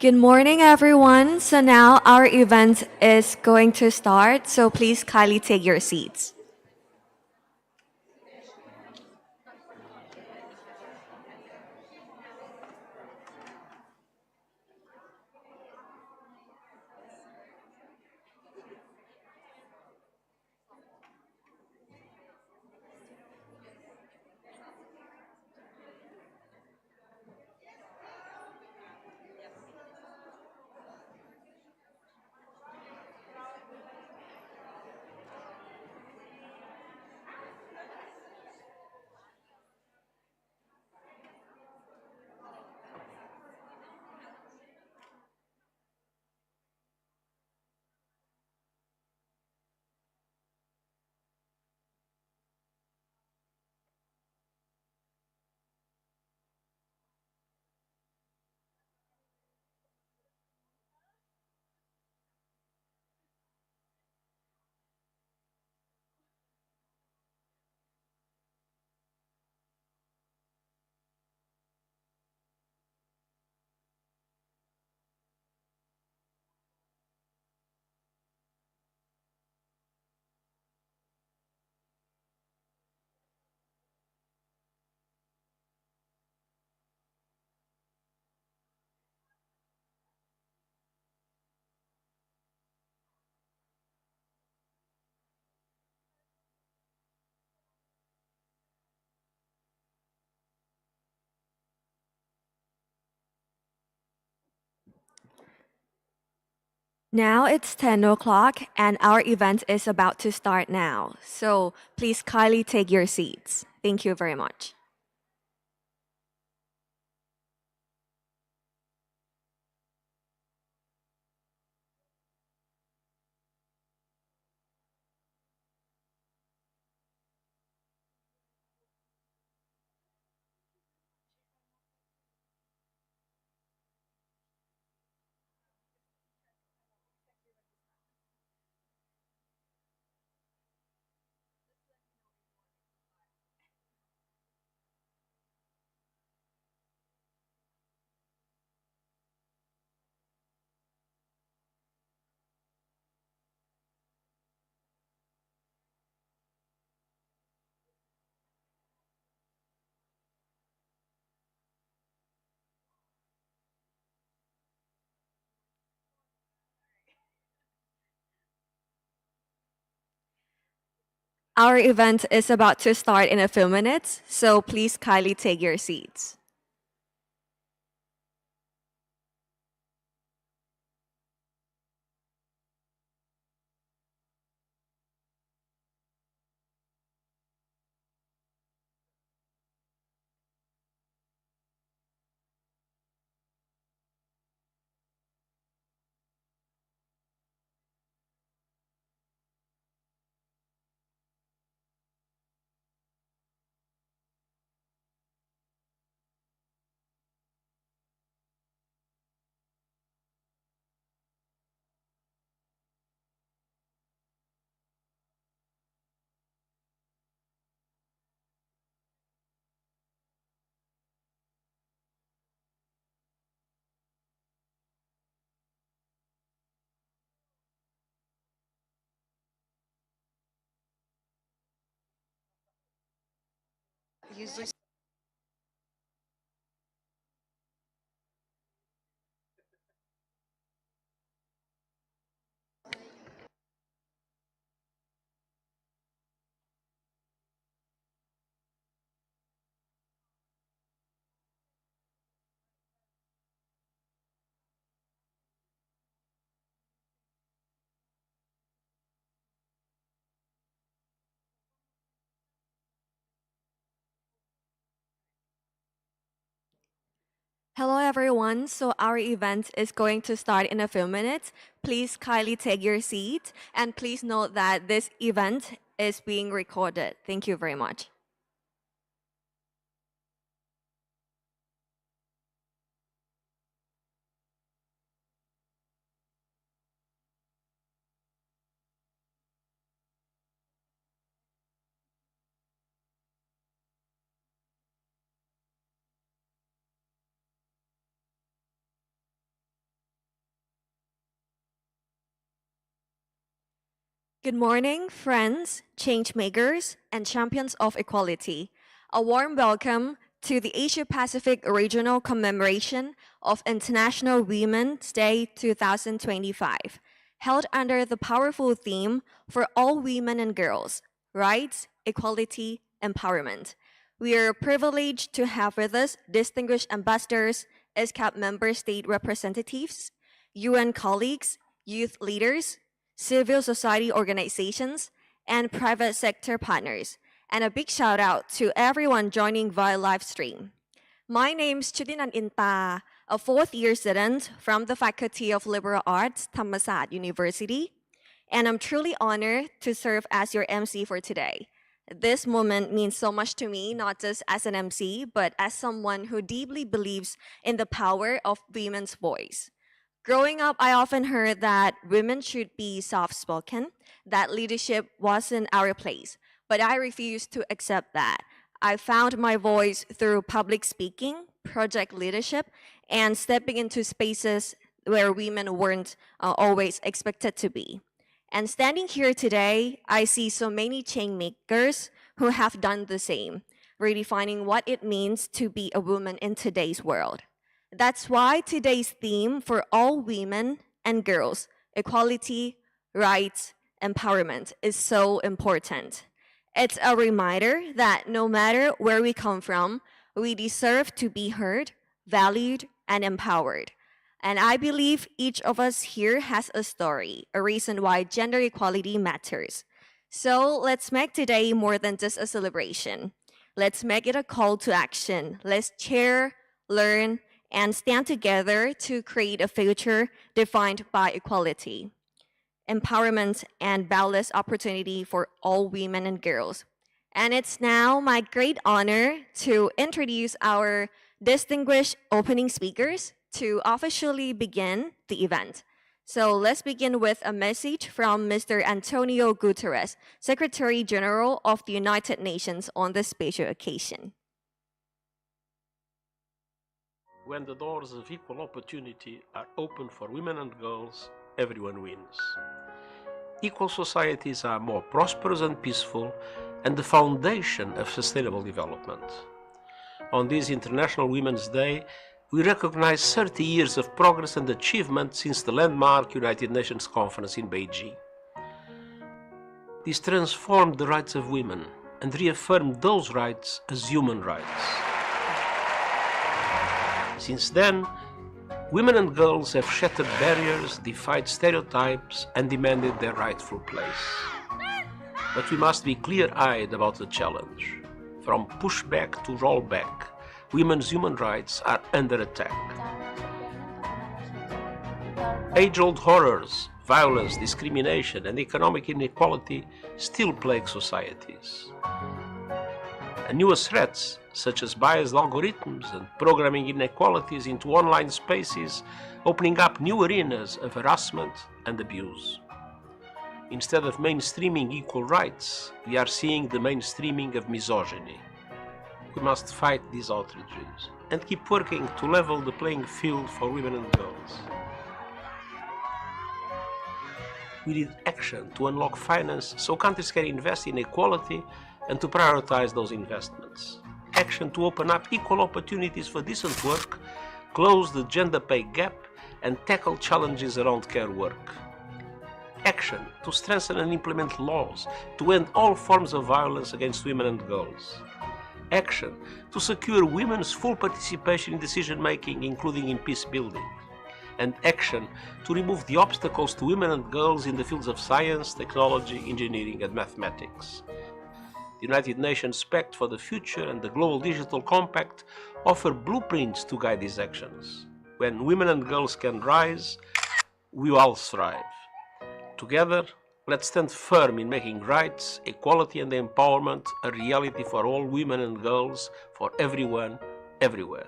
Good morning, everyone. So now our event is going to start. So please kindly take your seats. Now it's 10 o'clock and our event is about to start now. So please kindly take your seats. Thank you very much. Our event is about to start in a few minutes, so please kindly take your seats. Hello, everyone. So our event is going to start in a few minutes. Please kindly take your seat and please note that this event is being recorded. Thank you very much. Good morning, friends, change makers, and champions of equality. A warm welcome to the Asia Pacific Regional Commemoration of International Women's Day 2025, held under the powerful theme for all women and girls, rights, equality, empowerment. We are privileged to have with us distinguished ambassadors, ESCAP member state representatives, UN colleagues, youth leaders, civil society organizations, and private sector partners. And a big shout out to everyone joining via live stream. My name's Chudinan Inta, a fourth-year student from the Faculty of Liberal Arts, Thammasat University, and I'm truly honored to serve as your MC for today. This moment means so much to me, not just as an MC, but as someone who deeply believes in the power of women's voice. Growing up, I often heard that women should be soft spoken, that leadership wasn't our place. But I refused to accept that. I found my voice through public speaking, project leadership, and stepping into spaces where women weren't always expected to be. And standing here today, I see so many change makers who have done the same, redefining what it means to be a woman in today's world. That's why today's theme for all women and girls, equality, rights, empowerment, is so important. It's a reminder that no matter where we come from, we deserve to be heard, valued, and empowered. And I believe each of us here has a story, a reason why gender equality matters. So let's make today more than just a celebration. Let's make it a call to action. Let's share, learn, and stand together to create a future defined by equality, empowerment, and boundless opportunity for all women and girls. And it's now my great honor to introduce our distinguished opening speakers to officially begin the event. So let's begin with a message from Mr. Antonio Guterres, Secretary General of the United Nations on this special occasion. When the doors of equal opportunity are open for women and girls, everyone wins. Equal societies are more prosperous and peaceful and the foundation of sustainable development. On this International Women's Day, we recognize 30 years of progress and achievement since the landmark United Nations Conference in Beijing. This transformed the rights of women and reaffirmed those rights as human rights. Since then, women and girls have shattered barriers, defied stereotypes, and demanded their rightful place. But we must be clear-eyed about the challenge. From pushback to rollback, women's human rights are under attack. Age-old horrors, violence, discrimination, and economic inequality still plague societies. And newest threats, such as biased algorithms and programming inequalities into online spaces, opening up new arenas of harassment and abuse. Instead of mainstreaming equal rights, we are seeing the mainstreaming of misogyny. We must fight these outrages and keep working to level the playing field for women and girls. We need action to unlock finance so countries can invest in equality and to prioritize those investments. Action to open up equal opportunities for decent work, close the gender pay gap, and tackle challenges around care work. Action to strengthen and implement laws to end all forms of violence against women and girls. Action to secure women's full participation in decision-making, including in peace building. And action to remove the obstacles to women and girls in the fields of science, technology, engineering, and mathematics. The United Nations Pact for the Future and the Global Digital Compact offer blueprints to guide these actions. When women and girls can rise, we all thrive. Together, let's stand firm in making rights, equality, and empowerment a reality for all women and girls, for everyone, everywhere.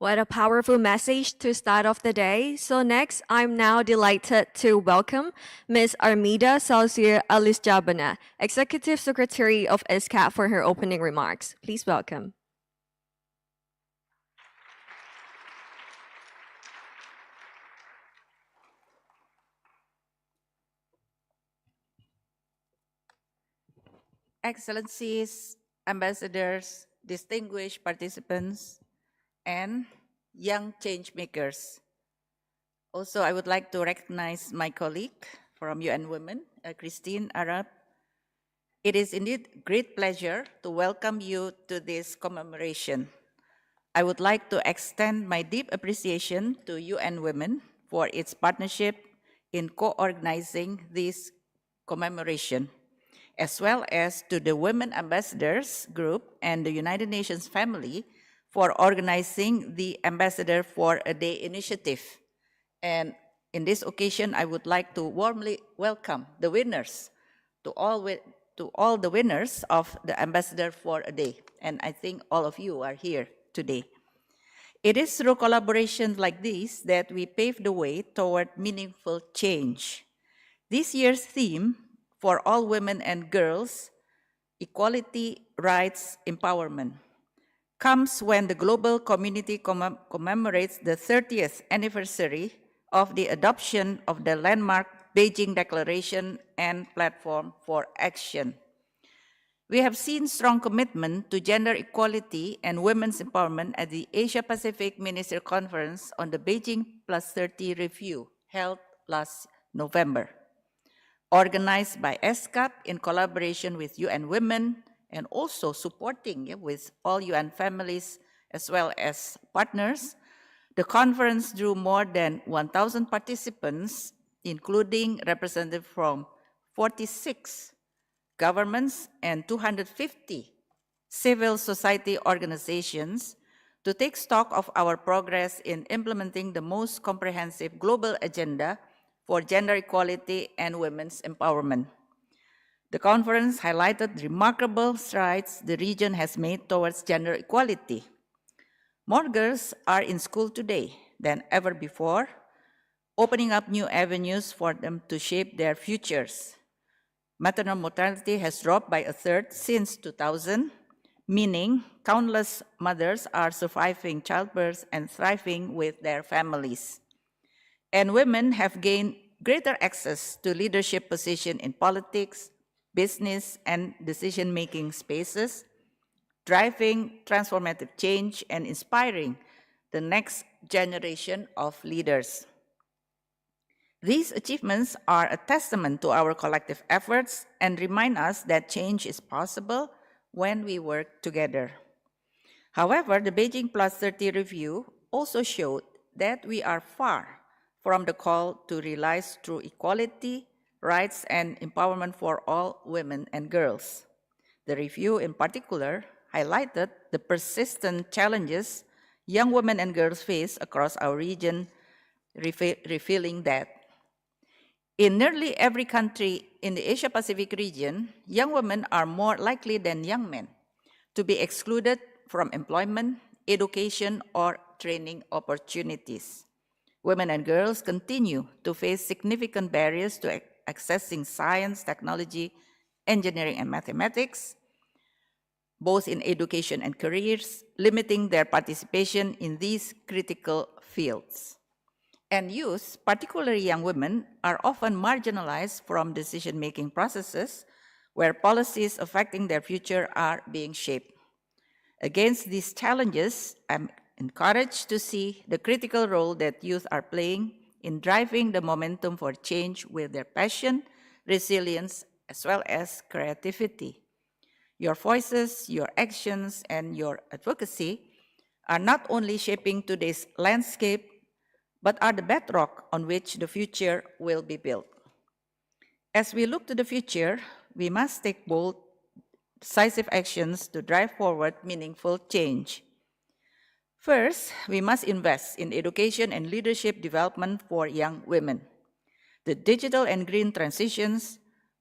What a powerful message to start off the day. So next, I'm now delighted to welcome Ms. Armida Salsier Alisjabana, Executive Secretary of ESCAP, for her opening remarks. Please welcome. Excellencies, ambassadors, distinguished participants, and young change makers. Also, I would like to recognize my colleague from UN Women, Christine Arab. It is indeed great pleasure to welcome you to this commemoration. I would like to extend my deep appreciation to UN Women for its partnership in co-organizing this commemoration, as well as to the Women Ambassadors Group and the United Nations family for organizing the Ambassador for a Day initiative. And in this occasion, I would like to warmly welcome the winners, to all the winners of the Ambassador for a Day. And I think all of you are here today. It is through collaborations like this that we pave the way toward meaningful change. This year's theme, for all women and girls, equality, rights, empowerment, comes when the global community commemorates the 30th anniversary of the adoption of the landmark Beijing Declaration and Platform for Action. We have seen strong commitment to gender equality and women's empowerment at the Asia-Pacific Minister Conference on the Beijing Plus 30 Review held last November. Organized by ESCAP in collaboration with UN Women and also supporting with all UN families as well as partners, the conference drew more than 1,000 participants, including representatives from 46 governments and 250 civil society organizations to take stock of our progress in implementing the most comprehensive global agenda for gender equality and women's empowerment. The conference highlighted remarkable strides the region has made towards gender equality. More girls are in school today than ever before, opening up new avenues for them to shape their futures. Maternal mortality has dropped by a third since 2000, meaning countless mothers are surviving childbirth and thriving with their families. And women have gained greater access to leadership positions in politics, business, and decision-making spaces, driving transformative change and inspiring the next generation of leaders. These achievements are a testament to our collective efforts and remind us that change is possible when we work together. However, the Beijing Plus 30 review also showed that we are far from the call to realize true equality, rights, and empowerment for all women and girls. The review in particular highlighted the persistent challenges young women and girls face across our region, revealing that in nearly every country in the Asia-Pacific region, young women are more likely than young men to be excluded from employment, education, or training opportunities. Women and girls continue to face significant barriers to accessing science, technology, engineering, and mathematics, both in education and careers, limiting their participation in these critical fields. And youth, particularly young women, are often marginalized from decision-making processes where policies affecting their future are being shaped. Against these challenges, I'm encouraged to see the critical role that youth are playing in driving the momentum for change with their passion, resilience, as well as creativity. Your voices, your actions, and your advocacy are not only shaping today's landscape, but are the bedrock on which the future will be built. As we look to the future, we must take bold, decisive actions to drive forward meaningful change. First, we must invest in education and leadership development for young women. The digital and green transitions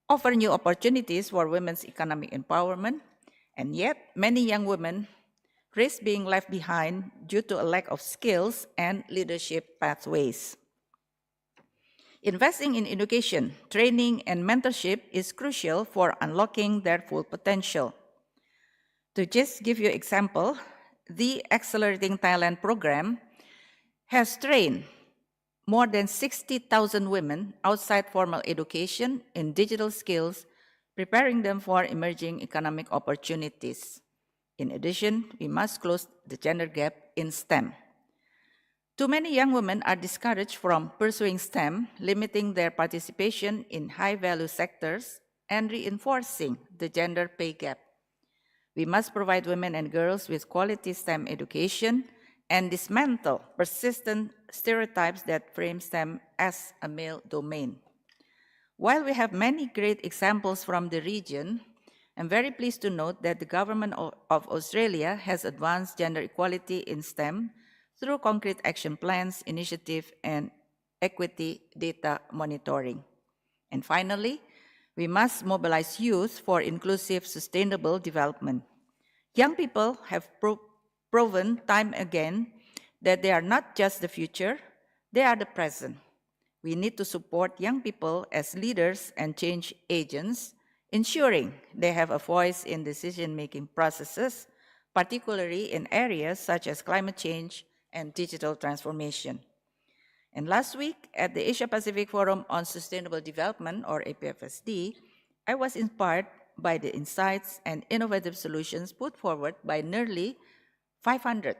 offer new opportunities for women's economic empowerment, and yet many young women risk being left behind due to a lack of skills and leadership pathways. Investing in education, training, and mentorship is crucial for unlocking their full potential. To just give you an example, the Accelerating Thailand program has trained more than 60,000 women outside formal education in digital skills preparing them for emerging economic opportunities. In addition, we must close the gender gap in STEM. Too many young women are discouraged from pursuing STEM, limiting their participation in high-value sectors and reinforcing the gender pay gap. We must provide women and girls with quality STEM education and dismantle persistent stereotypes that frame STEM as a male domain. While we have many great examples from the region, I'm very pleased to note that the government of Australia has advanced gender equality in STEM through concrete action plans, initiative, and equity data monitoring. And finally, we must mobilize youth for inclusive, sustainable development. Young people have proven time again that they are not just the future, they are the present. We need to support young people as leaders and change agents, ensuring they have a voice in decision-making processes, particularly in areas such as climate change and digital transformation. And last week at the Asia-Pacific Forum on Sustainable Development, or APFSD, I was inspired by the insights and innovative solutions put forward by nearly 500,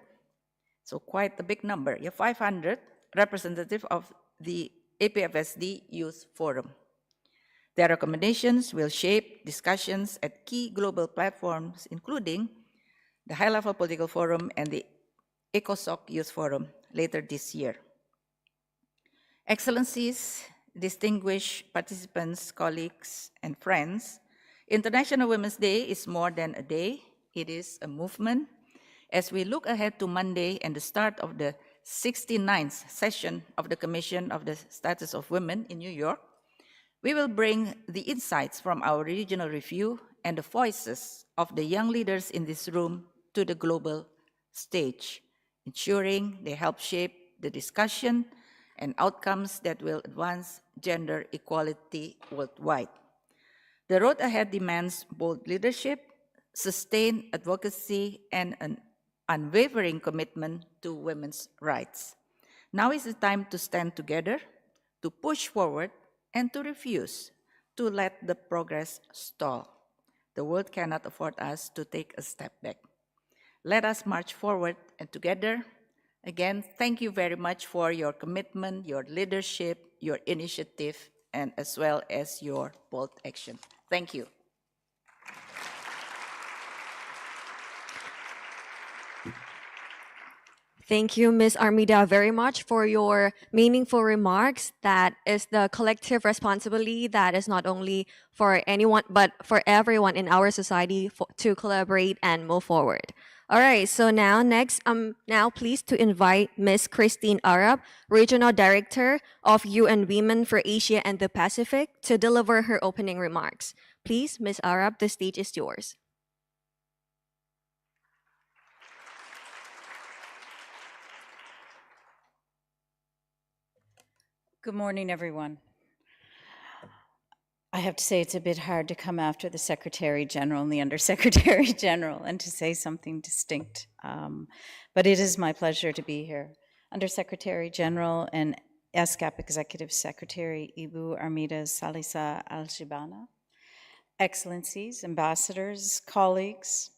so quite a big number, 500 representatives of the APFSD Youth Forum. Their recommendations will shape discussions at key global platforms, including the High-Level Political Forum and the ECOSOC Youth Forum later this year. Excellencies, distinguished participants, colleagues, and friends, International Women's Day is more than a day, it is a movement. As we look ahead to Monday and the start of the 69th session of the Commission of the Status of Women in New York, we will bring the insights from our regional review and the voices of the young leaders in this room to the global stage, ensuring they help shape the discussion and outcomes that will advance gender equality worldwide. The road ahead demands bold leadership, sustained advocacy, and an unwavering commitment to women's rights. Now is the time to stand together, to push forward, and to refuse to let the progress stall. The world cannot afford us to take a step back. Let us march forward and together. Again, thank you very much for your commitment, your leadership, your initiative, and as well as your bold action. Thank you. Thank you, Ms. Armida, very much for your meaningful remarks. That is the collective responsibility that is not only for anyone, but for everyone in our society to collaborate and move forward. All right, so next, I'm now pleased to invite Ms. Christine Arab, Regional Director of UN Women for Asia and the Pacific, to deliver her opening remarks. Please, Ms. Arab, the stage is yours. Good morning, everyone. I have to say it's a bit hard to come after the Secretary General and the Undersecretary General and to say something distinct. But it is my pleasure to be here. Undersecretary General and ESCAP Executive Secretary Ibu Armida Salisa Al-Shibana, Excellencies, Ambassadors, colleagues,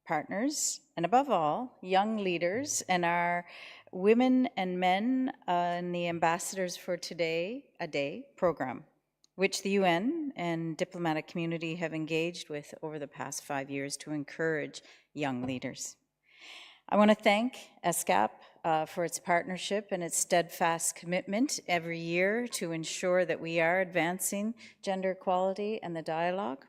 partners, and above all, young leaders and our women and men and the ambassadors for Today a Day program, which the UN and diplomatic community have engaged with over the past 5 years to encourage young leaders. I want to thank ESCAP for its partnership and its steadfast commitment every year to ensure that we are advancing gender equality and the dialogue.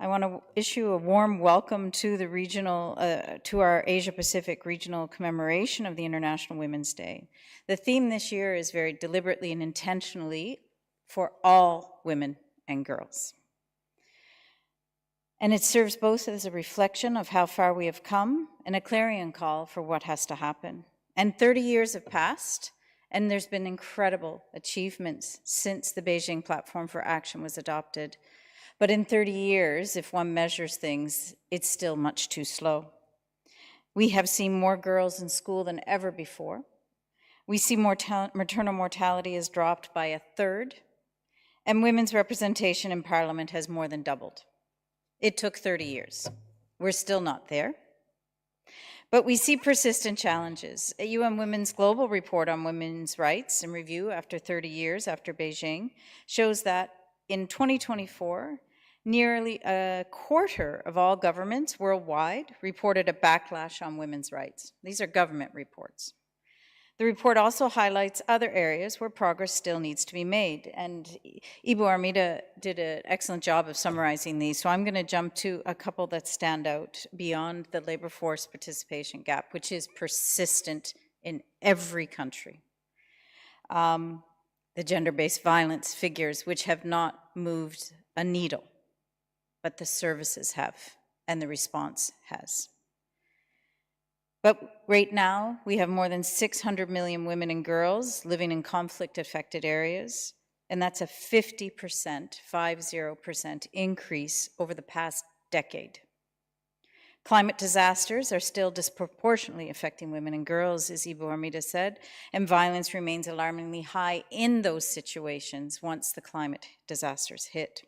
I want to issue a warm welcome to the regional, to our Asia-Pacific regional commemoration of the International Women's Day. The theme this year is very deliberately and intentionally for all women and girls. And it serves both as a reflection of how far we have come and a clarion call for what has to happen. And 30 years have passed, and there's been incredible achievements since the Beijing Platform for Action was adopted. But in 30 years, if one measures things, it's still much too slow. We have seen more girls in school than ever before. We see maternal mortality has dropped by 1/3. and women's representation in Parliament has more than doubled. It took 30 years. We're still not there. But we see persistent challenges. A UN Women's Global Report on Women's Rights and Review after 30 years after Beijing shows that in 2024, nearly a quarter of all governments worldwide reported a backlash on women's rights. These are government reports. The report also highlights other areas where progress still needs to be made. And Ibu Armida did an excellent job of summarizing these. So I'm going to jump to a couple that stand out beyond the labor force participation gap, which is persistent in every country. The gender-based violence figures, which have not moved a needle, but the services have, and the response has. But right now, we have more than 600 million women and girls living in conflict-affected areas, and that's a 50% increase over the past decade. Climate disasters are still disproportionately affecting women and girls, as Ibu Armida said, and violence remains alarmingly high in those situations once the climate disasters hit.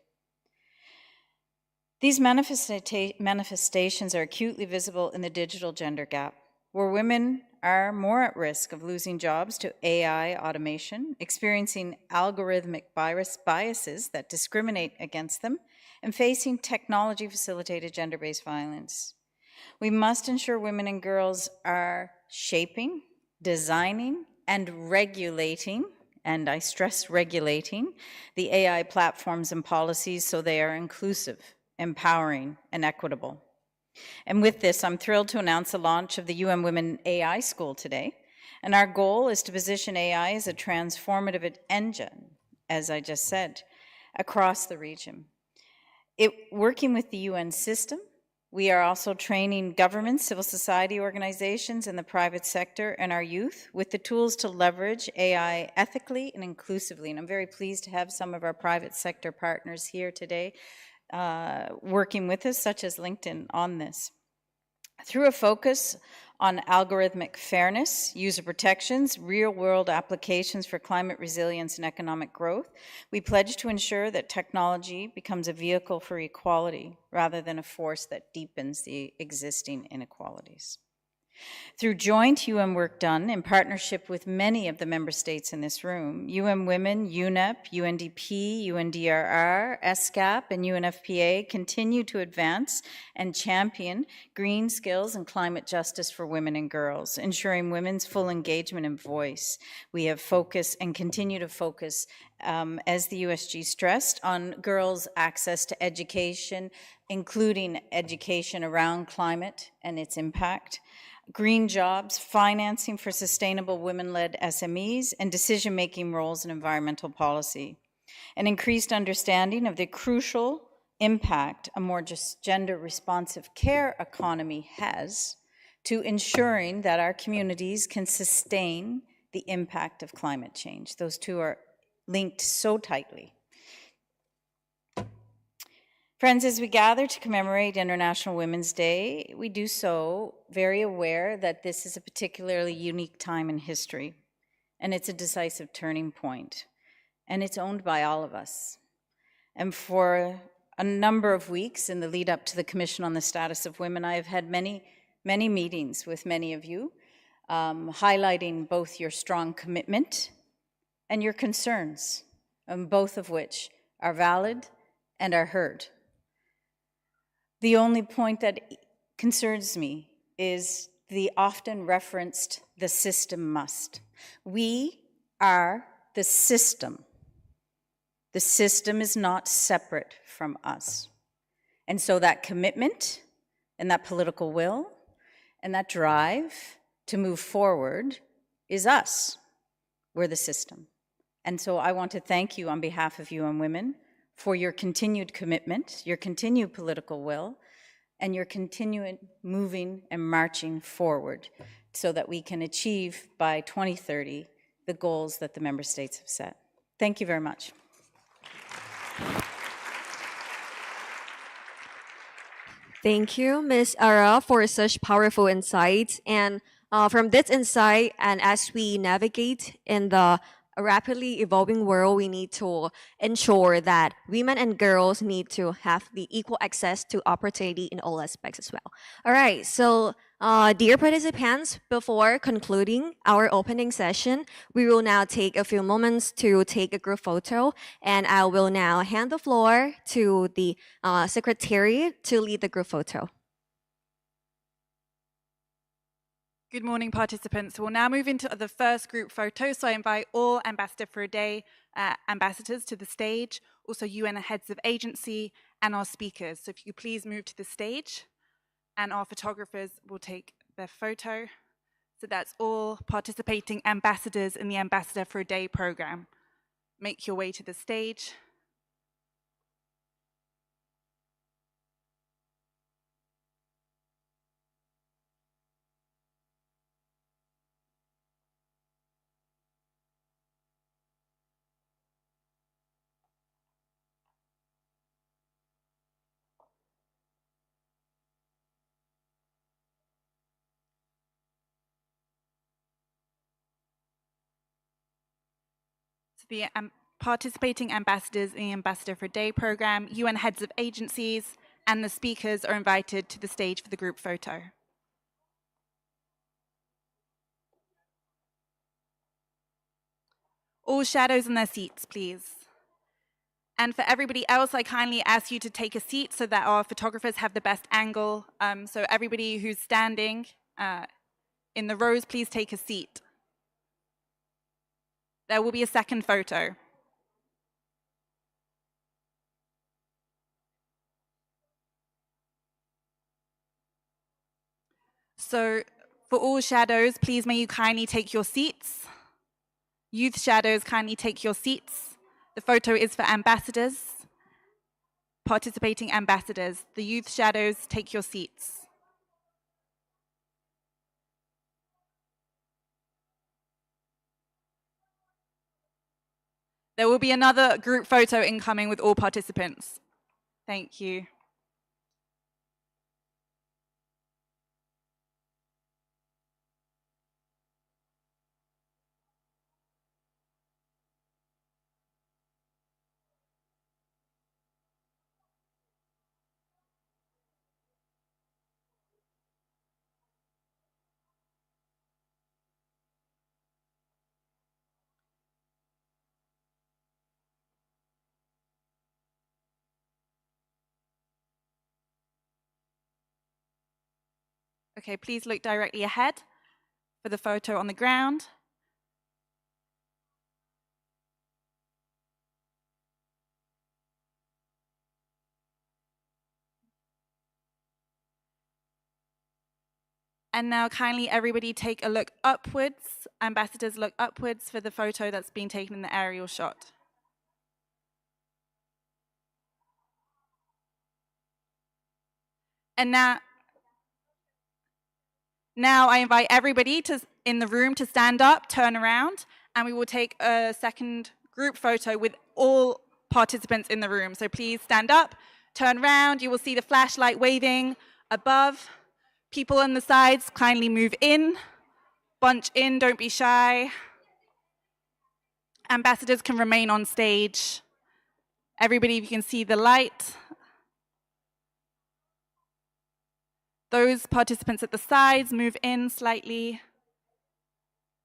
These manifestations are acutely visible in the digital gender gap, where women are more at risk of losing jobs to AI automation, experiencing algorithmic biases that discriminate against them, and facing technology-facilitated gender-based violence. We must ensure women and girls are shaping, designing, and regulating, and I stress regulating, the AI platforms and policies so they are inclusive, empowering, and equitable. And with this, I'm thrilled to announce the launch of the UN Women AI School today. And our goal is to position AI as a transformative engine, as I just said, across the region. Working with the UN system, we are also training governments, civil society organizations, and the private sector and our youth with the tools to leverage AI ethically and inclusively. And I'm very pleased to have some of our private sector partners here today working with us, such as LinkedIn, on this. Through a focus on algorithmic fairness, user protections, real-world applications for climate resilience and economic growth, we pledge to ensure that technology becomes a vehicle for equality rather than a force that deepens the existing inequalities. Through joint UN work done in partnership with many of the member states in this room, UN Women, UNEP, UNDP, UNDRR, ESCAP, and UNFPA continue to advance and champion green skills and climate justice for women and girls, ensuring women's full engagement and voice. We have focused and continue to focus, as the USG stressed, on girls' access to education, including education around climate and its impact, green jobs, financing for sustainable women-led SMEs, and decision-making roles in environmental policy. An increased understanding of the crucial impact a more just gender-responsive care economy has to ensuring that our communities can sustain the impact of climate change. Those two are linked so tightly. Friends, as we gather to commemorate International Women's Day, we do so very aware that this is a particularly unique time in history, and it's a decisive turning point, and it's owned by all of us. And for a number of weeks in the lead up to the Commission on the Status of Women, I have had many meetings with many of you, highlighting both your strong commitment and your concerns, both of which are valid and are heard. The only point that concerns me is the often referenced "the system must." We are the system. The system is not separate from us. And so that commitment and that political will and that drive to move forward is us. We're the system. And so I want to thank you on behalf of UN Women for your continued commitment, your continued political will, and your continued moving and marching forward so that we can achieve by 2030 the goals that the member states have set. Thank you very much. Thank you, Ms. Ara, for such powerful insights. And from this insight, and as we navigate in the a rapidly evolving world, we need to ensure that women and girls need to have the equal access to opportunity in all aspects as well. All right, so dear participants, before concluding our opening session, we will now take a few moments to take a group photo, and I will now hand the floor to the secretary to lead the group photo. Good morning, participants. We'll now move into the first group photo. So I invite all Ambassador for a Day ambassadors to the stage, also UN heads of agency and our speakers. So if you please move to the stage, and our photographers will take their photo. So that's all participating ambassadors in the Ambassador for a Day program. Make your way to the stage. So the participating ambassadors in the Ambassador for a Day program, UN heads of agencies, and the speakers are invited to the stage for the group photo. All shadows in their seats, please. And for everybody else, I kindly ask you to take a seat so that our photographers have the best angle. So everybody who's standing in the rows, please take a seat. There will be a second photo. So for all shadows, please may you kindly take your seats. Youth shadows, kindly take your seats. The photo is for ambassadors, participating ambassadors. The youth shadows, take your seats. There will be another group photo incoming with all participants. Thank you. Okay, please look directly ahead for the photo on the ground. And now kindly everybody take a look upwards. Ambassadors, look upwards for the photo that's being taken in the aerial shot. And now I invite everybody in the room to stand up, turn around, and we will take a second group photo with all participants in the room. So please stand up, turn around. You will see the flashlight waving above. People on the sides, kindly move in. Bunch in, don't be shy. Ambassadors can remain on stage. Everybody, if you can see the light. Those participants at the sides, move in slightly.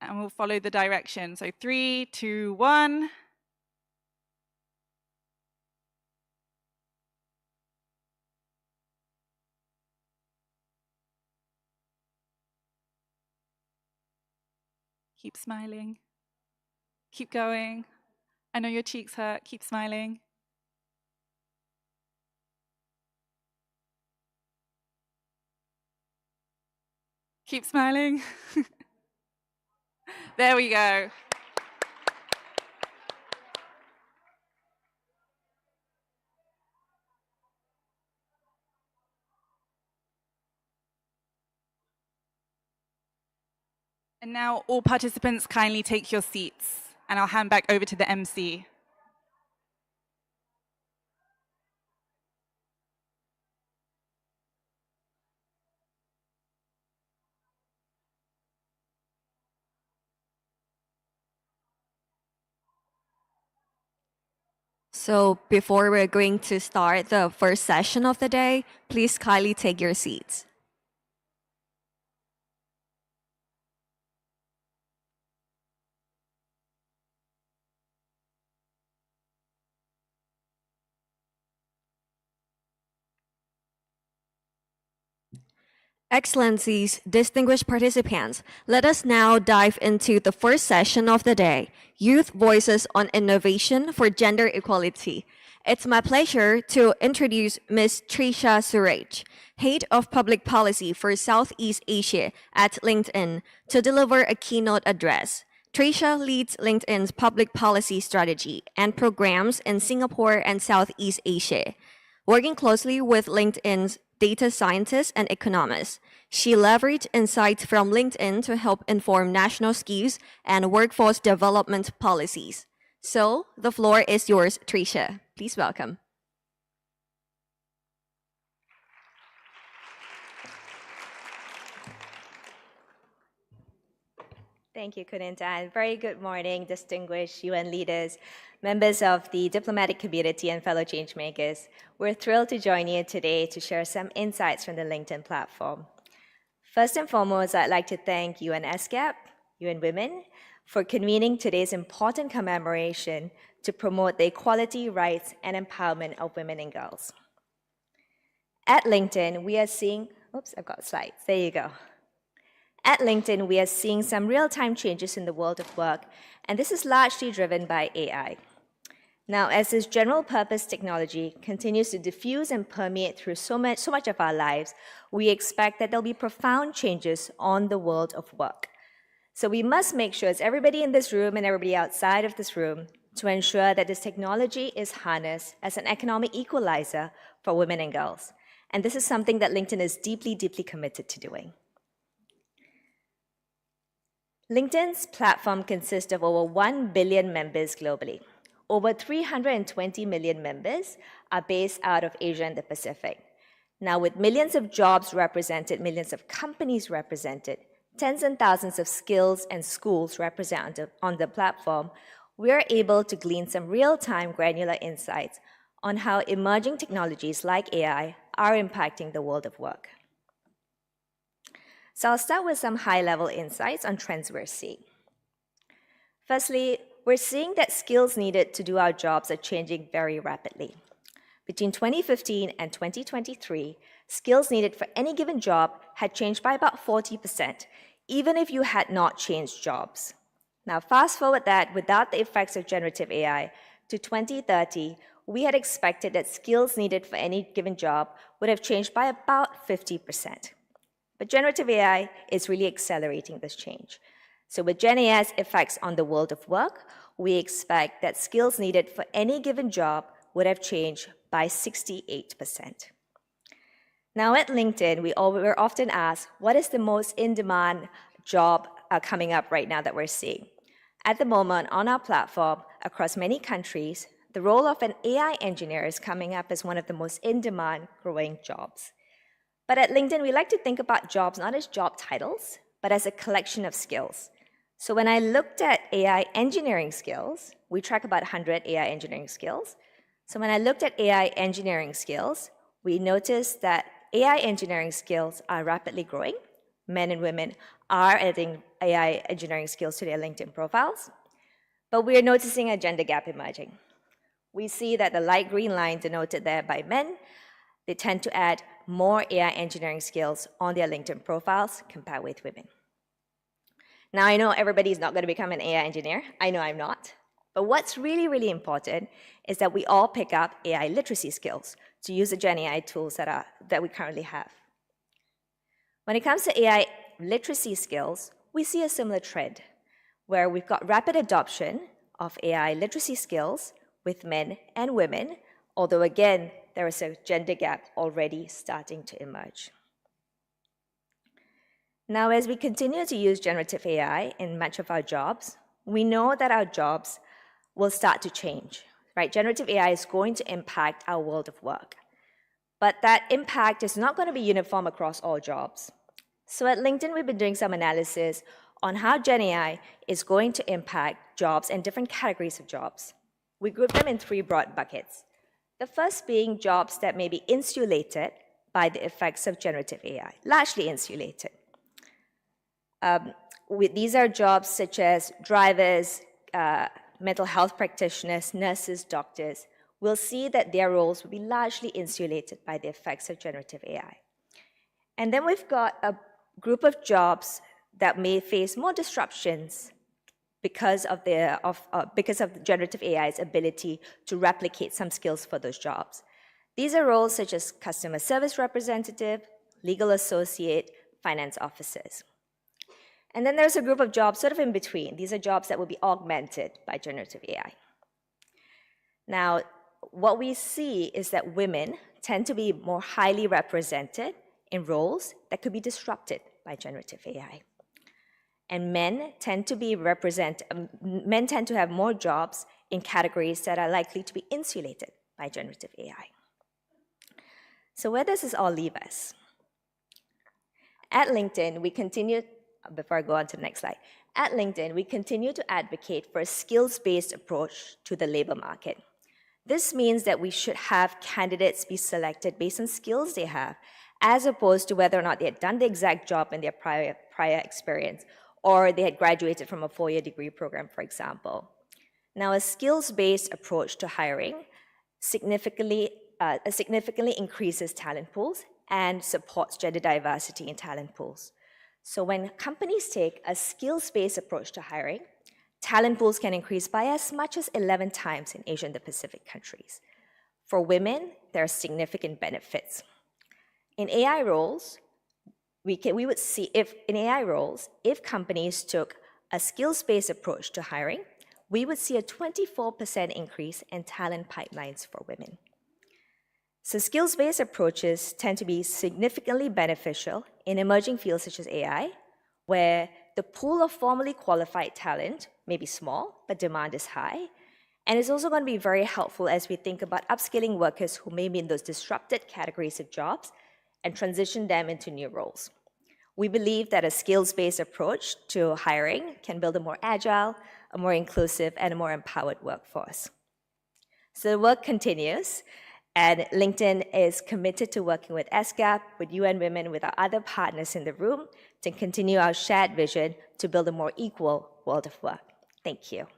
And we'll follow the direction. So 3, 2, 1. Keep smiling. Keep going. I know your cheeks hurt. Keep smiling. Keep smiling. There we go. And now all participants kindly take your seats, and I'll hand back over to the MC. So before we're going to start the first session of the day, please kindly take your seats. Excellencies, distinguished participants, let us now dive into the first session of the day, Youth Voices on Innovation for Gender Equality. It's my pleasure to introduce Ms. Trisha Suraj, Head of Public Policy for Southeast Asia at LinkedIn, to deliver a keynote address. Trisha leads LinkedIn's public policy strategy and programs in Singapore and Southeast Asia. Working closely with LinkedIn's data scientists and economists, she leveraged insights from LinkedIn to help inform national skills and workforce development policies. So, the floor is yours, Trisha. Please welcome. Thank you, Kuninta, and very good morning, distinguished UN leaders, members of the diplomatic community, and fellow changemakers. We're thrilled to join you today to share some insights from the LinkedIn platform. First and foremost, I'd like to thank UN ESCAP, UN Women, for convening today's important commemoration to promote the equality, rights, and empowerment of women and girls. At LinkedIn, we are seeing, oops, I've got slides, there you go. At LinkedIn, we are seeing some real-time changes in the world of work, and this is largely driven by AI. Now, as this general-purpose technology continues to diffuse and permeate through so much of our lives, we expect that there'll be profound changes on the world of work. So we must make sure, as everybody in this room and everybody outside of this room, to ensure that this technology is harnessed as an economic equalizer for women and girls. And this is something that LinkedIn is deeply, deeply committed to doing. LinkedIn's platform consists of over 1 billion members globally. Over 320 million members are based out of Asia and the Pacific. Now, with millions of jobs represented, millions of companies represented, tens and thousands of skills and schools represented on the platform, we are able to glean some real-time granular insights on how emerging technologies like AI are impacting the world of work. So I'll start with some high-level insights on trends we're seeing. Firstly, we're seeing that skills needed to do our jobs are changing very rapidly. Between 2015 and 2023, skills needed for any given job had changed by about 40%, even if you had not changed jobs. Now, fast forward that without the effects of generative AI to 2030, we had expected that skills needed for any given job would have changed by about 50%. But generative AI is really accelerating this change. So with Gen AI's effects on the world of work, we expect that skills needed for any given job would have changed by 68%. Now at LinkedIn, we're often asked, what is the most in-demand job coming up right now that we're seeing? At the moment, on our platform, across many countries, the role of an AI engineer is coming up as one of the most in-demand growing jobs. But at LinkedIn, we like to think about jobs not as job titles, but as a collection of skills. So when I looked at AI engineering skills, we track about 100 AI engineering skills. So when I looked at AI engineering skills, we noticed that AI engineering skills are rapidly growing. Men and women are adding AI engineering skills to their LinkedIn profiles. But we are noticing a gender gap emerging. We see that the light green line denoted there by men, they tend to add more AI engineering skills on their LinkedIn profiles compared with women. Now, I know everybody's not going to become an AI engineer. I know I'm not. But what's really, really important is that we all pick up AI literacy skills to use the Gen AI tools that we currently have. When it comes to AI literacy skills, we see a similar trend where we've got rapid adoption of AI literacy skills with men and women, although again, there is a gender gap already starting to emerge. Now, as we continue to use generative AI in much of our jobs, we know that our jobs will start to change, right? Generative AI is going to impact our world of work. But that impact is not going to be uniform across all jobs. So at LinkedIn, we've been doing some analysis on how Gen AI is going to impact jobs and different categories of jobs. We group them in three broad buckets. The first being jobs that may be insulated by the effects of generative AI, largely insulated. These are jobs such as drivers, mental health practitioners, nurses, doctors. We'll see that their roles will be largely insulated by the effects of generative AI. And then we've got a group of jobs that may face more disruptions because of generative AI's ability to replicate some skills for those jobs. These are roles such as customer service representative, legal associate, finance officers. And then there's a group of jobs sort of in between. These are jobs that will be augmented by generative AI. Now, what we see is that women tend to be more highly represented in roles that could be disrupted by generative AI. And men tend to have more jobs in categories that are likely to be insulated by generative AI. So where does this all leave us? At LinkedIn, we continue, before I go on to the next slide, at LinkedIn, we continue to advocate for a skills-based approach to the labor market. This means that we should have candidates be selected based on skills they have, as opposed to whether or not they had done the exact job in their prior experience, or they had graduated from a 4-year degree program, for example. Now, a skills-based approach to hiring significantly increases talent pools and supports gender diversity in talent pools. So when companies take a skills-based approach to hiring, talent pools can increase by as much as 11 times in Asia and the Pacific countries. For women, there are significant benefits. In AI roles, we would see if companies took a skills-based approach to hiring, we would see a 24% increase in talent pipelines for women. So skills-based approaches tend to be significantly beneficial in emerging fields such as AI, where the pool of formally qualified talent may be small, but demand is high. And it's also going to be very helpful as we think about upskilling workers who may be in those disrupted categories of jobs and transition them into new roles. We believe that a skills-based approach to hiring can build a more agile, a more inclusive, and a more empowered workforce. So the work continues, and LinkedIn is committed to working with ESCAP, with UN Women, with our other partners in the room to continue our shared vision to build a more equal world of work. Thank you.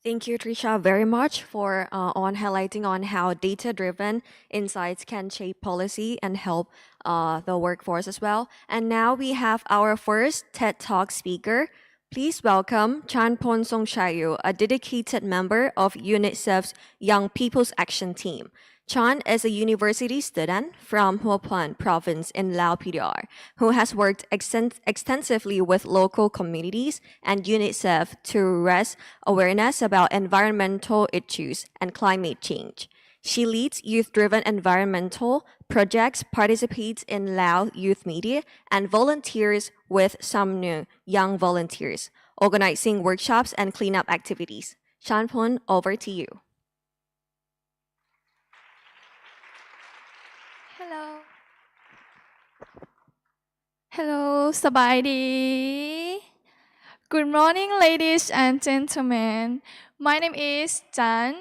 Thank you, Trisha, very much for highlighting on how data-driven insights can shape policy and help the workforce as well. And now we have our first TED Talk speaker. Please welcome Chanpon Songchayu, a dedicated member of UNICEF's Young People's Action Team. Chan is a university student from Hua Phan province in Lao PDR, who has worked extensively with local communities and UNICEF to raise awareness about environmental issues and climate change. She leads youth-driven environmental projects, participates in Lao youth media, and volunteers with Samnu young volunteers, organizing workshops and cleanup activities. Chanpon, over to you. Hello, Sabaidi. Good morning, ladies and gentlemen. My name is Chan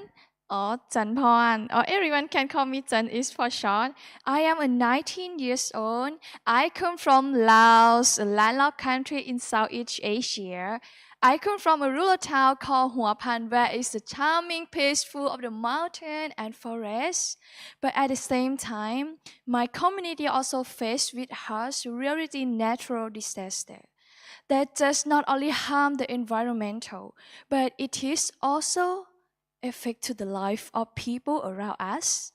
or Chanpon, or everyone can call me Chan is for short. I am a 19 years old. I come from Laos, a landlocked country in Southeast Asia. I come from a rural town called Hua Phan, where it's a charming, peaceful of the mountain and forest. But at the same time, my community also faced with harsh reality natural disaster that does not only harm the environmental, but it is also affect to the life of people around us.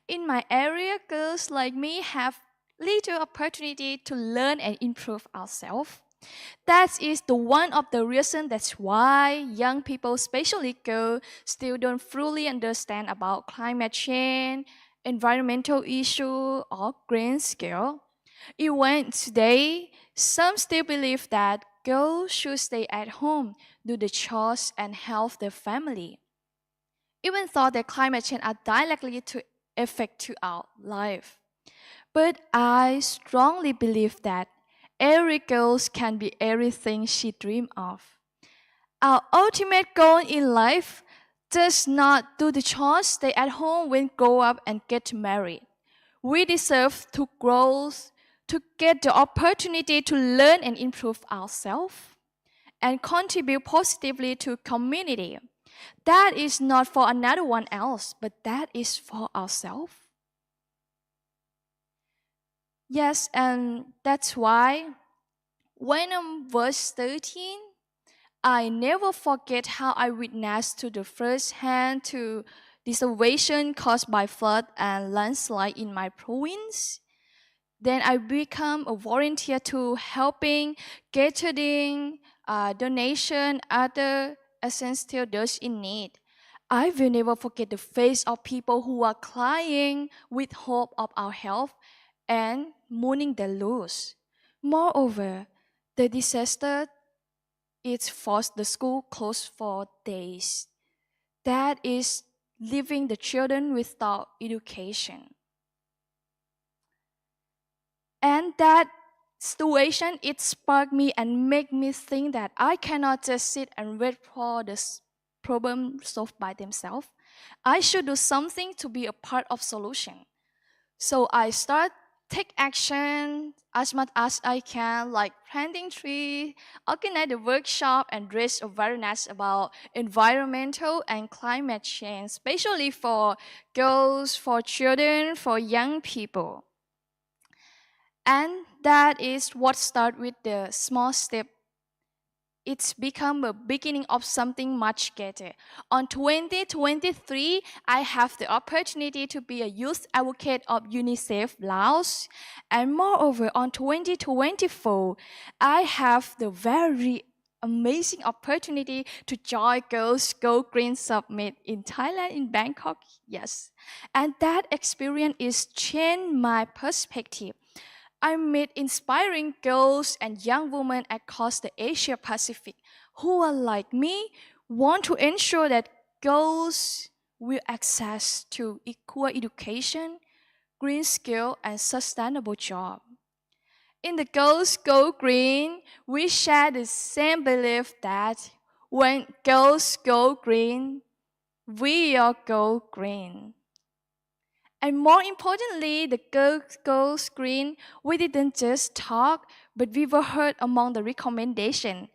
In my area, girls like me have little opportunity to learn and improve ourselves. That is the one of the reasons that's why young people, especially girls, still don't fully understand about climate change, environmental issue, or grand scale. Even today, some still believe that girls should stay at home, do the chores, and help their family. Even though that climate change are directly to affect to our life. But I strongly believe that every girl can be everything she dreamed of. Our ultimate goal in life does not do the chores, stay at home when grow up and get married. We deserve to grow, to get the opportunity to learn and improve ourselves and contribute positively to community. That is not for another one else, but that is for ourselves. Yes, and that's why when I was 13, I never forget how I witnessed to the first hand to desolation caused by flood and landslide in my province. Then I become a volunteer to helping gathering donation other essential those in need. I will never forget the face of people who are crying with hope of our help and mourning their loss. Moreover, the disaster it forced the school closed for days. That is leaving the children without education. And that situation, it sparked me and made me think that I cannot just sit and wait for this problem solved by themselves. I should do something to be a part of solution. So I start take action as much as I can, like planting trees, organize a workshop, and raise awareness about environmental and climate change, especially for girls, for children, for young people. And that is what started with the small step. It's become a beginning of something much greater. On 2023, I have the opportunity to be a youth advocate of UNICEF Laos. And moreover, on 2024, I have the very amazing opportunity to join Girls Go Green Summit in Thailand, in Bangkok. Yes. And that experience is changed my perspective. I met inspiring girls and young women across the Asia Pacific who are like me, want to ensure that girls will access to equal education, green skill, and sustainable job. In the Girls Go Green, we share the same belief that when girls go green, we all go green. And more importantly, the Girls Go Green, we didn't just talk, but we were heard among the recommendation.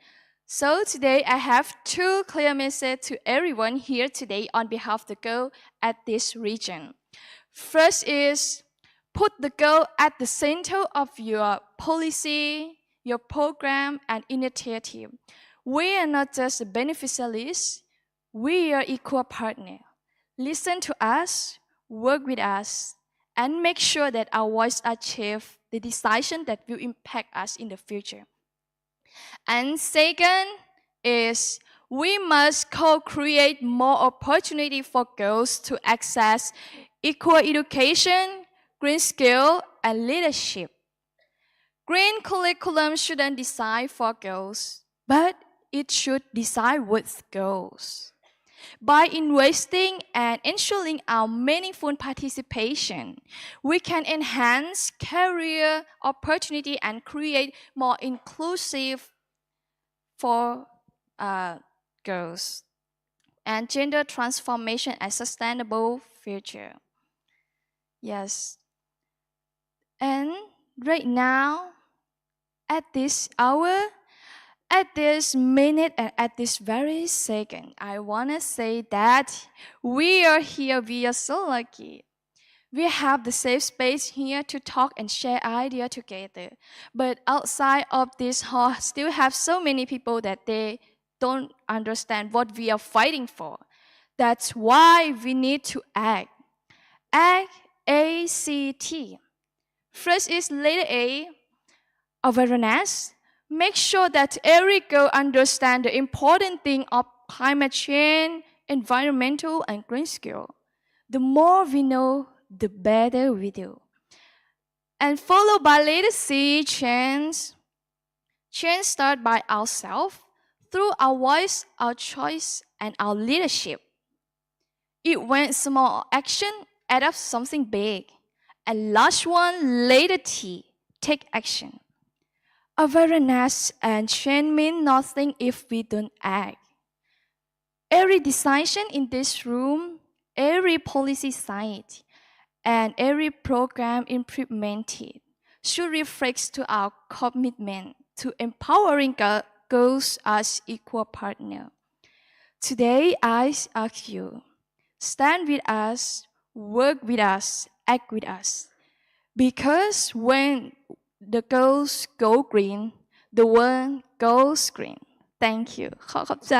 So today I have two clear messages to everyone here today on behalf of the girl at this region. First is put the girl at the center of your policy, your program, and initiative. We are not just beneficiaries, we are equal partners. Listen to us, work with us, and make sure that our voice achieve the decision that will impact us in the future. And second is we must co-create more opportunity for girls to access equal education, green skill, and leadership. Green curriculum shouldn't design for girls, but it should design with girls. By investing and ensuring our meaningful participation, we can enhance career opportunity and create more inclusive for girls and gender transformation and sustainable future. Yes. And right now, at this hour, at this minute, and at this very second, I want to say that we are here, we are so lucky. We have the safe space here to talk and share ideas together. But outside of this hall, still have so many people that they don't understand what we are fighting for. That's why we need to act. Act, A-C-T. First is letter A, awareness. Make sure that every girl understands the important thing of climate change, environmental, and green skill. The more we know, the better we do. And followed by letter C, change. Change starts by ourselves through our voice, our choice, and our leadership. It went small action add up something big. And last one, later T, take action. Awareness and change mean nothing if we don't act. Every decision in this room, every policy site, and every program implemented should reflect to our commitment to empowering girls as equal partner. Today, I ask you, stand with us, work with us, act with us. Because when the girls go green, the world goes green. Thank you. ขอบใจ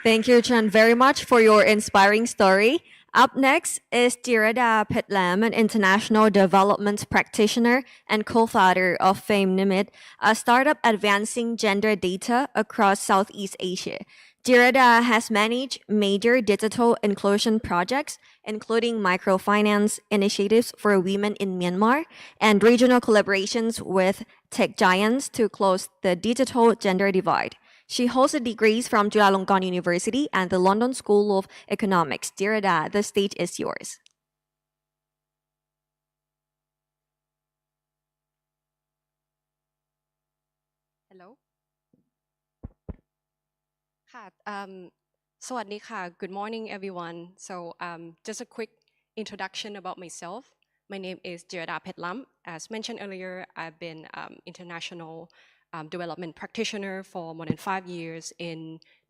Thank you, Chan, very much for your inspiring story. Up next is Tirada Petlam, an international development practitioner and co-founder of FameNimit, a startup advancing gender data across Southeast Asia. Tirada has managed major digital inclusion projects, including microfinance initiatives for women in Myanmar and regional collaborations with tech giants to close the digital gender divide. She holds degrees from Chulalongkorn University and the London School of Economics. Tirada, the stage is yours. Hello ค่ะสวัสดีค่ะ Good morning everyone so just a quick introduction about myself my name is Jirada Petlam as mentioned earlier I've been international development practitioner for more than 5 years in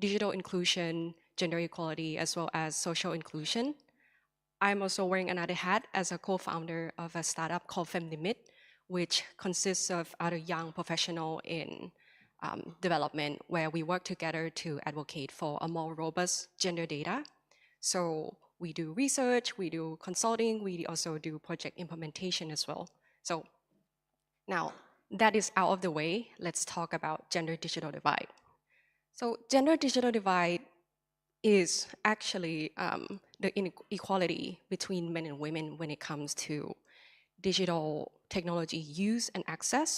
digital inclusion gender equality as well as social inclusion I'm also wearing another hat as a co-founder of a startup called FemNimit which consists of other young professionals in development where we work together to advocate for a more robust gender data. So we do research, we do consulting, we also do project implementation as well. So now that is out of the way, let's talk about gender digital divide. So gender digital divide is actually the inequality between men and women when it comes to digital technology use and access.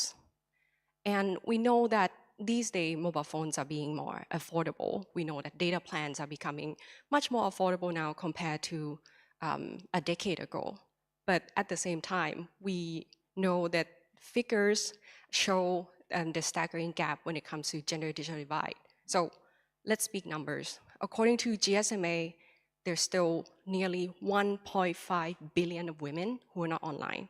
And we know that these days, mobile phones are being more affordable. We know that data plans are becoming much more affordable now compared to a decade ago. But at the same time, we know that figures show the staggering gap when it comes to gender digital divide. So let's speak numbers. According to GSMA, there's still nearly 1.5 billion of women who are not online.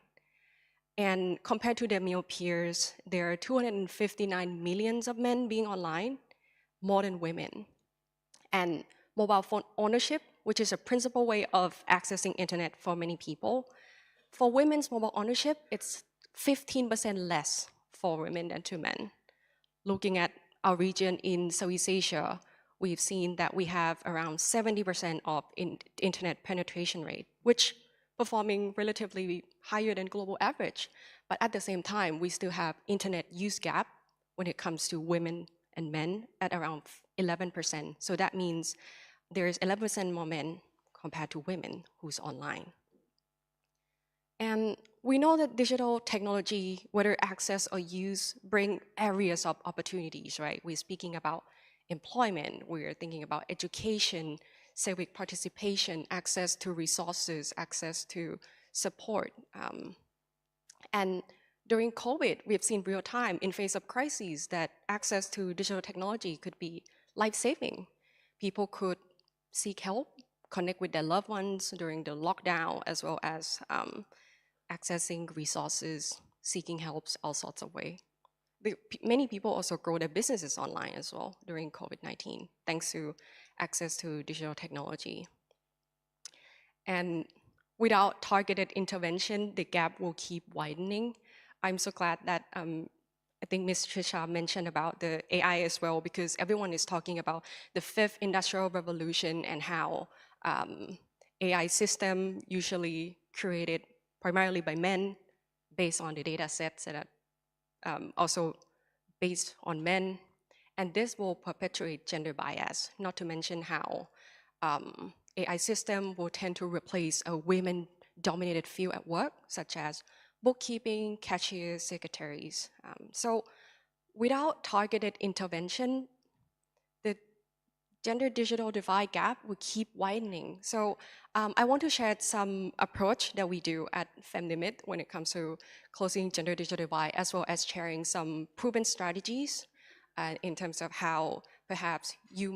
And compared to their male peers, there are 259 millions of men being online, more than women. And mobile phone ownership, which is a principal way of accessing internet for many people, for women's mobile ownership, it's 15% less for women than to men. Looking at our region in Southeast Asia, we've seen that we have around 70% of internet penetration rate, which performing relatively higher than global average. But at the same time, we still have internet use gap when it comes to women and men at around 11%. So that means there's 11% more men compared to women who's online. And we know that digital technology, whether access or use, bring areas of opportunities, right? We're speaking about employment, we're thinking about education, civic participation, access to resources, access to support. And during COVID, we've seen real time in face of crises that access to digital technology could be life-saving. People could seek help, connect with their loved ones during the lockdown, as well as accessing resources, seeking helps, all sorts of ways. Many people also grow their businesses online as well during COVID-19, thanks to access to digital technology. And without targeted intervention, the gap will keep widening. I'm so glad that I think Ms. Trisha mentioned about the AI as well, because everyone is talking about the fifth industrial revolution and how AI system usually created primarily by men based on the data sets that also based on men. And this will perpetuate gender bias, not to mention how AI system will tend to replace a women-dominated field at work, such as bookkeeping, cashiers, secretaries. So without targeted intervention, the gender digital divide gap will keep widening. So I want to share some approach that we do at FemLimit when it comes to closing gender digital divide, as well as sharing some proven strategies in terms of how perhaps you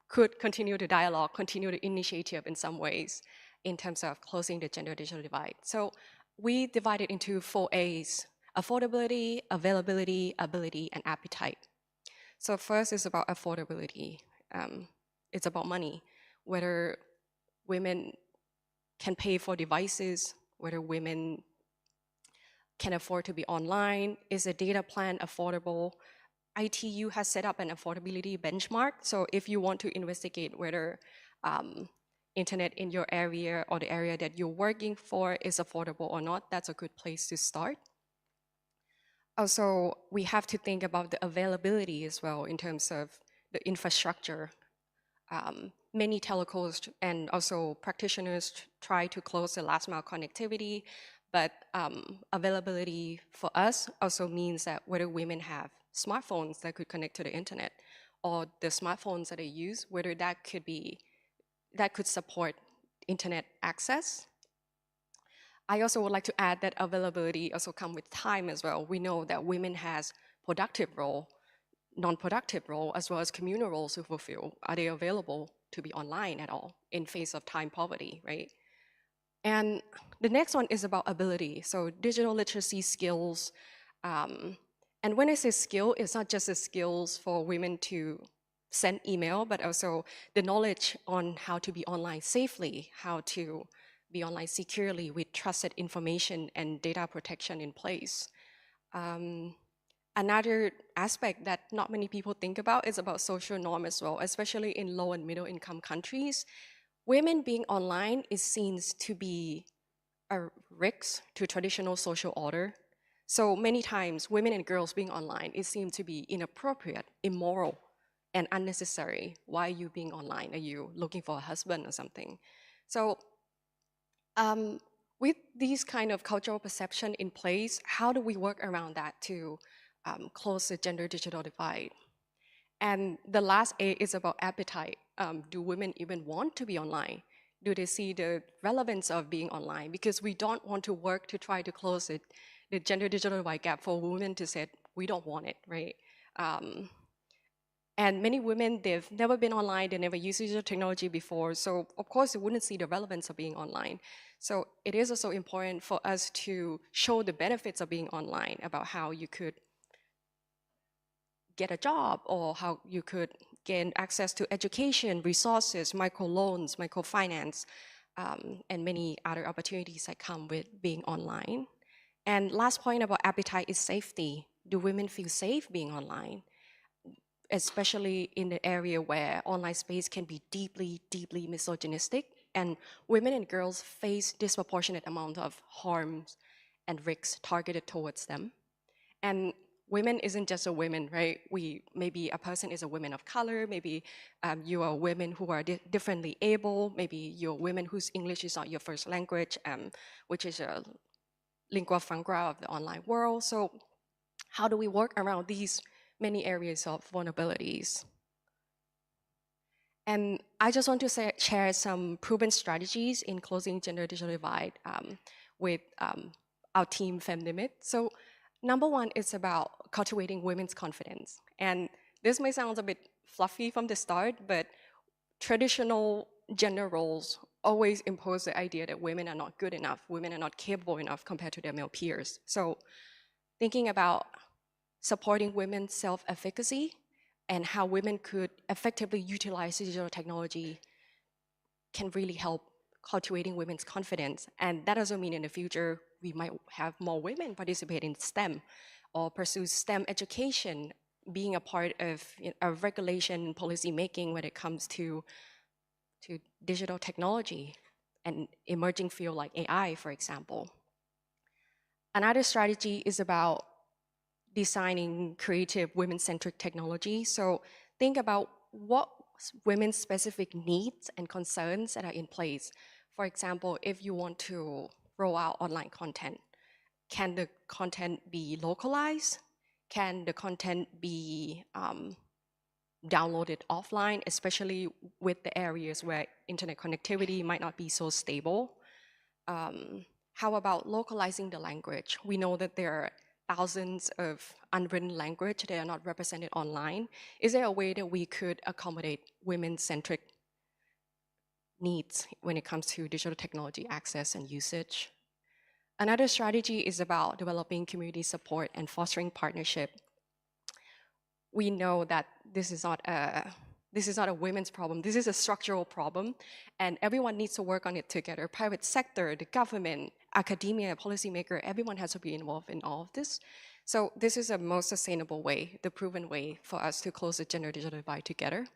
could continue the dialogue, continue the initiative in some ways in terms of closing the gender digital divide. So we divide it into 4 A's: affordability, availability, ability, and appetite. So first is about affordability. It's about money, whether women can pay for devices, whether women can afford to be online. Is a data plan affordable? ITU has set up an affordability benchmark. So if you want to investigate whether internet in your area or the area that you're working for is affordable or not, that's a good place to start. Also, we have to think about the availability as well in terms of the infrastructure. Many telcos and also practitioners try to close the last mile connectivity, but availability for us also means that whether women have smartphones that could connect to the internet, or the smartphones that they use, whether that could support internet access. I also would like to add that availability also comes with time as well. We know that women has productive role, non-productive role, as well as communal roles to fulfill. Are they available to be online at all in face of time poverty, right? And the next one is about ability. So digital literacy skills. And when I say skill, it's not just the skills for women to send email, but also the knowledge on how to be online safely, how to be online securely with trusted information and data protection in place. Another aspect that not many people think about is about social norm as well, especially in low and middle income countries. Women being online is seen to be a risk to traditional social order. So many times, women and girls being online is seen to be inappropriate, immoral, and unnecessary. Why are you being online? Are you looking for a husband or something? So with these kind of cultural perception in place, how do we work around that to close the gender digital divide? And the last A is about appetite. Do women even want to be online? Do they see the relevance of being online? Because we don't want to work to try to close it, the gender digital divide gap for women to say, we don't want it, right? And many women, they've never been online, they never used digital technology before, so of course they wouldn't see the relevance of being online. So it is also important for us to show the benefits of being online, about how you could get a job, or how you could gain access to education, resources, microloans, microfinance, and many other opportunities that come with being online. And last point about appetite is safety. Do women feel safe being online? Especially in the area where online space can be deeply, deeply misogynistic, and women and girls face disproportionate amount of harms and risks targeted towards them. And women isn't just a woman, right? Maybe a person is a woman of color, maybe you are women who are differently able, maybe you're women whose English is not your first language, which is a lingua franca of the online world. So how do we work around these many areas of vulnerabilities? And I just want to share some proven strategies in closing gender digital divide with our team FemLimit. So number one is about cultivating women's confidence. And this may sound a bit fluffy from the start, but traditional gender roles always impose the idea that women are not good enough, women are not capable enough compared to their male peers. So thinking about supporting women's self-efficacy and how women could effectively utilize digital technology can really help cultivating women's confidence. And that doesn't mean in the future we might have more women participate in STEM or pursue STEM education, being a part of a regulation policy making when it comes to digital technology and emerging field like AI, for example. Another strategy is about designing creative women-centric technology. So think about what women's specific needs and concerns that are in place. For example, if you want to roll out online content, can the content be localized? Can the content be download it offline, especially with the areas where internet connectivity might not be so stable. How about localizing the language? We know that there are thousands of unwritten language that are not represented online. Is there a way that we could accommodate women-centric needs when it comes to digital technology access and usage? Another strategy is about developing community support and fostering partnership. We know that this is not a women's problem. This is a structural problem, and everyone needs to work on it together. Private sector, the government, academia, policymaker, everyone has to be involved in all of this. So this is a most sustainable way, the proven way for us to close the gender digital divide together.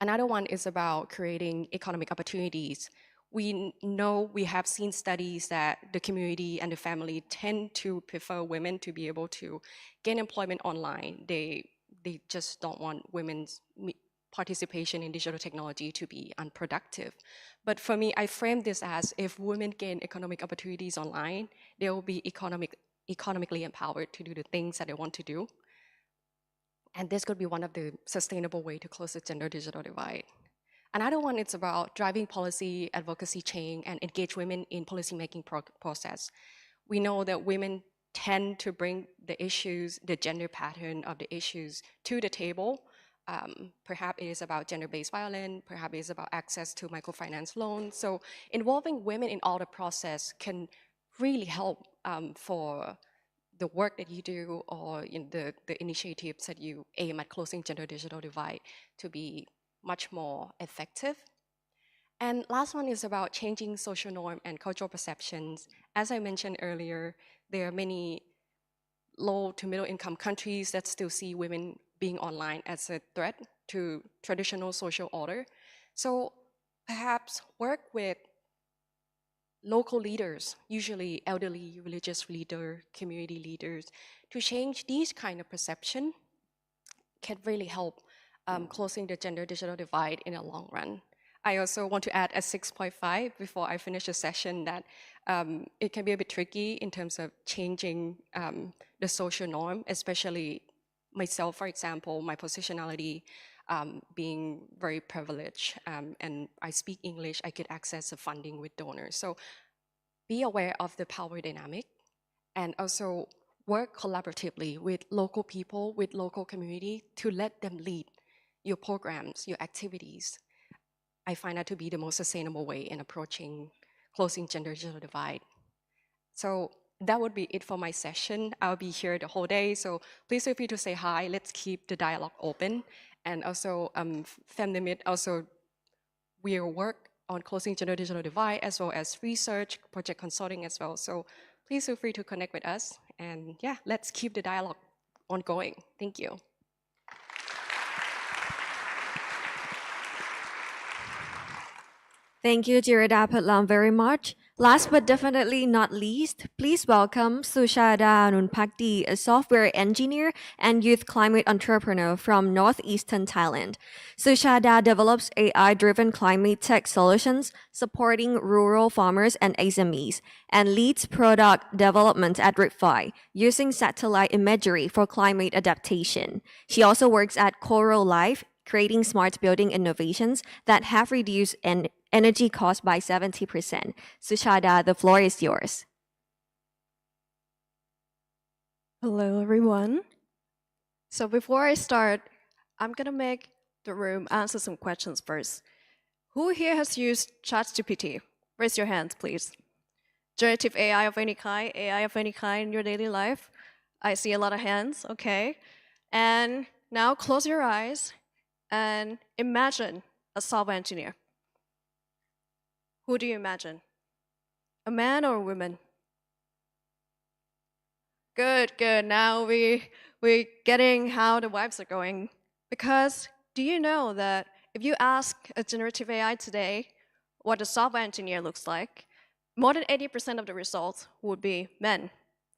Another one is about creating economic opportunities. We know, we have seen studies that the community and the family tend to prefer women to be able to gain employment online. They just don't want women's participation in digital technology to be unproductive. But for me, I frame this as if women gain economic opportunities online, they will be economically empowered to do the things that they want to do. And this could be one of the sustainable way to close the gender digital divide. Another one is about driving policy advocacy change and engage women in policymaking process. We know that women tend to bring the issues, the gender pattern of the issues to the table. Perhaps it is about gender-based violence, perhaps it is about access to microfinance loans. So involving women in all the process can really help for the work that you do or in the initiatives that you aim at closing gender digital divide to be much more effective. And last one is about changing social norm and cultural perceptions. As I mentioned earlier, there are many low to middle income countries that still see women being online as a threat to traditional social order. So perhaps work with local leaders, usually elderly religious leader, community leaders, to change these kind of perception can really help closing the gender digital divide in a long run. I also want to add a 6.5 before I finish the session that it can be a bit tricky in terms of changing the social norm, especially myself, for example, my positionality being very privileged and I speak English, I get access to funding with donors. So be aware of the power dynamic and also work collaboratively with local people, with local community to let them lead your programs, your activities. I find that to be the most sustainable way in approaching closing gender digital divide. So that would be it for my session. I'll be here the whole day, so please feel free to say hi. Let's keep the dialogue open. And also, FemNimit also will work on closing gender digital divide as well as research, project consulting as well. So please feel free to connect with us. And yeah, let's keep the dialogue ongoing. Thank you. Thank you, Jirada Patlam, very much. Last but definitely not least, please welcome Sushada Nunpakdi, a software engineer and youth climate entrepreneur from northeastern Thailand. Sushada develops AI-driven climate tech solutions supporting rural farmers and SMEs and leads product development at RIPFI using satellite imagery for climate adaptation. She also works at Coral Life, creating smart building innovations that have reduced energy costs by 70%. Sushada, the floor is yours. Hello, everyone. So before I start, I'm gonna make the room answer some questions first. Who here has used ChatGPT? Raise your hands, please. Generative AI of any kind, AI of any kind in your daily life? I see a lot of hands, okay. And now close your eyes and imagine a software engineer. Who do you imagine? A man or a woman? Good, good. Now we're getting how the vibes are going. Because do you know that if you ask a generative AI today what a software engineer looks like, more than 80% of the results would be men,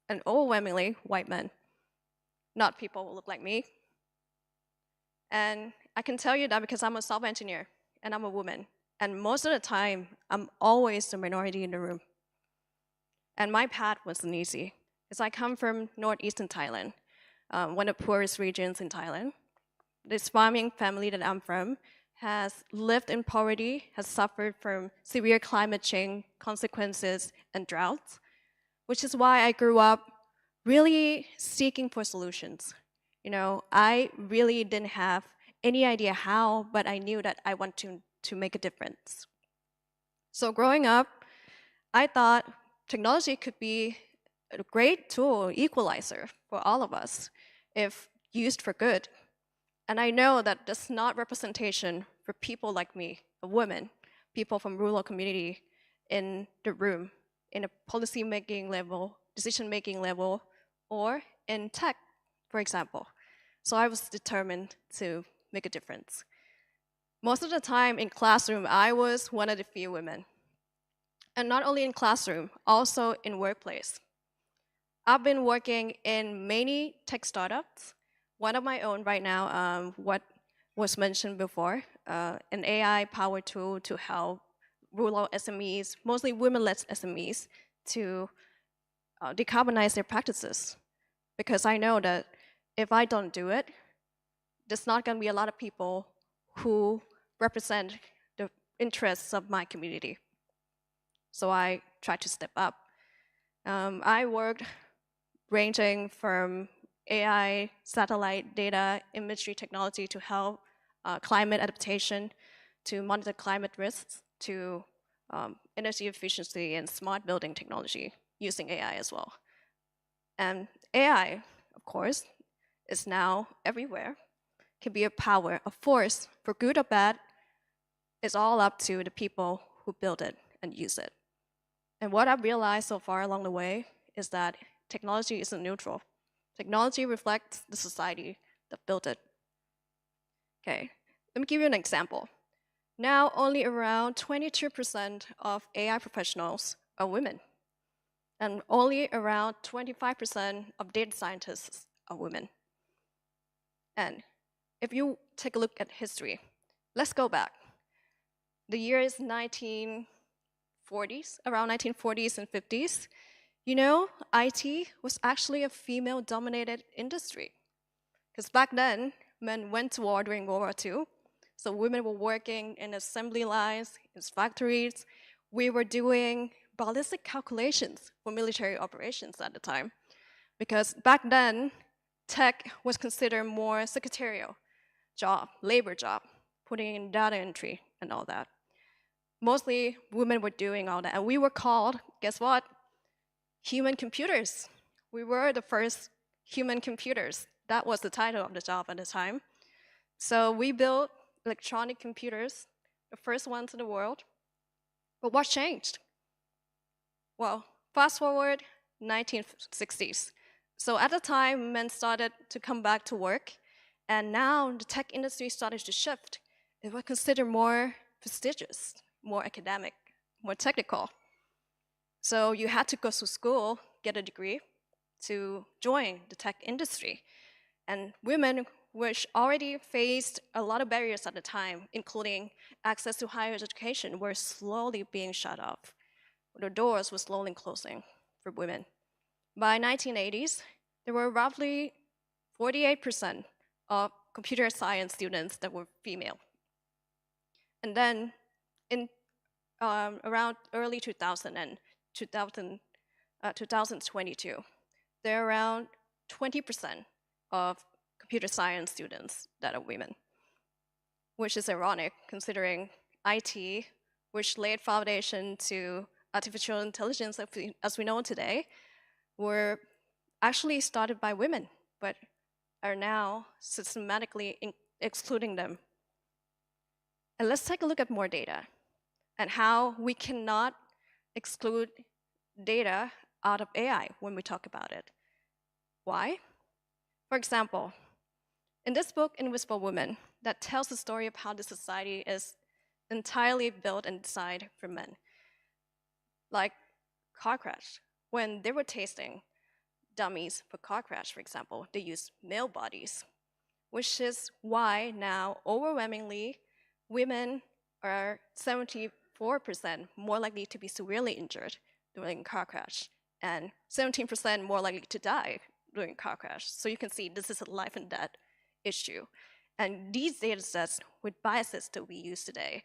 and overwhelmingly white men, not people who look like me. And I can tell you that because I'm a software engineer and I'm a woman. And most of the time, I'm always the minority in the room. And my path wasn't easy, because I come from northeastern Thailand, one of the poorest regions in Thailand. this farming family that I'm from has lived in poverty, has suffered from severe climate change consequences and droughts, which is why I grew up really seeking for solutions. You know, I really didn't have any idea how, but I knew that I want to make a difference. So growing up, I thought technology could be a great tool, equalizer for all of us if used for good. And I know that that's not representation for people like me, a woman, people from rural community in the room, in a policy-making level, decision-making level, or in tech, for example. So I was determined to make a difference. Most of the time in classroom, I was one of the few women. And not only in classroom, also in workplace. I've been working in many tech startups, one of my own right now, what was mentioned before, an AI-powered tool to help rural SMEs, mostly women-led SMEs, to decarbonize their practices. Because I know that if I don't do it, there's not going to be a lot of people who represent the interests of my community. So I tried to step up. I worked ranging from AI, satellite data, imagery technology to help climate adaptation, to monitor climate risks, to energy efficiency and smart building technology using AI as well. And AI, of course, is now everywhere, can be a power, a force, for good or bad. It's all up to the people who build it and use it. And what I've realized so far along the way is that technology isn't neutral. Technology reflects the society that built it. Okay, let me give you an example. Now, only around 22% of AI professionals are women, and only around 25% of data scientists are women. And if you take a look at history, let's go back. The year is 1940s, around 1940s and 50s. You know, IT was actually a female-dominated industry. Because back then, men went to war during World War II, so women were working in assembly lines, in factories. We were doing ballistic calculations for military operations at the time. Because back then, tech was considered more secretarial job, labor job, putting in data entry and all that. Mostly women were doing all that. And we were called, guess what? Human computers. We were the first human computers. That was the title of the job at the time. So we built electronic computers, the first ones in the world. But what changed? Well, fast forward 1960s. So at the time, men started to come back to work, and now the tech industry started to shift. It was considered more prestigious, more academic, more technical. So you had to go to school, get a degree to join the tech industry. And women, which already faced a lot of barriers at the time, including access to higher education, were slowly being shut off. The doors were slowly closing for women. By 1980s, there were roughly 48% of computer science students that were female. And then in around early 2000 and 2022, there are around 20% of computer science students that are women, which is ironic considering IT, which laid foundation to artificial intelligence as we know it today, were actually started by women, but are now systematically excluding them. And let's take a look at more data and how we cannot exclude data out of AI when we talk about it. Why? For example, in this book, Invisible Women, that tells the story of how the society is entirely built and designed for men. Like car crash, when they were tasting dummies for car crash, for example, they used male bodies, which is why now overwhelmingly women are 74% more likely to be severely injured during a car crash and 17% more likely to die during a car crash. So you can see this is a life and death issue. And these data sets with biases that we use today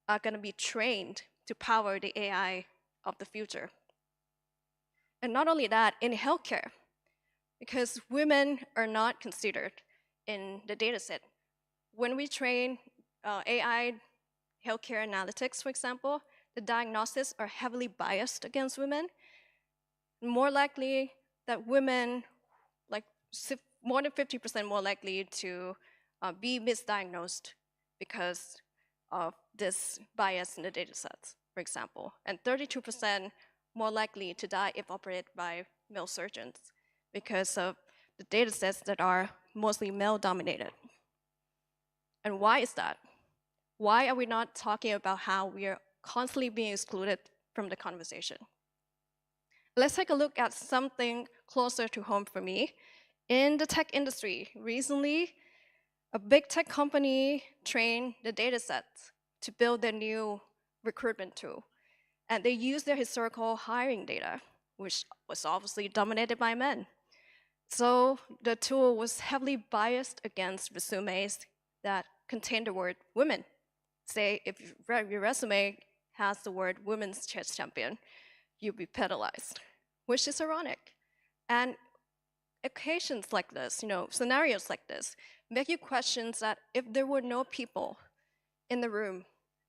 are going to be trained to power the AI of the future. And not only that, in healthcare, because women are not considered in the data set. When we train AI healthcare analytics, for example, the diagnoses are heavily biased against women. More likely that women, like more than 50% more likely to be misdiagnosed because of this bias in the data sets, for example, and 32% more likely to die if operated by male surgeons because of the data sets that are mostly male-dominated. And why is that? Why are we not talking about how we are constantly being excluded from the conversation? Let's take a look at something closer to home for me. In the tech industry, recently, a big tech company trained the data sets to build their new recruitment tool. And they used their historical hiring data, which was obviously dominated by men. So the tool was heavily biased against resumes that contained the word women. Say, if your resume has the word women's chess champion, you'll be penalized, which is ironic. And occasions like this, scenarios like this, make you question that if there were no people in the room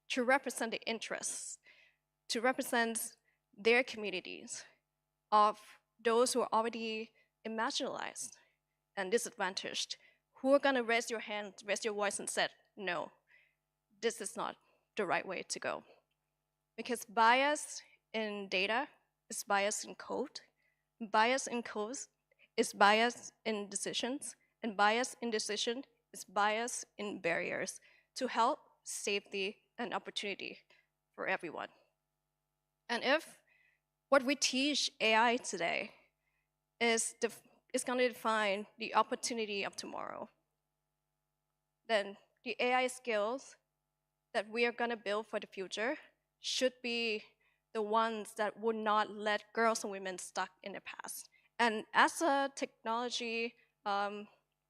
to represent the interests, to represent their communities of those who are already marginalized and disadvantaged, who are gonna raise your hand, raise your voice and say, no, this is not the right way to go. Because bias in data is bias in code, bias in codes is bias in decisions, and bias in decision is bias in barriers to health, safety, and opportunity for everyone. And if what we teach AI today is going to define the opportunity of tomorrow, then the AI skills that we are going to build for the future should be the ones that would not let girls and women stuck in the past. And as a technology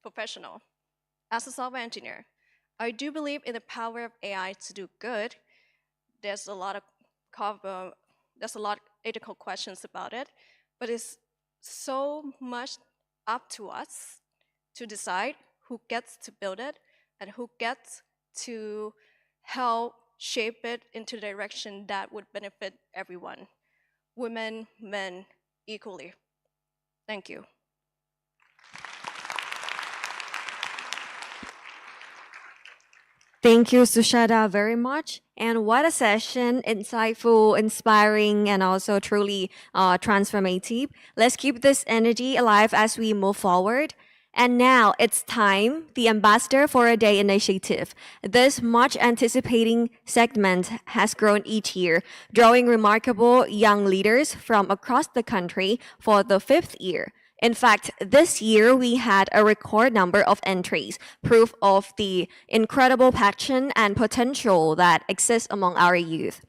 professional, as a software engineer, I do believe in the power of AI to do good. There's a lot of ethical questions about it, but it's so much up to us to decide who gets to build it and who gets to help shape it into the direction that would benefit everyone, women, men, equally. Thank you. Thank you, Sushada, very much. And what a session, insightful, inspiring, and also truly transformative. Let's keep this energy alive as we move forward. And now it's time, the Ambassador for a Day initiative. This much anticipating segment has grown each year, drawing remarkable young leaders from across the country for the 5th year. In fact, this year we had a record number of entries, proof of the incredible passion and potential that exists among our youth.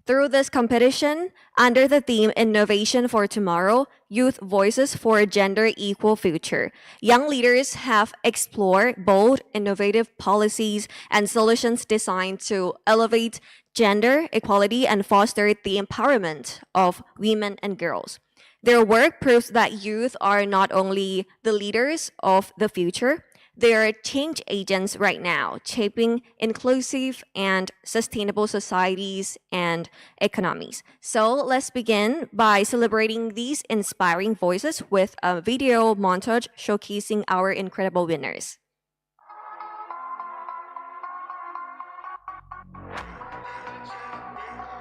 Through this competition, under the theme Innovation for Tomorrow, Youth Voices for a Gender Equal Future, young leaders have explored bold, innovative policies and solutions designed to elevate gender equality and foster the empowerment of women and girls. Their work proves that youth are not only the leaders of the future, they are change agents right now, shaping inclusive and sustainable societies and economies. So let's begin by celebrating these inspiring voices with a video montage showcasing our incredible winners.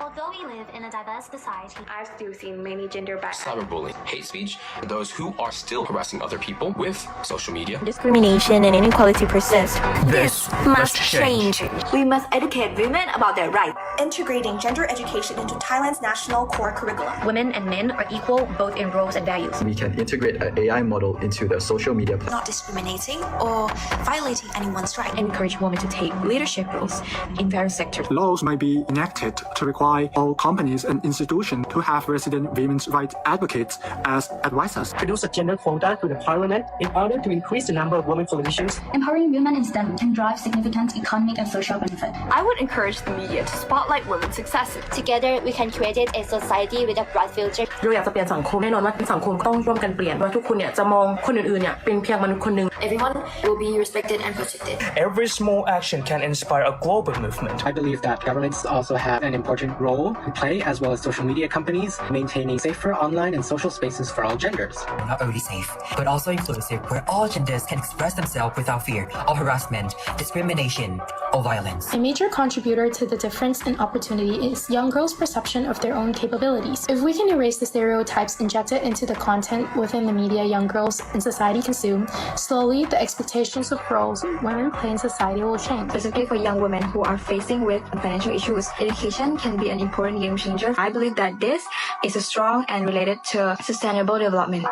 Although we live in a diverse society, I've still seen many gender bias, cyberbullying, hate speech, and those who are still harassing other people with social media. Discrimination and inequality persist. This must change. We must educate women about their rights. integrating gender education into Thailand's national core curriculum. Women and men are equal both in roles and values. We can integrate an AI model into the social media. Not discriminating or violating anyone's right. Encourage women to take leadership roles in various sectors. Laws might be enacted to require all companies and institutions to have resident women's rights advocates as advisors. Produce a gender quota to the parliament in order to increase the number of women politicians. Empowering women in STEM can drive significant economic and social benefit. I would encourage the media to spotlight women's successes. Together, we can create a society with a bright future. เราอยากจะเปลี่ยนสังคมแน่นอนว่าสังคมต้องร่วมกันเปลี่ยนว่าทุกคนเนี่ยจะมองคนอื่นๆเนี่ยเป็นเพียงมนุษย์คนหนึ่ง Everyone will be respected and protected. Every small action can inspire a global movement. I believe that governments also have an important role to play, as well as social media companies, maintaining safer online and social spaces for all genders. Not only safe, but also inclusive, where all genders can express themselves without fear of harassment, discrimination, or violence. A major contributor to the difference in opportunity is young girls' perception of their own capabilities. If we can erase the stereotypes injected into the content within the media young girls in society consume, slowly the expectations of roles women play in society will change. Specifically for young women who are facing with financial issues, education can be an important game changer. I believe that this is strong and related to sustainable development.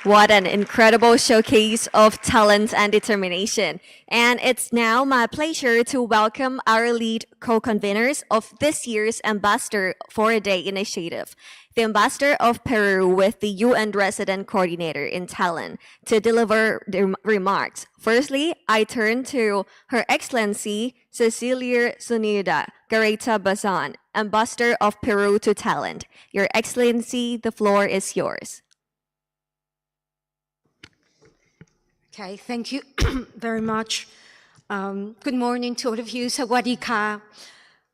What an incredible showcase of talent and determination. And it's now my pleasure to welcome our lead co-conveners of this year's Ambassador for a Day initiative, the Ambassador of Peru with the UN Resident Coordinator in Thailand, to deliver their remarks. Firstly, I turn to Her Excellency Cecilia Sunida Gareta Bazan, Ambassador of Peru to Thailand. Your Excellency, the floor is yours. Okay, thank you very much. Good morning to all of you. Sawadee ka.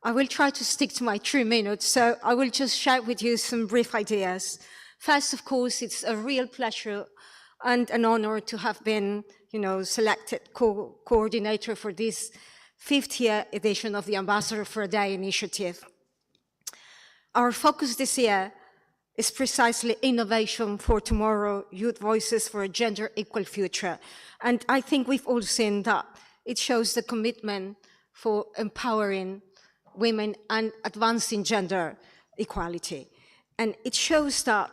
I will try to stick to my 3 minutes, so I will just share with you some brief ideas. First, of course, it's a real pleasure and an honor to have been, selected coordinator for this 5th year edition of the Ambassador for a Day initiative. Our focus this year is precisely innovation for tomorrow, youth voices for a gender equal future. And I think we've all seen that. It shows the commitment for empowering women and advancing gender equality. And it shows that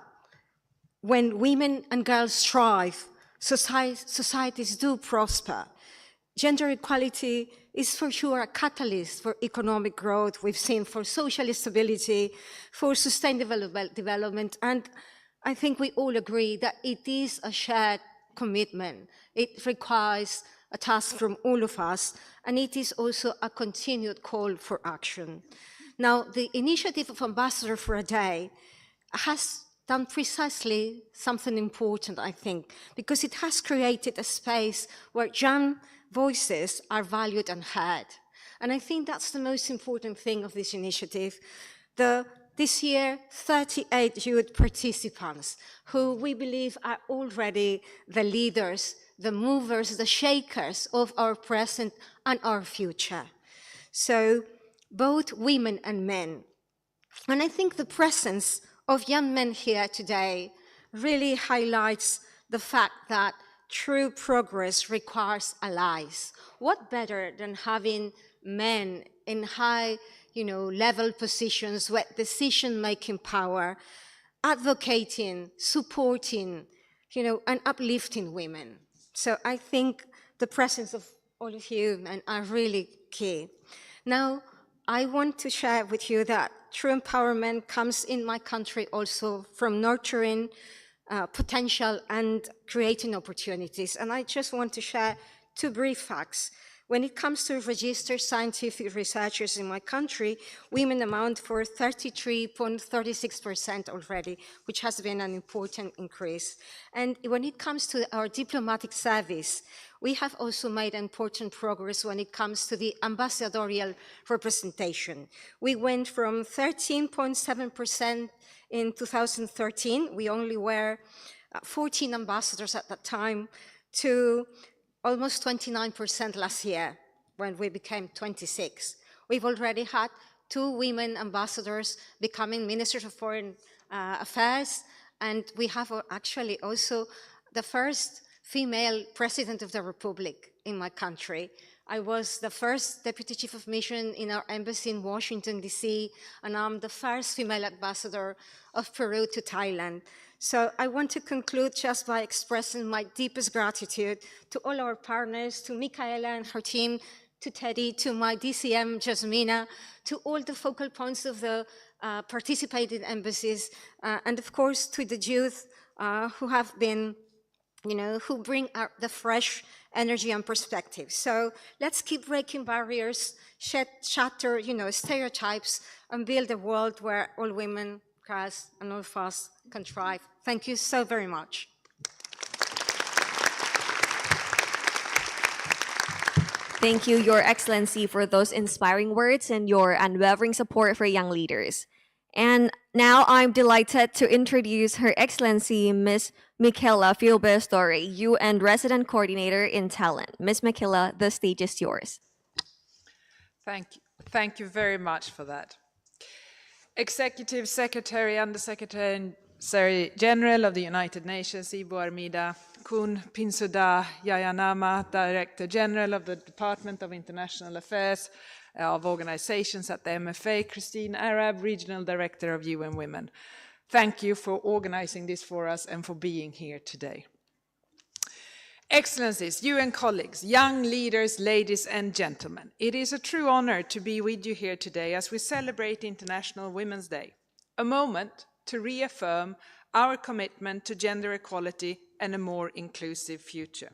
when women and girls strive, societies do prosper. Gender equality is for sure a catalyst for economic growth. We've seen for social stability, for sustainable development, and I think we all agree that it is a shared commitment. It requires a task from all of us, and it is also a continued call for action. Now, the initiative of Ambassador for a Day has done precisely something important, I think, because it has created a space where young voices are valued and heard. And I think that's the most important thing of this initiative. This year, 38 youth participants who we believe are already the leaders, the movers, the shakers of our present and our future. So both women and men. And I think the presence of young men here today really highlights the fact that true progress requires allies. What better than having men in high, level positions with decision-making power, advocating, supporting, and uplifting women. So I think the presence of all of you men are really key. Now, I want to share with you that true empowerment comes in my country also from nurturing potential and creating opportunities. And I just want to share 2 brief facts. When it comes to registered scientific researchers in my country, women amount for 33.36% already, which has been an important increase. And when it comes to our diplomatic service, we have also made important progress when it comes to the ambassadorial representation. We went from 13.7% in 2013, we only were 14 ambassadors at that time, to almost 29% last year, when we became 26. We've already had 2 women ambassadors becoming ministers of foreign affairs, and we have actually also the first female president of the Republic in my country. I was the first deputy chief of mission in our embassy in Washington, D.C., and I'm the first female ambassador of Peru to Thailand. So I want to conclude just by expressing my deepest gratitude to all our partners, to Micaela and her team, to Teddy, to my DCM, Jasmina, to all the focal points of the participating embassies, and of course to the youth who have been, who bring the fresh energy and perspective. So let's keep breaking barriers, shatter, stereotypes, and build a world where all women, girls, and all of us can thrive. Thank you so very much. Thank you, Your Excellency, for those inspiring words and your unwavering support for young leaders. And now I'm delighted to introduce Her Excellency, Ms. Michaela Filber-Story, UN Resident Coordinator in Thailand. Ms. Michaela, the stage is yours. Thank you very much for that. Executive Secretary, Undersecretary General of the United Nations, Ibu Armida, Kun Pinsuda Yayanama, Director General of the Department of International Affairs of Organizations at the MFA, Christine Arab, Regional Director of UN Women. Thank you for organizing this for us and for being here today. Excellencies, UN colleagues, young leaders, ladies and gentlemen, it is a true honor to be with you here today as we celebrate International Women's Day, a moment to reaffirm our commitment to gender equality and a more inclusive future.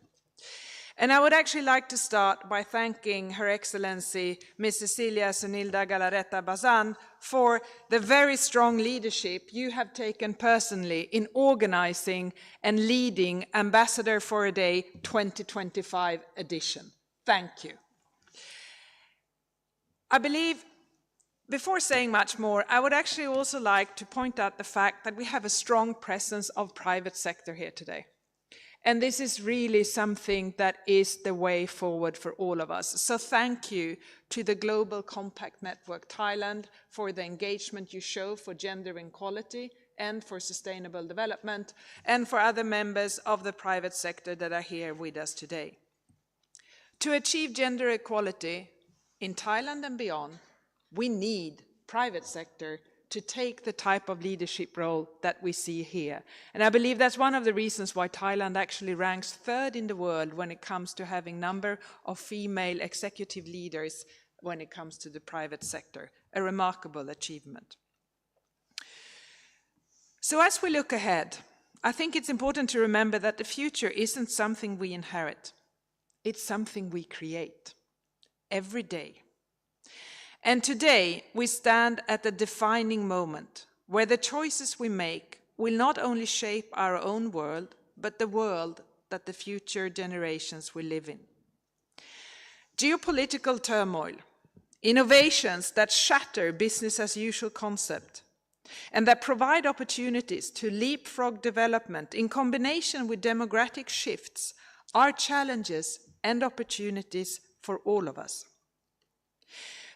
And I would actually like to start by thanking Her Excellency Ms. Cecilia Sunilda Galarreta Bazan for the very strong leadership you have taken personally in organizing and leading Ambassador for a Day 2025 edition. Thank you. I believe, before saying much more, I would actually also like to point out the fact that we have a strong presence of private sector here today. And this is really something that is the way forward for all of us. So thank you to the Global Compact Network Thailand for the engagement you show for gender equality and for sustainable development, and for other members of the private sector that are here with us today. To achieve gender equality in Thailand and beyond, we need private sector to take the type of leadership role that we see here. And I believe that's one of the reasons why Thailand actually ranks third in the world when it comes to having number of female executive leaders when it comes to the private sector, a remarkable achievement. So as we look ahead, I think it's important to remember that the future isn't something we inherit. It's something we create every day. And today, we stand at a defining moment where the choices we make will not only shape our own world, but the world that the future generations will live in. Geopolitical turmoil, innovations that shatter business as usual concept, and that provide opportunities to leapfrog development in combination with demographic shifts are challenges and opportunities for all of us.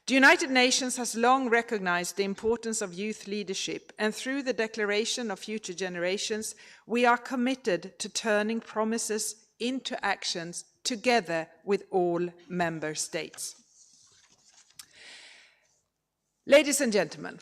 The United Nations has long recognized the importance of youth leadership, and through the Declaration of Future Generations, we are committed to turning promises into actions together with all member states. Ladies and gentlemen,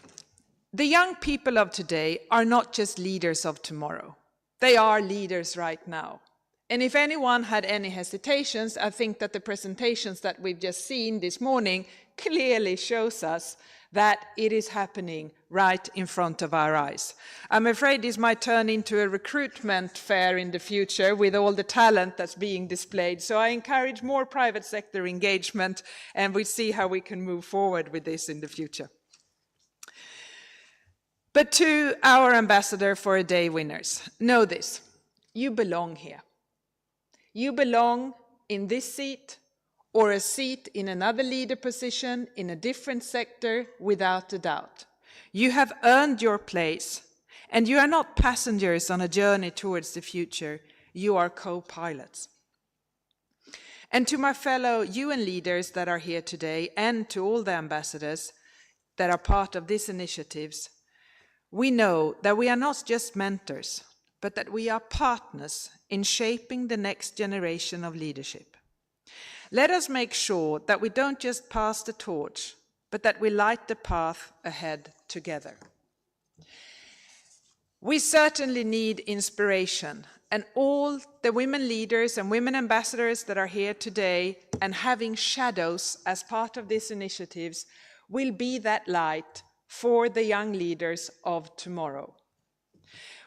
the young people of today are not just leaders of tomorrow. They are leaders right now. And if anyone had any hesitations, I think that the presentations that we've just seen this morning clearly shows us that it is happening right in front of our eyes. I'm afraid this might turn into a recruitment fair in the future with all the talent that's being displayed. So I encourage more private sector engagement, and we see how we can move forward with this in the future. But to our Ambassador for a Day winners, know this: you belong here. You belong in this seat or a seat in another leader position in a different sector, without a doubt. You have earned your place, and you are not passengers on a journey towards the future. You are co-pilots. And to my fellow UN leaders that are here today, and to all the ambassadors that are part of these initiatives, we know that we are not just mentors, but that we are partners in shaping the next generation of leadership. Let us make sure that we don't just pass the torch, but that we light the path ahead together. We certainly need inspiration, and all the women leaders and women ambassadors that are here today and having shadows as part of these initiatives will be that light for the young leaders of tomorrow.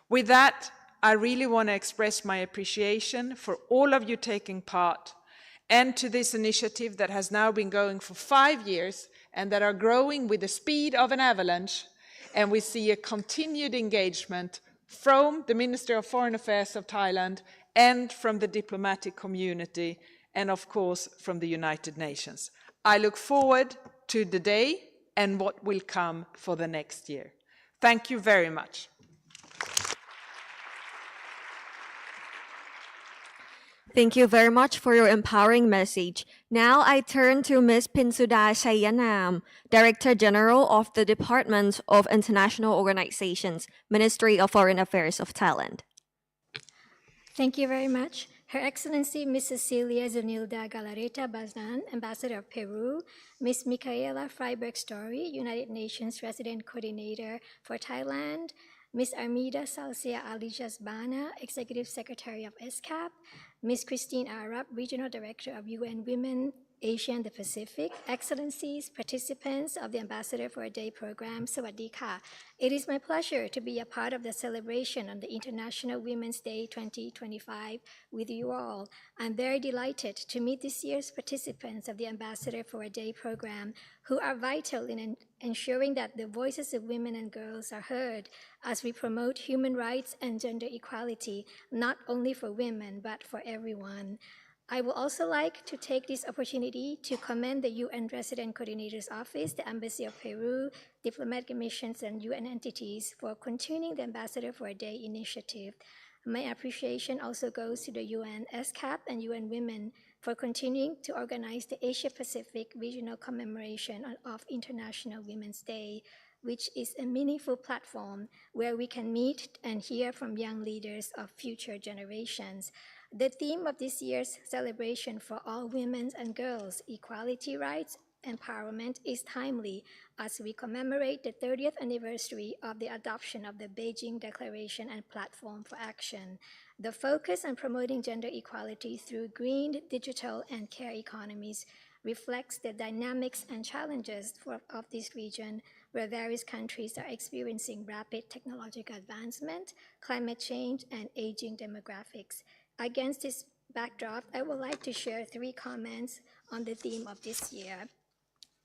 With that, I really want to express my appreciation for all of you taking part and to this initiative that has now been going for 5 years and that are growing with the speed of an avalanche. And we see a continued engagement from the Minister of Foreign Affairs of Thailand and from the diplomatic community and of course from the United Nations. I look forward to the day and what will come for the next year. Thank you very much. Thank you very much for your empowering message. Now I turn to Ms. Pinsuda Chayanam, Director General of the Department of International Organizations, Ministry of Foreign Affairs of Thailand. Thank you very much. Her Excellency Ms. Cecilia Zunilda Galareta Bazan, Ambassador of Peru, Ms. Michaela Freiberg-Story, United Nations Resident Coordinator for Thailand, Ms. Armida Salcia Alijas-Bana, Executive Secretary of ESCAP, Ms. Christine Arab, Regional Director of UN Women, Asia and the Pacific, Excellencies, participants of the Ambassador for a Day program, Sawadee Ka. It is my pleasure to be a part of the celebration on the International Women's Day 2025 with you all. I'm very delighted to meet this year's participants of the Ambassador for a Day program, who are vital in ensuring that the voices of women and girls are heard as we promote human rights and gender equality, not only for women, but for everyone. I would also like to take this opportunity to commend the UN Resident Coordinator's Office, the Embassy of Peru, diplomatic missions, and UN entities for continuing the Ambassador for a Day initiative. My appreciation also goes to the UN, ESCAP, and UN Women for continuing to organize the Asia-Pacific Regional Commemoration of International Women's Day, which is a meaningful platform where we can meet and hear from young leaders of future generations. The theme of this year's celebration for all women and girls, equality, rights, empowerment, is timely as we commemorate the 30th anniversary of the adoption of the Beijing Declaration and Platform for Action. The focus on promoting gender equality through green, digital, and care economies reflects the dynamics and challenges of this region, where various countries are experiencing rapid technological advancement, climate change, and aging demographics. Against this backdrop, I would like to share 3 comments on the theme of this year.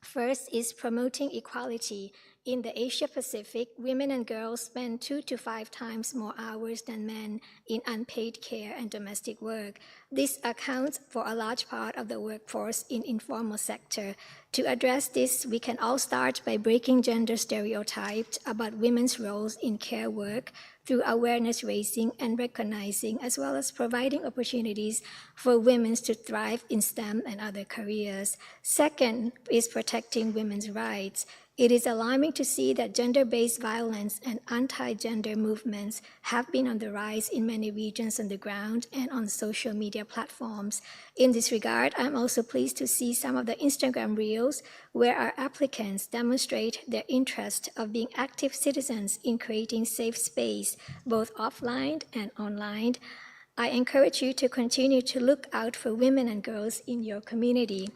First is promoting equality. In the Asia-Pacific, women and girls spend 2 to 5 times more hours than men in unpaid care and domestic work. This accounts for a large part of the workforce in informal sector. To address this, we can all start by breaking gender stereotypes about women's roles in care work through awareness raising and recognizing, as well as providing opportunities for women to thrive in STEM and other careers. Second is protecting women's rights. It is alarming to see that gender-based violence and anti-gender movements have been on the rise in many regions on the ground and on social media platforms. In this regard, I'm also pleased to see some of the Instagram reels where our applicants demonstrate their interest of being active citizens in creating safe space, both offline and online. I encourage you to continue to look out for women and girls in your community.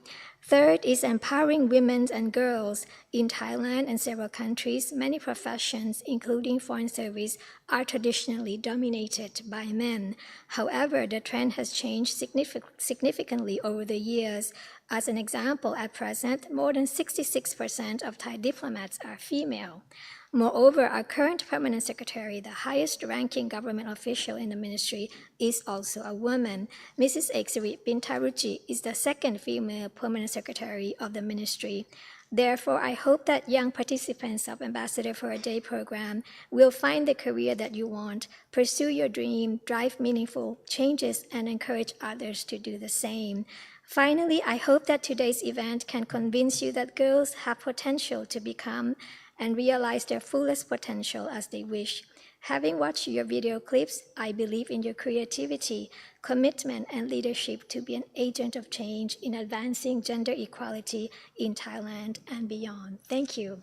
Third is empowering women and girls. In Thailand and several countries, many professions, including foreign service, are traditionally dominated by men. However, the trend has changed significantly over the years. As an example, at present, more than 66% of Thai diplomats are female. Moreover, our current permanent secretary, the highest-ranking government official in the ministry, is also a woman. Mrs. Eksarit Bintaruchi is the second female permanent secretary of the ministry. Therefore, I hope that young participants of Ambassador for a Day program will find the career that you want, pursue your dream, drive meaningful changes, and encourage others to do the same. Finally, I hope that today's event can convince you that girls have potential to become and realize their fullest potential as they wish. Having watched your video clips, I believe in your creativity, commitment, and leadership to be an agent of change in advancing gender equality in Thailand and beyond. Thank you.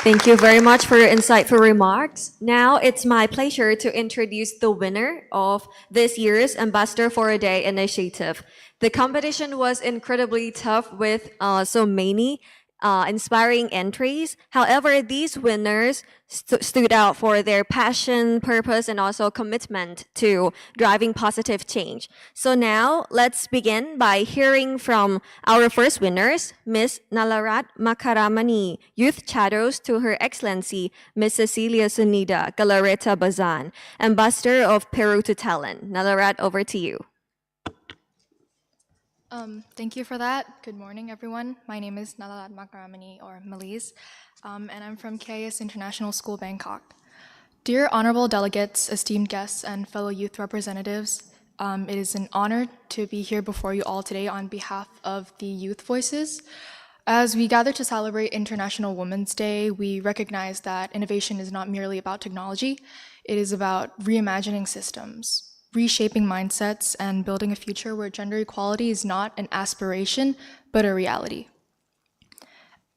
Thank you very much for your insightful remarks. Now it's my pleasure to introduce the winner of this year's Ambassador for a Day initiative. The competition was incredibly tough with so many inspiring entries. However, these winners stood out for their passion, purpose, and also commitment to driving positive change. So now let's begin by hearing from our first winners, Ms. Nalarat Makaramani, Youth Shadows to Her Excellency, Ms. Cecilia Sunida Galareta Bazan, Ambassador of Peru to Thailand. Nalarat, over to you. Thank you for that. Good morning, everyone. My name is Nalalat Makaramani, or Malise, and I'm from KIS International School, Bangkok. Dear honorable delegates, esteemed guests, and fellow youth representatives, it is an honor to be here before you all today on behalf of the Youth Voices. As we gather to celebrate International Women's Day, we recognize that innovation is not merely about technology. It is about reimagining systems, reshaping mindsets, and building a future where gender equality is not an aspiration, but a reality.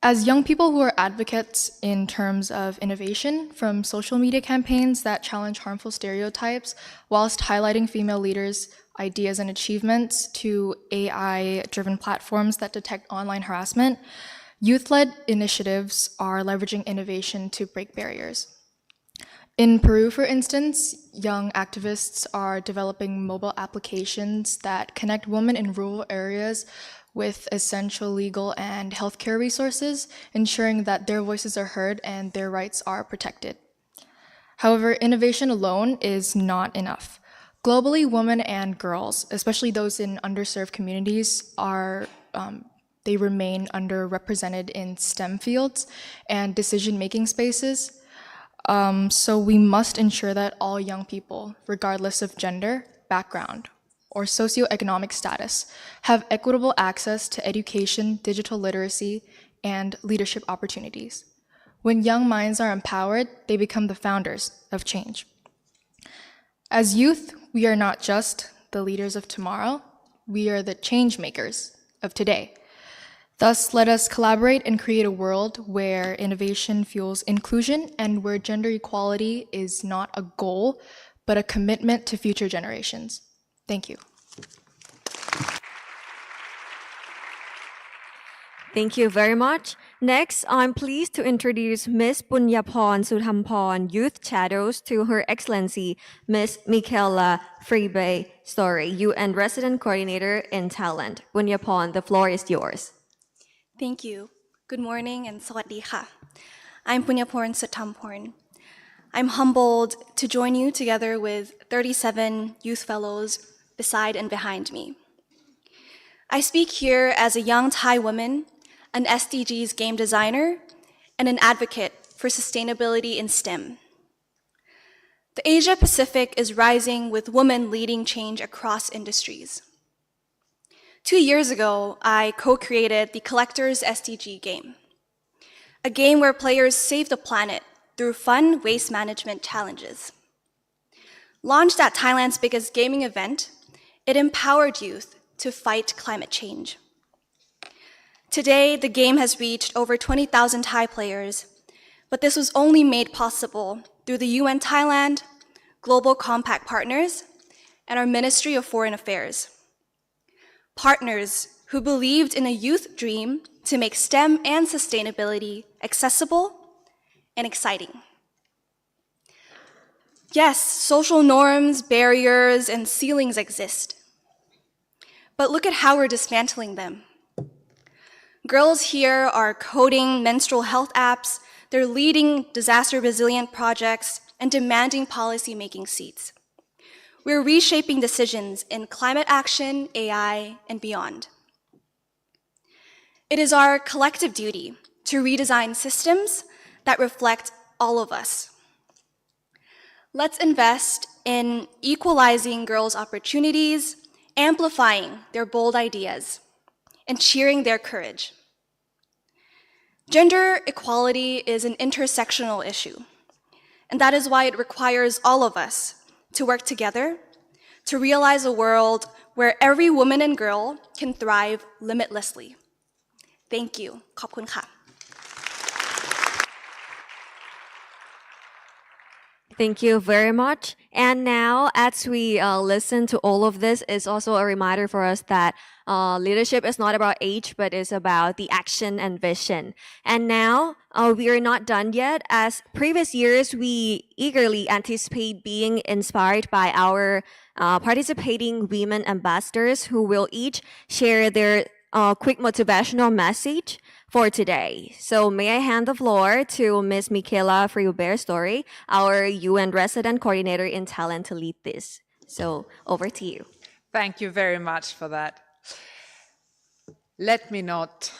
As young people who are advocates in terms of innovation, from social media campaigns that challenge harmful stereotypes whilst highlighting female leaders' ideas and achievements to AI-driven platforms that detect online harassment, youth-led initiatives are leveraging innovation to break barriers. In Peru, for instance, young activists are developing mobile applications that connect women in rural areas with essential legal and healthcare resources, ensuring that their voices are heard and their rights are protected. However, innovation alone is not enough. Globally, women and girls, especially those in underserved communities, they remain underrepresented in STEM fields and decision-making spaces. So we must ensure that all young people, regardless of gender, background, or socioeconomic status, have equitable access to education, digital literacy, and leadership opportunities. When young minds are empowered, they become the founders of change. As youth, we are not just the leaders of tomorrow, we are the change makers of today. Thus, let us collaborate and create a world where innovation fuels inclusion and where gender equality is not a goal, but a commitment to future generations. Thank you. Thank you very much. Next, I'm pleased to introduce Ms. Punyaporn Sudhamporn, Youth Shadows to Her Excellency, Ms. Michaela Freebe Story, UN Resident Coordinator in Thailand. Punyaporn, the floor is yours. Thank you. Good morning and sawadee ka. I'm Punyaporn Sudhamporn. I'm humbled to join you together with 37 youth fellows beside and behind me. I speak here as a young Thai woman, an SDGs game designer, and an advocate for sustainability in STEM. The Asia Pacific is rising with women leading change across industries. 2 years ago, I co-created the Collector's SDG game, a game where players save the planet through fun waste management challenges. Launched at Thailand's biggest gaming event, it empowered youth to fight climate change. Today, the game has reached over 20,000 Thai players, but this was only made possible through the UN Thailand, Global Compact partners, and our Ministry of Foreign Affairs. Partners who believed in a youth dream to make STEM and sustainability accessible and exciting. Yes, social norms, barriers, and ceilings exist. But look at how we're dismantling them. Girls here are coding menstrual health apps, they're leading disaster resilient projects, and demanding policy-making seats. We're reshaping decisions in climate action, AI, and beyond. It is our collective duty to redesign systems that reflect all of us. Let's invest in equalizing girls' opportunities, amplifying their bold ideas, and cheering their courage. Gender equality is an intersectional issue, and that is why it requires all of us to work together to realize a world where every woman and girl can thrive limitlessly. Thank you. ขอบคุณค่ะ Thank you very much. And now, as we listen to all of this, it's also a reminder for us that leadership is not about age, but it's about the action and vision. And now, we are not done yet. As previous years, we eagerly anticipate being inspired by our participating women ambassadors who will each share their quick motivational message for today. So may I hand the floor to Ms. Michaela Friuber-Story, our UN resident coordinator in Talent, to lead this. So over to you. Thank you very much for that. Let me not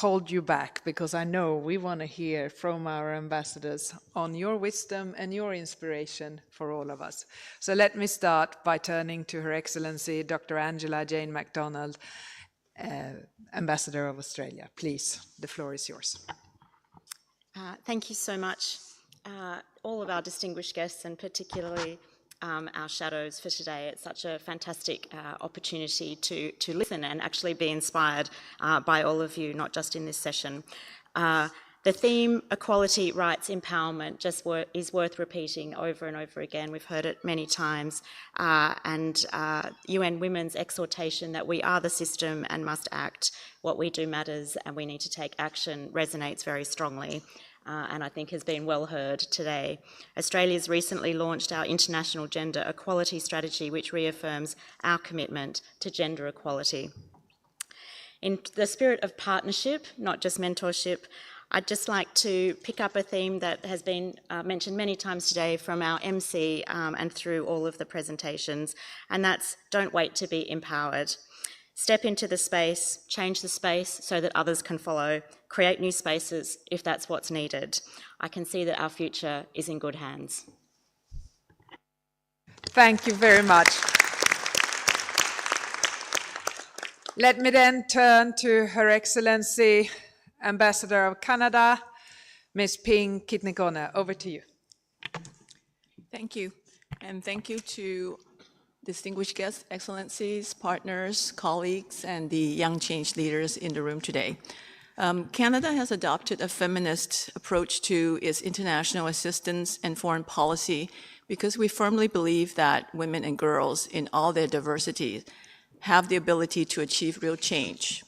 hold you back, because I know we want to hear from our ambassadors on your wisdom and your inspiration for all of us. So let me start by turning to Her Excellency Dr. Angela Jane MacDonald, Ambassador of Australia. Please, the floor is yours. Thank you so much, all of our distinguished guests, and particularly our shadows for today. It's such a fantastic opportunity to listen and actually be inspired by all of you, not just in this session. The theme, equality, rights, empowerment, is worth repeating over and over again. We've heard it many times. And UN Women's exhortation that we are the system and must act. What we do matters and we need to take action resonates very strongly. And I think has been well heard today. Australia's recently launched our International Gender Equality Strategy, which reaffirms our commitment to gender equality. In the spirit of partnership, not just mentorship, I'd just like to pick up a theme that has been mentioned many times today from our MC and through all of the presentations, and that's don't wait to be empowered. Step into the space, change the space so that others can follow, create new spaces if that's what's needed. I can see that our future is in good hands. Thank you very much. Let me then turn to Her Excellency Ambassador of Canada, Ms. Ping Kitnikone. Over to you. Thank you. And thank you to distinguished guests, excellencies, partners, colleagues, and the young change leaders in the room today. Canada has adopted a feminist approach to its international assistance and foreign policy because we firmly believe that women and girls in all their diversity have the ability to achieve real change.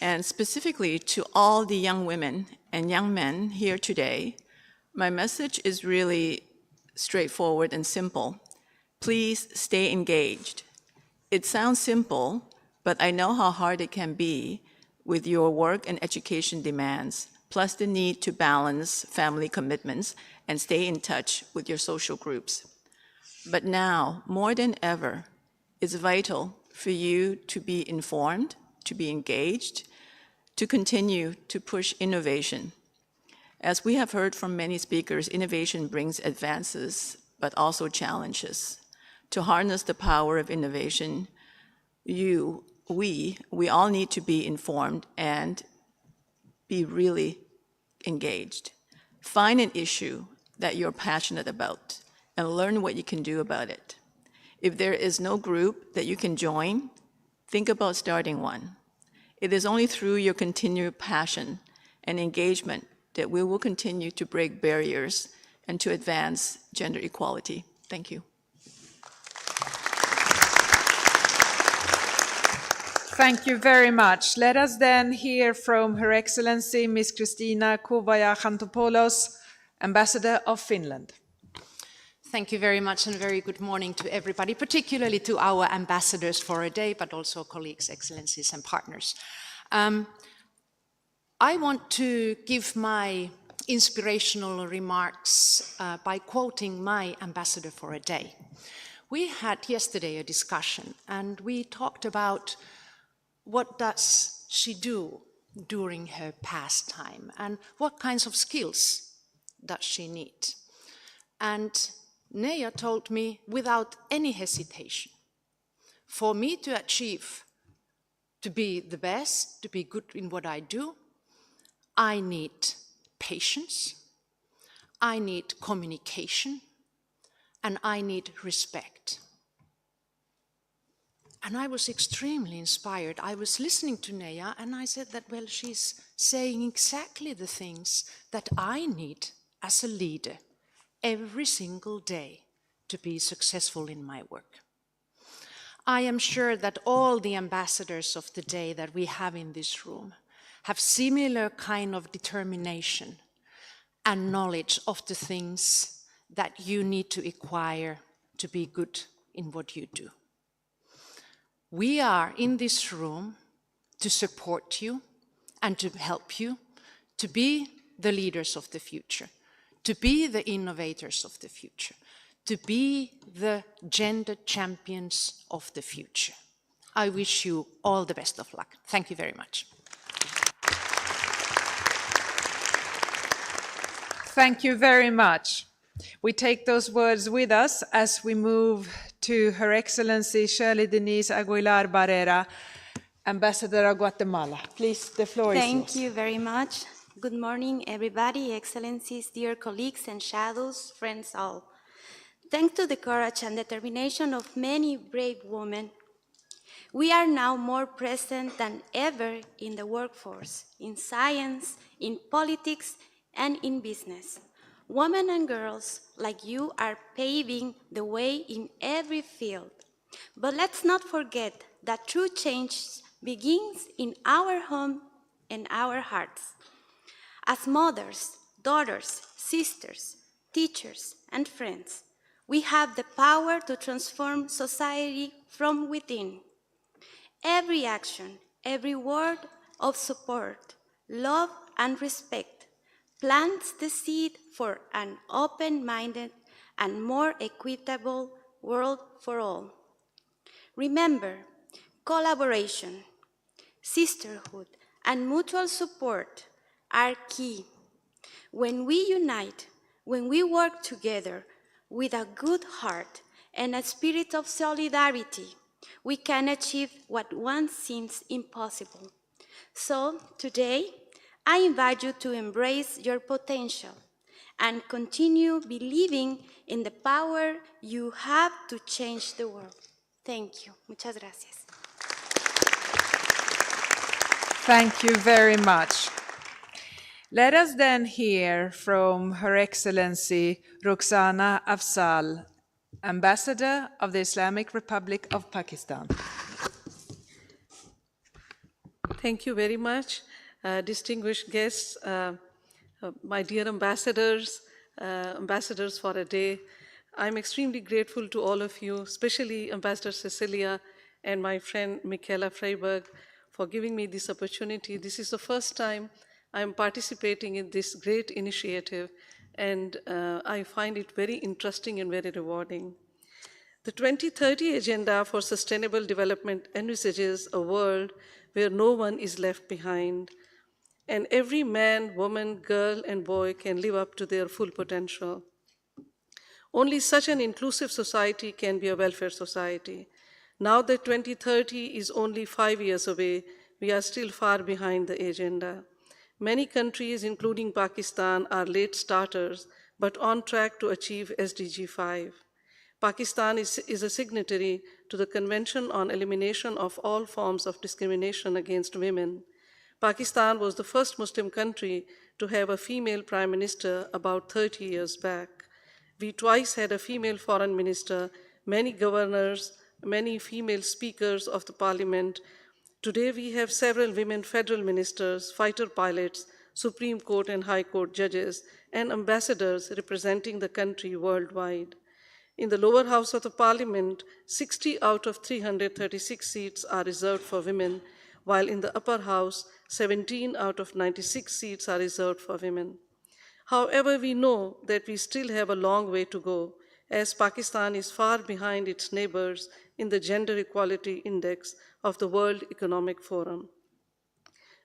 And specifically to all the young women and young men here today, my message is really straightforward and simple. Please stay engaged. It sounds simple, but I know how hard it can be with your work and education demands, plus the need to balance family commitments and stay in touch with your social groups. But now, more than ever, it's vital for you to be informed, to be engaged, to continue to push innovation. As we have heard from many speakers, innovation brings advances, but also challenges. To harness the power of innovation, we all need to be informed and be really engaged. Find an issue that you're passionate about and learn what you can do about it. If there is no group that you can join, think about starting one. It is only through your continued passion and engagement that we will continue to break barriers and to advance gender equality. Thank you. Thank you very much. Let us then hear from Her Excellency Ms. Kristina Kouvaja-Chantopoulos, Ambassador of Finland. Thank you very much and very good morning to everybody, particularly to our ambassadors for a day, but also colleagues, excellencies and partners. I want to give my inspirational remarks by quoting my ambassador for a day. We had yesterday a discussion and we talked about what does she do during her pastime and what kinds of skills does she need. And Neija told me without any hesitation, for me to to be the best, to be good in what I do, I need patience, I need communication, and I need respect. And I was extremely inspired. I was listening to Neya and I said that, well, she's saying exactly the things that I need as a leader every single day to be successful in my work. I am sure that all the ambassadors of the day that we have in this room have similar kind of determination and knowledge of the things that you need to acquire to be good in what you do. We are in this room to support you and to help you to be the leaders of the future, to be the innovators of the future, to be the gender champions of the future. I wish you all the best of luck. Thank you very much. Thank you very much. We take those words with us as we move to Her Excellency Shirley Denise Aguilar Barrera, Ambassador of Guatemala. Please, the floor is yours. Thank you very much. Good morning, everybody, Excellencies, dear colleagues and shadows, friends all. Thanks to the courage and determination of many brave women, we are now more present than ever in the workforce, in science, in politics, and in business. Women and girls like you are paving the way in every field. But let's not forget that true change begins in our home and our hearts. As mothers, daughters, sisters, teachers, and friends, we have the power to transform society from within. Every action, every word of support, love, and respect plants the seed for an open-minded and more equitable world for all. Remember, collaboration, sisterhood, and mutual support are key. When we unite, when we work together with a good heart and a spirit of solidarity, we can achieve what once seemed impossible. So today, I invite you to embrace your potential and continue believing in the power you have to change the world. Thank you. Muchas gracias. Thank you very much. Let us then hear from Her Excellency Roxana Afzal, Ambassador of the Islamic Republic of Pakistan. Thank you very much, distinguished guests, my dear ambassadors, ambassadors for a day. I'm extremely grateful to all of you, especially Ambassador Cecilia and my friend Michaela Freiberg, for giving me this opportunity. This is the first time I'm participating in this great initiative, and I find it very interesting and very rewarding. The 2030 Agenda for Sustainable Development envisages a world where no one is left behind, and every man, woman, girl, and boy can live up to their full potential. Only such an inclusive society can be a welfare society. Now that 2030 is only 5 years away, we are still far behind the agenda. Many countries, including Pakistan, are late starters, but on track to achieve SDG 5. Pakistan is a signatory to the Convention on Elimination of All Forms of Discrimination Against Women. Pakistan was the first Muslim country to have a female prime minister about 30 years back. We twice had a female foreign minister, many governors, many female speakers of the parliament. Today we have several women federal ministers, fighter pilots, Supreme Court and High Court judges, and ambassadors representing the country worldwide. In the lower house of the parliament, 60 out of 336 seats are reserved for women, while in the upper house, 17 out of 96 seats are reserved for women. However, we know that we still have a long way to go, as Pakistan is far behind its neighbors in the Gender Equality Index of the World Economic Forum.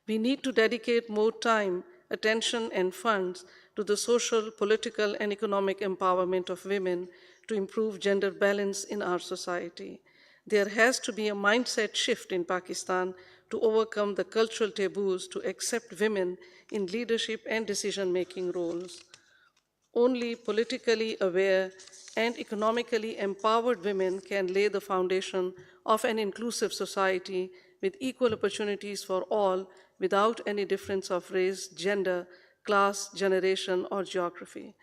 We need to dedicate more time, attention, and funds to the social, political, and economic empowerment of women to improve gender balance in our society. There has to be a mindset shift in Pakistan to overcome the cultural taboos to accept women in leadership and decision-making roles. Only politically aware and economically empowered women can lay the foundation of an inclusive society with equal opportunities for all without any difference of race, gender, class, generation, or geography.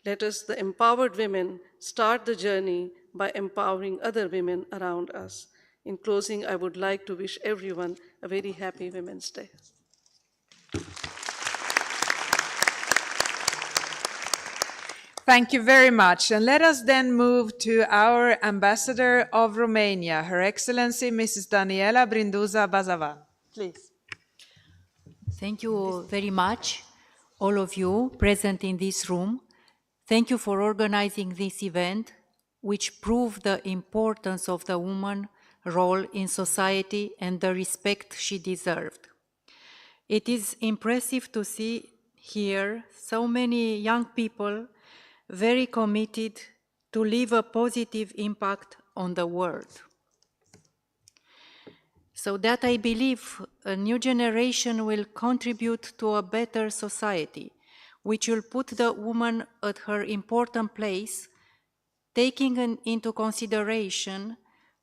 Let us, the empowered women, start the journey by empowering other women around us. In closing, I would like to wish everyone a very happy Women's Day. Thank you very much. And let us then move to our Ambassador of Romania, Her Excellency Mrs. Daniela Brinduza Bazavan. Please. Thank you very much, all of you present in this room. Thank you for organizing this event, which proved the importance of the woman role in society and the respect she deserved. It is impressive to see here so many young people very committed to leave a positive impact on the world. So that I believe a new generation will contribute to a better society, which will put the woman at her important place, taking into consideration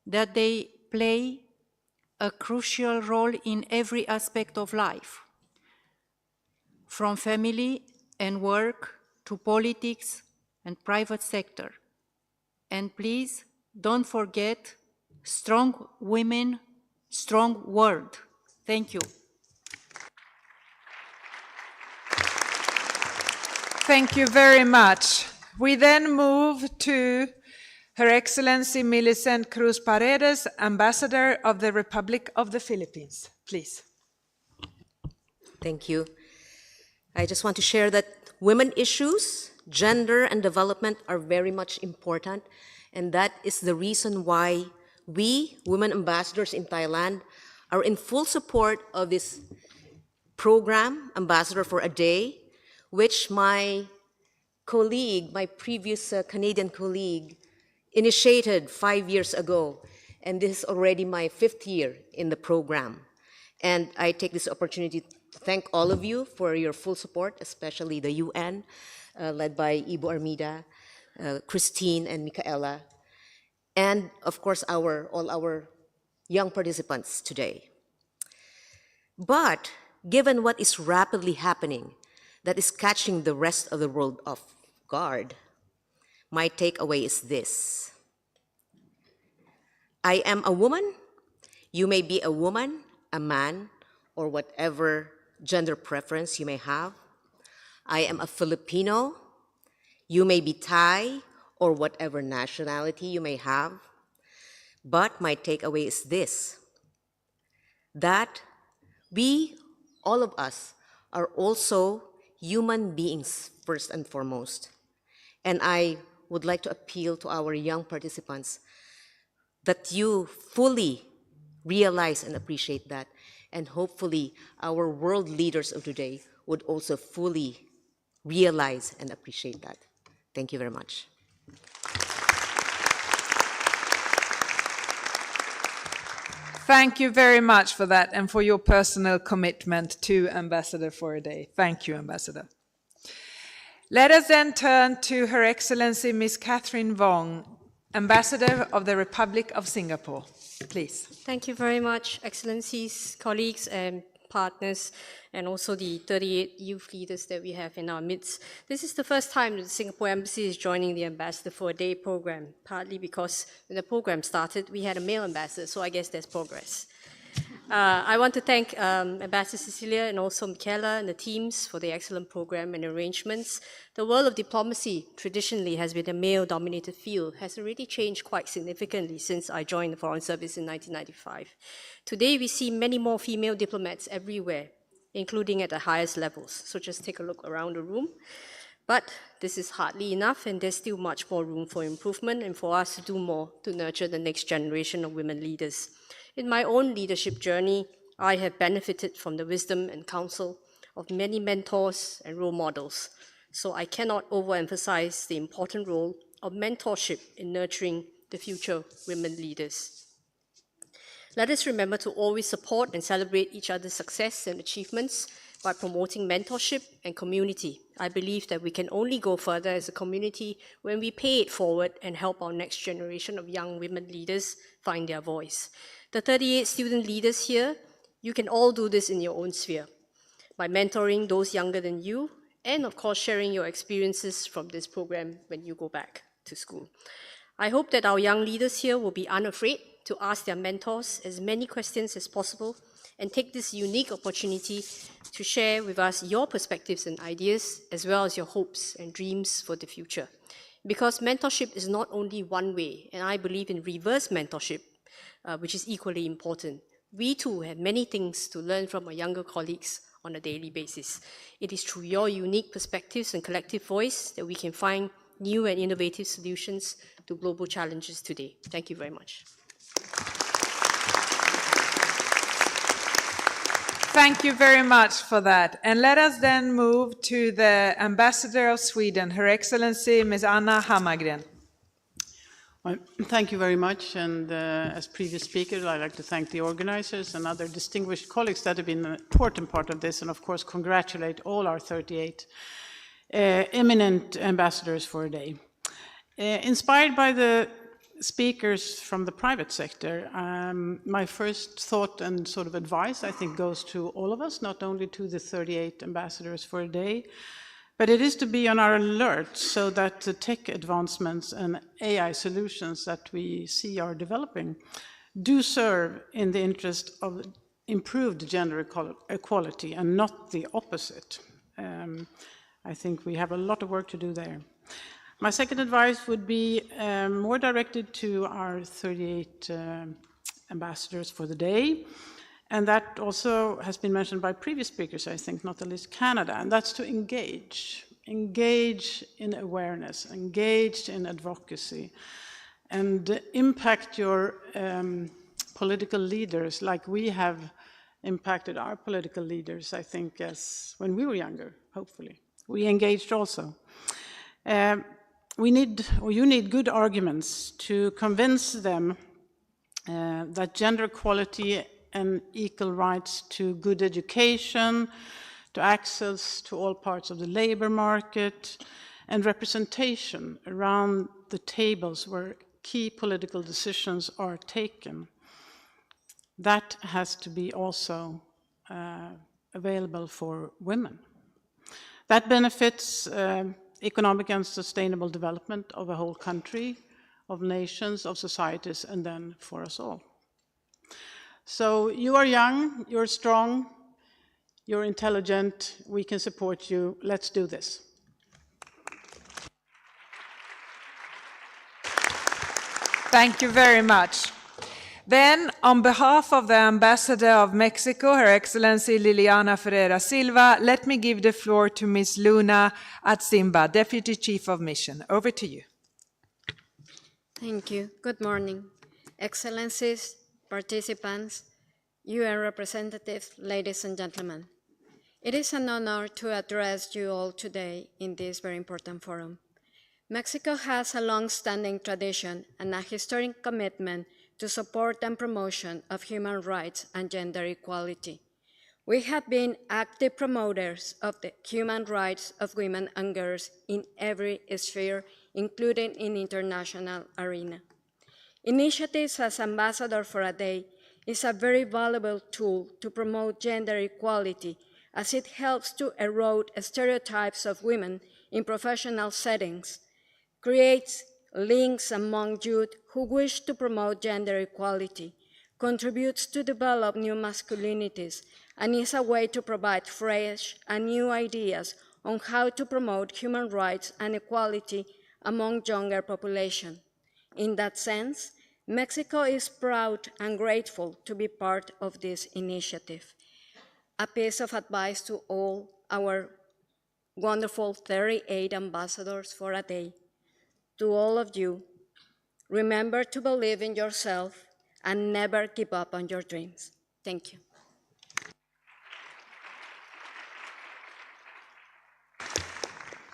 that they play a crucial role in every aspect of life, from family and work to politics and private sector. And please don't forget, strong women, strong world. Thank you. Thank you very much. We then move to Her Excellency Millicent Cruz Paredes, Ambassador of the Republic of the Philippines. Please. Thank you. I just want to share that women issues, gender, and development are very much important, and that is the reason why we, women ambassadors in Thailand, are in full support of this program, Ambassador for a Day, which my colleague, my previous Canadian colleague, initiated 5 years ago, and this is already my 5th year in the program. And I take this opportunity to thank all of you for your full support, especially the UN, led by Ibu Armida, Christine, and Micaela, and of course all our young participants today. But given what is rapidly happening, that is catching the rest of the world off guard, my takeaway is this. I am a woman. You may be a woman, a man, or whatever gender preference you may have. I am a Filipino. You may be Thai, or whatever nationality you may have. But my takeaway is this, that we, all of us, are also human beings first and foremost. And I would like to appeal to our young participants that you fully realize and appreciate that. And hopefully our world leaders of today would also fully realize and appreciate that. Thank you very much. Thank you very much for that and for your personal commitment to Ambassador for a Day. Thank you, Ambassador. Let us then turn to Her Excellency Ms. Catherine Wong, Ambassador of the Republic of Singapore. Please. Thank you very much, Excellencies, colleagues, and partners, and also the 38 youth leaders that we have in our midst. This is the first time that the Singapore Embassy is joining the Ambassador for a Day program, partly because when the program started, we had a male ambassador, so I guess there's progress. I want to thank Ambassador Cecilia and also Michaela and the teams for the excellent program and arrangements. The world of diplomacy traditionally has been a male-dominated field, has already changed quite significantly since I joined the Foreign Service in 1995. Today, we see many more female diplomats everywhere, including at the highest levels. So just take a look around the room. But this is hardly enough, and there's still much more room for improvement and for us to do more to nurture the next generation of women leaders. In my own leadership journey, I have benefited from the wisdom and counsel of many mentors and role models. So I cannot overemphasize the important role of mentorship in nurturing the future women leaders. Let us remember to always support and celebrate each other's success and achievements by promoting mentorship and community. I believe that we can only go further as a community when we pay it forward and help our next generation of young women leaders find their voice. The 38 student leaders here, you can all do this in your own sphere by mentoring those younger than you, and of course sharing your experiences from this program when you go back to school. I hope that our young leaders here will be unafraid to ask their mentors as many questions as possible and take this unique opportunity to share with us your perspectives and ideas, as well as your hopes and dreams for the future. Because mentorship is not only one way, and I believe in reverse mentorship, which is equally important. We too have many things to learn from our younger colleagues on a daily basis. It is through your unique perspectives and collective voice that we can find new and innovative solutions to global challenges today. Thank you very much. Thank you very much for that. And let us then move to the Ambassador of Sweden, Her Excellency Ms. Anna Hammargren. Well, thank you very much. And as previous speakers, I'd like to thank the organizers and other distinguished colleagues that have been an important part of this, and of course congratulate all our 38 eminent ambassadors for a day. Inspired by the speakers from the private sector, my first thought and sort of advice, I think, goes to all of us, not only to the 38 ambassadors for a day, but it is to be on our alert so that the tech advancements and AI solutions that we see are developing do serve in the interest of improved gender equality and not the opposite. I think we have a lot of work to do there. My second advice would be more directed to our 38 ambassadors for the day. And that also has been mentioned by previous speakers, I think, not the least Canada, and that's to engage in awareness, engage in advocacy, and impact your political leaders like we have impacted our political leaders, I think, as when we were younger, hopefully. We engaged also. You need good arguments to convince them that gender equality and equal rights to good education, to access to all parts of the labor market, and representation around the tables where key political decisions are taken. That has to be also available for women. That benefits economic and sustainable development of a whole country, of nations, of societies, and then for us all. So you are young, you're strong, you're intelligent, we can support you. Let's do this. Thank you very much. Then, on behalf of the Ambassador of Mexico, Her Excellency Liliana Ferreira Silva, let me give the floor to Ms. Luna Atsimba, Deputy Chief of Mission. Over to you. Thank you. Good morning. Excellencies, participants, UN representatives, ladies and gentlemen. It is an honor to address you all today in this very important forum. Mexico has a long-standing tradition and a historic commitment to support and promotion of human rights and gender equality. We have been active promoters of the human rights of women and girls in every sphere, including in international arena. Initiatives as Ambassador for a Day is a very valuable tool to promote gender equality, as it helps to erode stereotypes of women in professional settings, creates links among youth who wish to promote gender equality, contributes to develop new masculinities, and is a way to provide fresh and new ideas on how to promote human rights and equality among younger population. In that sense, Mexico is proud and grateful to be part of this initiative. A piece of advice to all our wonderful 38 ambassadors for a day. To all of you, remember to believe in yourself and never give up on your dreams. Thank you.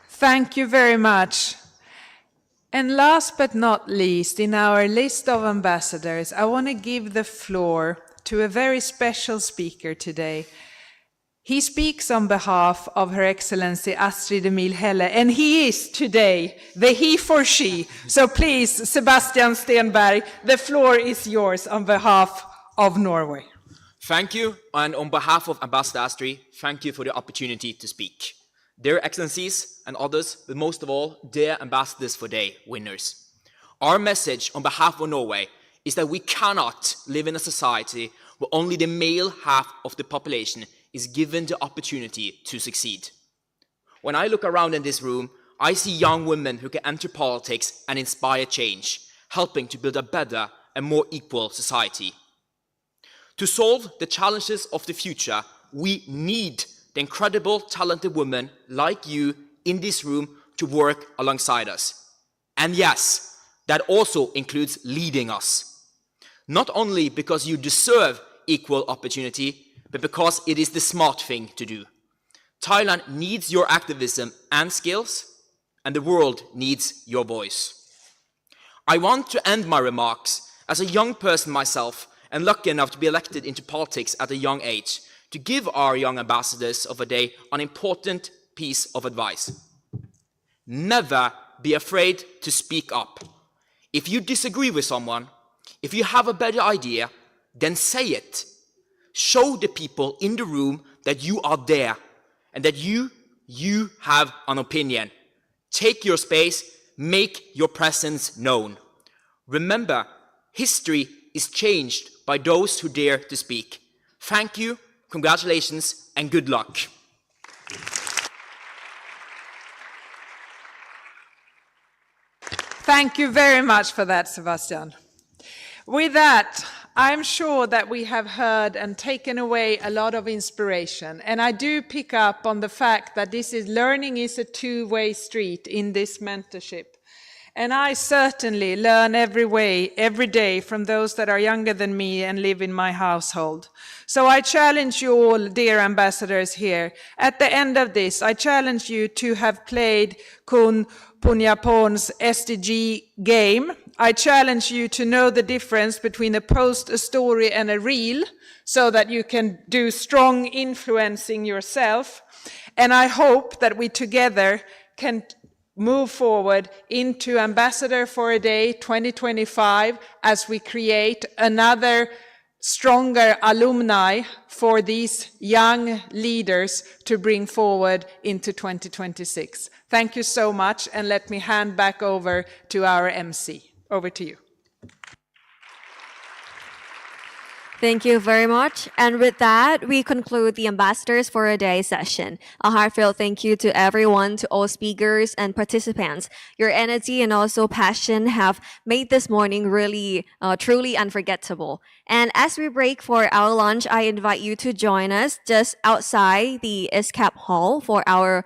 Thank you very much. And last but not least, in our list of ambassadors, I want to give the floor to a very special speaker today. He speaks on behalf of Her Excellency Astrid Emil Helle, and he is today the he for she. So please, Sebastian Stenberg, the floor is yours on behalf of Norway. Thank you, and on behalf of Ambassador Astrid, thank you for the opportunity to speak. Dear Excellencies and others, but most of all, dear Ambassadors for Day winners. Our message on behalf of Norway is that we cannot live in a society where only the male half of the population is given the opportunity to succeed. When I look around in this room, I see young women who can enter politics and inspire change, helping to build a better and more equal society. To solve the challenges of the future, we need the incredible, talented women like you in this room to work alongside us. And yes, that also includes leading us. Not only because you deserve equal opportunity, but because it is the smart thing to do. Thailand needs your activism and skills, and the world needs your voice. I want to end my remarks as a young person myself and lucky enough to be elected into politics at a young age, to give our young ambassadors of a day an important piece of advice. Never be afraid to speak up. If you disagree with someone, if you have a better idea, then say it. Show the people in the room that you are there and that you have an opinion. Take your space, make your presence known. Remember, history is changed by those who dare to speak. Thank you, congratulations, and good luck. Thank you very much for that, Sebastian. With that, I'm sure that we have heard and taken away a lot of inspiration. And I do pick up on the fact that learning is a two-way street in this mentorship. And I certainly learn every day from those that are younger than me and live in my household. So I challenge you all, dear ambassadors here, at the end of this, I challenge you to have played Kun Punyaporn's SDG game. I challenge you to know the difference between a post, a story, and a reel, so that you can do strong influencing yourself. And I hope that we together can move forward into Ambassador for a Day 2025 as we create another stronger alumni for these young leaders to bring forward into 2026. Thank you so much, and let me hand back over to our MC. Over to you. Thank you very much. And with that, we conclude the Ambassadors for a Day session. A heartfelt thank you to everyone, to all speakers and participants. Your energy and also passion have made this morning really, truly unforgettable. And as we break for our lunch, I invite you to join us just outside the ESCAP hall for our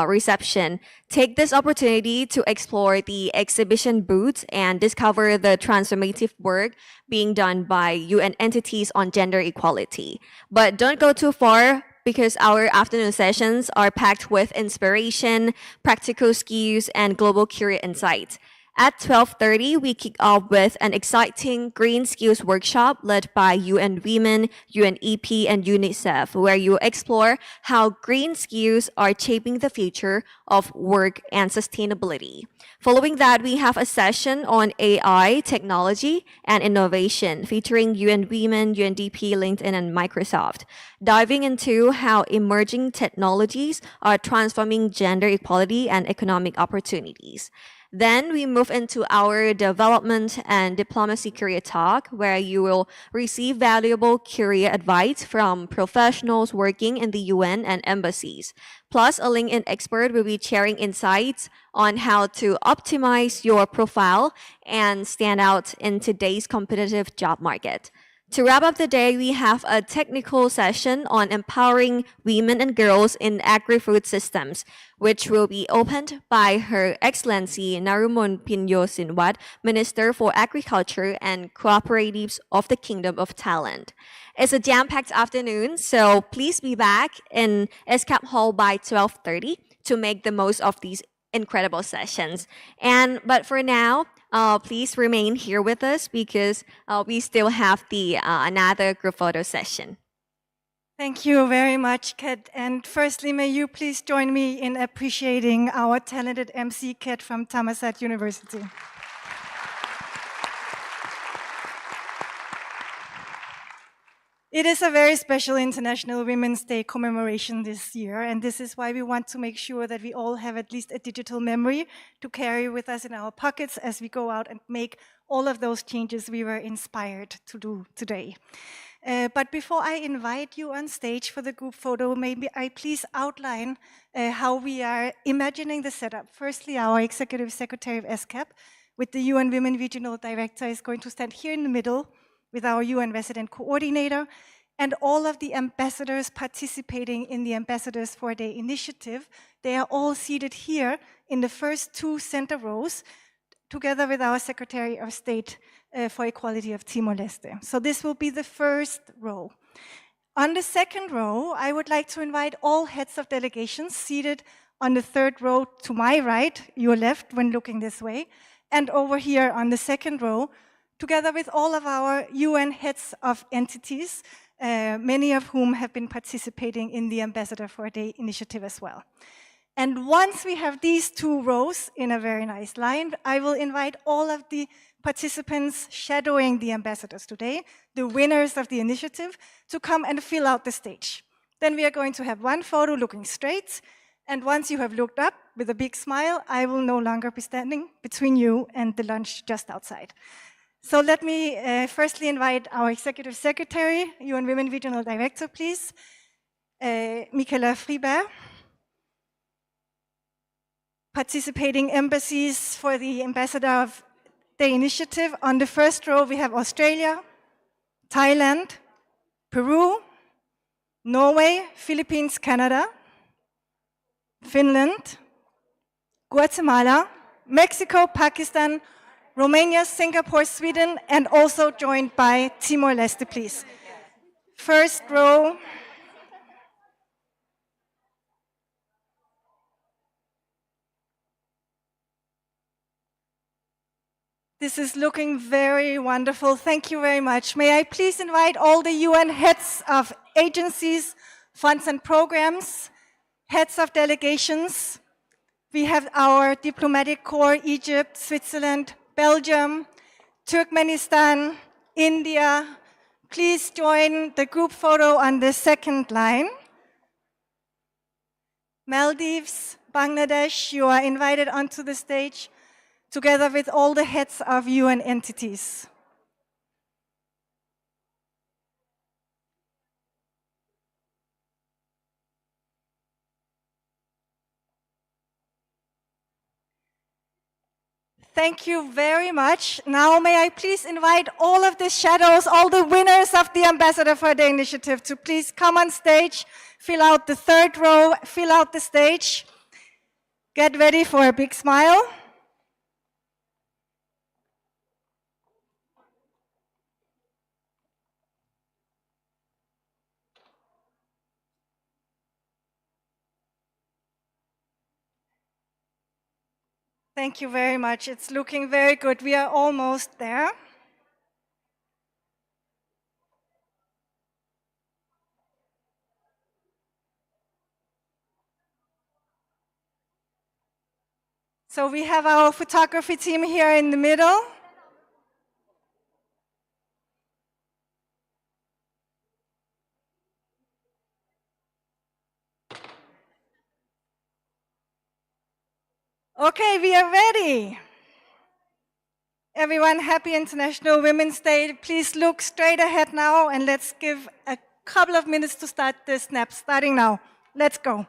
reception. Take this opportunity to explore the exhibition booths and discover the transformative work being done by UN entities on gender equality. But don't go too far, because our afternoon sessions are packed with inspiration, practical skills, and global career insights. At 12:30, we kick off with an exciting green skills workshop led by UN Women, UNEP, and UNICEF, where you explore how green skills are shaping the future of work and sustainability. Following that, we have a session on AI, technology, and innovation featuring UN Women, UNDP, LinkedIn, and Microsoft, diving into how emerging technologies are transforming gender equality and economic opportunities. Then we move into our development and diplomacy career talk, where you will receive valuable career advice from professionals working in the UN and embassies. Plus, a LinkedIn expert will be sharing insights on how to optimize your profile and stand out in today's competitive job market. To wrap up the day, we have a technical session on empowering women and girls in agri-food systems, which will be opened by Her Excellency Narumon Pinyo Sinwat, Minister for Agriculture and Cooperatives of the Kingdom of Thailand. It's a jam-packed afternoon, so please be back in ESCAP Hall by 12:30 to make the most of these incredible sessions. But for now, please remain here with us because we still have the another group photo session. Thank you very much, Kat. And firstly, may you please join me in appreciating our talented MC, Kat from Thammasat University. It is a very special International Women's Day commemoration this year, and this is why we want to make sure that we all have at least a digital memory to carry with us in our pockets as we go out and make all of those changes we were inspired to do today. But before I invite you on stage for the group photo, maybe I please outline how we are imagining the setup. Firstly, our Executive Secretary of ESCAP with the UN Women Regional Director is going to stand here in the middle with our UN Resident Coordinator and all of the ambassadors participating in the Ambassadors for a Day initiative. They are all seated here in the first two center rows, together with our Secretary of State for Equality of Timor-Leste. So this will be the first row. On the second row, I would like to invite all heads of delegations seated on the third row to my right, your left when looking this way, and over here on the second row, together with all of our UN heads of entities, many of whom have been participating in the Ambassador for a Day initiative as well. And once we have these two rows in a very nice line, I will invite all of the participants shadowing the ambassadors today, the winners of the initiative, to come and fill out the stage. Then we are going to have one photo looking straight, and once you have looked up with a big smile, I will no longer be standing between you and the lunch just outside. So let me firstly invite our Executive Secretary, UN Women Regional Director, please, Michaela Friber. Participating embassies for the Ambassador of the initiative. On the first row, we have Australia, Thailand, Peru, Norway, Philippines, Canada, Finland, Guatemala, Mexico, Pakistan, Romania, Singapore, Sweden, and also joined by Timor-Leste, please. First row. This is looking very wonderful. Thank you very much. May I please invite all the UN heads of agencies, funds and programs, heads of delegations. We have our diplomatic corps, Egypt, Switzerland, Belgium, Turkmenistan, India. Please join the group photo on the second line. Maldives, Bangladesh, you are invited onto the stage, together with all the heads of UN entities. Thank you very much. Now may I please invite all of the shadows, all the winners of the Ambassador for the Initiative to please come on stage, fill out the third row, fill out the stage. Get ready for a big smile. Thank you very much. It's looking very good. We are almost there. So we have our photography team here in the middle. Okay, we are ready. Everyone, happy International Women's Day. Please look straight ahead now and let's give a couple of minutes to start the snap. Starting now. Let's go.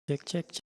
Check.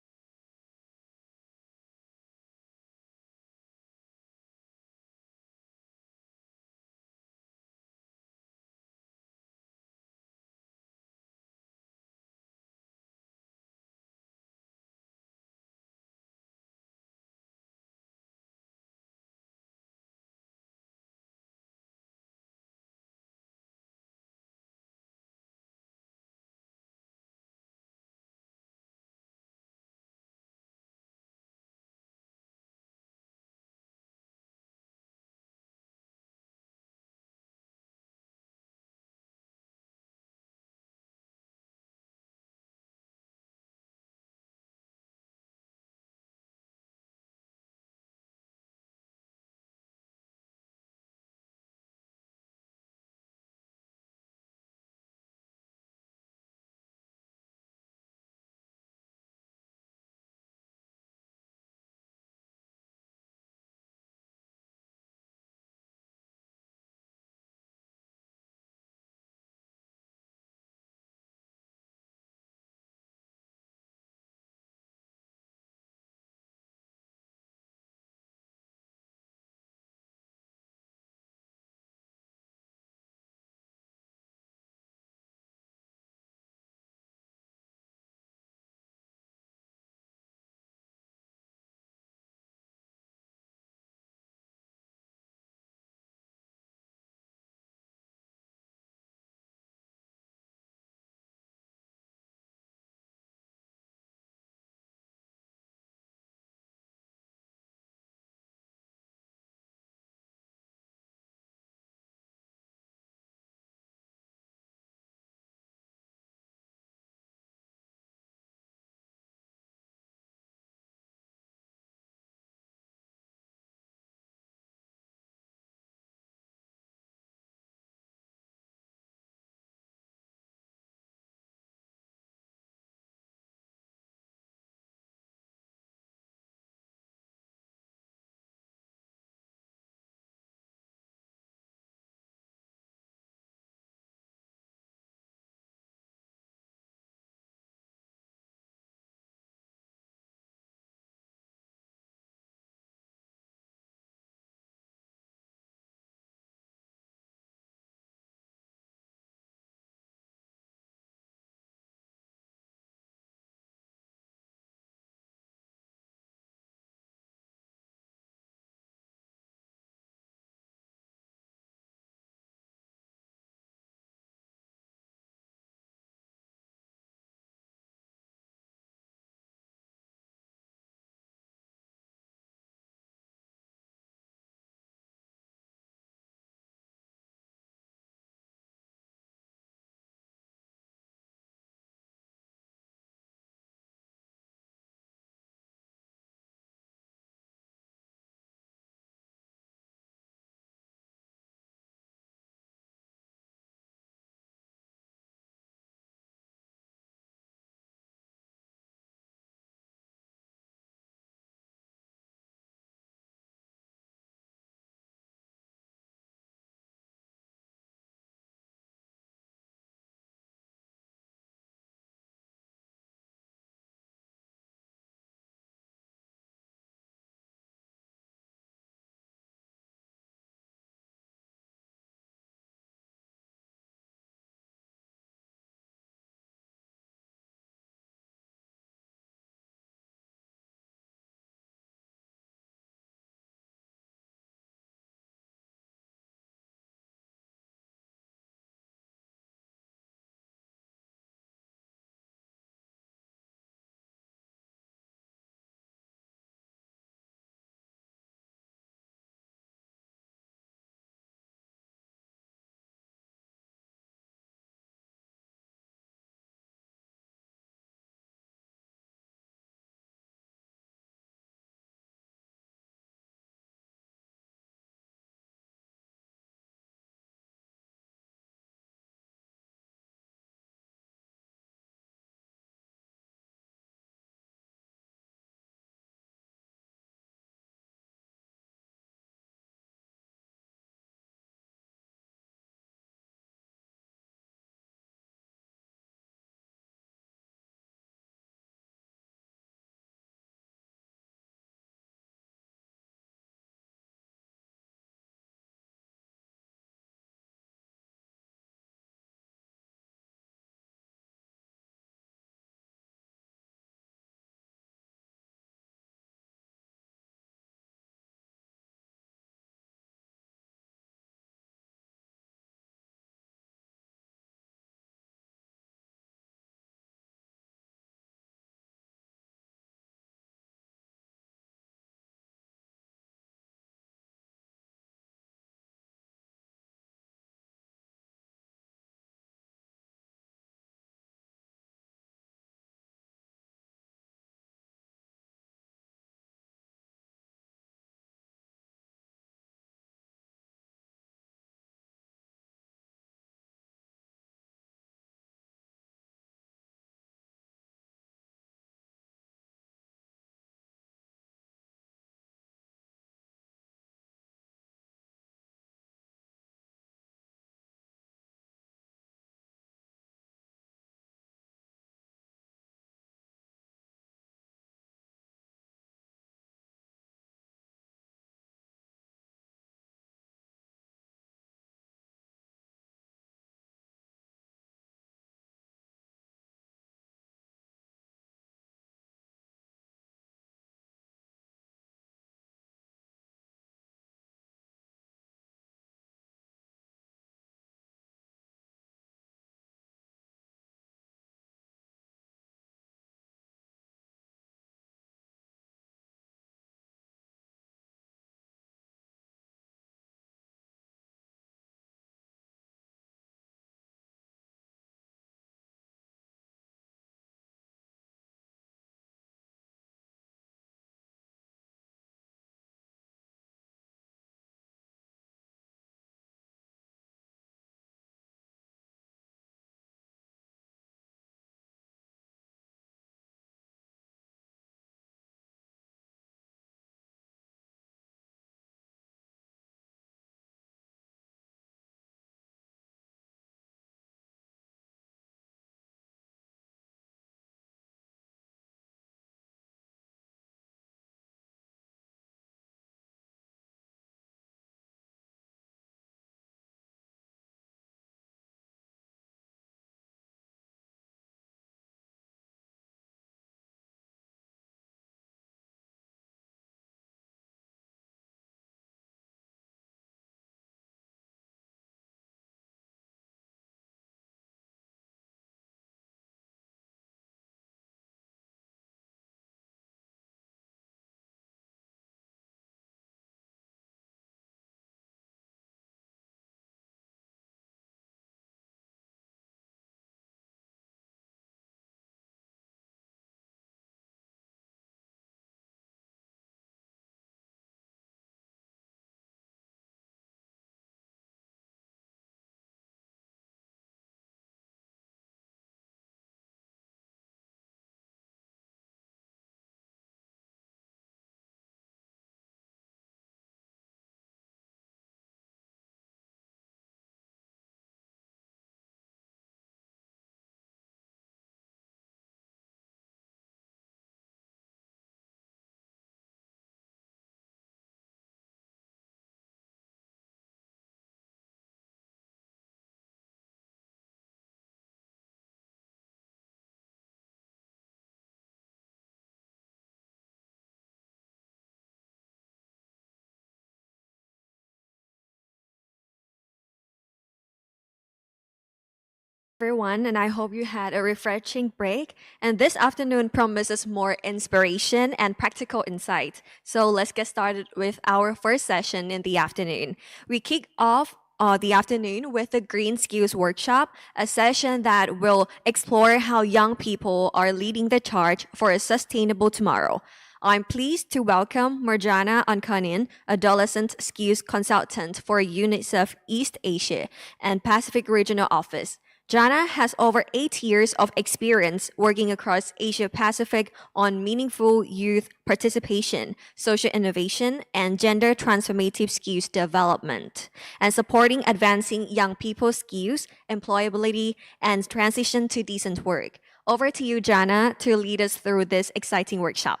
Everyone, and I hope you had a refreshing break. And this afternoon promises more inspiration and practical insight. So let's get started with our first session in the afternoon. We kick off the afternoon with the Green Skills Workshop, a session that will explore how young people are leading the charge for a sustainable tomorrow. I'm pleased to welcome Marjana Ankanin, Adolescent Skills Consultant for UNICEF East Asia and Pacific Regional Office. Jana has over 8 years of experience working across Asia Pacific on meaningful youth participation, social innovation, and gender transformative skills development, and supporting advancing young people's skills, employability, and transition to decent work. Over to you, Jana, to lead us through this exciting workshop.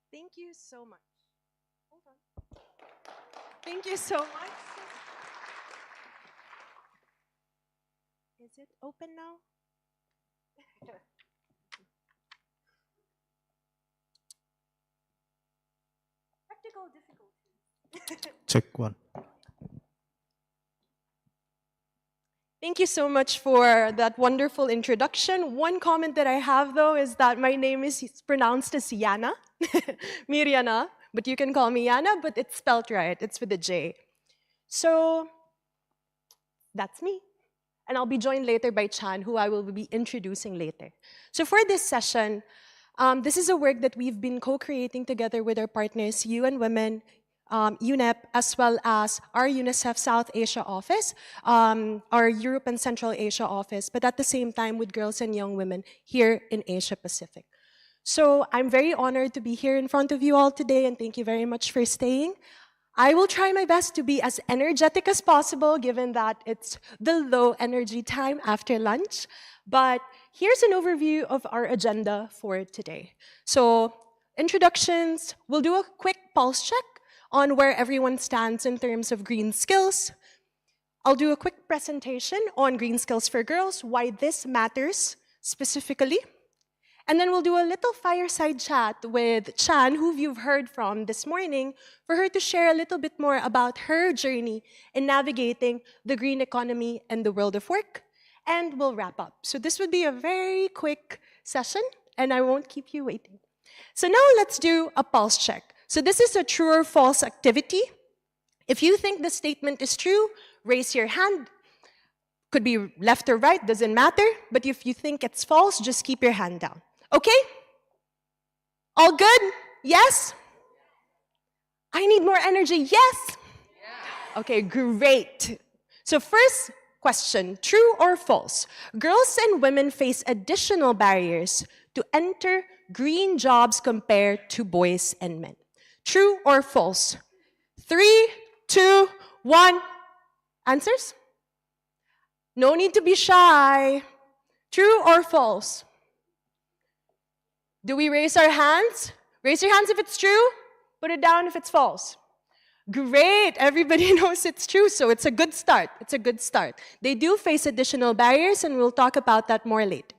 Thank you so much. Hold on. Thank you so much. Is it open now? Practical difficulties. Check one. Thank you so much for that wonderful introduction. One comment that I have, though, is that my name is pronounced as Yana, Miriana, but you can call me Yana, but it's spelled right. It's with a J. So that's me. And I'll be joined later by Chan, who I will be introducing later. So for this session, this is a work that we've been co-creating together with our partners, UN Women, UNEP, as well as our UNICEF South Asia office, our Europe and Central Asia office, but at the same time with girls and young women here in Asia Pacific. So I'm very honored to be here in front of you all today, and thank you very much for staying. I will try my best to be as energetic as possible, given that it's the low energy time after lunch. But here's an overview of our agenda for today. So introductions, we'll do a quick pulse check on where everyone stands in terms of green skills. I'll do a quick presentation on green skills for girls, why this matters specifically. And then we'll do a little fireside chat with Chan, who you've heard from this morning, for her to share a little bit more about her journey in navigating the green economy and the world of work. And we'll wrap up. So this would be a very quick session, and I won't keep you waiting. So now let's do a pulse check. So this is a true or false activity. If you think the statement is true, raise your hand. Could be left or right, doesn't matter. But if you think it's false, just keep your hand down. Okay? All good? Yes? I need more energy. Yes? Okay, great. So first question, true or false? Girls and women face additional barriers to enter green jobs compared to boys and men. True or false? 3, 2, 1. Answers? No need to be shy. True or false? Do we raise our hands? Raise your hands if it's true. Put it down if it's false. Great, everybody knows it's true, so it's a good start. It's a good start. They do face additional barriers, and we'll talk about that more later.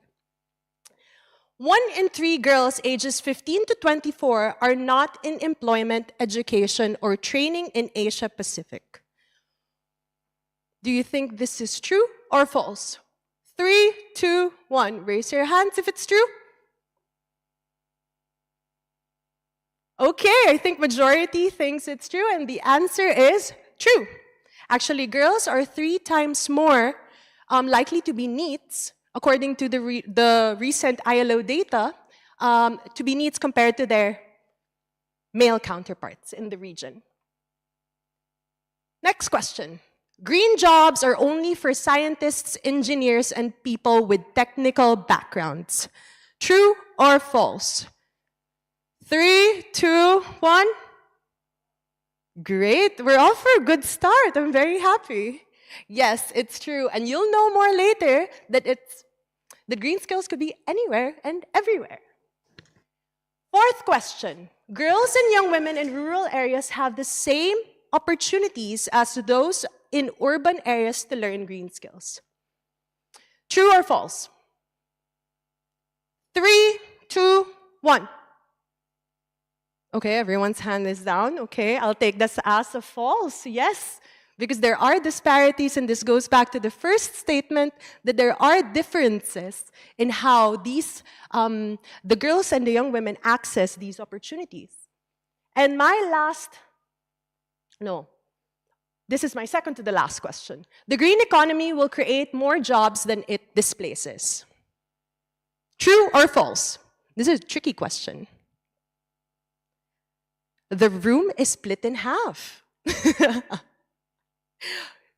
1 in 3 girls ages 15 to 24 are not in employment, education, or training in Asia Pacific. Do you think this is true or false? 3, 2, 1. Raise your hands if it's true. Okay, I think majority thinks it's true, and the answer is true. Actually, girls are 3 times more likely to be NEETs, according to the recent ILO data, to be NEETs compared to their male counterparts in the region. Next question. Green jobs are only for scientists, engineers, and people with technical backgrounds. True or false? 3, 2, 1. Great, we're off for a good start. I'm very happy. Yes, it's true. And you'll know more later that the green skills could be anywhere and everywhere. Fourth question. Girls and young women in rural areas have the same opportunities as those in urban areas to learn green skills. True or false? 3, 2, 1. Okay, everyone's hand is down. Okay, I'll take this as a false. Yes, because there are disparities, and this goes back to the first statement that there are differences in how these, the girls and the young women access these opportunities. And this is my second to the last question. The green economy will create more jobs than it displaces. True or false? This is a tricky question. The room is split in half.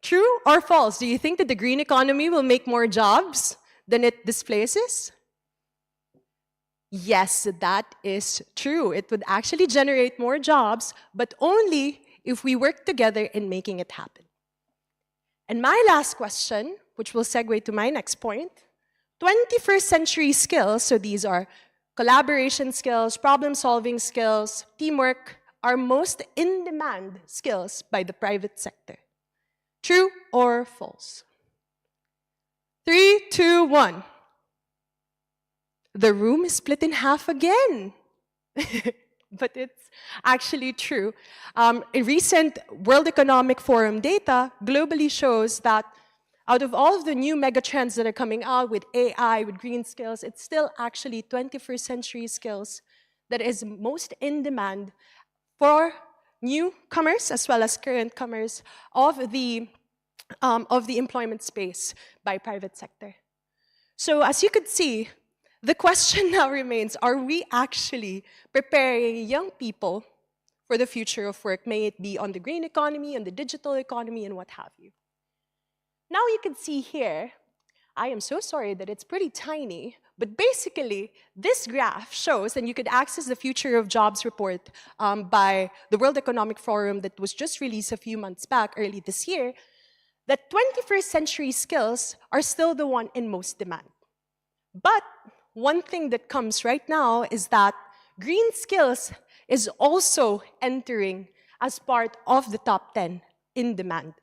True or false? Do you think that the green economy will make more jobs than it displaces? Yes, that is true. It would actually generate more jobs, but only if we work together in making it happen. And my last question, which will segue to my next point, 21st century skills, so these are collaboration skills, problem-solving skills, teamwork, are most in-demand skills by the private sector. True or false? 3, 2, 1. The room is split in half again. But it's actually true. A recent World Economic Forum data globally shows that out of all of the new megatrends that are coming out with AI, with green skills, it's still actually 21st century skills that is most in demand for newcomers as well as current comers of the employment space by private sector. So as you could see, the question now remains, are we actually preparing young people for the future of work, may it be on the green economy, on the digital economy, and what have you? Now you can see here, I am so sorry that it's pretty tiny, but basically this graph shows, and you could access the Future of Jobs report by the World Economic Forum that was just released a few months back, early this year, that 21st century skills are still the one in most demand. But one thing that comes right now is that green skills is also entering as part of the top 10 in demand.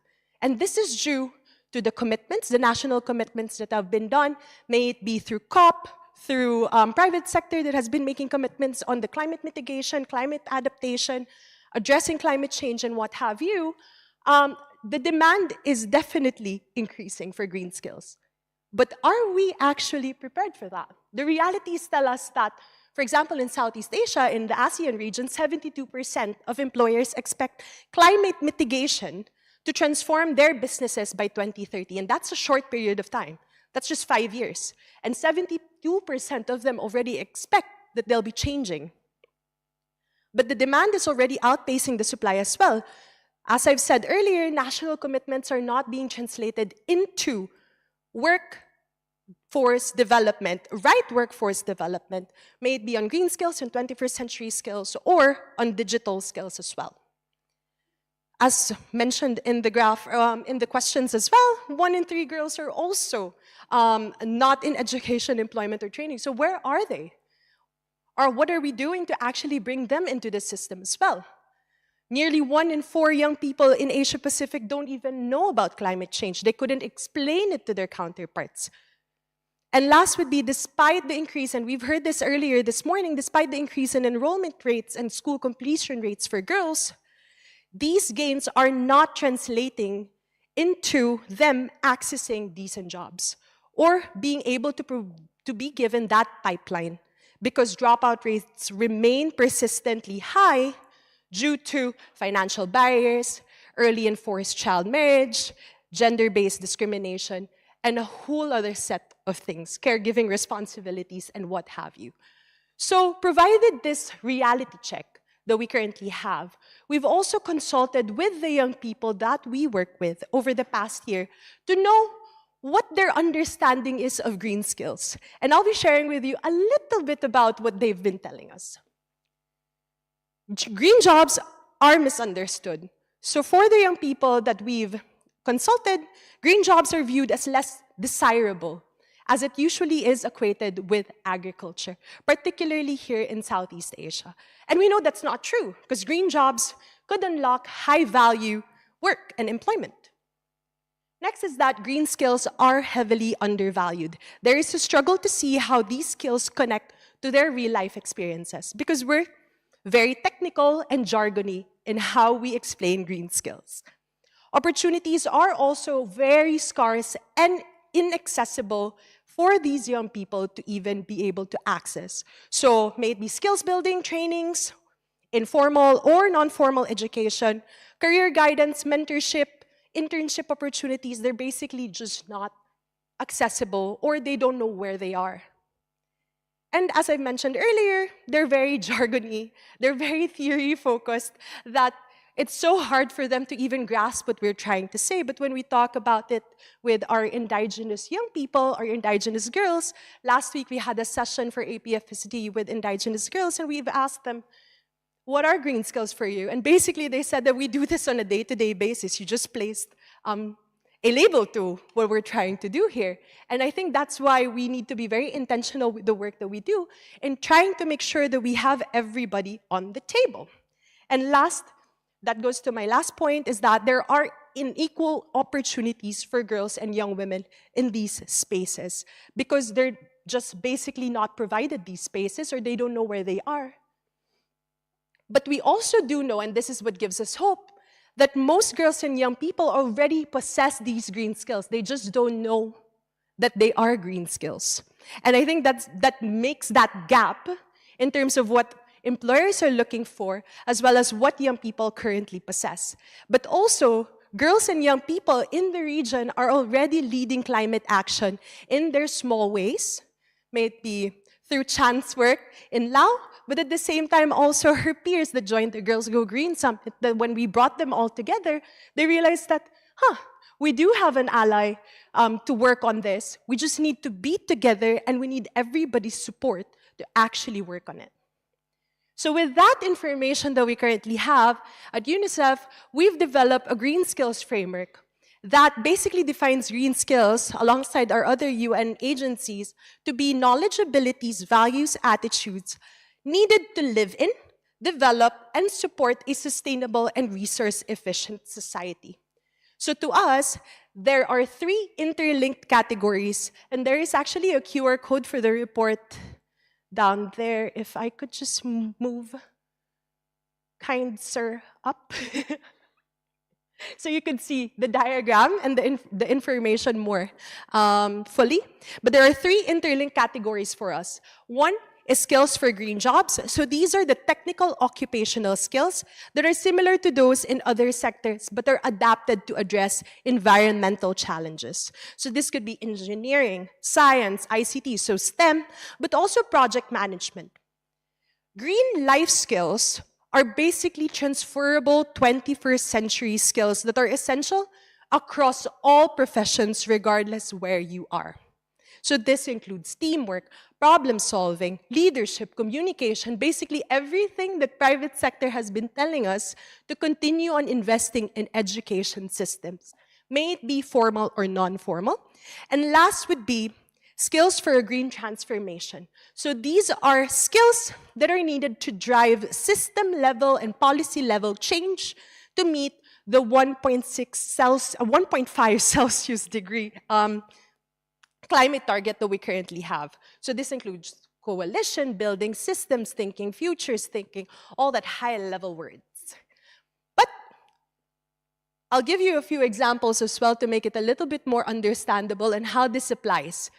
And this is due to the commitments, the national commitments that have been done, may it be through COP, through private sector that has been making commitments on the climate mitigation, climate adaptation, addressing climate change and what have you. The demand is definitely increasing for green skills. But are we actually prepared for that? The realities tell us that, for example, in Southeast Asia, in the ASEAN region, 72% of employers expect climate mitigation to transform their businesses by 2030. And that's a short period of time. That's just 5 years. And 72% of them already expect that they'll be changing. But the demand is already outpacing the supply as well. As I've said earlier, national commitments are not being translated into workforce development, right workforce development, may it be on green skills and 21st century skills or on digital skills as well. As mentioned in the graph, in the questions as well, 1 in 3 girls are also not in education, employment, or training. So where are they? Or what are we doing to actually bring them into the system as well? Nearly 1 in 4 young people in Asia Pacific don't even know about climate change. They couldn't explain it to their counterparts. And last would be, despite the increase, and we've heard this earlier this morning, despite the increase in enrollment rates and school completion rates for girls, these gains are not translating into them accessing decent jobs or being able to be given that pipeline, because dropout rates remain persistently high due to financial barriers, early and forced child marriage, gender-based discrimination, and a whole other set of things, caregiving responsibilities and what have you. So provided this reality check that we currently have, we've also consulted with the young people that we work with over the past year to know what their understanding is of green skills. And I'll be sharing with you a little bit about what they've been telling us. Green jobs are misunderstood. So for the young people that we've consulted, green jobs are viewed as less desirable, as it usually is equated with agriculture, particularly here in Southeast Asia. And we know that's not true, because green jobs could unlock high-value work and employment. Next is that green skills are heavily undervalued. There is a struggle to see how these skills connect to their real-life experiences, because we're very technical and jargony in how we explain green skills. Opportunities are also very scarce and inaccessible for these young people to even be able to access. So may it be skills building trainings, informal or non-formal education, career guidance, mentorship, internship opportunities, they're basically just not accessible or they don't know where they are. And as I mentioned earlier, they're very jargony, they're very theory focused, that it's so hard for them to even grasp what we're trying to say. But when we talk about it with our indigenous young people, our indigenous girls, last week we had a session for APFSD with indigenous girls, and we've asked them, what are green skills for you? And basically they said that we do this on a day-to-day basis. You just placed a label to what we're trying to do here. And I think that's why we need to be very intentional with the work that we do in trying to make sure that we have everybody on the table. And last, that goes to my last point, is that there are unequal opportunities for girls and young women in these spaces because they're just basically not provided these spaces or they don't know where they are. But we also do know, and this is what gives us hope, that most girls and young people already possess these green skills. They just don't know that they are green skills. And I think that makes that gap in terms of what employers are looking for, as well as what young people currently possess. But also, girls and young people in the region are already leading climate action in their small ways, may it be through chance work in Lao, but at the same time also her peers that joined the Girls Go Green Summit, that when we brought them all together, they realized that, we do have an ally to work on this. We just need to be together and we need everybody's support to actually work on it. So with that information that we currently have, at UNICEF, we've developed a green skills framework that basically defines green skills alongside our other UN agencies to be knowledge, abilities, values, attitudes needed to live in, develop, and support a sustainable and resource-efficient society. So to us, there are 3 interlinked categories, and there is actually a QR code for the report down there. If I could just move, kind sir, up. So you could see the diagram and the information more fully. But there are 3 interlinked categories for us. One is skills for green jobs. So these are the technical occupational skills that are similar to those in other sectors, but are adapted to address environmental challenges. So this could be engineering, science, ICT, so STEM, but also project management. Green life skills are basically transferable 21st century skills that are essential across all professions, regardless where you are. So this includes teamwork, problem solving, leadership, communication, basically everything that private sector has been telling us to continue on investing in education systems, may it be formal or non-formal. And last would be skills for a green transformation. So these are skills that are needed to drive system level and policy level change to meet the 1.5 Celsius degree climate target that we currently have. So this includes coalition building, systems thinking, futures thinking, all that high-level words. But I'll give you a few examples as well to make it a little bit more understandable and how this applies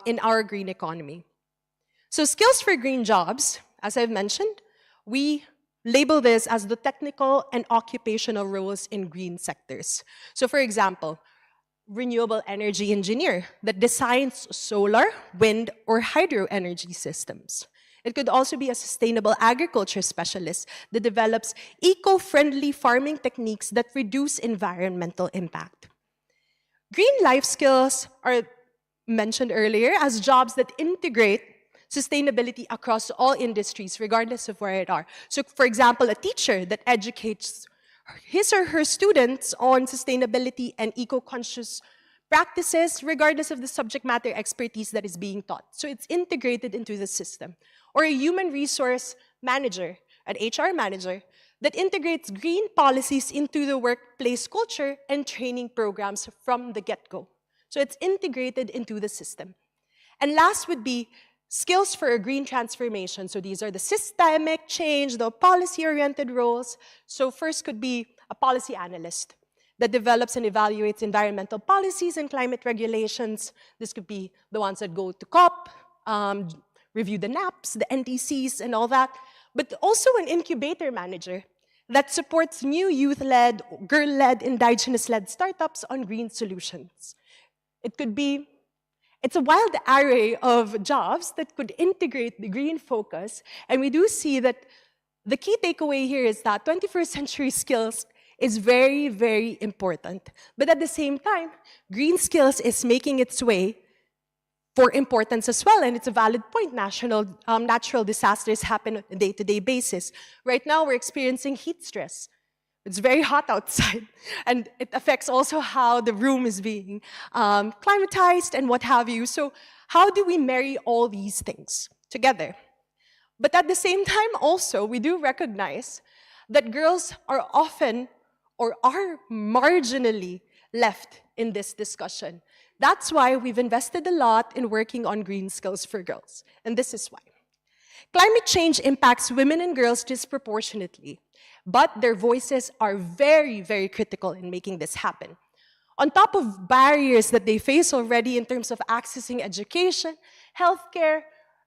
in our green economy. So skills for green jobs, as I've mentioned, we label this as the technical and occupational roles in green sectors. So for example, renewable energy engineer that designs solar, wind, or hydro energy systems. It could also be a sustainable agriculture specialist that develops eco-friendly farming techniques that reduce environmental impact. Green life skills are mentioned earlier as jobs that integrate sustainability across all industries, regardless of where it are. So for example, a teacher that educates his or her students on sustainability and eco-conscious practices, regardless of the subject matter expertise that is being taught. So it's integrated into the system. Or a human resource manager, an HR manager, that integrates green policies into the workplace culture and training programs from the get-go. So it's integrated into the system. And last would be skills for a green transformation. So these are the systemic change, the policy-oriented roles. So first could be a policy analyst that develops and evaluates environmental policies and climate regulations. This could be the ones that go to COP, review the NAPs, the NTCs, and all that, but also an incubator manager that supports new youth-led, girl-led, indigenous-led startups on green solutions. It's a wild array of jobs that could integrate the green focus, and we do see that the key takeaway here is that 21st century skills is very, very important. But at the same time, green skills is making its way for importance as well, and it's a valid point. Natural disasters happen on a day-to-day basis. Right now, we're experiencing heat stress. It's very hot outside, and it affects also how the room is being climatized and what have you. So how do we marry all these things together? But at the same time also, we do recognize that girls are often or are marginally left in this discussion. That's why we've invested a lot in working on green skills for girls, and this is why. Climate change impacts women and girls disproportionately, but their voices are very, very critical in making this happen. On top of barriers that they face already in terms of accessing education, healthcare,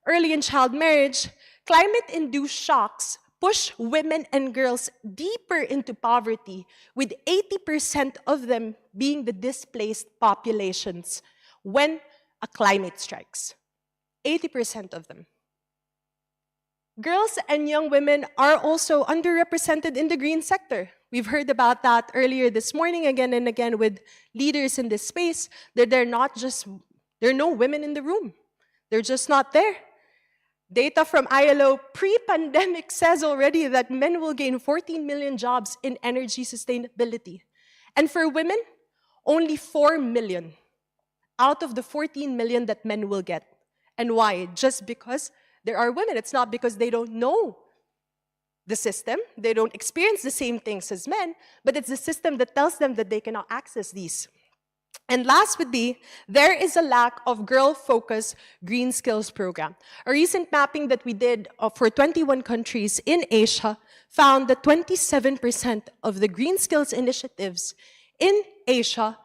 early and child marriage, climate-induced shocks push women and girls deeper into poverty, with 80% of them being the displaced populations when a climate strikes. 80% of them. Girls and young women are also underrepresented in the green sector. We've heard about that earlier this morning again and again with leaders in this space, that there are no women in the room. They're just not there. Data from ILO pre-pandemic says already that men will gain 14 million jobs in energy sustainability. And for women, only 4 million out of the 14 million that men will get. And why? Just because there are women. It's not because they don't know the system, they don't experience the same things as men, but it's the system that tells them that they cannot access these. And last would be, there is a lack of girl-focused green skills program. A recent mapping that we did for 21 countries in Asia found that 27% of the green skills initiatives in Asia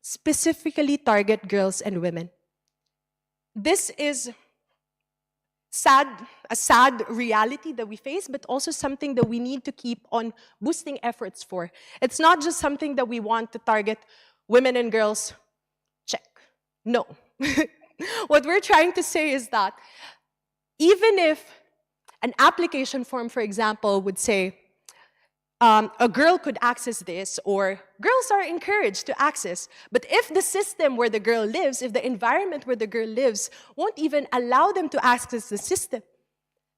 specifically target girls and women. This is a sad reality that we face, but also something that we need to keep on boosting efforts for. It's not just something that we want to target women and girls, check. No. What we're trying to say is that even if an application form, for example, would say, a girl could access this, or girls are encouraged to access, but if the system where the girl lives, if the environment where the girl lives won't even allow them to access the system,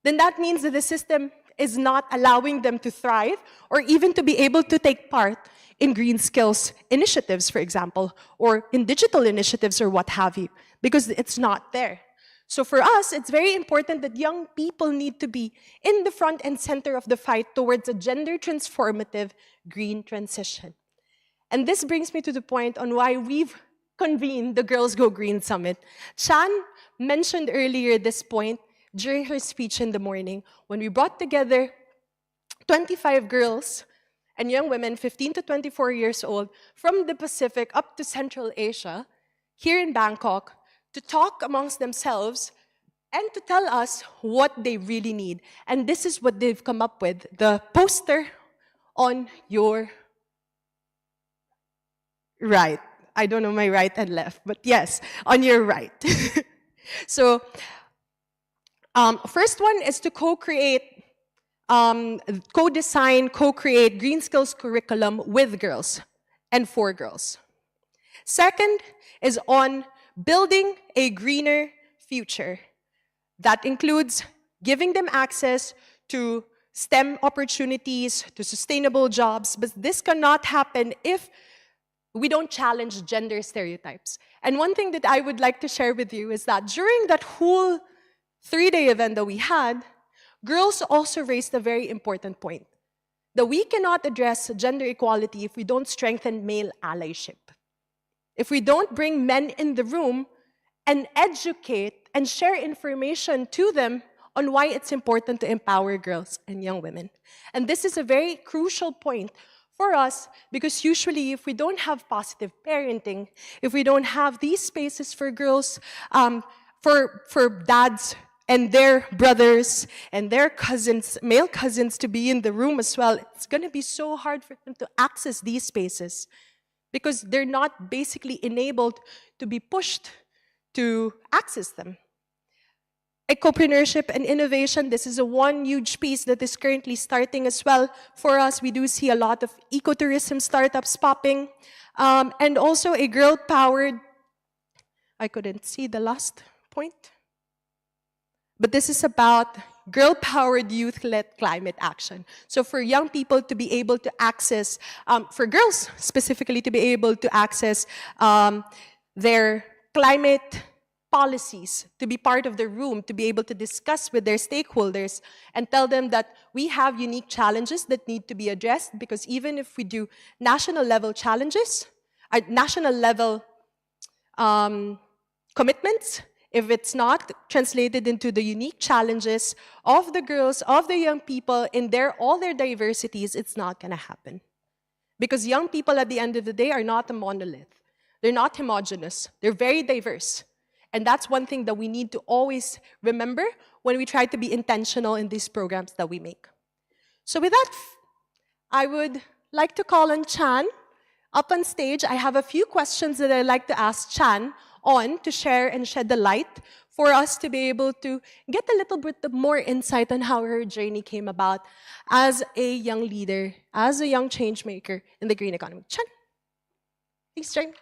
then that means that the system is not allowing them to thrive or even to be able to take part in green skills initiatives, for example, or in digital initiatives or what have you, because it's not there. So for us, it's very important that young people need to be in the front and center of the fight towards a gender transformative green transition. And this brings me to the point on why we've convened the Girls Go Green Summit. Chan mentioned earlier this point during her speech in the morning when we brought together 25 girls and young women, 15 to 24 years old, from the Pacific up to Central Asia, here in Bangkok, to talk amongst themselves and to tell us what they really need. And this is what they've come up with. The poster on your right. I don't know my right and left, but yes, on your right. So, first one is to co-create, co-design, co-create green skills curriculum with girls and for girls. Second is on building a greener future. That includes giving them access to STEM opportunities, to sustainable jobs, but this cannot happen if we don't challenge gender stereotypes. And one thing that I would like to share with you is that during that whole 3-day event that we had, girls also raised a very important point, that we cannot address gender equality if we don't strengthen male allyship. If we don't bring men in the room and educate and share information to them on why it's important to empower girls and young women. And this is a very crucial point for us, because usually if we don't have positive parenting, if we don't have these spaces for girls, for dads and their brothers and their cousins, male cousins, to be in the room as well, it's going to be so hard for them to access these spaces because they're not basically enabled to be pushed to access them. Ecopreneurship and innovation, this is a one huge piece that is currently starting as well for us. We do see a lot of ecotourism startups popping, and also a girl-powered, I couldn't see the last point, but this is about girl-powered youth-led climate action. So for young people to be able to access, for girls specifically to be able to access their climate policies, to be part of the room, to be able to discuss with their stakeholders and tell them that we have unique challenges that need to be addressed, because even if we do national level challenges, national level commitments, if it's not translated into the unique challenges of the girls, of the young people in all their diversities, it's not going to happen. Because young people at the end of the day are not a monolith. They're not homogenous. They're very diverse. And that's one thing that we need to always remember when we try to be intentional in these programs that we make. So with that, I would like to call on Chan up on stage. I have a few questions that I'd like to ask Chan on to share and shed the light for us to be able to get a little bit more insight on how her journey came about as a young leader, as a young change maker in the green economy. Chan, please join.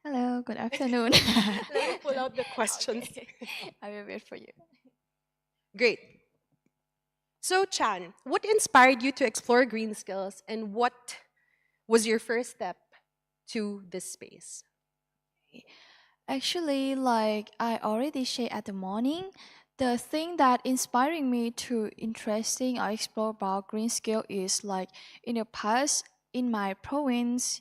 Hello, good afternoon. Let me pull out the questions. Okay. I will wait for you. Great. So Chan, what inspired you to explore green skills, and what was your first step to this space? Actually, like I already shared at the morning, the thing that inspiring me to interesting or explore about green skill is like in the past in my province.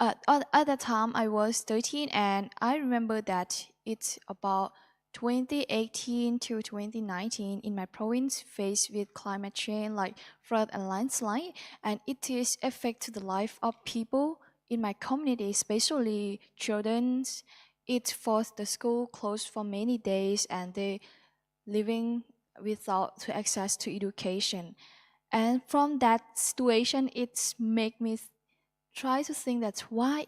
At that time, I was 13, and I remember that it's about 2018 to 2019 in my province faced with climate change like flood and landslide, and it is affect to the life of people in my community, especially children. It forced the school closed for many days, and they living without to access to education. And from that situation, it's make me try to think that's why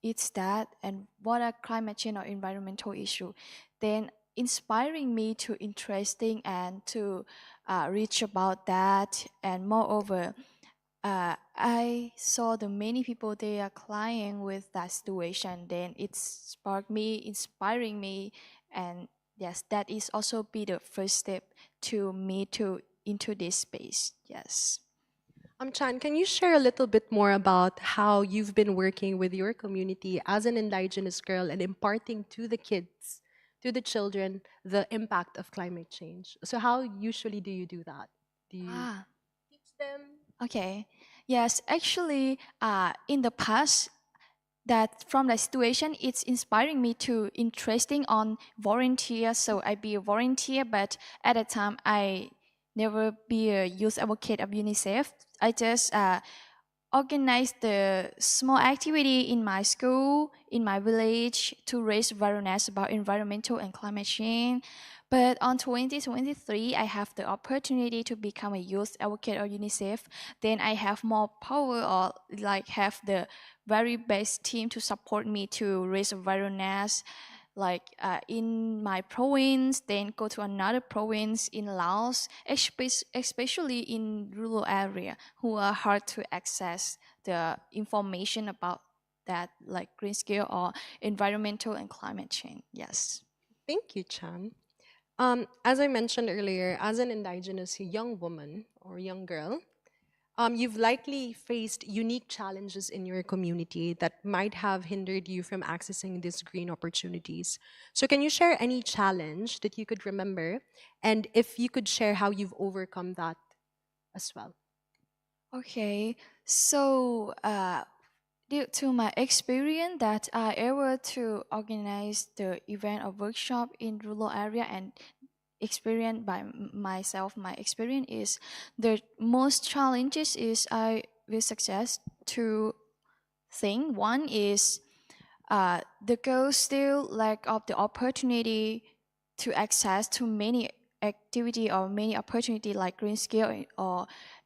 it's that and what are climate change or environmental issue, then inspiring me to interesting and to reach about that. And moreover, I saw the many people they are climbing with that situation, then it sparked me, inspiring me. And yes, that is also be the first step to me to into this space. Yes. Chan, can you share a little bit more about how you've been working with your community as an indigenous girl and imparting to the kids, to the children, the impact of climate change? So how usually do you do that? Do you teach them? Okay. Yes, actually, in the past, that from the situation, it's inspiring me to interesting on volunteer. So I be a volunteer, but at the time I never be a youth advocate of UNICEF. I just organize the small activity in my school, in my village, to raise awareness about environmental and climate change. But on 2023, I have the opportunity to become a youth advocate of UNICEF. Then I have more power, or like have the very best team to support me to raise awareness, like in my province, then go to another province in Laos, especially in rural area who are hard to access the information about that, like green skill or environmental and climate change. Yes. Thank you, Chan. As I mentioned earlier, as an indigenous young woman or young girl, You've likely faced unique challenges in your community that might have hindered you from accessing these green opportunities. So can you share any challenge that you could remember? And if you could share how you've overcome that as well. Okay, so due to my experience that I ever to organize the event or workshop in rural area and experience by myself, my experience is the most challenges is I will suggest two things. One is the girls still lack of the opportunity to access to many activity or many opportunity like green skill or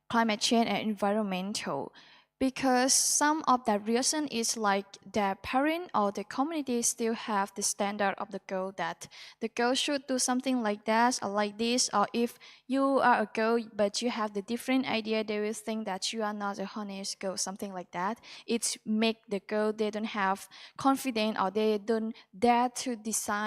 climate change and environmental, because some of that reason is like their parent or the community still have the standard of the girl that the girl should do something like that or like this, or if you are a girl but you have the different idea, they will think that you are not a honest girl, something like that. It's make the girl they don't have confidence or they don't dare to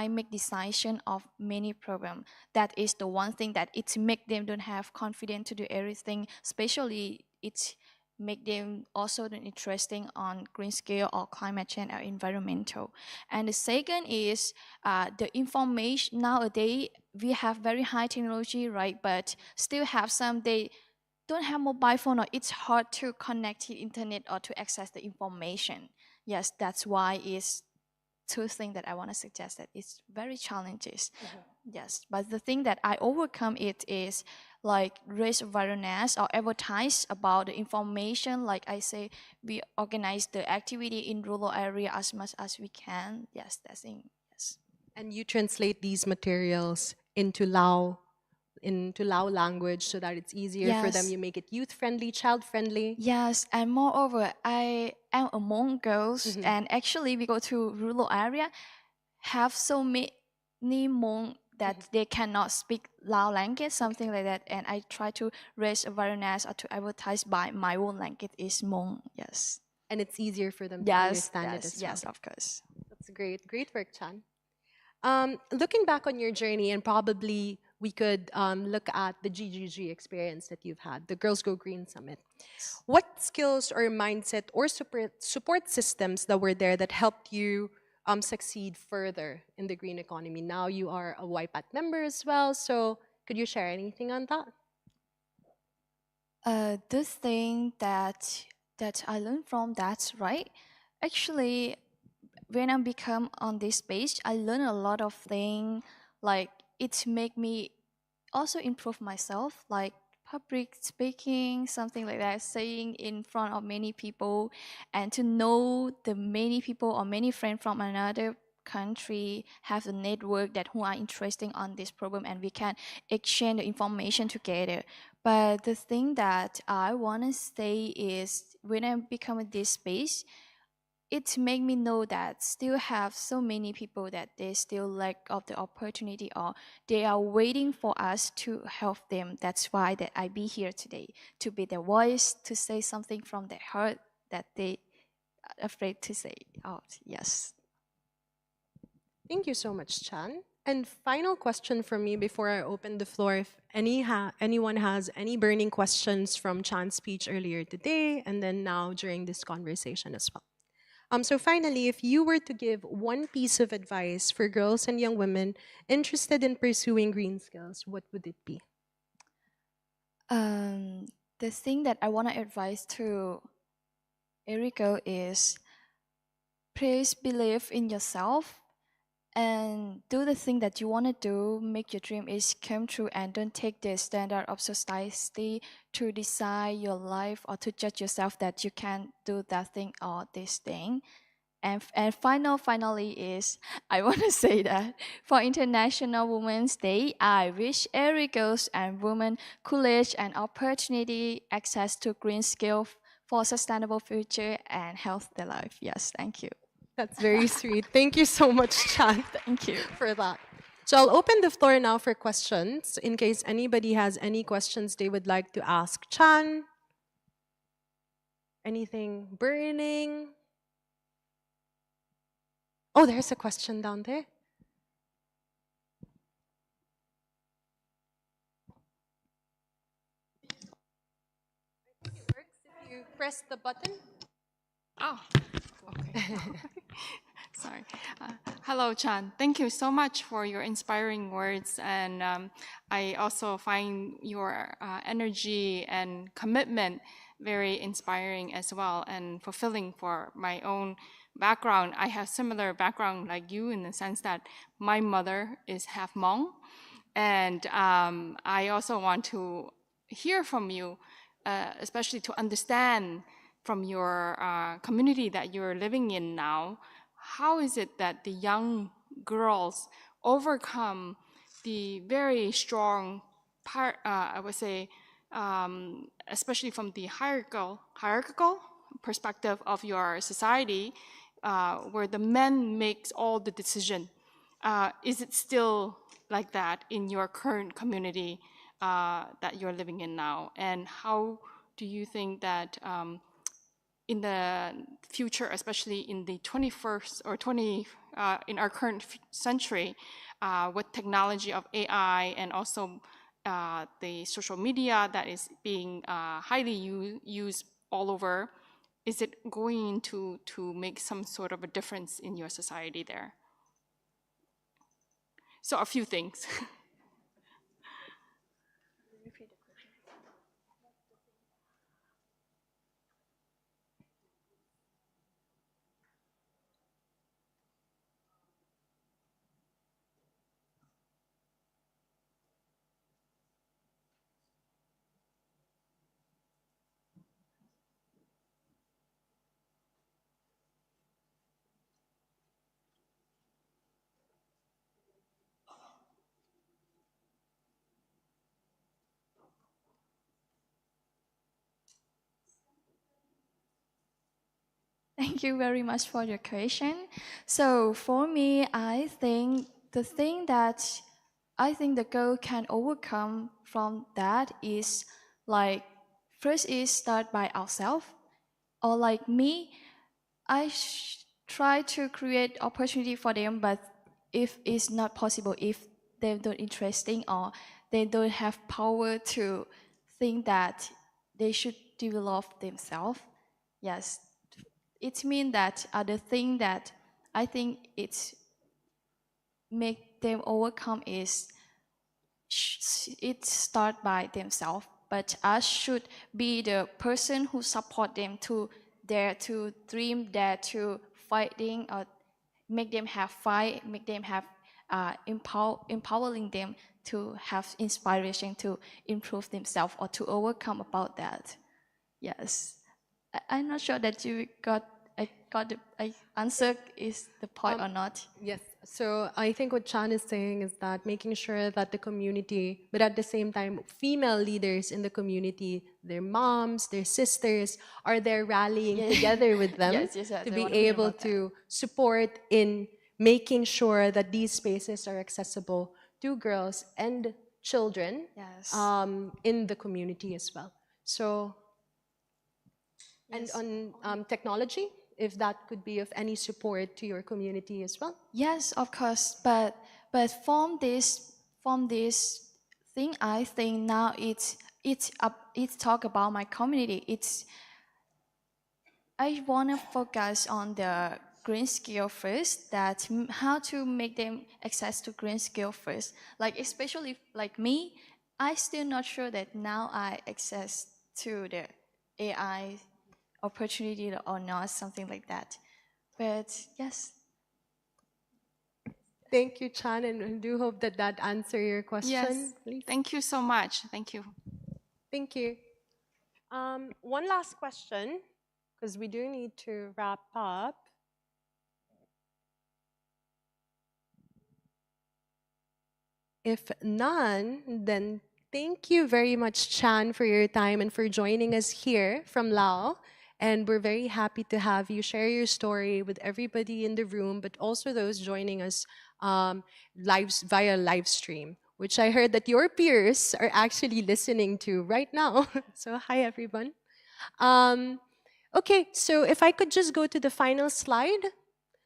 make decision of many problem. That is the one thing that it make them don't have confidence to do everything, especially it's make them also interesting on green scale or climate change or environmental. And the second is the information. Nowadays we have very high technology, right? But still have some they don't have mobile phone or it's hard to connect to internet or to access the information. Yes, that's why it's two things that I want to suggest that it's very challenges. Yes, but the thing that I overcome it is like raise awareness or advertise about the information. Like I say, we organize the activity in rural area as much as we can. Yes, that's it. Yes. And you translate these materials into Lao language so that it's easier for them. Yes. You make it youth friendly, child friendly. Yes, and moreover, I am among girls, and actually we go to rural area, have so many Hmong that they cannot speak Lao language, something like that, and I try to raise awareness or to advertise by my own language is Hmong. Yes. And it's easier for them to Yes, understand it yes, as well. yes, of course. That's great work, Chan. Looking back on your journey, and probably we could look at the GGG experience that you've had, the Girls Go Green Summit. What skills or mindset or support systems that were there that helped you succeed further in the green economy? Now you are a YPAT member as well, so could you share anything on that? The thing that I learned from that's right. Actually, when I become on this page, I learn a lot of things. Like it make me also improve myself, like public speaking, something like that, saying in front of many people, and to know the many people or many friends from another country have a network that who are interested on this problem and we can exchange the information together. But the thing that I want to say is when I become in this space, it make me know that still have so many people that they still lack of the opportunity or they are waiting for us to help them. That's why that I be here today, to be their voice, to say something from their heart that they are afraid to say out. Yes. Thank you so much, Chan. And final question from me before I open the floor. If anyone has any burning questions from Chan's speech earlier today and then now during this conversation as well. So finally, if you were to give one piece of advice for girls and young women interested in pursuing green skills, what would it be? The thing that I want to advise to Eriko is please believe in yourself and do the thing that you want to do, make your dream is come true, and don't take the standard of society to decide your life or to judge yourself that you can't do that thing or this thing. And finally is I want to say that for International Women's Day, I wish every girls and women courage and opportunity, access to green skill for sustainable future and healthy life. Yes, thank you. That's very sweet. Thank you so much, Chan. Thank you for that. So I'll open the floor now for questions in case anybody has any questions they would like to ask Chan. Anything burning? Oh, there's a question down there. press the button. Oh, okay. Sorry. Hello, Chan. Thank you so much for your inspiring words. And I also find your energy and commitment very inspiring as well and fulfilling for my own background. I have similar background like you in the sense that my mother is half Hmong. And I also want to hear from you, especially to understand from your community that you're living in now, how is it that the young girls overcome the very strong part, I would say, especially from the hierarchical perspective of your society, where the men makes all the decision. Is it still like that in your current community that you're living in now? And how do you think that in the future, especially in the 21st or in our current century, with technology of AI and also the social media that is being highly used all over, is it going to make some sort of a difference in your society there? So a few things. Thank you very much for your question. So for me, I think the thing that I think the girl can overcome from that is like first is start by ourselves. Or like me, I try to create opportunity for them, but if it's not possible, if they're not interesting or they don't have power to think that they should develop themselves, yes, it means that the thing that I think it's make them overcome is it start by themselves, but us should be the person who support them to dare to dream, dare to fighting, or make them have fight, make them have empowering them to have inspiration to improve themselves or to overcome about that. Yes, I'm not sure that you I answered is the point or not. Yes. So I think what Chan is saying is that making sure that the community, but at the same time, female leaders in the community, their moms, their sisters, are there rallying together with them Yes, to I be want to hear able about that. to support in making sure that these spaces are accessible to girls and children Yes. in the community as well. So, and on technology, if that could be of any support to your community as well. Yes, of course, but from this thing, I think now it's talk about my community. I wanna focus on the green skill first. That how to make them access to green skill first. Like especially like me, I still not sure that now I access to the AI opportunity or not, something like that. But yes. Thank you, Chan, and I do hope that that answer your question. Yes. Please. Thank you so much. Thank you. Thank you. One last question, because we do need to wrap up. If none, then thank you very much, Chan, for your time and for joining us here from Lao. And we're very happy to have you share your story with everybody in the room, but also those joining us via live stream, which I heard that your peers are actually listening to right now. So hi, everyone. Okay, so if I could just go to the final slide.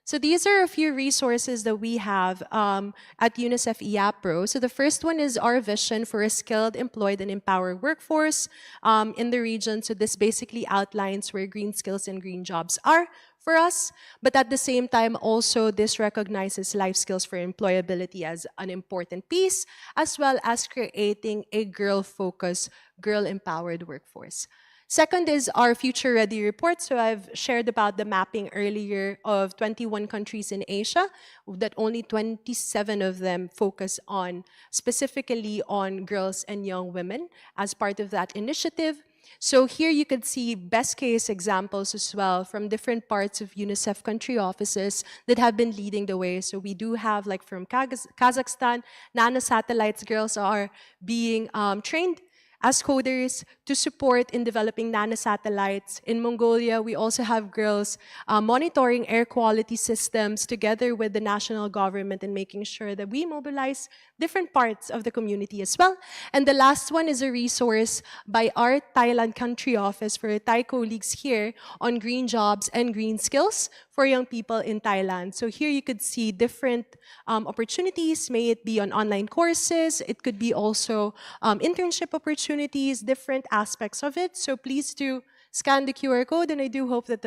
So these are a few resources that we have at UNICEF EAPRO. So the first one is our vision for a skilled, employed, and empowered workforce in the region. So this basically outlines where green skills and green jobs are for us. But at the same time, also this recognizes life skills for employability as an important piece, as well as creating a girl-focused, girl-empowered workforce. Second is our Future Ready report. So I've shared about the mapping earlier of 21 countries in Asia, that only 27 of them focus on specifically on girls and young women as part of that initiative. So here you could see best case examples as well from different parts of UNICEF country offices that have been leading the way. So we do have, like from Kazakhstan, nanosatellites girls are being trained as coders to support in developing nanosatellites. In Mongolia, we also have girls monitoring air quality systems together with the national government and making sure that we mobilize different parts of the community as well. And the last one is a resource by our Thailand country office for Thai colleagues here on green jobs and green skills for young people in Thailand. So here you could see different opportunities, may it be on online courses, it could be also internship opportunities, different aspects of it. So please do scan the QR code, and I do hope that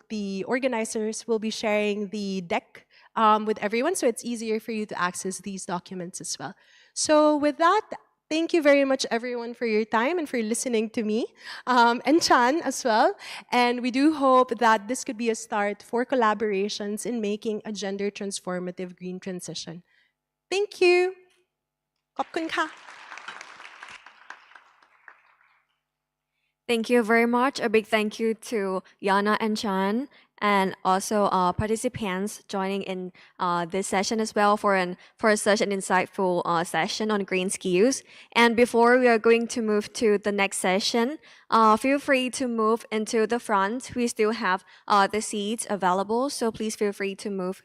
the organizers will be sharing the deck with everyone, so it's easier for you to access these documents as well. So with that, thank you very much, everyone, for your time and for listening to me, and Chan as well. And we do hope that this could be a start for collaborations in making a gender transformative green transition. Thank you. Khop kun ka. Thank you very much. A big thank you to Yana and Chan, and also participants joining in this session as well for such an insightful session on green skills. And before we are going to move to the next session, feel free to move into the front. We still have the seats available, so please feel free to move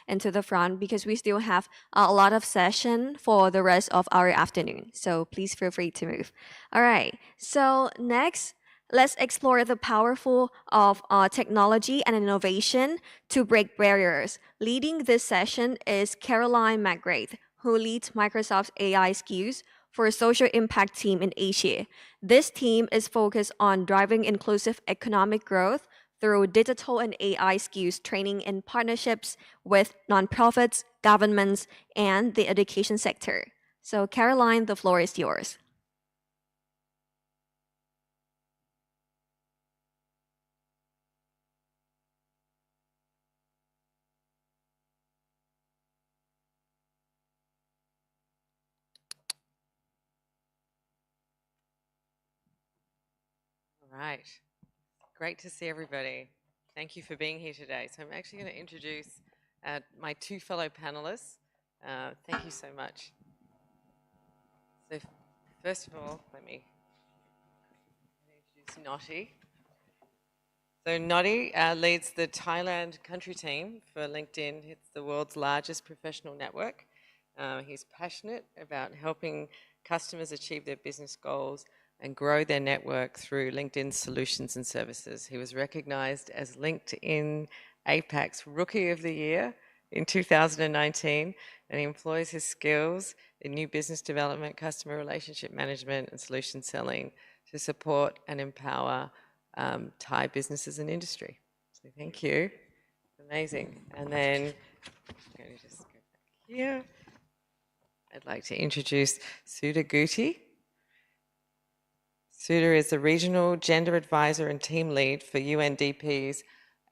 into the front because we still have a lot of session for the rest of our afternoon. So please feel free to move. All right, so next, let's explore the powerful of technology and innovation to break barriers. Leading this session is Caroline McGrath, who leads Microsoft's AI skills for a social impact team in Asia. This team is focused on driving inclusive economic growth through digital and AI skills training in partnerships with nonprofits, governments, and the education sector. So Caroline, the floor is yours. Right. Great to see everybody. Thank you for being here today. So I'm actually going to introduce my two fellow panelists. Thank you so much. So first of all, let me introduce Noti. So Noti leads the Thailand country team for LinkedIn. It's the world's largest professional network. He's passionate about helping customers achieve their business goals and grow their network through LinkedIn solutions and services. He was recognized as LinkedIn APAC's Rookie of the Year in 2019, and he employs his skills in new business development, customer relationship management, and solution selling to support and empower Thai businesses and industry. So thank you. Amazing. And then I'm going to just go back here. I'd like to introduce Sudha Guti. Sudha is the Regional Gender Advisor and Team Lead for UNDP's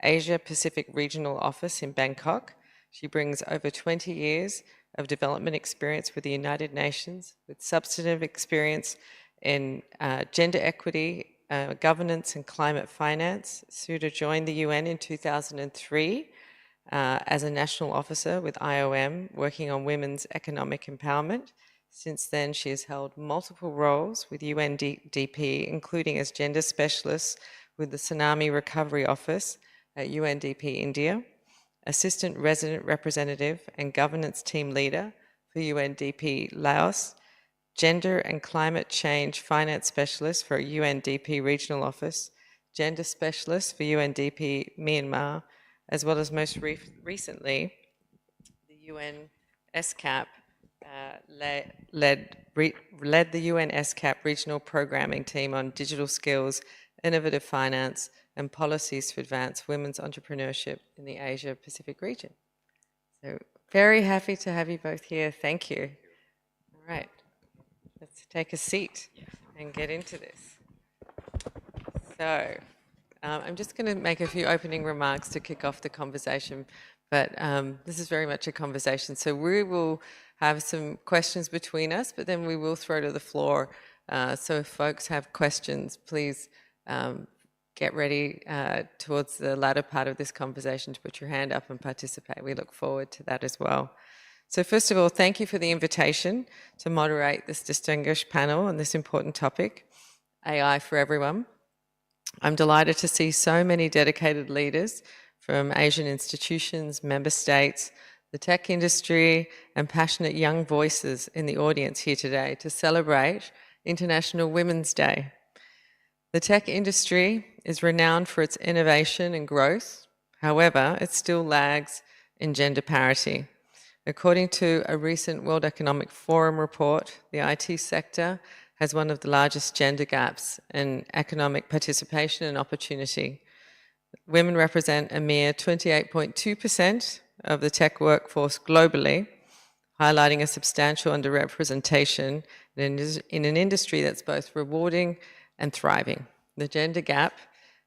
Asia Pacific Regional Office in Bangkok. She brings over 20 years of development experience with the United Nations, with substantive experience in gender equity, governance and climate finance. Sudha joined the UN in 2003 as a national officer with IOM, working on women's economic empowerment. Since then, she has held multiple roles with UNDP, including as gender specialist with the Tsunami Recovery Office at UNDP India, assistant resident representative and governance team leader for UNDP Laos, gender and climate change finance specialist for UNDP Regional Office, gender specialist for UNDP Myanmar, as well as most recently, the UN ESCAP led the UN ESCAP regional programming team on digital skills, innovative finance, and policies to advance women's entrepreneurship in the Asia-Pacific region. So very happy to have you both here. Thank you. All right, let's take a seat and get into this. So I'm just going to make a few opening remarks to kick off the conversation, but this is very much a conversation. So we will have some questions between us, but then we will throw to the floor. So if folks have questions, please get ready towards the latter part of this conversation to put your hand up and participate. We look forward to that as well. So first of all, thank you for the invitation to moderate this distinguished panel on this important topic, AI for everyone. I'm delighted to see so many dedicated leaders from Asian institutions, member states, the tech industry, and passionate young voices in the audience here today to celebrate International Women's Day. The tech industry is renowned for its innovation and growth. However, it still lags in gender parity. According to a recent World Economic Forum report, the IT sector has one of the largest gender gaps in economic participation and opportunity. Women represent a mere 28.2% of the tech workforce globally, highlighting a substantial underrepresentation in an industry that's both rewarding and thriving. The gender gap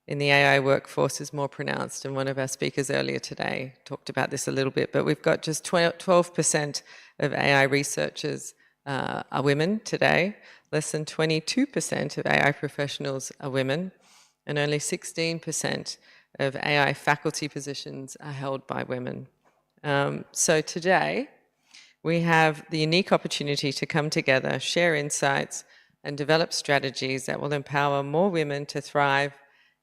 in the AI workforce is more pronounced, and one of our speakers earlier today talked about this a little bit, but we've got just 12% of AI researchers are women today, less than 22% of AI professionals are women, and only 16% of AI faculty positions are held by women. So today, we have the unique opportunity to come together, share insights, and develop strategies that will empower more women to thrive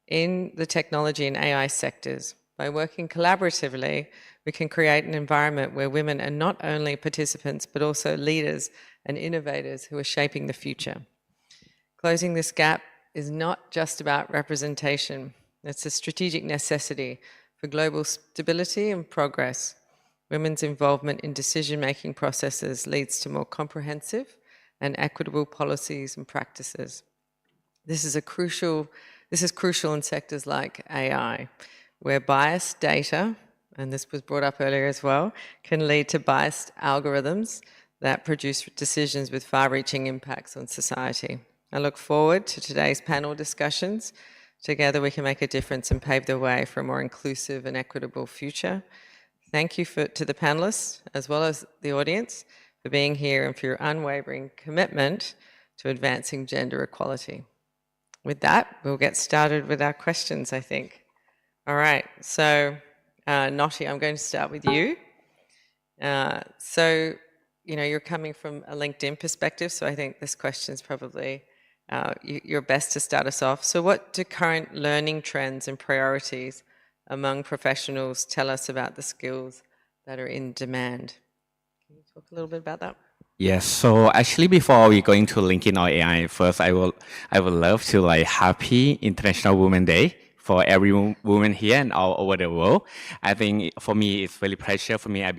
in the technology and AI sectors. By working collaboratively, we can create an environment where women are not only participants, but also leaders and innovators who are shaping the future. Closing this gap is not just about representation. It's a strategic necessity for global stability and progress. Women's involvement in decision-making processes leads to more comprehensive and equitable policies and practices. This is crucial in sectors like AI, where biased data, and this was brought up earlier as well, can lead to biased algorithms that produce decisions with far-reaching impacts on society. I look forward to today's panel discussions. Together we can make a difference and pave the way for a more inclusive and equitable future. Thank you to the panelists, as well as the audience, for being here and for your unwavering commitment to advancing gender equality. With that, we'll get started with our questions, I think. All right, so Noti, I'm going to start with you. So, you know, you're coming from a LinkedIn perspective, so I think this question is probably your best to start us off. So what do current learning trends and priorities among professionals tell us about the skills that are in demand? Can you talk a little bit about that? Yes, so actually before we going to LinkedIn or AI, first I would love to happy International Women's Day for every woman here and all over the world. I think for me it's really pleasure for me. I've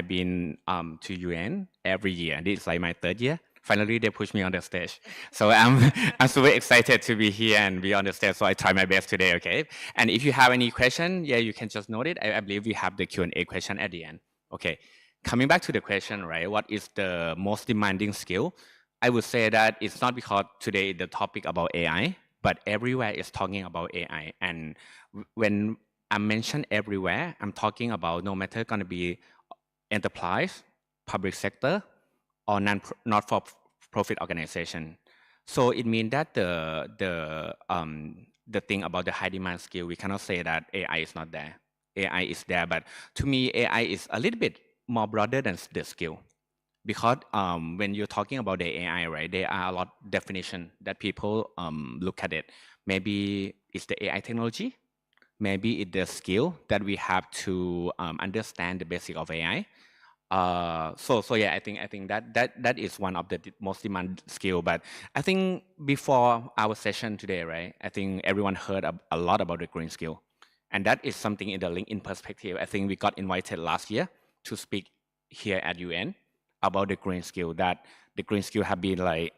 been to UN every year. This is my third year. Finally they push me on the stage. So I'm super excited to be here and be on the stage. So I try my best today, okay? And if you have any question, yeah, you can just note it. I believe we have the Q&A question at the end. Okay. Coming back to the question, right, what is the most demanding skill? I would say that it's not because today the topic about AI, but everywhere is talking about AI. And when I mention everywhere, I'm talking about no matter going to be enterprise, public sector, or not-for-profit organization. So it means that the thing about the high demand skill, we cannot say that AI is not there. AI is there, but to me, AI is a little bit more broader than the skill, because when you're talking about the AI, right, there are a lot of definition that people look at it. Maybe it's the AI technology, maybe it's the skill that we have to understand the basic of AI. So yeah, I think that is one of the most demand skill. But I think before our session today, right, I think everyone heard a lot about the green skill. And that is something in the LinkedIn perspective. I think we got invited last year to speak here at UN about the green skill, that the green skill have been like,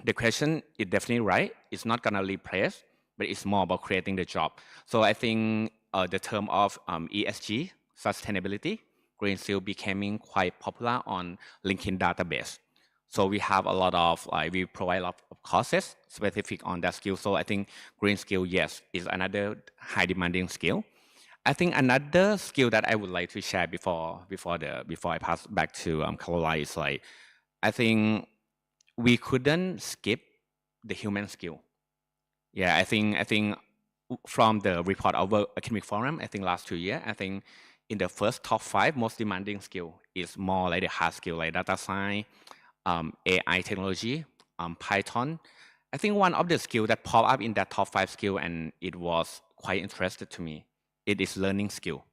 the question is definitely right. It's not gonna replace, but it's more about creating the job. So I think the term of ESG, sustainability, green skill becoming quite popular on LinkedIn database. So we have a lot of, like, we provide a lot of courses specific on that skill. So I think green skill, yes, is another high demanding skill. I think another skill that I would like to share before I pass back to Caroline is like, I think we couldn't skip the human skill. Yeah, I think from the report of World Economic Forum, I think last 2 years, I think in the first top 5 most demanding skill is more like the hard skill, like data science, AI technology, Python. I think one of the skill that pop up in that top 5 skill, and it was quite interesting to me, it is learning skill.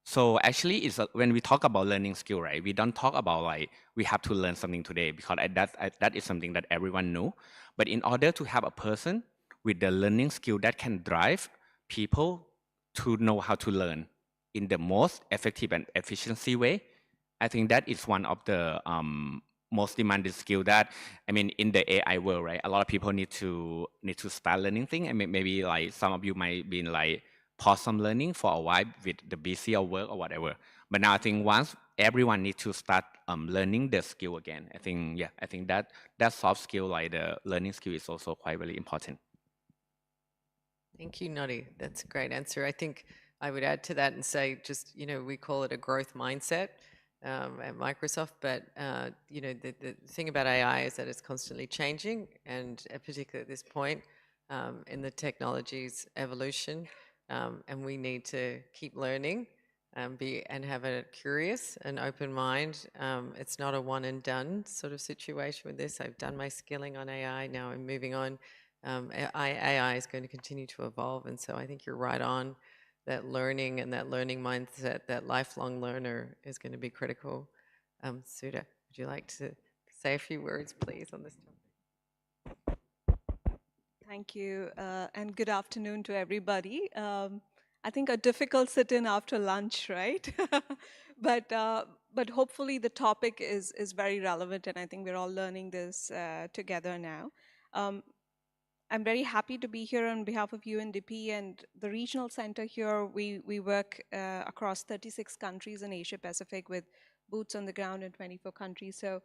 So actually, when we talk about learning skill, right? We don't talk about like we have to learn something today, because that is something that everyone know. But in order to have a person with the learning skill that can drive people to know how to learn in the most effective and efficiency way, I think that is one of the most demanded skill that, I mean, in the AI world, right? A lot of people need to start learning things. I mean, maybe like some of you might be like pause some learning for a while with the busy or work or whatever. But now I think once everyone needs to start learning the skill again, I think, yeah, I think that soft skill, like the learning skill, is also quite really important. Thank you, Noddy. That's a great answer. I think I would add to that and say, just, we call it a growth mindset at Microsoft, but, the thing about AI is that it's constantly changing, and particularly at this point in the technology's evolution, and we need to keep learning and have a curious and open mind. It's not a one and done sort of situation with this. I've done my skilling on AI, now I'm moving on. AI is going to continue to evolve, and so I think you're right on. That learning and that learning mindset, that lifelong learner, is going to be critical. Sudha, would you like to say a few words, please, on this topic? Thank you, and good afternoon to everybody. I think a difficult sit-in after lunch, right? but hopefully the topic is very relevant, and I think we're all learning this together now. I'm very happy to be here on behalf of UNDP and the regional center here. We work across 36 countries in Asia Pacific with boots on the ground in 24 countries. So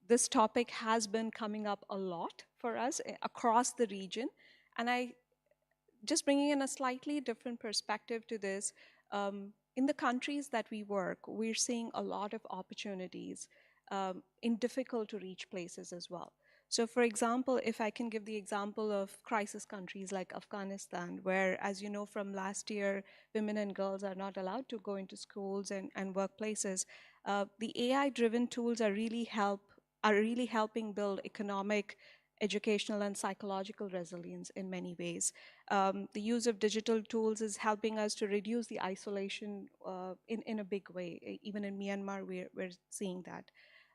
this topic has been coming up a lot for us across the region. And just bringing in a slightly different perspective to this, in the countries that we work, we're seeing a lot of opportunities in difficult to reach places as well. So for example, if I can give the example of crisis countries like Afghanistan, where, as you know from last year, women and girls are not allowed to go into schools and workplaces, the AI-driven tools are really helping build economic, educational, and psychological resilience in many ways. The use of digital tools is helping us to reduce the isolation in a big way. Even in Myanmar, we're seeing that.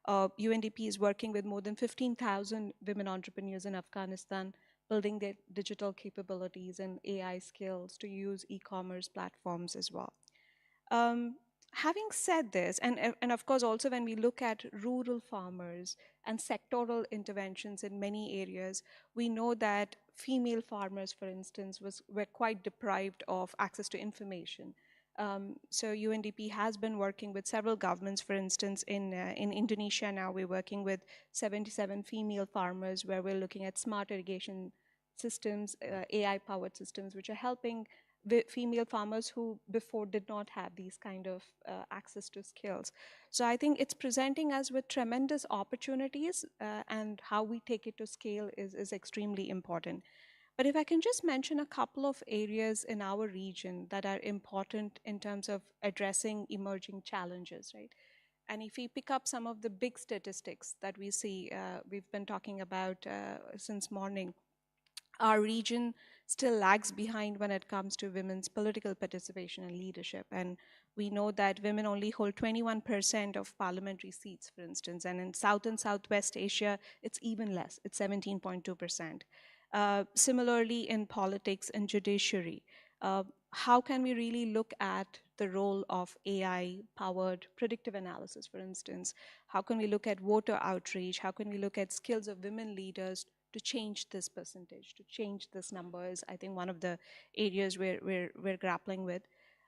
UNDP is working with more than 15,000 women entrepreneurs in Afghanistan, building their digital capabilities and AI skills to use e-commerce platforms as well. Having said this, and of course also when we look at rural farmers and sectoral interventions in many areas, we know that female farmers, for instance, were quite deprived of access to information. So UNDP has been working with several governments. For instance, in Indonesia now we're working with 77 female farmers, where we're looking at smart irrigation systems, AI-powered systems, which are helping female farmers who before did not have these kind of access to skills. So I think it's presenting us with tremendous opportunities, and how we take it to scale is extremely important. But if I can just mention a couple of areas in our region that are important in terms of addressing emerging challenges, right? And if we pick up some of the big statistics that we see, we've been talking about since morning, our region still lags behind when it comes to women's political participation and leadership. And we know that women only hold 21% of parliamentary seats, for instance, and in South and Southwest Asia, it's even less, it's 17.2%. Similarly, in politics and judiciary, how can we really look at the role of AI-powered predictive analysis, for instance? How can we look at voter outreach? How can we look at skills of women leaders to change this percentage, to change this number is, I think, one of the areas we're grappling with.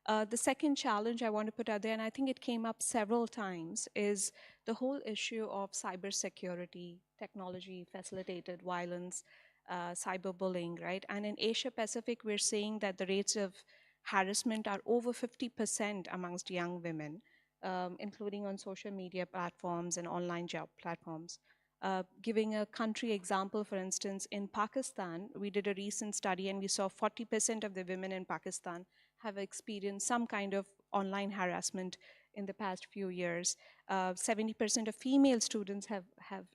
The second challenge I want to put out there, and I think it came up several times, is the whole issue of cybersecurity, technology facilitated violence, cyberbullying, right? And in Asia Pacific, we're seeing that the rates of harassment are over 50% amongst young women, including on social media platforms and online job platforms. Giving a country example, for instance, in Pakistan, we did a recent study and we saw 40% of the women in Pakistan have experienced some kind of online harassment in the past few years. 70% of female students have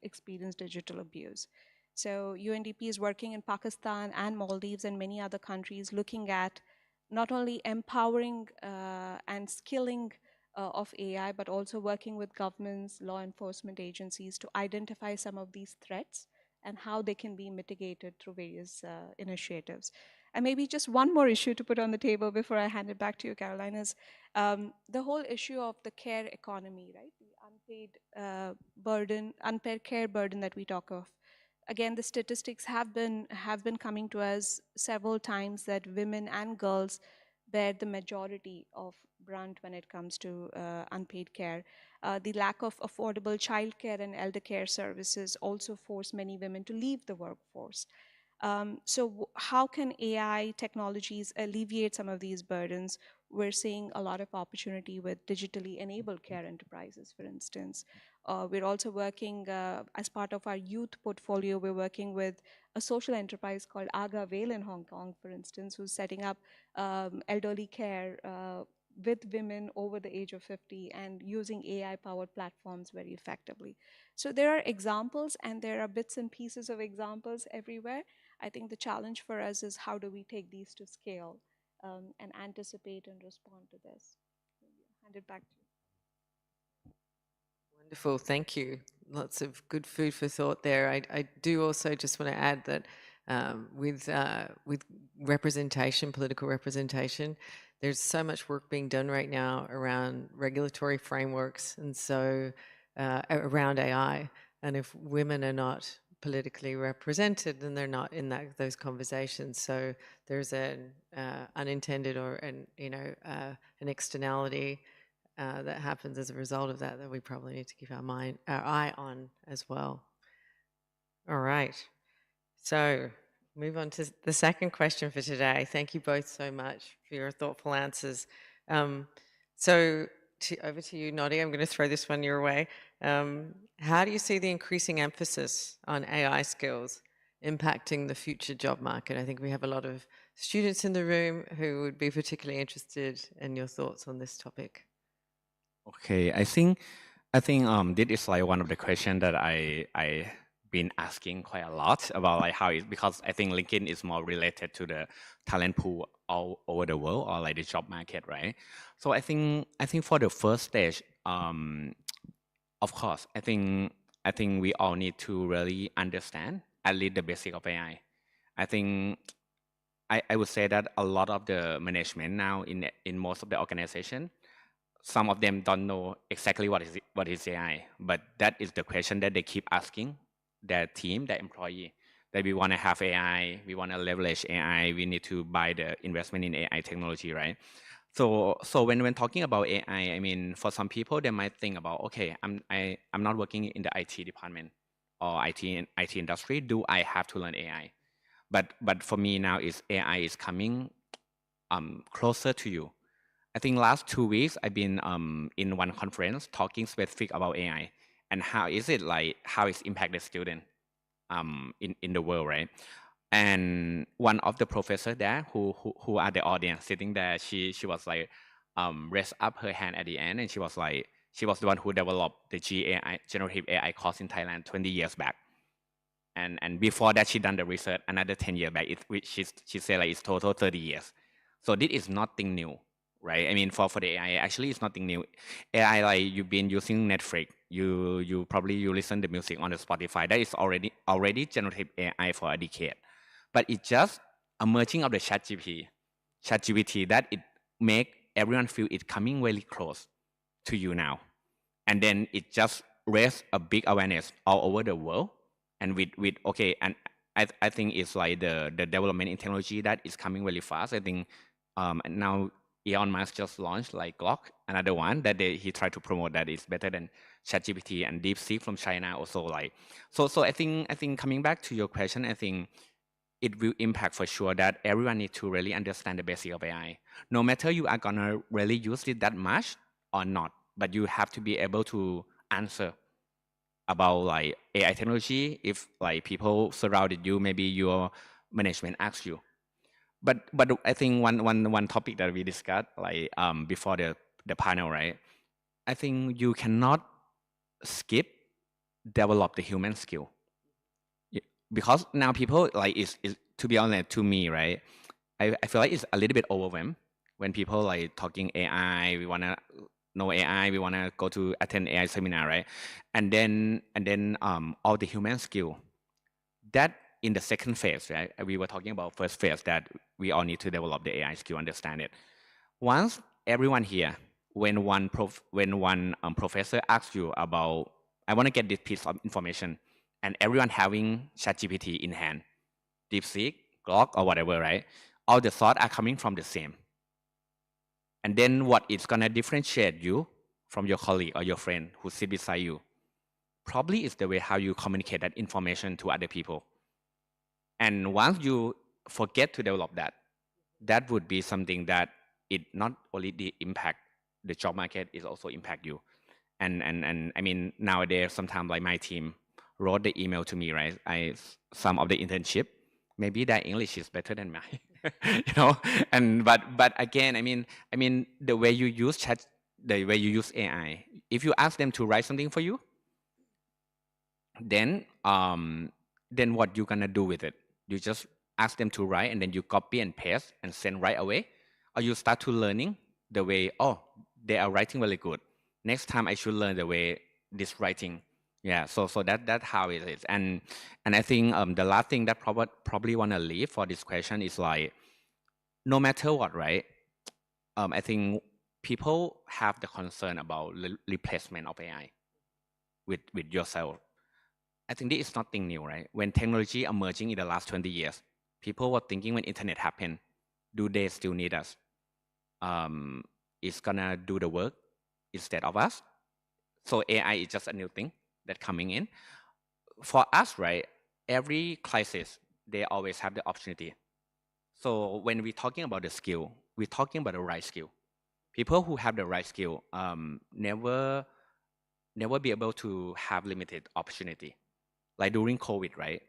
experienced digital abuse. So UNDP is working in Pakistan and Maldives and many other countries looking at not only empowering and skilling of AI, but also working with governments, law enforcement agencies to identify some of these threats and how they can be mitigated through various initiatives. And maybe just one more issue to put on the table before I hand it back to you, Caroline, is the whole issue of the care economy, right? The unpaid burden, unpaid care burden that we talk of. Again, the statistics have been coming to us several times that women and girls bear the majority of brunt when it comes to unpaid care. The lack of affordable childcare and elder care services also force many women to leave the workforce. So how can AI technologies alleviate some of these burdens? We're seeing a lot of opportunity with digitally enabled care enterprises, for instance. We're also working, as part of our youth portfolio, we're working with a social enterprise called Aga Vale in Hong Kong, for instance, who's setting up elderly care with women over the age of 50 and using AI-powered platforms very effectively. So there are examples and there are bits and pieces of examples everywhere. I think the challenge for us is how do we take these to scale and anticipate and respond to this. Hand it back to you. Wonderful, thank you. Lots of good food for thought there. I do also just want to add that with representation, political representation, there's so much work being done right now around regulatory frameworks and so around AI. And if women are not politically represented, then they're not in those conversations. So there's an unintended or an externality that happens as a result of that we probably need to keep our eye on as well. All right, so move on to the second question for today. Thank you both so much for your thoughtful answers. So over to you, Noddy. I'm going to throw this one your way. How do you see the increasing emphasis on AI skills impacting the future job market? I think we have a lot of students in the room who would be particularly interested in your thoughts on this topic. Okay, I think this is like one of the questions that I been asking quite a lot about like how it, because I think LinkedIn is more related to the talent pool all over the world or like the job market, right? So I think for the first stage, of course, I think we all need to really understand at least the basic of AI. I think I would say that a lot of the management now in most of the organization, some of them don't know exactly what is AI, but that is the question that they keep asking their team, their employee, that we want to have AI, we want to leverage AI, we need to buy the investment in AI technology, right? So when talking about AI, I mean, for some people, they might think about, okay, I'm not working in the IT department or IT industry. Do I have to learn AI? But for me now, is AI is coming closer to you. I think last 2 weeks I've been in one conference talking specific about AI and how it's impacted student in the world, right? And one of the professors there who are the audience sitting there, she was like raised up her hand at the end, and she was the one who developed the GAI generative AI course in Thailand 20 years back. And before that, she done the research another 10 years back. She said like it's total 30 years. So this is nothing new, right? I mean, for the AI, actually, it's nothing new. AI, like you've been using Netflix, you probably listen to music on the Spotify. That is already generative AI for a decade, but it's just emerging of the ChatGPT. ChatGPT that it make everyone feel it coming very close to you now, and then it just raise a big awareness all over the world. And with okay, and I think it's like the development in technology that is coming really fast. I think and now Elon Musk just launched like Grok, another one that he tried to promote that is better than ChatGPT, and DeepSeek from China also like. So I think coming back to your question, I think it will impact for sure that everyone needs to really understand the basic of AI. No matter you are gonna really use it that much or not, but you have to be able to answer about like AI technology if like people surrounded you, maybe your management asks you. But I think one topic that we discussed like before the panel, right? I think you cannot skip develop the human skill. Because now people like is to be honest to me, right? I feel like it's a little bit overwhelmed when people like talking AI. We wanna know AI. We wanna go to attend AI seminar, right? And then all the human skill that in the second phase, right? We were talking about first phase that we all need to develop the AI skill, understand it. Once everyone here, when one professor asks you about, I want to get this piece of information, and everyone having ChatGPT in hand, DeepSeek, Grok, or whatever, right? All the thoughts are coming from the same. And then what is gonna differentiate you from your colleague or your friend who sit beside you? Probably is the way how you communicate that information to other people. And once you forget to develop that, that would be something that it not only the impact the job market, is also impact you. And I mean nowadays sometimes like my team wrote the email to me, right? Some of the internship, maybe their English is better than mine, you know. And but again, I mean the way you use chat, the way you use AI, if you ask them to write something for you, then what you gonna do with it? You just ask them to write and then you copy and paste and send right away, or you start to learning the way, oh, they are writing really good, next time I should learn the way this writing. Yeah, so that's how it is. And I think the last thing that probably want to leave for this question is like, no matter what, right? I think people have the concern about replacement of AI with yourself. I think this is nothing new, right? When technology emerging in the last 20 years, people were thinking when internet happened, do they still need us? It's gonna do the work instead of us. So AI is just a new thing that coming in. For us, right, every crisis, they always have the opportunity. So when we're talking about the skill, we're talking about the right skill. People who have the right skill never be able to have limited opportunity. Like during COVID, right?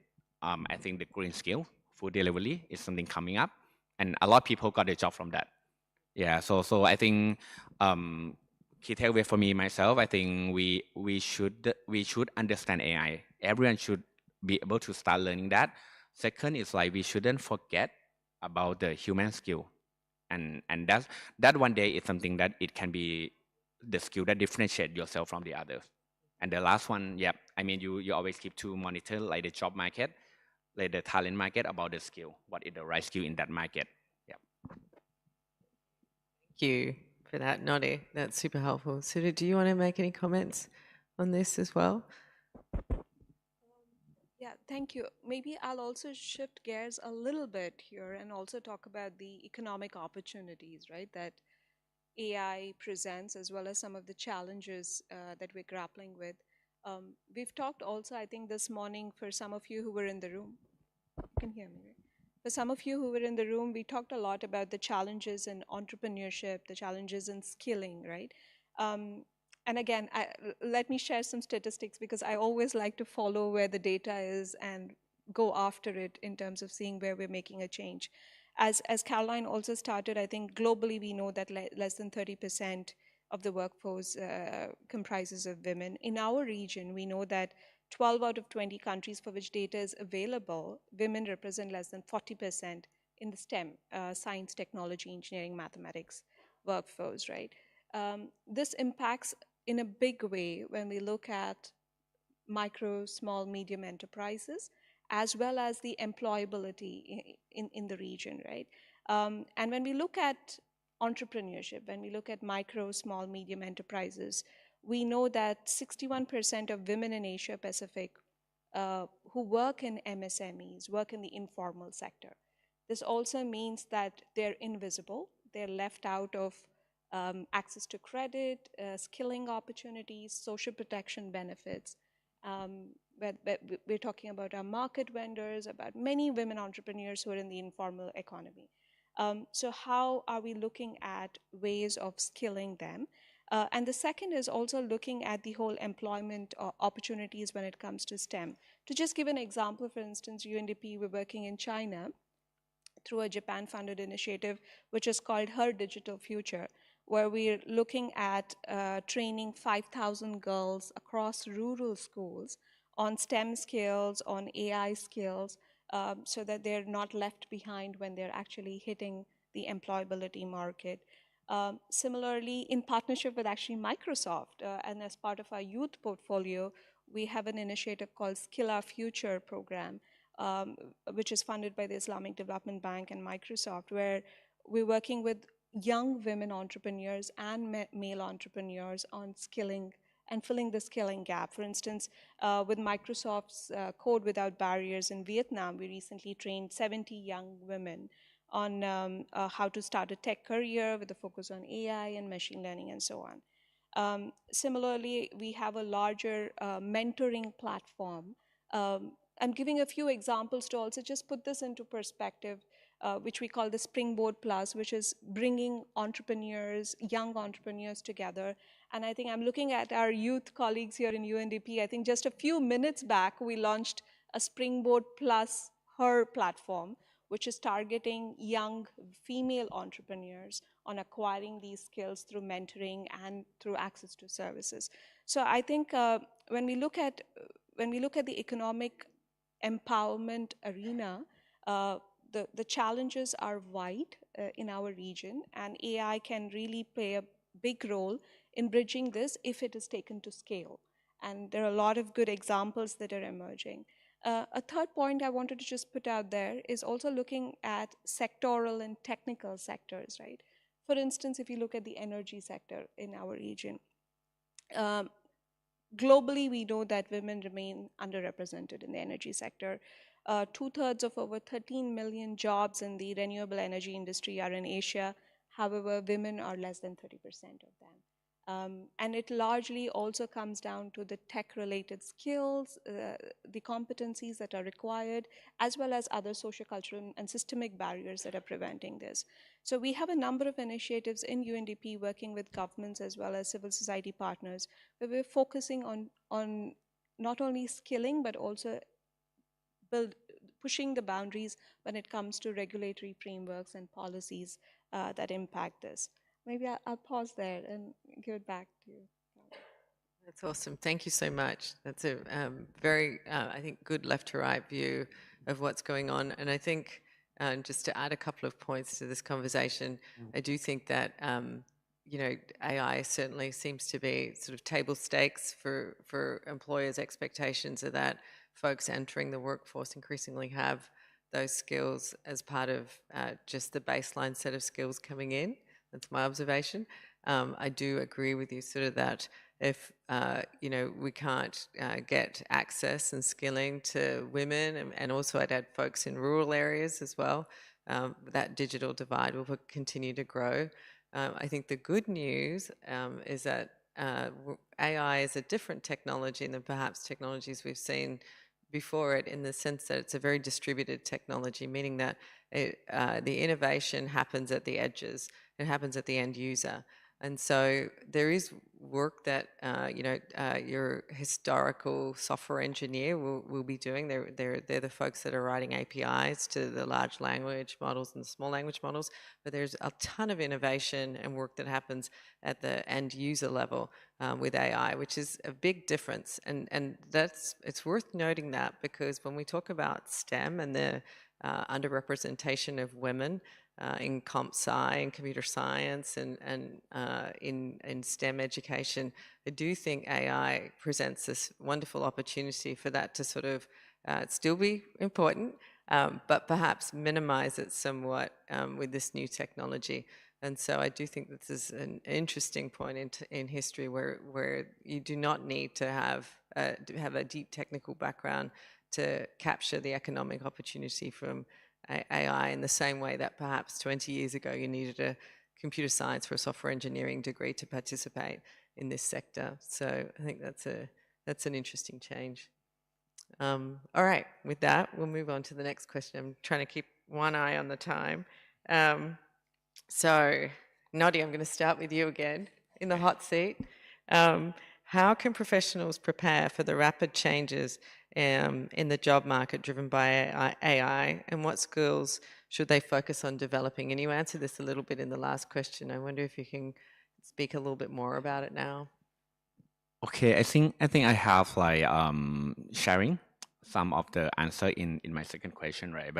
I think the green skill, food delivery is something coming up, and a lot of people got a job from that. Yeah, so I think key takeaway for me myself, I think we should understand AI. Everyone should be able to start learning that. Second is like we shouldn't forget about the human skill, and that one day is something that it can be the skill that differentiate yourself from the others. And the last one, yeah, I mean you always keep to monitor like the job market, like the talent market about the skill, what is the right skill in that market. Yeah. Thank you for that, Noddy. That's super helpful. Sudha, do you want to make any comments on this as well? Yeah, thank you. Maybe I'll also shift gears a little bit here and also talk about the economic opportunities, right, that AI presents, as well as some of the challenges that we're grappling with. We've talked also, I think, this morning, for some of you who were in the room. You can hear me, right? For some of you who were in the room, we talked a lot about the challenges in entrepreneurship, the challenges in skilling, right? And again, let me share some statistics, because I always like to follow where the data is and go after it in terms of seeing where we're making a change. As Caroline also started, I think globally we know that less than 30% of the workforce comprises of women. In our region, we know that 12 out of 20 countries for which data is available, women represent less than 40% in the STEM, science, technology, engineering, mathematics workforce, right? This impacts in a big way when we look at micro, small, medium enterprises, as well as the employability in the region, right? And when we look at entrepreneurship, when we look at micro, small, medium enterprises, we know that 61% of women in Asia Pacific who work in MSMEs work in the informal sector. This also means that they're invisible, they're left out of access to credit, skilling opportunities, social protection benefits. We're talking about our market vendors, about many women entrepreneurs who are in the informal economy. So how are we looking at ways of skilling them? And the second is also looking at the whole employment opportunities when it comes to STEM. To just give an example, for instance, UNDP, we're working in China through a Japan-funded initiative, which is called Her Digital Future, where we're looking at training 5,000 girls across rural schools on STEM skills, on AI skills, so that they're not left behind when they're actually hitting the employability market. Similarly, in partnership with actually Microsoft, and as part of our youth portfolio, we have an initiative called Skill Our Future program, which is funded by the Islamic Development Bank and Microsoft, where we're working with young women entrepreneurs and male entrepreneurs on skilling and filling the skilling gap. For instance, with Microsoft's Code Without Barriers in Vietnam, we recently trained 70 young women on how to start a tech career with a focus on AI and machine learning and so on. Similarly, we have a larger mentoring platform. I'm giving a few examples to also just put this into perspective, which we call the Springboard Plus, which is bringing entrepreneurs, young entrepreneurs together. And I think I'm looking at our youth colleagues here in UNDP. I think just a few minutes back, we launched a Springboard Plus Her platform, which is targeting young female entrepreneurs on acquiring these skills through mentoring and through access to services. So I think when we look at the economic empowerment arena, the challenges are wide in our region, and AI can really play a big role in bridging this if it is taken to scale. And there are a lot of good examples that are emerging. A third point I wanted to just put out there is also looking at sectoral and technical sectors, right? For instance, if you look at the energy sector in our region, globally, we know that women remain underrepresented in the energy sector. 2/3 of over 13 million jobs in the renewable energy industry are in Asia. However, women are less than 30% of them. And it largely also comes down to the tech-related skills, the competencies that are required, as well as other sociocultural and systemic barriers that are preventing this. So we have a number of initiatives in UNDP working with governments as well as civil society partners, where we're focusing on not only skilling, but also pushing the boundaries when it comes to regulatory frameworks and policies that impact this. Maybe I'll pause there and give it back to you. That's awesome. Thank you so much. That's a very, I think, good left to right view of what's going on. And I think, just to add a couple of points to this conversation, I do think that, you know, AI certainly seems to be sort of table stakes for employers' expectations of that folks entering the workforce increasingly have those skills as part of just the baseline set of skills coming in. That's my observation. I do agree with you sort of that if, you know, we can't get access and skilling to women, and also I'd add folks in rural areas as well, that digital divide will continue to grow. I think the good news is that AI is a different technology than perhaps technologies we've seen before it, in the sense that it's a very distributed technology, meaning that the innovation happens at the edges. It happens at the end user. And so there is work that, you know, your historical software engineer will be doing. They're the folks that are writing APIs to the large language models and the small language models. But there's a ton of innovation and work that happens at the end user level with AI, which is a big difference. And it's worth noting that, because when we talk about STEM and the underrepresentation of women in comp sci and computer science and in STEM education, I do think AI presents this wonderful opportunity for that to sort of still be important, but perhaps minimize it somewhat with this new technology. And so I do think this is an interesting point in history where you do not need to have a deep technical background to capture the economic opportunity from AI in the same way that perhaps 20 years ago you needed a computer science or a software engineering degree to participate in this sector. So I think that's an interesting change. All right, with that, we'll move on to the next question. I'm trying to keep one eye on the time. So, Noddy, I'm going to start with you again in the hot seat. How can professionals prepare for the rapid changes in the job market driven by AI, and what skills should they focus on developing? And you answered this a little bit in the last question. I wonder if you can speak a little bit more about it now. Okay, I have like sharing some of the answer in my second question, right?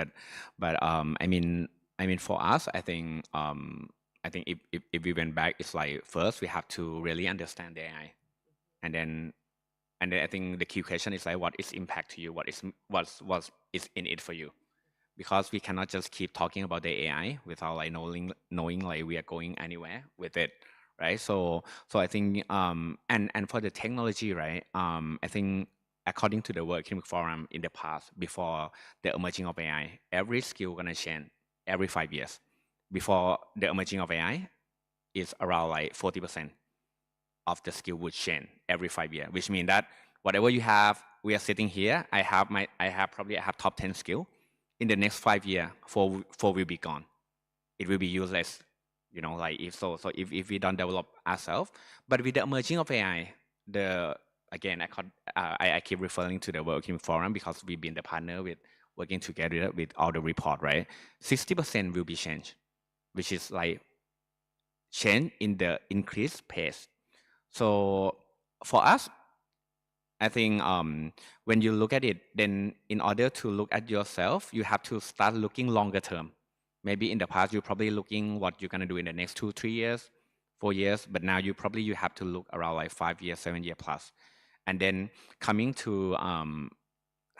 But I mean for us, I think if we went back, it's like first we have to really understand the AI, and then I think the key question is like what is impact to you, what's in it for you, because we cannot just keep talking about the AI without like knowing like we are going anywhere with it, right? So I think and for the technology, right? I think according to the World Economic Forum in the past, before the emerging of AI, every skill gonna change every 5 years. Before the emerging of AI, is around like 40% of the skill would change every 5 years, which means that whatever you have, we are sitting here. I have top 10 skill. In the next 5 years, four will be gone. It will be useless, you know. Like if we don't develop ourselves, but with the emerging of AI, I keep referring to the World Economic Forum because we've been the partner with working together with all the report, right? 60% will be changed, which is like change in the increased pace. So for us, I think when you look at it, then in order to look at yourself, you have to start looking longer term. Maybe in the past, you're probably looking what you're going to do in the next 2, 3 years, 4 years, but now you have to look around like 5 years, 7 years plus. And then coming to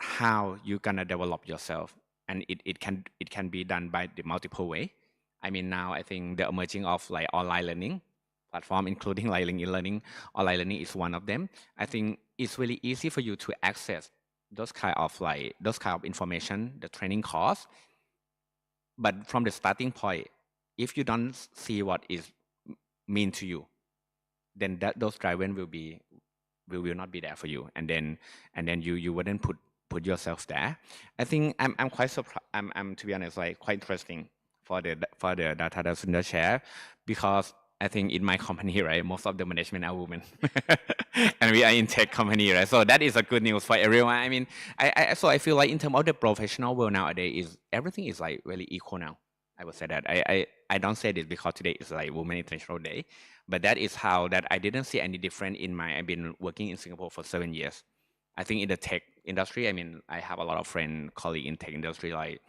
how you're going to develop yourself. And it can be done by the multiple way. I mean, now I think the emerging of like online learning platform, including like LinkedIn Learning, online learning is one of them. I think it's really easy for you to access those kind of information, the training course. But from the starting point, if you don't see what is mean to you, then those drivers will not be there for you, and then you wouldn't put yourself there. I think I'm quite surprised. I'm to be honest, like quite interesting for the data that Sundar share, because I think in my company, right, most of the management are women, and we are in tech company, right? So that is a good news for everyone. I mean, I feel like in terms of the professional world nowadays, everything is like really equal now. I would say that I don't say this because today is like Women International Day, but that is how that I didn't see any different I've been working in Singapore for 7 years. I think in the tech industry, I mean, I have a lot of friends, colleagues in tech industry like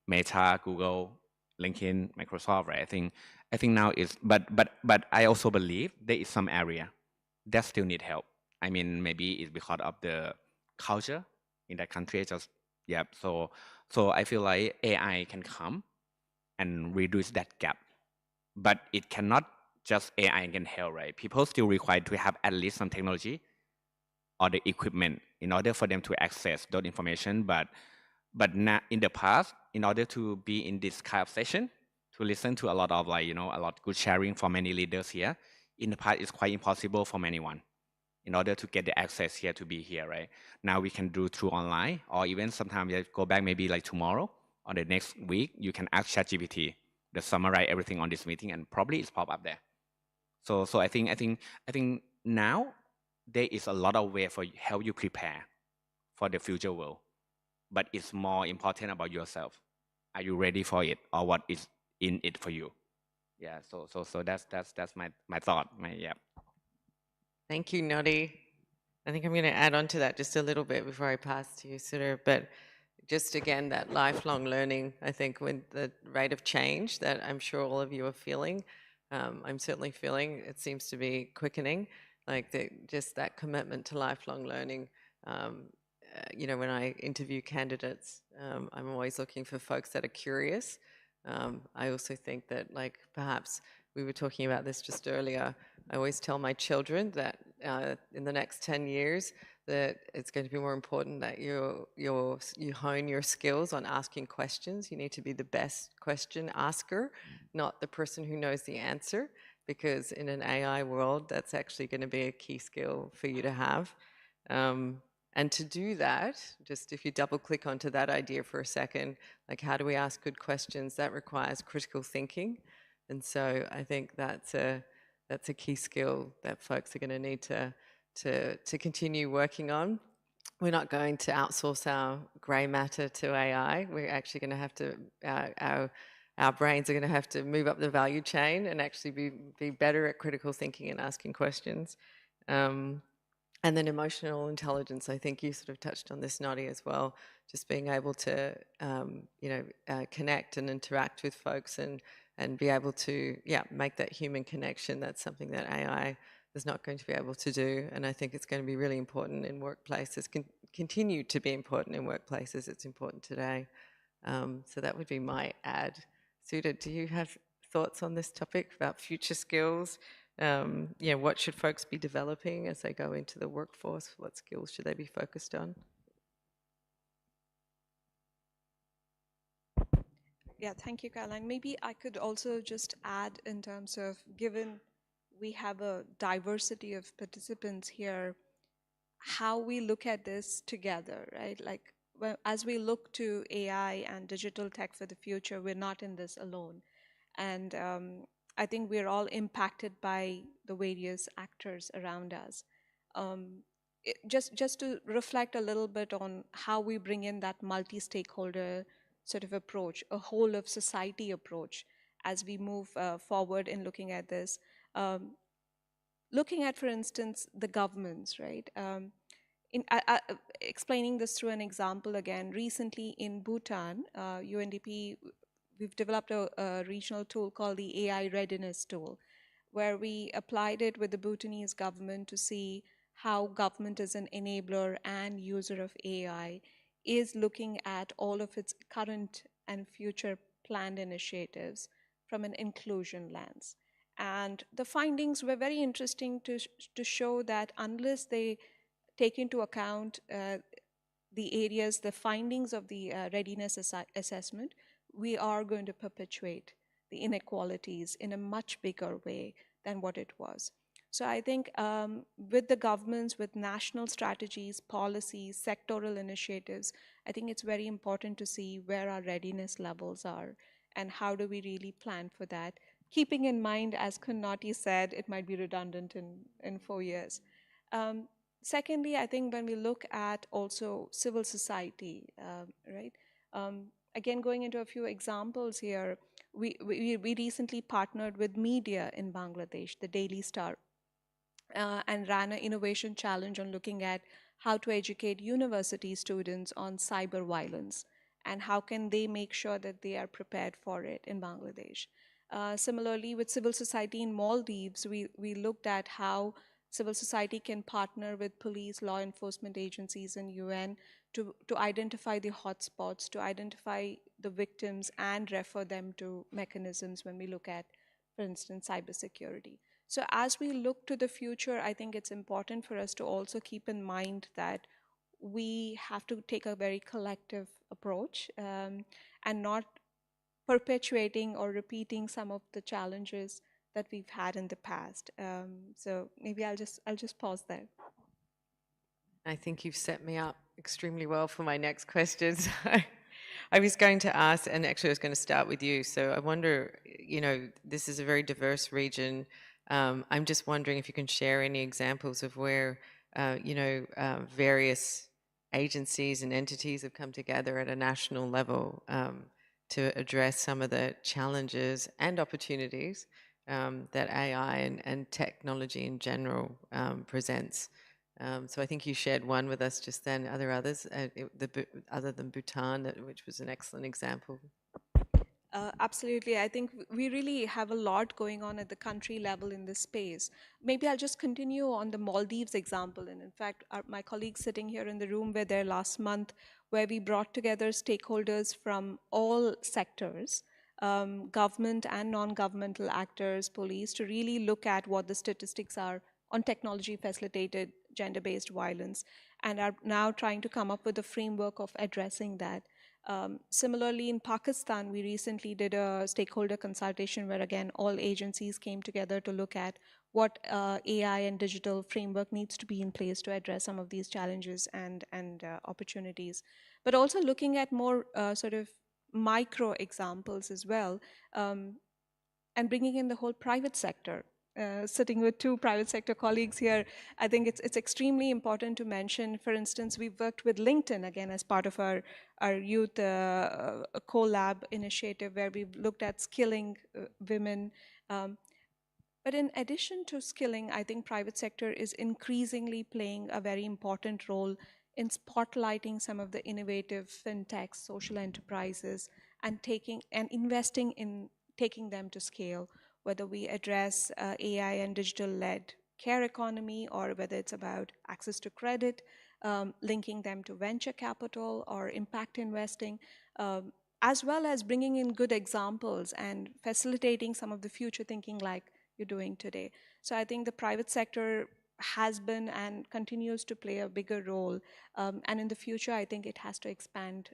Meta, Google, LinkedIn, Microsoft, right? I think now is, but I also believe there is some area that still need help. I mean, maybe it's because of the culture in that country. So I feel like AI can come and reduce that gap, but it cannot just AI can help, right? People still require to have at least some technology or the equipment in order for them to access that information. But now in the past, in order to be in this kind of session, to listen to a lot of a lot good sharing from many leaders here, in the past it's quite impossible for anyone in order to get the access here to be here, right? Now we can do through online, or even sometimes you go back maybe like tomorrow or the next week, you can ask ChatGPT to summarize everything on this meeting, and probably it's pop up there. So I think now there is a lot of way for help you prepare for the future world, but it's more important about yourself. Are you ready for it, or what is in it for you? Yeah. So that's my thought. Yeah. Thank you, Noddy. I think I'm going to add on to that just a little bit before I pass to you, Sudhir. But just again, that lifelong learning, I think with the rate of change that I'm sure all of you are feeling, I'm certainly feeling, it seems to be quickening, like just that commitment to lifelong learning when I interview candidates, I'm always looking for folks that are curious. I also think that, like, perhaps we were talking about this just earlier. I always tell my children that in the next 10 years, that it's going to be more important that you hone your skills on asking questions. You need to be the best question asker, not the person who knows the answer, because in an AI world, that's actually going to be a key skill for you to have. And to do that, just if you double click onto that idea for a second, like, how do we ask good questions? That requires critical thinking. And so I think that's a key skill that folks are going to need to continue working on. We're not going to outsource our grey matter to AI. We're actually going to have to, our brains are going to have to move up the value chain and actually be better at critical thinking and asking questions. And then emotional intelligence, I think you sort of touched on this, Nadia, as well. Just being able to, connect and interact with folks and be able to, make that human connection. That's something that AI is not going to be able to do. And I think it's going to be really important in workplaces, continue to be important in workplaces. It's important today. So that would be my add. Sudha, do you have thoughts on this topic about future skills? What should folks be developing as they go into the workforce? What skills should they be focused on? Yeah, thank you, Caroline. Maybe I could also just add, in terms of, given we have a diversity of participants here, how we look at this together, right? Like, as we look to AI and digital tech for the future, we're not in this alone. And I think we're all impacted by the various actors around us. Just to reflect a little bit on how we bring in that multi-stakeholder sort of approach, a whole of society approach, as we move forward in looking at this. Looking at, for instance, the governments, right? Explaining this through an example again, recently in Bhutan, UNDP, we've developed a regional tool called the AI Readiness Tool, where we applied it with the Bhutanese government to see how government as an enabler and user of AI is looking at all of its current and future planned initiatives from an inclusion lens. And the findings were very interesting to show that unless they take into account the areas, the findings of the readiness assessment, we are going to perpetuate the inequalities in a much bigger way than what it was. So I think with the governments, with national strategies, policies, sectoral initiatives, I think it's very important to see where our readiness levels are and how do we really plan for that, keeping in mind, as Kunnati said, it might be redundant in 4 years. Secondly, I think when we look at also civil society, right? Again, going into a few examples here, we recently partnered with media in Bangladesh, the Daily Star, and ran an innovation challenge on looking at how to educate university students on cyber violence and how can they make sure that they are prepared for it in Bangladesh. Similarly, with civil society in Maldives, we looked at how civil society can partner with police, law enforcement agencies, and UN to identify the hotspots, to identify the victims, and refer them to mechanisms when we look at, for instance, cybersecurity. So as we look to the future, I think it's important for us to also keep in mind that we have to take a very collective approach and not perpetuating or repeating some of the challenges that we've had in the past. So maybe I'll just pause there. I think you've set me up extremely well for my next questions. I was going to ask, and actually I was going to start with you. So I wonder, this is a very diverse region. I'm just wondering if you can share any examples of where, various agencies and entities have come together at a national level to address some of the challenges and opportunities that AI and technology in general presents. So I think you shared one with us just then. Are there others, other than Bhutan, which was an excellent example? Absolutely. I think we really have a lot going on at the country level in this space. Maybe I'll just continue on the Maldives example. And in fact, my colleagues sitting here in the room were there last month, where we brought together stakeholders from all sectors, government and non-governmental actors, police, to really look at what the statistics are on technology facilitated gender-based violence, and are now trying to come up with a framework of addressing that. Similarly, in Pakistan, we recently did a stakeholder consultation where, again, all agencies came together to look at what AI and digital framework needs to be in place to address some of these challenges and opportunities. But also looking at more sort of micro examples as well, and bringing in the whole private sector. Sitting with two private sector colleagues here, I think it's extremely important to mention, for instance, we've worked with LinkedIn, again, as part of our youth collab initiative, where we've looked at skilling women. But in addition to skilling, I think private sector is increasingly playing a very important role in spotlighting some of the innovative fintechs, social enterprises, and investing in taking them to scale, whether we address AI and digital-led care economy, or whether it's about access to credit, linking them to venture capital or impact investing, as well as bringing in good examples and facilitating some of the future thinking like you're doing today. So I think the private sector has been and continues to play a bigger role. And in the future, I think it has to expand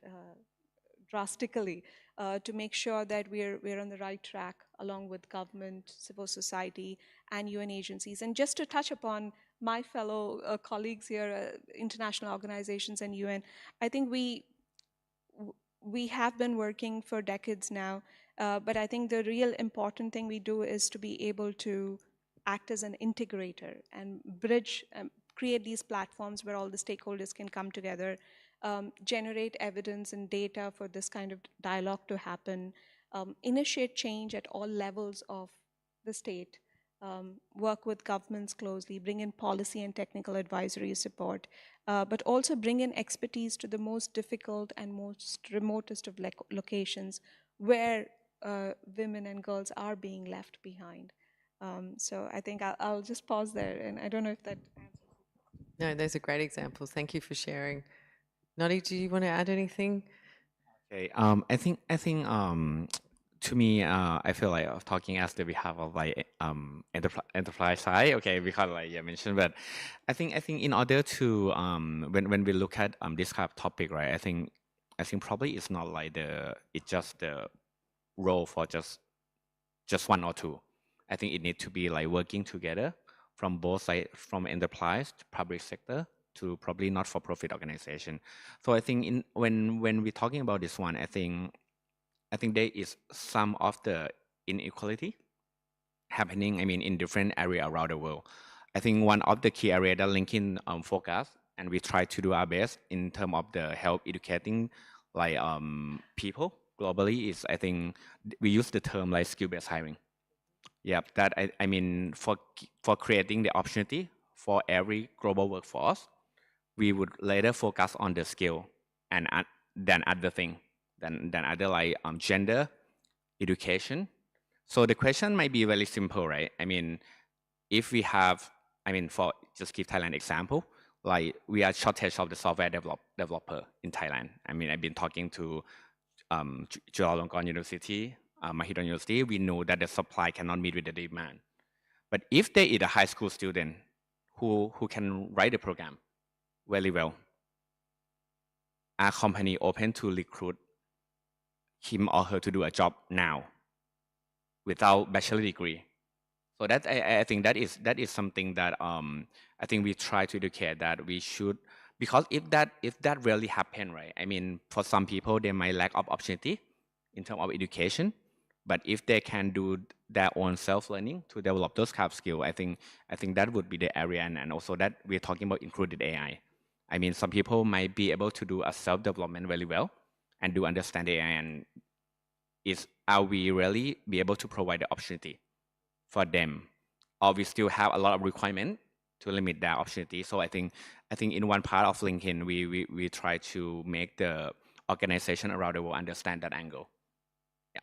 drastically to make sure that we're on the right track along with government, civil society, and UN agencies. And just to touch upon my fellow colleagues here, international organizations and UN, I think we have been working for decades now, but I think the real important thing we do is to be able to act as an integrator and bridge, create these platforms where all the stakeholders can come together, generate evidence and data for this kind of dialogue to happen, initiate change at all levels of the state, work with governments closely, bring in policy and technical advisory support, but also bring in expertise to the most difficult and most remotest of locations where women and girls are being left behind. So I think I'll just pause there, and I don't know if that answers. No, those are great examples. Thank you for sharing. Noddy, do you want to add anything? Okay. I think to me, I feel like of talking as the behalf of like enterprise side. Okay, because like you mentioned, but I think in order to when we look at this kind of topic, right? I think probably it's not like it's just the role for just one or two. I think it needs to be like working together from both sides, from enterprise to public sector to probably not-for-profit organization. So I think when we're talking about this one, I think there is some of the inequality happening, I mean, in different area around the world. I think one of the key area that LinkedIn focus, and we try to do our best in terms of the help educating like people globally, is I think we use the term like skill-based hiring. Yeah, that I mean for creating the opportunity for every global workforce, we would later focus on the skill and then other thing, than other like gender, education. So the question might be very simple, right? I mean, if we have, I mean, for just give Thailand example, like we are shortage of the software developer in Thailand. I mean, I've been talking to Chulalongkorn University, Mahidol University. We know that the supply cannot meet with the demand. But if there is a high school student who can write the program very well, are company open to recruit him or her to do a job now without bachelor degree? So that I think that is something that I think we try to educate that we should, because if that really happen, right? I mean, for some people they might lack of opportunity in terms of education, but if they can do their own self-learning to develop those kind of skills, I think that would be the area, and also that we're talking about included AI. I mean, some people might be able to do a self-development very well and do understand AI, and are we really be able to provide the opportunity for them, or we still have a lot of requirement to limit that opportunity? So I think in one part of LinkedIn, we try to make the organization around the world understand that angle. Yeah.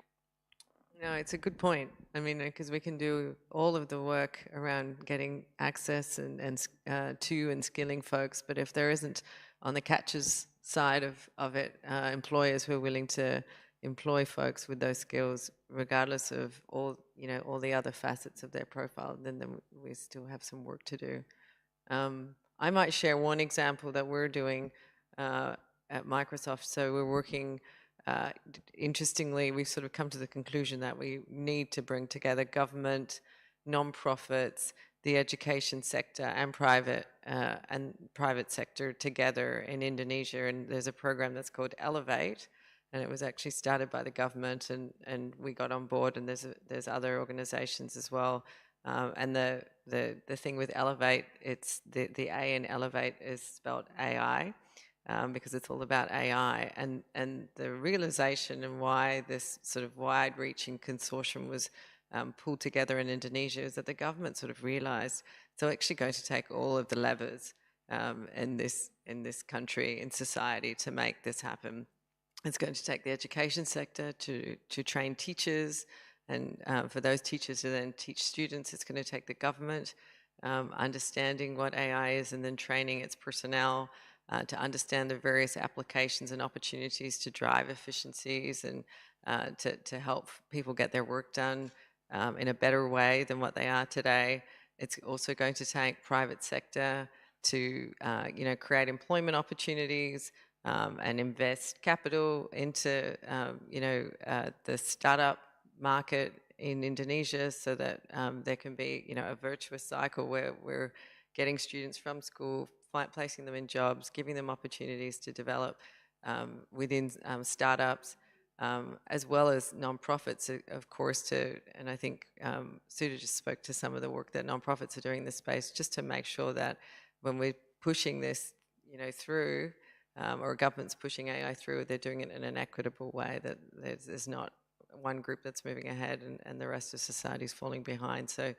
No, it's a good point. I mean, because we can do all of the work around getting access to and skilling folks, but if there isn't on the catchers side of it, employers who are willing to employ folks with those skills, regardless of all the other facets of their profile, then we still have some work to do. I might share one example that we're doing at Microsoft. So we're working. Interestingly, we've sort of come to the conclusion that we need to bring together government, non-profits, the education sector, and private sector together in Indonesia. And there's a program that's called Elevate, and it was actually started by the government, and we got on board. And there's other organizations as well. And the thing with Elevate, it's the A in Elevate is spelled AI. Because it's all about AI, and the realization and why this sort of wide-reaching consortium was pulled together in Indonesia is that the government sort of realized it's actually going to take all of the levers in this country, in society, to make this happen. It's going to take the education sector to train teachers, and for those teachers to then teach students. It's going to take the government understanding what AI is and then training its personnel to understand the various applications and opportunities to drive efficiencies and to help people get their work done in a better way than what they are today. It's also going to take private sector to create employment opportunities and invest capital into the startup market in Indonesia, so that there can be a virtuous cycle where we're getting students from school, placing them in jobs, giving them opportunities to develop within startups, as well as nonprofits, of course, and I think Sudha just spoke to some of the work that nonprofits are doing in this space, just to make sure that when we're pushing this through, or government's pushing AI through, they're doing it in an equitable way, that there's not one group that's moving ahead and the rest of society is falling behind. So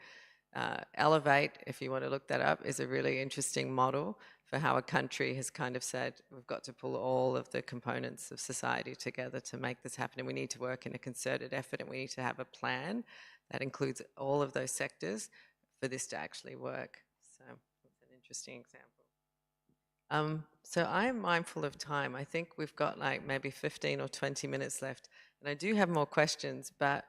Elevate, if you want to look that up, is a really interesting model for how a country has kind of said, we've got to pull all of the components of society together to make this happen, and we need to work in a concerted effort, and we need to have a plan that includes all of those sectors for this to actually work. So it's an interesting example. So I'm mindful of time. I think we've got like maybe 15 or 20 minutes left, and I do have more questions, but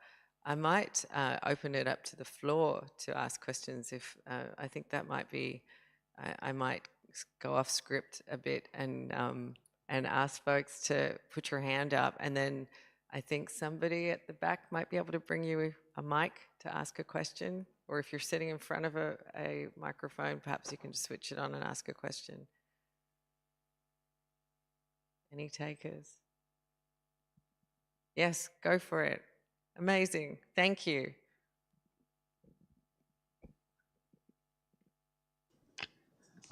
I might open it up to the floor to ask questions. If I think that might be, I might go off script a bit and ask folks to put your hand up, and then I think somebody at the back might be able to bring you a mic to ask a question, or if you're sitting in front of a microphone, perhaps you can just switch it on and ask a question. Any takers? Yes, go for it. Amazing. Thank you.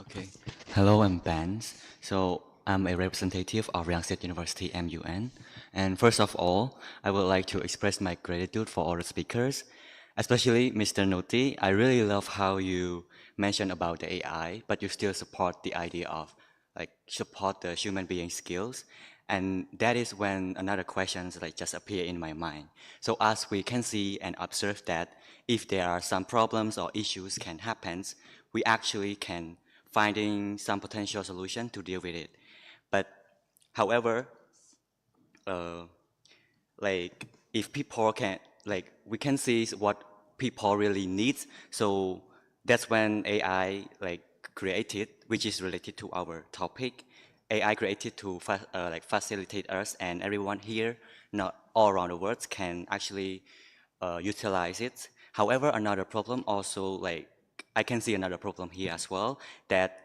Okay. Hello, I'm Ben. So I'm a representative of Yangtze State University MUN. And first of all, I would like to express my gratitude for all the speakers, especially Mr. Noti. I really love how you mentioned about the AI, but you still support the idea of support the human being skills. And that is when another questions just appear in my mind. So as we can see and observe that if there are some problems or issues can happen, we actually can finding some potential solution to deal with it. But however, if people can, we can see what people really need. So that's when AI created, which is related to our topic. AI created to facilitate us and everyone here, not all around the world, can actually utilize it. However, another problem also, I can see another problem here as well, that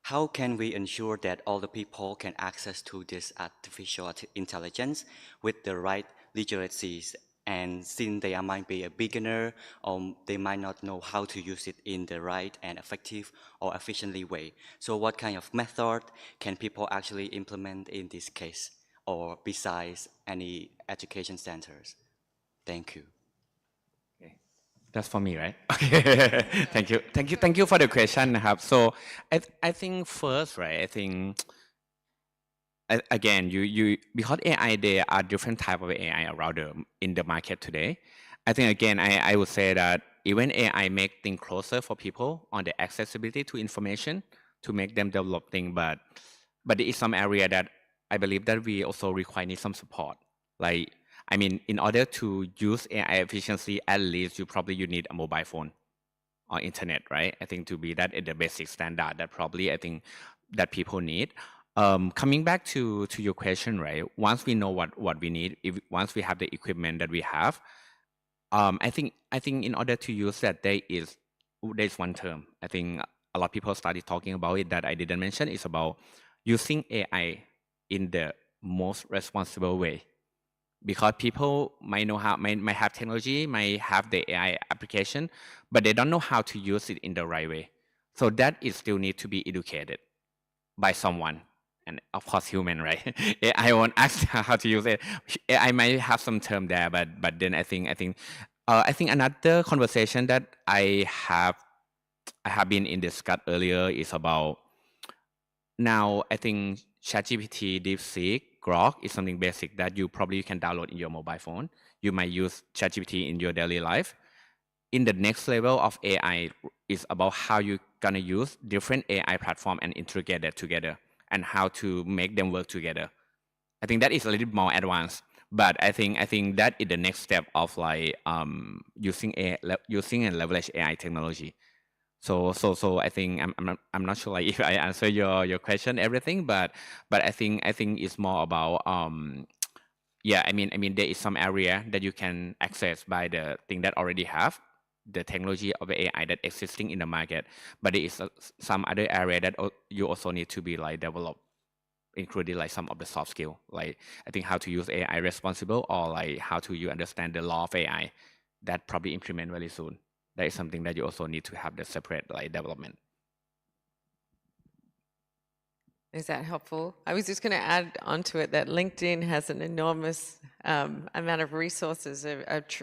how can we ensure that all the people can access to this artificial intelligence with the right literacies? And since they might be a beginner, or they might not know how to use it in the right and effective or efficiently way. So what kind of method can people actually implement in this case, or besides any education centers? Thank you. Okay. That's for me, right? Okay. Thank you for the question. So I think first, right, I again, you because AI, there are different type of AI around in the market today. I think again, I would say that even AI make things closer for people on the accessibility to information to make them develop things, but there is some area that I believe that we also require need some support. Like, I mean, in order to use AI efficiently, at least you need a mobile phone or internet, right? I think to be that the basic standard that probably I think that people need. Coming back to your question, right? Once we know what we need, once we have the equipment that we have, I think in order to use that, there's one term. I think a lot of people started talking about it that I didn't mention. It's about using AI in the most responsible way, because people might know how might have technology, might have the AI application, but they don't know how to use it in the right way. So that is still need to be educated by someone, and of course human, right? I won't ask how to use it. I might have some term there, but then I think another conversation that I have been in discussed earlier is about now. I think ChatGPT, DeepSeek, Grok is something basic that you probably can download in your mobile phone. You might use ChatGPT in your daily life. In the next level of AI is about how you're gonna use different AI platform and integrate that together, and how to make them work together. I think that is a little bit more advanced, but I think that is the next step of like using and leverage AI technology. So I think I'm not sure like if I answer your question everything, but I think it's more about yeah, I mean there is some area that you can access by the thing that already have the technology of AI that existing in the market, but there is some other area that you also need to be like developed, including like some of the soft skill, like I think how to use AI responsible, or like how to you understand the law of AI that probably implement very soon. That is something that you also need to have the separate like development. Is that helpful? I was just going to add onto it that LinkedIn has an enormous amount of resources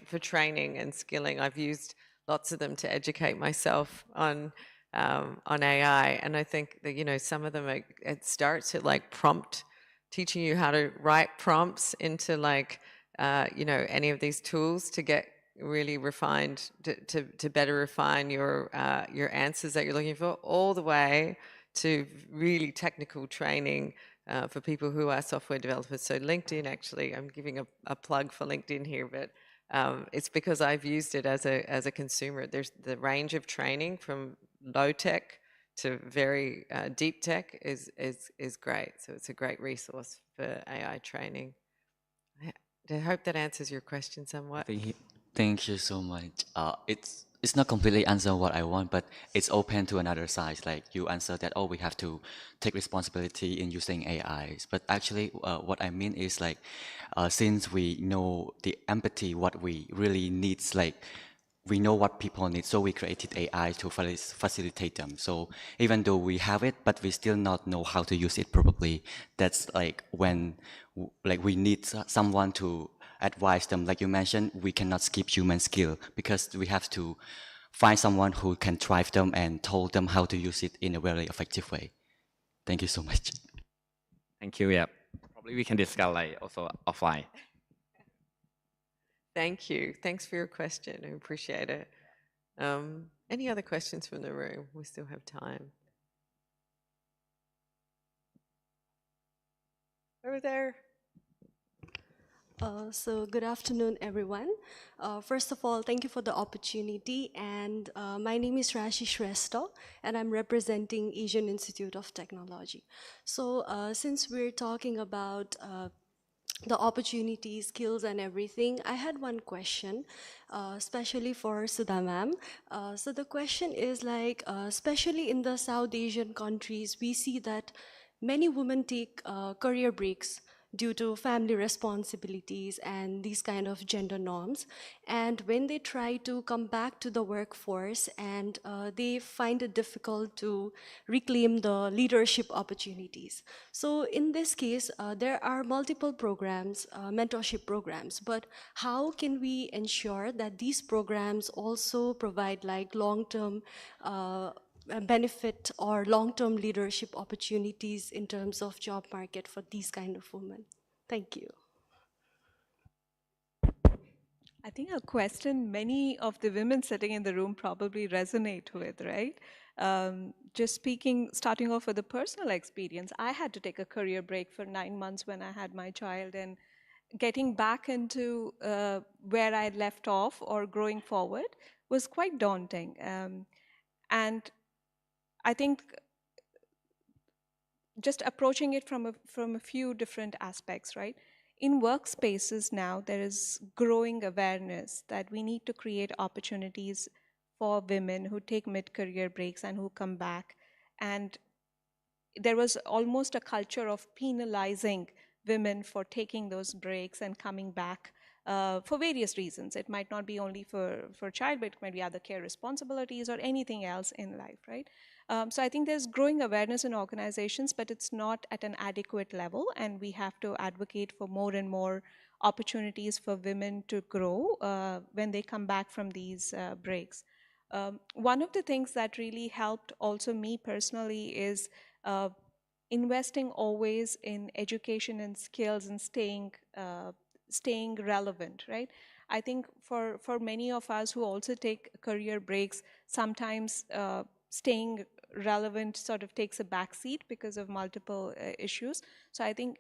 for training and skilling. I've used lots of them to educate myself on AI, and I think that some of them it starts at like prompt, teaching you how to write prompts into like any of these tools to get really refined, to better refine your answers that you're looking for, all the way to really technical training for people who are software developers. So LinkedIn, actually, I'm giving a plug for LinkedIn here, but it's because I've used it as a consumer. There's the range of training from low tech to very deep tech is great. So it's a great resource for AI training. I hope that answers your question somewhat. Thank you so much. It's not completely answer what I want, but it's open to another side. Like you answer that, oh, we have to take responsibility in using AIs. But actually, what I mean is like, since we know the empathy, what we really need, like we know what people need, so we created AI to facilitate them. So even though we have it, but we still not know how to use it properly. That's like when, like we need someone to advise them. Like you mentioned, we cannot skip human skill because we have to find someone who can drive them and told them how to use it in a very effective way. Thank you so much. Thank you. Yeah, probably we can discuss like also offline. Thank you. Thanks for your question. I appreciate it. Any other questions from the room? We still have time. Over there. So good afternoon, everyone. First of all, thank you for the opportunity. And my name is Rashi Shrestha, and I'm representing Asian Institute of Technology. So since we're talking about the opportunities, skills, and everything, I had one question, especially for Sudha ma'am. So the question is like, especially in the South Asian countries, we see that many women take career breaks due to family responsibilities and these kind of gender norms. And when they try to come back to the workforce, and they find it difficult to reclaim the leadership opportunities. So in this case, there are multiple programs, mentorship programs, but how can we ensure that these programs also provide like long-term benefit or long-term leadership opportunities in terms of job market for these kind of women? Thank you. I think a question many of the women sitting in the room probably resonate with, right? Just speaking, starting off with a personal experience, I had to take a career break for 9 months when I had my child, and getting back into where I left off or growing forward was quite daunting. And I think just approaching it from a few different aspects, right? In workspaces now, there is growing awareness that we need to create opportunities for women who take mid-career breaks and who come back. And there was almost a culture of penalizing women for taking those breaks and coming back for various reasons. It might not be only for child, but it might be other care responsibilities or anything else in life, right? So I think there's growing awareness in organizations, but it's not at an adequate level, and we have to advocate for more and more opportunities for women to grow when they come back from these breaks. One of the things that really helped also me personally is investing always in education and skills and staying relevant, right? I think for many of us who also take career breaks, sometimes staying relevant sort of takes a backseat because of multiple issues. So I think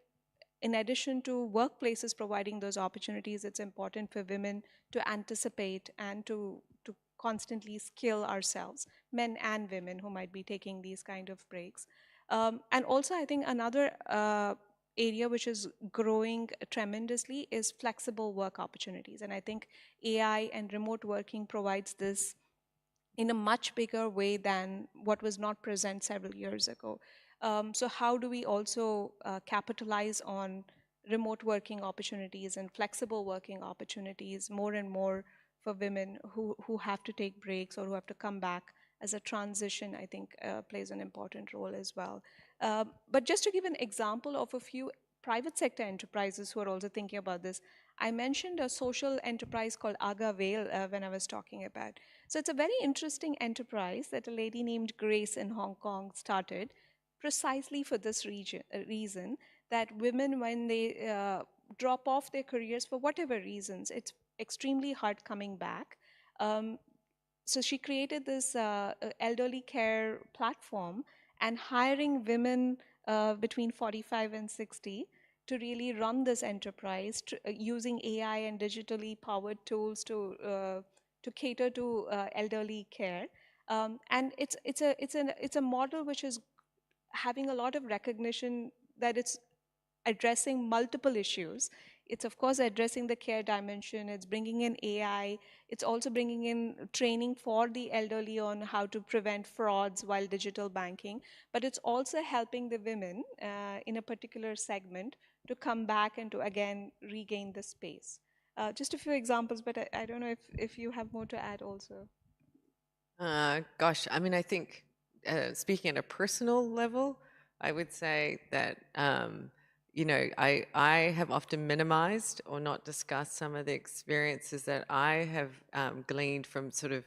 in addition to workplaces providing those opportunities, it's important for women to anticipate and to constantly skill ourselves, men and women who might be taking these kind of breaks. And also, I think another area which is growing tremendously is flexible work opportunities. And I think AI and remote working provides this in a much bigger way than what was not present several years ago. So how do we also capitalize on remote working opportunities and flexible working opportunities more and more for women who have to take breaks or who have to come back as a transition, I think plays an important role as well. But just to give an example of a few private sector enterprises who are also thinking about this, I mentioned a social enterprise called Aga Vale when I was talking about. So it's a very interesting enterprise that a lady named Grace in Hong Kong started precisely for this reason, that women, when they drop off their careers for whatever reasons, it's extremely hard coming back. So she created this elderly care platform and hiring women between 45 and 60 to really run this enterprise using AI and digitally powered tools to cater to elderly care. And it's a model which is having a lot of recognition that it's addressing multiple issues. It's of course addressing the care dimension, it's bringing in AI, it's also bringing in training for the elderly on how to prevent frauds while digital banking, but it's also helping the women in a particular segment to come back and to again regain the space. Just a few examples, but I don't know if you have more to add also. Gosh, I mean, I think speaking at a personal level, I would say that, you know, I have often minimized or not discussed some of the experiences that I have gleaned from sort of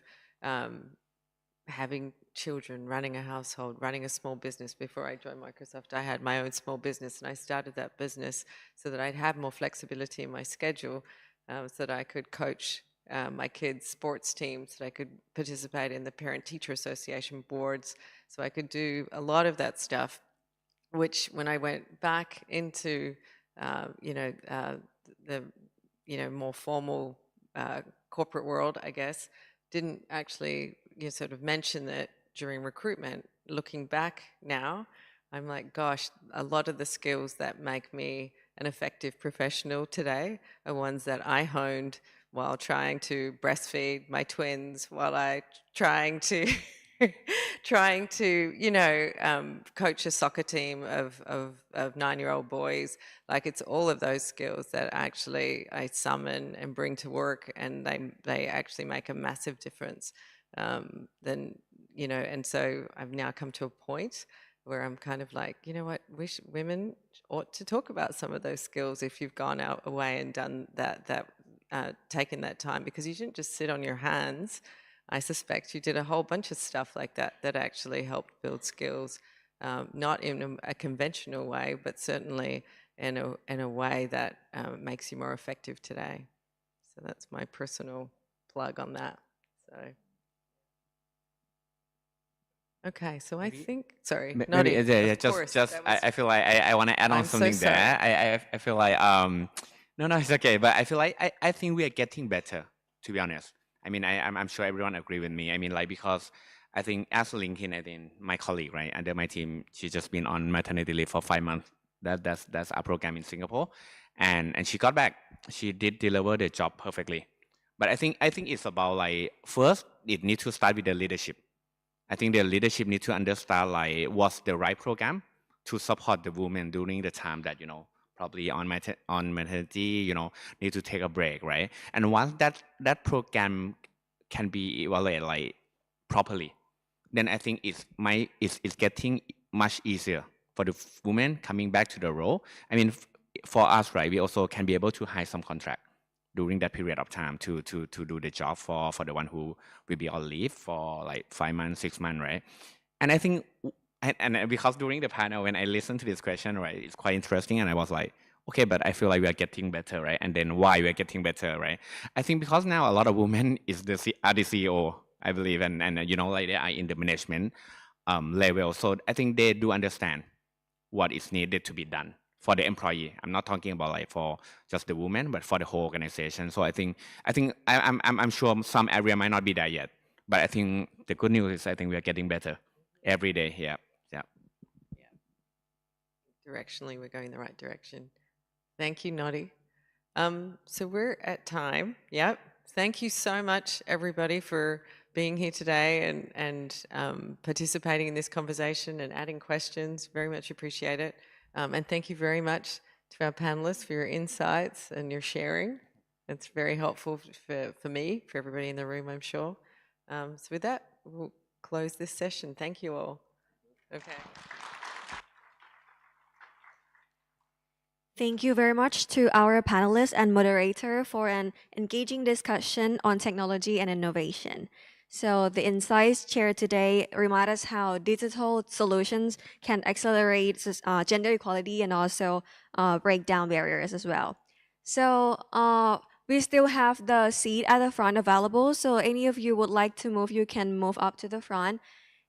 having children, running a household, running a small business. Before I joined Microsoft, I had my own small business, and I started that business so that I'd have more flexibility in my schedule, so that I could coach my kids' sports teams, so I could participate in the Parent-Teacher Association boards, so I could do a lot of that stuff, which when I went back into, the more formal corporate world, I guess, didn't actually sort of mention that during recruitment. Looking back now, I'm like, gosh, a lot of the skills that make me an effective professional today are ones that I honed while trying to breastfeed my twins, while I trying to coach a soccer team of 9-year-old boys. Like, it's all of those skills that actually I summon and bring to work, and they actually make a massive difference. And so I've now come to a point where I'm kind of like, you know what, women ought to talk about some of those skills if you've gone out away and done that taken that time, because you shouldn't just sit on your hands I suspect you did a whole bunch of stuff like that that actually helped build skills, not in a conventional way, but certainly in a way that makes you more effective today. So that's my personal plug on that. So. Okay, so I think, sorry, Maybe Noddy, yeah, of course. I feel like I want to add on I'm so something sorry. there. I feel like no, it's okay, but I feel like I think we are getting better, to be honest. I mean, I'm sure everyone agree with me. I mean, like, because I think as LinkedIn, I think my colleague, right, under my team, she's just been on maternity leave for 5 months. That's our program in Singapore, and she got back. She did deliver the job perfectly. But I think it's about, like, first it needs to start with the leadership. I think the leadership need to understand, like, what's the right program to support the women during the time that, probably on maternity, need to take a break, right? And once that program can be evaluated, like, properly, then I think it's getting much easier for the women coming back to the role. I mean, for us, right, we also can be able to hire some contract during that period of time to do the job for the one who will be on leave for like 5 months, 6 months, right? And I think, and because during the panel when I listened to this question, right, it's quite interesting, and I was like, okay, but I feel like we are getting better, right? And then why we are getting better, right? I think because now a lot of women are the CEO, I believe, and like, they are in the management level, so I think they do understand what is needed to be done for the employee. I'm not talking about, like, for just the woman, but for the whole organization. So I'm sure some area might not be there yet, but I think the good news is I think we are getting better every day. Yeah, yeah. Directionally, we're going the right direction. Thank you, Noddy. So we're at time. Yep. Thank you so much, everybody, for being here today and participating in this conversation and adding questions. Very much appreciate it. And thank you very much to our panelists for your insights and your sharing. It's very helpful for me, for everybody in the room, I'm sure. So with that, we'll close this session. Thank you all. Okay. Thank you very much to our panelists and moderator for an engaging discussion on technology and innovation. So the insights shared today remind us how digital solutions can accelerate gender equality and also break down barriers as well. So we still have the seat at the front available. So any of you would like to move, you can move up to the front.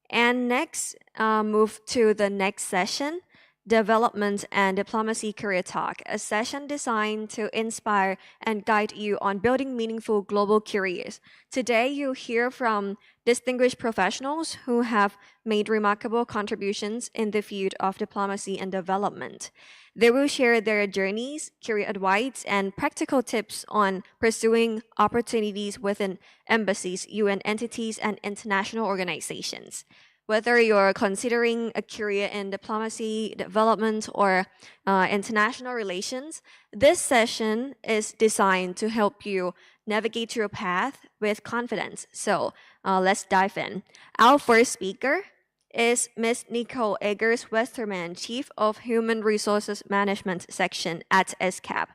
And next, move to the next session, Development and Diplomacy Career Talk, a session designed to inspire and guide you on building meaningful global careers. Today, you'll hear from distinguished professionals who have made remarkable contributions in the field of diplomacy and development. They will share their journeys, career advice, and practical tips on pursuing opportunities within embassies, UN entities, and international organizations. Whether you're considering a career in diplomacy, development, or international relations, this session is designed to help you navigate your path with confidence. So let's dive in. Our first speaker is Ms. Nicole Eggers-Westerman, Chief of Human Resources Management Section at ESCAP.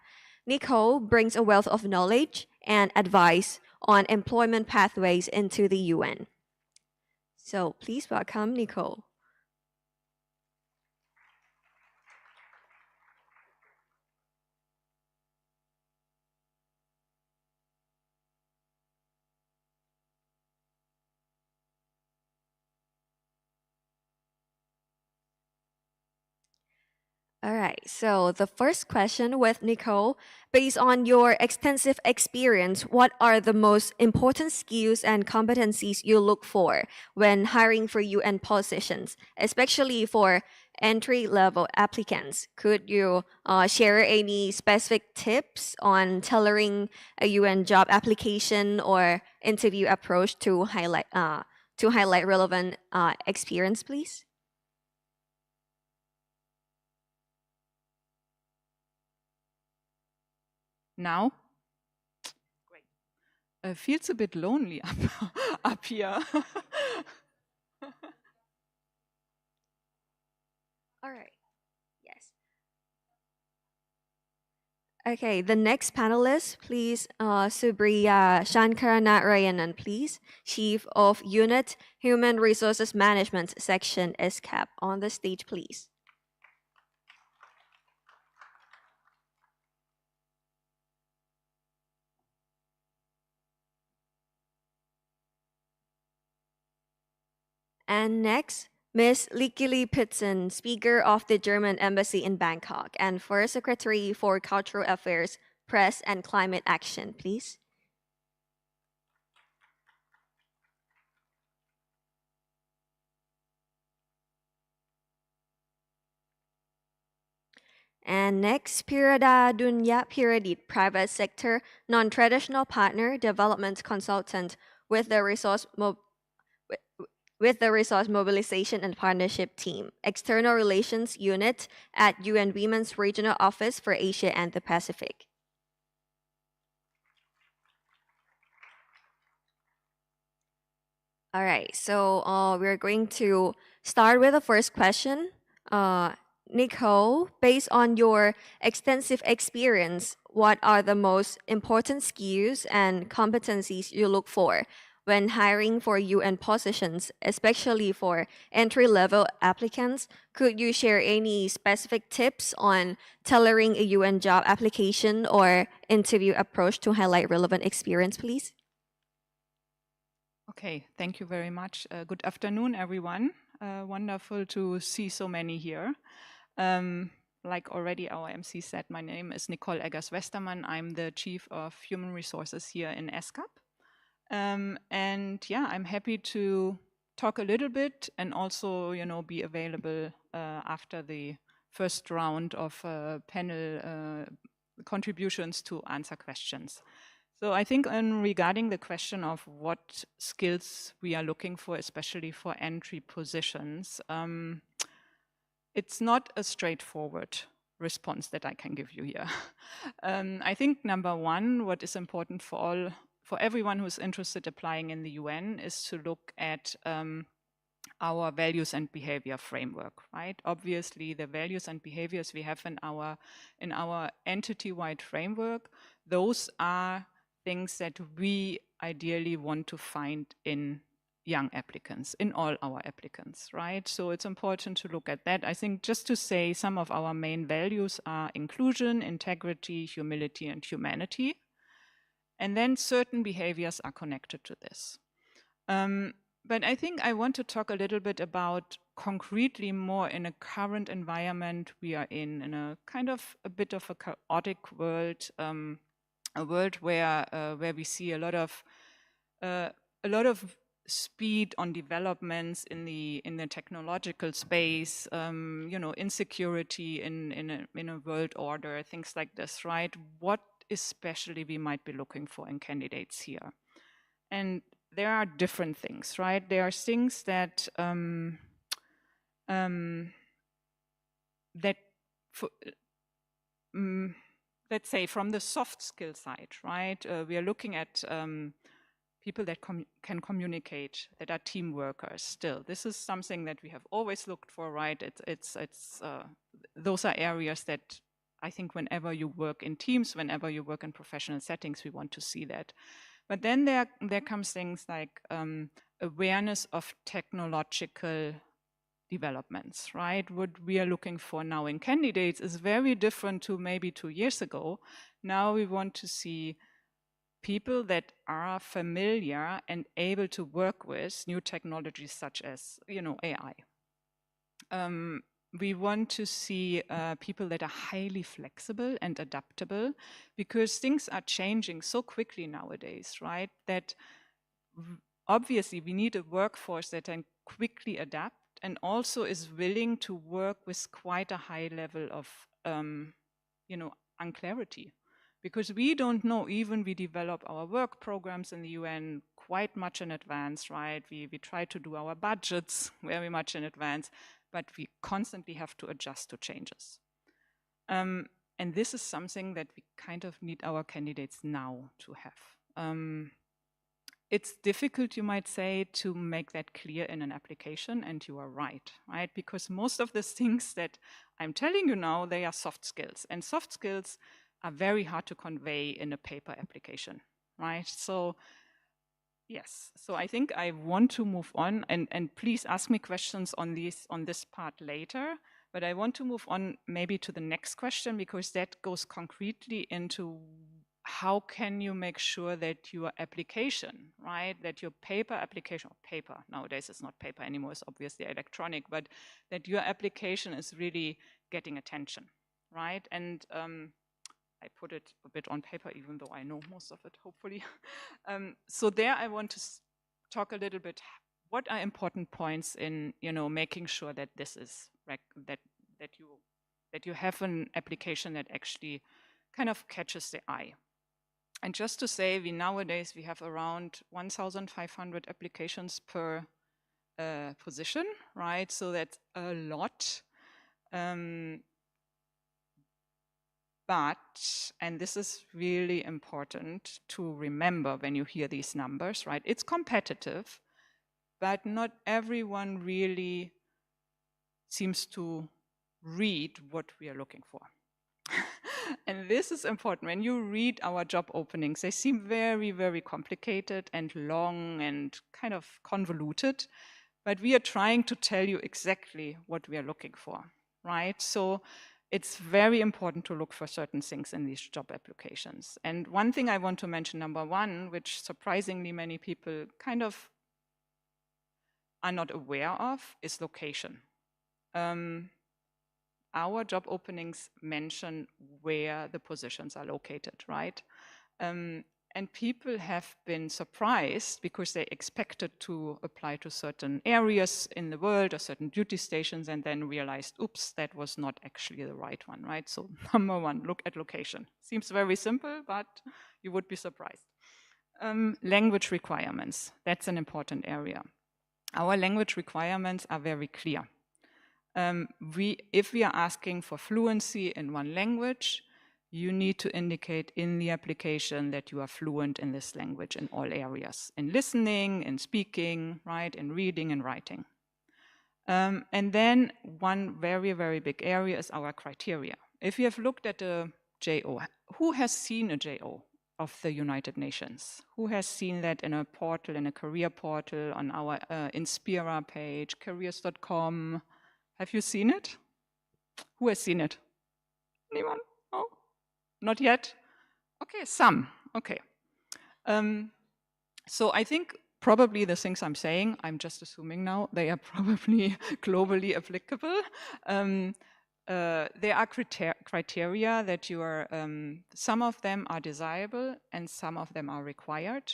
Nicole brings a wealth of knowledge and advice on employment pathways into the UN. So please welcome Nicole. All right, so the first question with Nicole, based on your extensive experience, what are the most important skills and competencies you look for when hiring for UN positions, especially for entry-level applicants? Could you share any specific tips on tailoring a UN job application or interview approach to highlight relevant experience, please? Now? Great. Feels a bit lonely up here. All right. Yes. Okay, the next panelist, please, Subriya Shankaranarayanan, please, Chief of Unit Human Resources Management Section, ESCAP, on the stage, please. And next, Ms. Likili Pitzen, Speaker of the German Embassy in Bangkok, and First Secretary for Cultural Affairs, Press and Climate Action, please. And next, Pirada Dunya Piradit, Private Sector Non-Traditional Partner Development Consultant with the Resource Mobilization and Partnership Team, External Relations Unit at UN Women's Regional Office for Asia and the Pacific. All right, so we're going to start with the first question. Nicole, based on your extensive experience, what are the most important skills and competencies you look for when hiring for UN positions, especially for entry-level applicants? Could you share any specific tips on tailoring a UN job application or interview approach to highlight relevant experience, please? Okay, thank you very much. Good afternoon, everyone. Wonderful to see so many here. Like already our MC said, my name is Nicole Eggers-Westermann. I'm the Chief of Human Resources here in ESCAP. And yeah, I'm happy to talk a little bit and also, be available after the first round of panel contributions to answer questions. So I think regarding the question of what skills we are looking for, especially for entry positions, it's not a straightforward response that I can give you here. I think number one, what is important for everyone who's interested applying in the UN is to look at our values and behavior framework, right? Obviously, the values and behaviors we have in our entity-wide framework, those are things that we ideally want to find in young applicants, in all our applicants, right? So it's important to look at that. I think just to say some of our main values are inclusion, integrity, humility, and humanity. And then certain behaviors are connected to this. But I think I want to talk a little bit about concretely more in a current environment we are in a kind of a bit of a chaotic world, a world where we see a lot of speed on developments in the technological space, insecurity in a world order, things like this, right? What especially we might be looking for in candidates here, and there are different things, right? There are things that let's say from the soft skill side, right? We are looking at people that can communicate, that are team workers still. This is something that we have always looked for, right? Those are areas that I think whenever you work in teams, whenever you work in professional settings, we want to see that. But then there comes things like awareness of technological developments, right? What we are looking for now in candidates is very different to maybe 2 years ago. Now we want to see people that are familiar and able to work with new technologies such as, AI. We want to see people that are highly flexible and adaptable, because things are changing so quickly nowadays, right? That obviously we need a workforce that can quickly adapt and also is willing to work with quite a high level of, unclarity. Because we don't know, even we develop our work programs in the UN quite much in advance, right? We try to do our budgets very much in advance, but we constantly have to adjust to changes. And this is something that we kind of need our candidates now to have. It's difficult, you might say, to make that clear in an application, and you are right? Because most of the things that I'm telling you now, they are soft skills. And soft skills are very hard to convey in a paper application, right? So yes, so I think I want to move on, and please ask me questions on this part later, but I want to move on maybe to the next question, because that goes concretely into how can you make sure that your application, right, that your paper application, paper, nowadays it's not paper anymore, it's obviously electronic, but that your application is really getting attention, right? And I put it a bit on paper, even though I know most of it, hopefully. So there I want to talk a little bit, what are important points in, making sure that this is, that you have an application that actually kind of catches the eye. And just to say, nowadays we have around 1,500 applications per position, right? So that's a lot. But, and this is really important to remember when you hear these numbers, right? It's competitive, but not everyone really seems to read what we are looking for. And this is important. When you read our job openings, they seem very, very complicated and long and kind of convoluted, but we are trying to tell you exactly what we are looking for, right? So it's very important to look for certain things in these job applications. And one thing I want to mention, number one, which surprisingly many people kind of are not aware of, is location. Our job openings mention where the positions are located, right? And people have been surprised because they expected to apply to certain areas in the world or certain duty stations, and then realized, oops, that was not actually the right one, right? So number one, look at location. Seems very simple, but you would be surprised. Language requirements, that's an important area. Our language requirements are very clear. If we are asking for fluency in one language, you need to indicate in the application that you are fluent in this language in all areas, in listening, in speaking, right, in reading and writing. And then one very, very big area is our criteria. If you have looked at a JO, who has seen a JO of the United Nations? Who has seen that in a portal, in a career portal, on our Inspira page, careers.com? Have you seen it? Who has seen it? Anyone? No? Not yet? Okay, some. Okay. So I think probably the things I'm saying, I'm just assuming now, they are probably globally applicable. There are criteria that you are, some of them are desirable and some of them are required.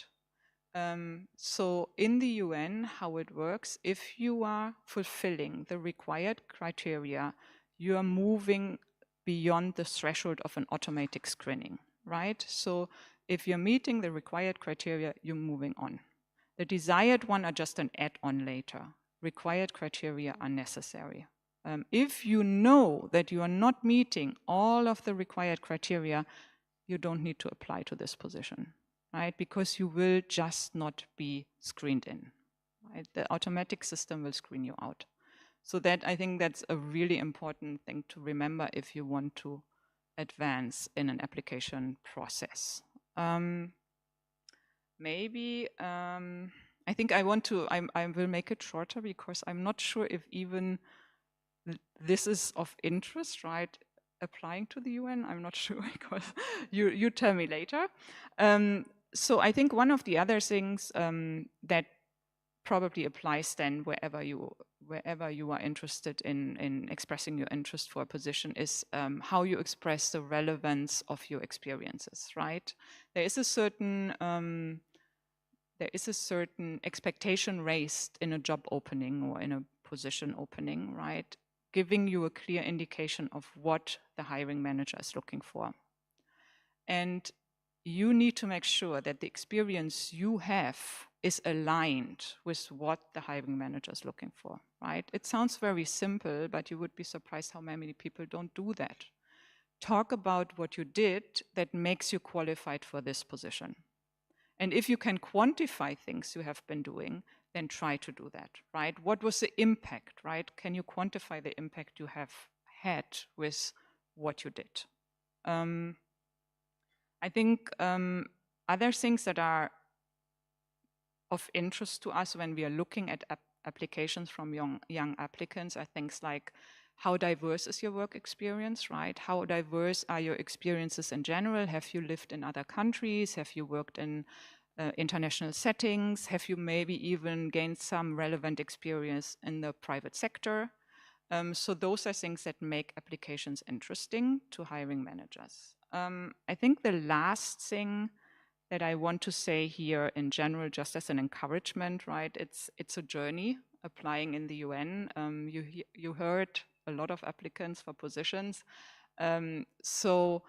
So in the UN, how it works, if you are fulfilling the required criteria, you are moving beyond the threshold of an automatic screening, right? So if you're meeting the required criteria, you're moving on. The desired one are just an add-on later. Required criteria are necessary. If you know that you are not meeting all of the required criteria, you don't need to apply to this position, right? Because you will just not be screened in, right? The automatic system will screen you out. So that, I think that's a really important thing to remember if you want to advance in an application process. Maybe, I think I will make it shorter because I'm not sure if even this is of interest, right? Applying to the UN, I'm not sure because you tell me later. So I think one of the other things that probably applies then wherever you are interested in expressing your interest for a position is how you express the relevance of your experiences, right? There is a certain expectation raised in a job opening or in a position opening, right? Giving you a clear indication of what the hiring manager is looking for. And you need to make sure that the experience you have is aligned with what the hiring manager is looking for, right? It sounds very simple, but you would be surprised how many people don't do that. Talk about what you did that makes you qualified for this position. And if you can quantify things you have been doing, then try to do that, right? What was the impact, right? Can you quantify the impact you have had with what you did? I think other things that are of interest to us when we are looking at applications from young applicants are things like how diverse is your work experience, right? How diverse are your experiences in general? Have you lived in other countries? Have you worked in international settings? Have you maybe even gained some relevant experience in the private sector? So those are things that make applications interesting to hiring managers. I think the last thing that I want to say here in general, just as an encouragement, right? It's a journey applying in the UN. You heard a lot of applicants for positions. So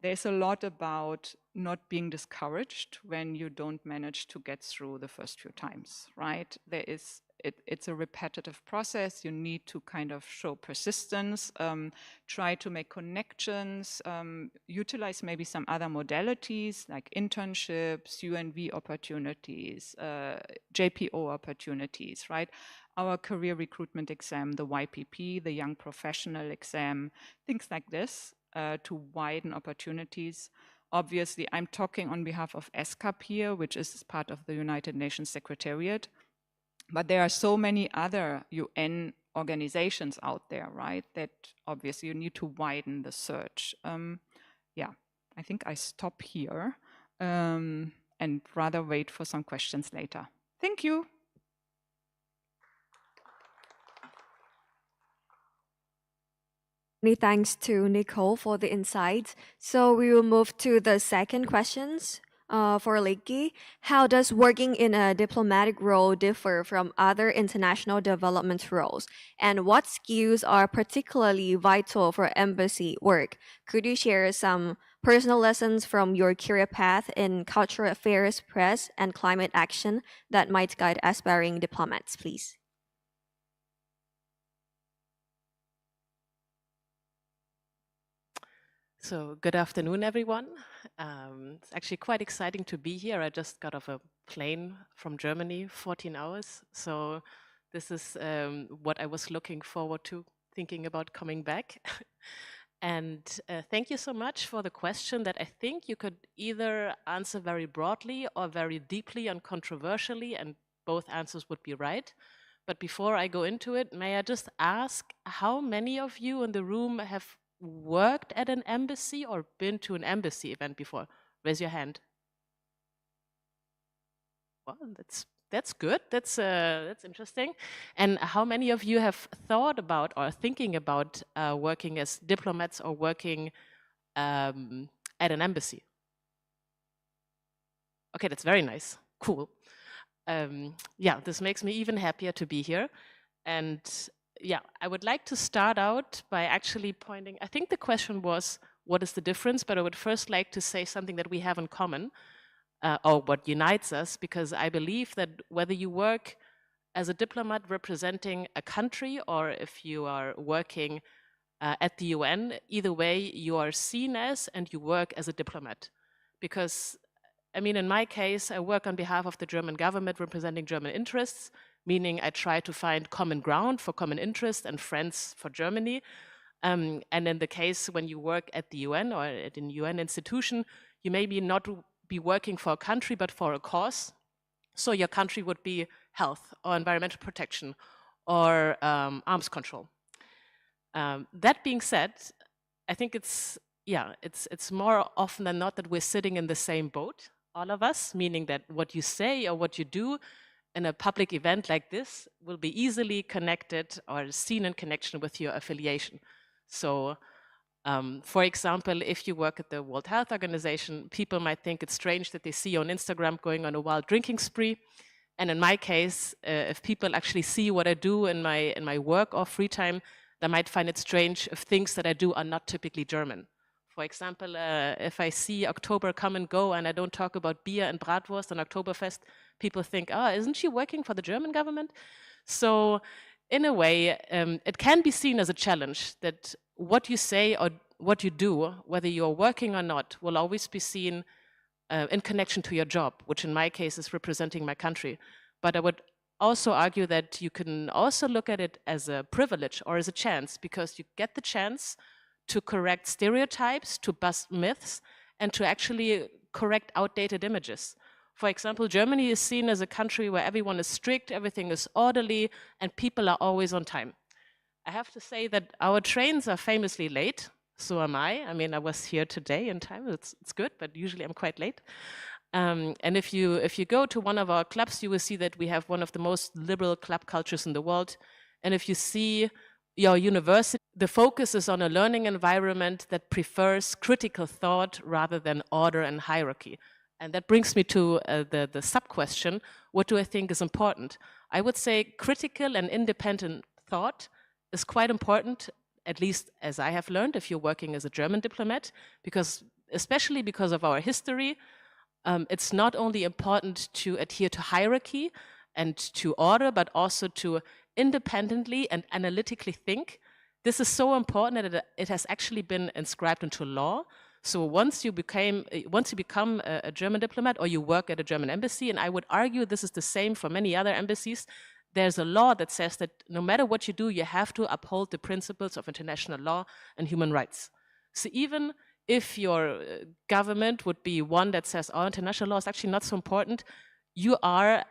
there's a lot about not being discouraged when you don't manage to get through the first few times, right? It's a repetitive process. You need to kind of show persistence, try to make connections, utilize maybe some other modalities like internships, UNV opportunities, JPO opportunities, right? Our career recruitment exam, the YPP, the young professional exam, things like this to widen opportunities. Obviously, I'm talking on behalf of ESCAP here, which is part of the United Nations Secretariat. But there are so many other UN organizations out there, right, that obviously you need to widen the search. Yeah, I think I stop here and rather wait for some questions later. Thank you. Many thanks to Nicole for the insights. So we will move to the second questions for Leiki. How does working in a diplomatic role differ from other international development roles? And what skills are particularly vital for embassy work? Could you share some personal lessons from your career path in cultural affairs, press, and climate action that might guide aspiring diplomats, please? So good afternoon, everyone. It's actually quite exciting to be here. I just got off a plane from Germany, 14 hours. So this is what I was looking forward to, thinking about coming back. And thank you so much for the question that I think you could either answer very broadly or very deeply and controversially, and both answers would be right. But before I go into it, may I just ask how many of you in the room have worked at an embassy or been to an embassy event before? Raise your hand. Well, that's good. That's interesting. And how many of you have thought about or thinking about working as diplomats or working at an embassy? Okay, that's very nice. Cool. Yeah, this makes me even happier to be here. And yeah, I would like to start out by actually pointing, I think the question was, what is the difference? But I would first like to say something that we have in common, or what unites us, because I believe that whether you work as a diplomat representing a country or if you are working at the UN, either way, you are seen as and you work as a diplomat. Because, I mean, in my case, I work on behalf of the German government representing German interests, meaning I try to find common ground for common interest and friends for Germany. And in the case when you work at the UN or at an UN institution, you maybe not be working for a country, but for a cause. So your country would be health or environmental protection or arms control. That being said, I think it's more often than not that we're sitting in the same boat, all of us, meaning that what you say or what you do in a public event like this will be easily connected or seen in connection with your affiliation. So, for example, if you work at the World Health Organization, people might think it's strange that they see you on Instagram going on a wild drinking spree. And in my case, if people actually see what I do in my work or free time, they might find it strange if things that I do are not typically German. For example, if I see October come and go and I don't talk about beer and Bratwurst and Oktoberfest, people think, oh, isn't she working for the German government? So in a way, it can be seen as a challenge that what you say or what you do, whether you're working or not, will always be seen in connection to your job, which in my case is representing my country. But I would also argue that you can also look at it as a privilege or as a chance, because you get the chance to correct stereotypes, to bust myths, and to actually correct outdated images. For example, Germany is seen as a country where everyone is strict, everything is orderly, and people are always on time. I have to say that our trains are famously late. So am I. I mean, I was here today in time. It's good, but usually I'm quite late. And if you go to one of our clubs, you will see that we have one of the most liberal club cultures in the world. And if you see your university, the focus is on a learning environment that prefers critical thought rather than order and hierarchy. And that brings me to the sub-question, what do I think is important? I would say critical and independent thought is quite important, at least as I have learned, if you're working as a German diplomat, because especially because of our history, it's not only important to adhere to hierarchy and to order, but also to independently and analytically think. This is so important that it has actually been inscribed into law. So once you become a German diplomat or you work at a German embassy, and I would argue this is the same for many other embassies, there's a law that says that no matter what you do, you have to uphold the principles of international law and human rights. So even if your government would be one that says, oh, international law is actually not so important, you are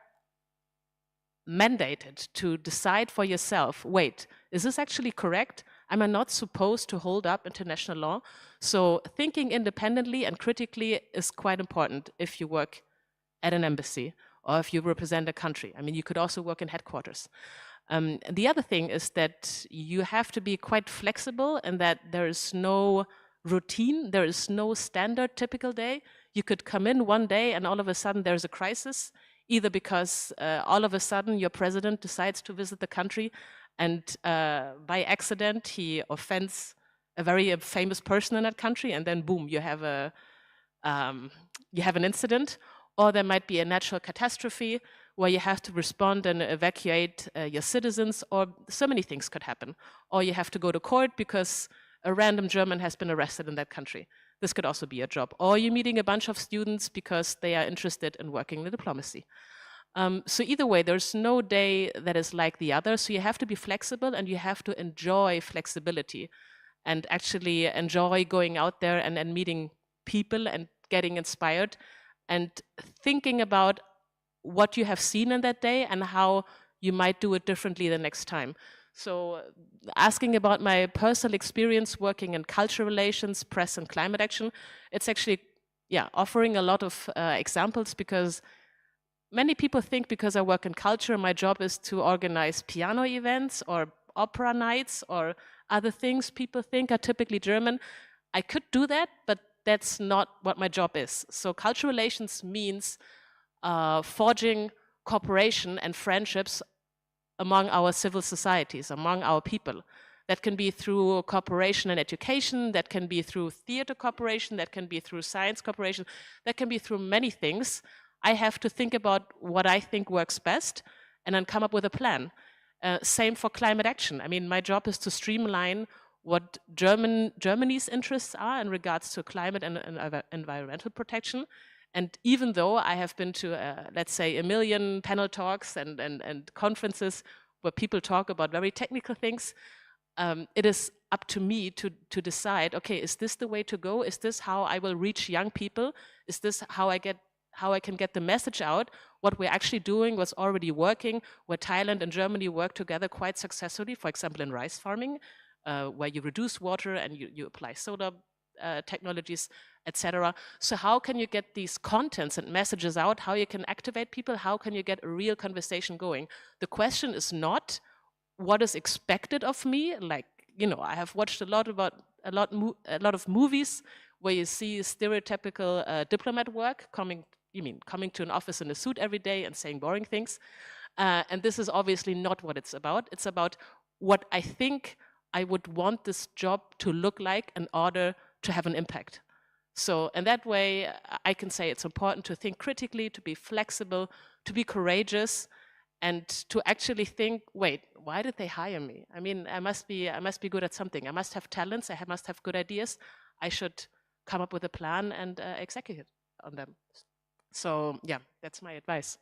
mandated to decide for yourself, wait, is this actually correct? Am I not supposed to hold up international law? So thinking independently and critically is quite important if you work at an embassy or if you represent a country. I mean, you could also work in headquarters. The other thing is that you have to be quite flexible and that there is no routine, there is no standard typical day. You could come in one day and all of a sudden there's a crisis, either because all of a sudden your president decides to visit the country and by accident he offends a very famous person in that country, and then boom, you have an incident. Or there might be a natural catastrophe where you have to respond and evacuate your citizens, or so many things could happen. Or you have to go to court because a random German has been arrested in that country. This could also be a job. Or you're meeting a bunch of students because they are interested in working in diplomacy. So either way, there's no day that is like the other. So you have to be flexible and you have to enjoy flexibility and actually enjoy going out there and meeting people and getting inspired and thinking about what you have seen in that day and how you might do it differently the next time. So asking about my personal experience working in cultural relations, press and climate action, it's actually offering a lot of examples, because many people think because I work in culture, my job is to organize piano events or opera nights or other things people think are typically German. I could do that, but that's not what my job is. So cultural relations means forging cooperation and friendships among our civil societies, among our people. That can be through cooperation and education, that can be through theater cooperation, that can be through science cooperation, that can be through many things. I have to think about what I think works best and then come up with a plan. Same for climate action. I mean, my job is to streamline what Germany's interests are in regards to climate and environmental protection. And even though I have been to, let's say, 1 million panel talks and conferences where people talk about very technical things, it is up to me to decide, okay, is this the way to go? Is this how I will reach young people? Is this how I can get the message out? What we're actually doing was already working, where Thailand and Germany work together quite successfully, for example, in rice farming, where you reduce water and you apply solar technologies, etc. So how can you get these contents and messages out? How you can activate people? How can you get a real conversation going? The question is not what is expected of me. Like, you know, I have watched a lot of movies where you see stereotypical diplomat work coming to an office in a suit every day and saying boring things. And this is obviously not what it's about. It's about what I think I would want this job to look like in order to have an impact. So in that way, I can say it's important to think critically, to be flexible, to be courageous, and to actually think, wait, why did they hire me? I mean, I must be good at something. I must have talents. I must have good ideas. I should come up with a plan and execute on them. So yeah, that's my advice.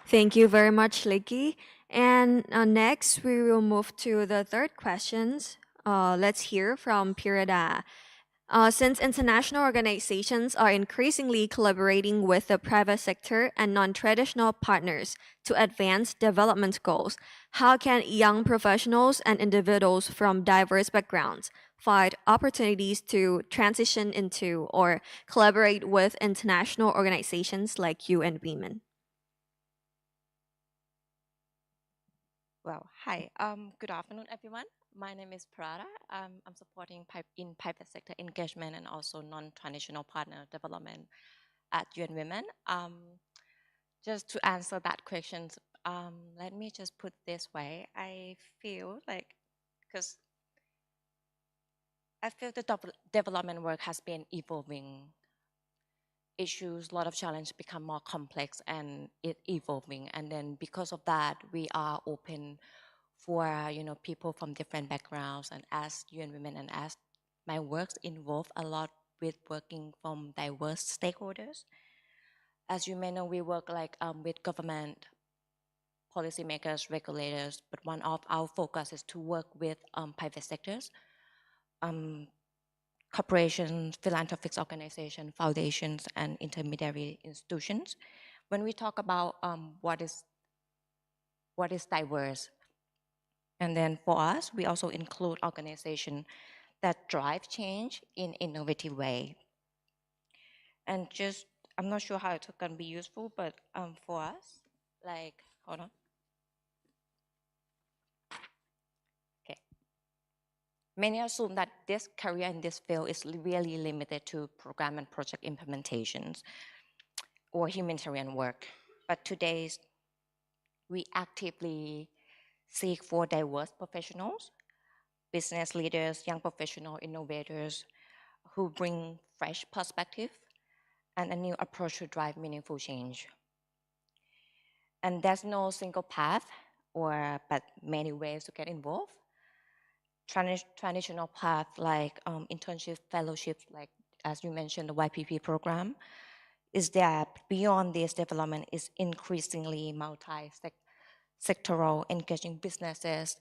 Thank you very much, Liki. And next, we will move to the third questions. Let's hear from Pirada. Since international organizations are increasingly collaborating with the private sector and non-traditional partners to advance development goals, how can young professionals and individuals from diverse backgrounds find opportunities to transition into or collaborate with international organizations like UN Women? Well, hi. Good afternoon, everyone. My name is Prada. I'm supporting in private sector engagement and also non-traditional partner development at UN Women. Just to answer that question, let me just put this way. I feel like, because I feel the development work has been evolving. Issues, a lot of challenges become more complex and it evolving. And then because of that, we are open for people from different backgrounds. And as UN Women and as my works involve a lot with working from diverse stakeholders. As you may know, we work like with government, policymakers, regulators, but one of our focus is to work with private sectors, corporations, philanthropic organizations, foundations, and intermediary institutions. When we talk about what is diverse, and then for us, we also include organizations that drive change in innovative way. And just, I'm not sure how it can be useful, but for us, like, hold on. Okay. Many assume that this career in this field is really limited to program and project implementations or humanitarian work. But today, we actively seek for diverse professionals, business leaders, young professional innovators who bring fresh perspective and a new approach to drive meaningful change. And there's no single path but many ways to get involved. Traditional path like internship, fellowships, like as you mentioned, the YPP program, is that beyond this development is increasingly multi-sectoral, engaging businesses,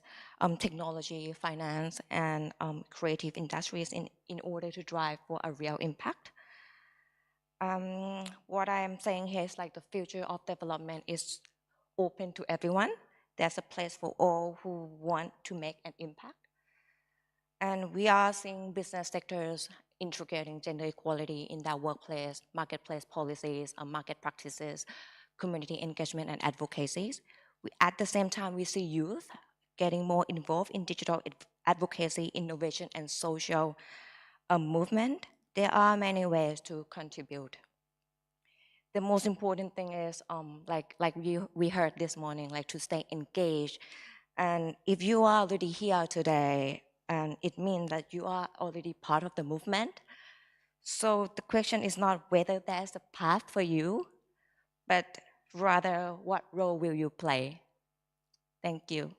technology, finance, and creative industries in order to drive for a real impact. What I am saying here is like the future of development is open to everyone. There's a place for all who want to make an impact. And we are seeing business sectors integrating gender equality in their workplace, marketplace policies, market practices, community engagement and advocacies. At the same time, we see youth getting more involved in digital advocacy, innovation, and social movement. There are many ways to contribute. The most important thing is, like we heard this morning, like to stay engaged. And if you are already here today, and it means that you are already part of the movement. So the question is not whether there's a path for you, but rather what role will you play? Thank you.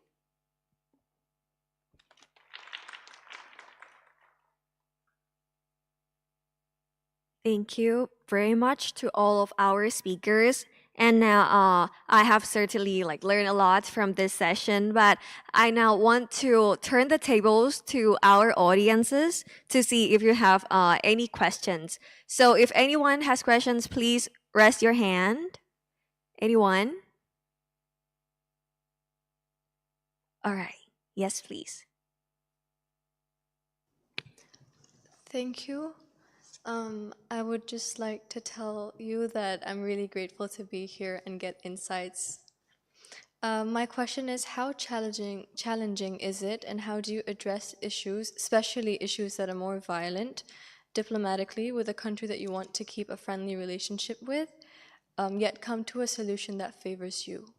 Thank you very much to all of our speakers. And now I have certainly learned a lot from this session, but I now want to turn the tables to our audiences to see if you have any questions. So if anyone has questions, please raise your hand. Anyone? All right. Yes, please. Thank you. I would just like to tell you that I'm really grateful to be here and get insights. My question is, how challenging is it, and how do you address issues, especially issues that are more violent, diplomatically with a country that you want to keep a friendly relationship with, yet come to a solution that favors you?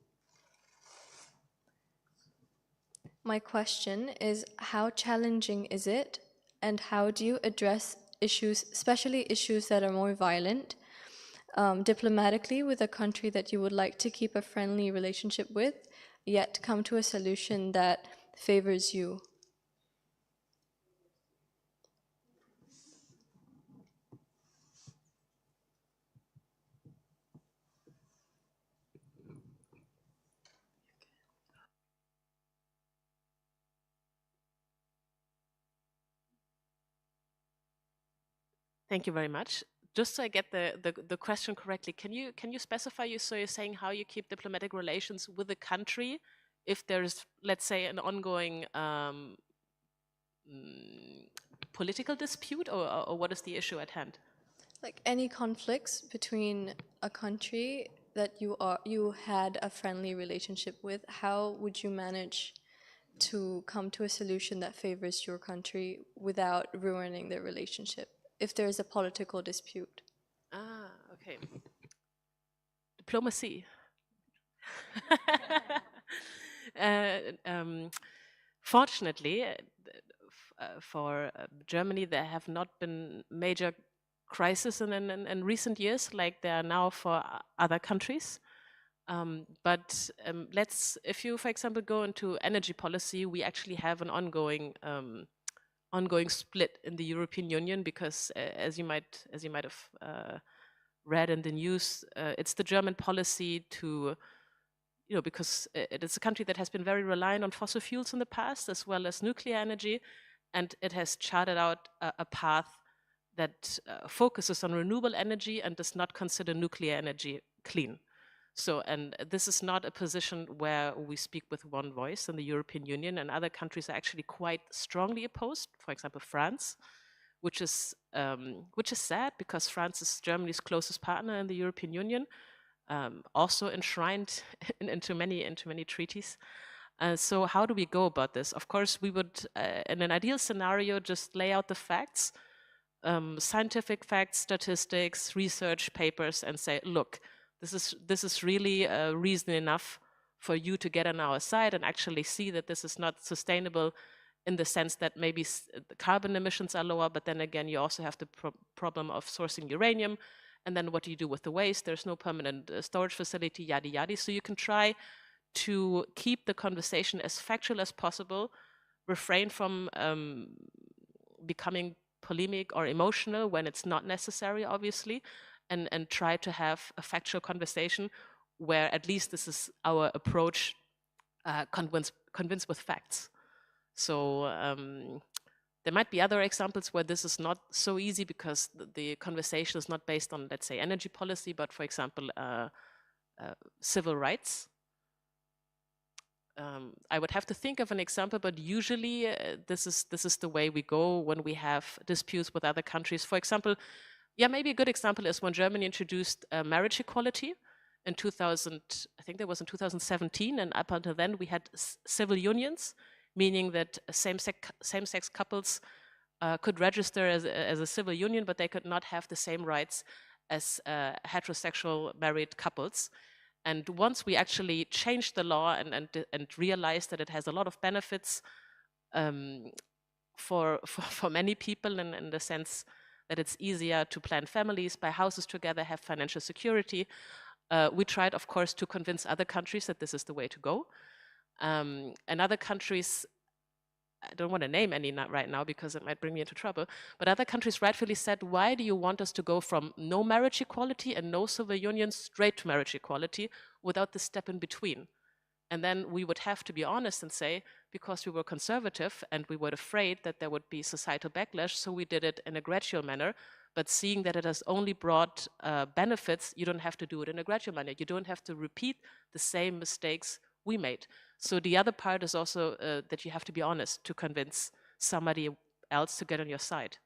My question is, how challenging is it, and how do you address issues, especially issues that are more violent, diplomatically with a country that you would like to keep a friendly relationship with, yet come to a solution that favors you? Thank you very much. Just so I get the question correctly, can you specify, so you're saying how you keep diplomatic relations with a country if there's, let's say, an ongoing political dispute, or what is the issue at hand? Like any conflicts between a country that you had a friendly relationship with, how would you manage to come to a solution that favors your country without ruining the relationship if there is a political dispute? Ah, okay. Diplomacy. Fortunately, for Germany, there have not been major crises in recent years like there are now for other countries. If you, for example, go into energy policy, we actually have an ongoing split in the European Union because, as you might have read in the news, it's the German policy to, because it is a country that has been very reliant on fossil fuels in the past as well as nuclear energy, and it has charted out a path that focuses on renewable energy and does not consider nuclear energy clean. So, and this is not a position where we speak with one voice in the European Union, and other countries are actually quite strongly opposed. For example, France, which is sad because France is Germany's closest partner in the European Union, also enshrined into many treaties. So, how do we go about this? Of course, we would, in an ideal scenario, just lay out the facts, scientific facts, statistics, research papers, and say, look, this is really reason enough for you to get on our side and actually see that this is not sustainable in the sense that maybe the carbon emissions are lower, but then again, you also have the problem of sourcing uranium. And then what do you do with the waste? There's no permanent storage facility, yada, yada. So you can try to keep the conversation as factual as possible, refrain from becoming polemic or emotional when it's not necessary, obviously, and try to have a factual conversation where at least this is our approach, convince with facts. So there might be other examples where this is not so easy because the conversation is not based on, let's say, energy policy, but for example, civil rights. I would have to think of an example, but usually this is the way we go when we have disputes with other countries. For example, maybe a good example is when Germany introduced marriage equality in 2000. I think that was in 2017, and up until then we had civil unions, meaning that same-sex couples could register as a civil union, but they could not have the same rights as heterosexual married couples. And once we actually changed the law and realized that it has a lot of benefits for many people in the sense that it's easier to plan families, buy houses together, have financial security, we tried, of course, to convince other countries that this is the way to go. And other countries, I don't want to name any right now because it might bring me into trouble, but other countries rightfully said, why do you want us to go from no marriage equality and no civil union straight to marriage equality without the step in between? And then we would have to be honest and say, because we were conservative and we were afraid that there would be societal backlash, so we did it in a gradual manner. But seeing that it has only brought benefits, you don't have to do it in a gradual manner. You don't have to repeat the same mistakes we made. So the other part is also that you have to be honest to convince somebody else to get on your side,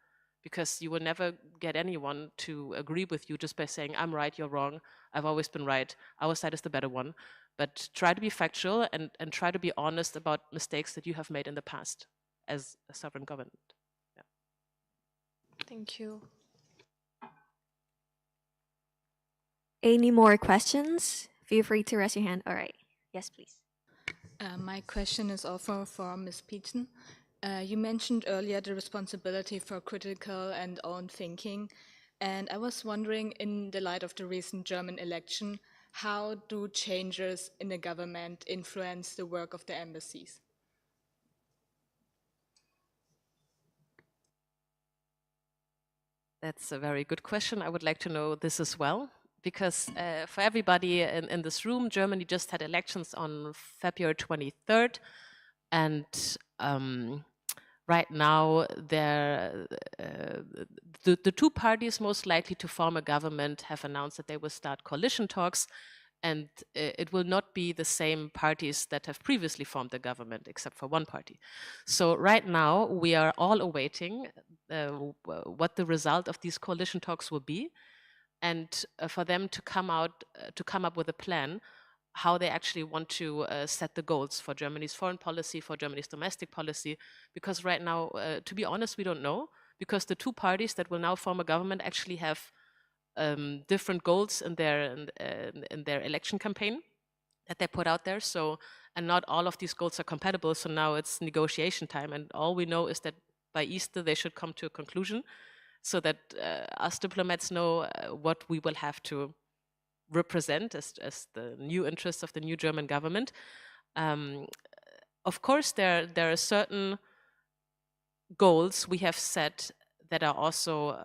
because you will never get anyone to agree with you just by saying, I'm right, you're wrong, I've always been right, our side is the better one. But try to be factual and try to be honest about mistakes that you have made in the past as a sovereign government. Yeah. Thank you. Any more questions? Feel free to raise your hand. All right. Yes, please. My question is also for Ms. Peetson. You mentioned earlier the responsibility for critical and own thinking, and I was wondering, in the light of the recent German election, how do changes in the government influence the work of the embassies? That's a very good question. I would like to know this as well, because for everybody in this room, Germany just had elections on February 23rd, and right now the the two parties most likely to form a government have announced that they will start coalition talks, and it will not be the same parties that have previously formed the government, except for one party. So right now, we are all awaiting what the result of these coalition talks will be, and for them to come up with a plan how they actually want to set the goals for Germany's foreign policy, for Germany's domestic policy, because right now, to be honest, we don't know, because the two parties that will now form a government actually have different goals in their election campaign that they put out there. So, and not all of these goals are compatible. So now it's negotiation time, and all we know is that by Easter they should come to a conclusion, so that us diplomats know what we will have to represent as the new interests of the new German government. Of course, there are certain goals we have set that are also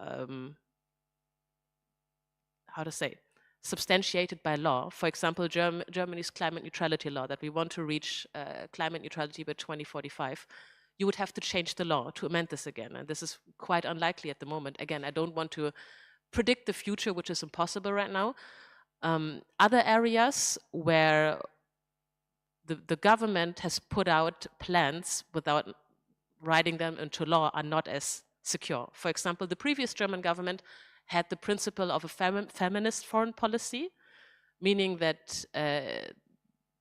how to say, substantiated by law. For example, Germany's climate neutrality law, that we want to reach climate neutrality by 2045. You would have to change the law to amend this again, and this is quite unlikely at the moment. Again, I don't want to predict the future, which is impossible right now. Other areas where the government has put out plans without writing them into law are not as secure. For example, the previous German government had the principle of a feminist foreign policy, meaning that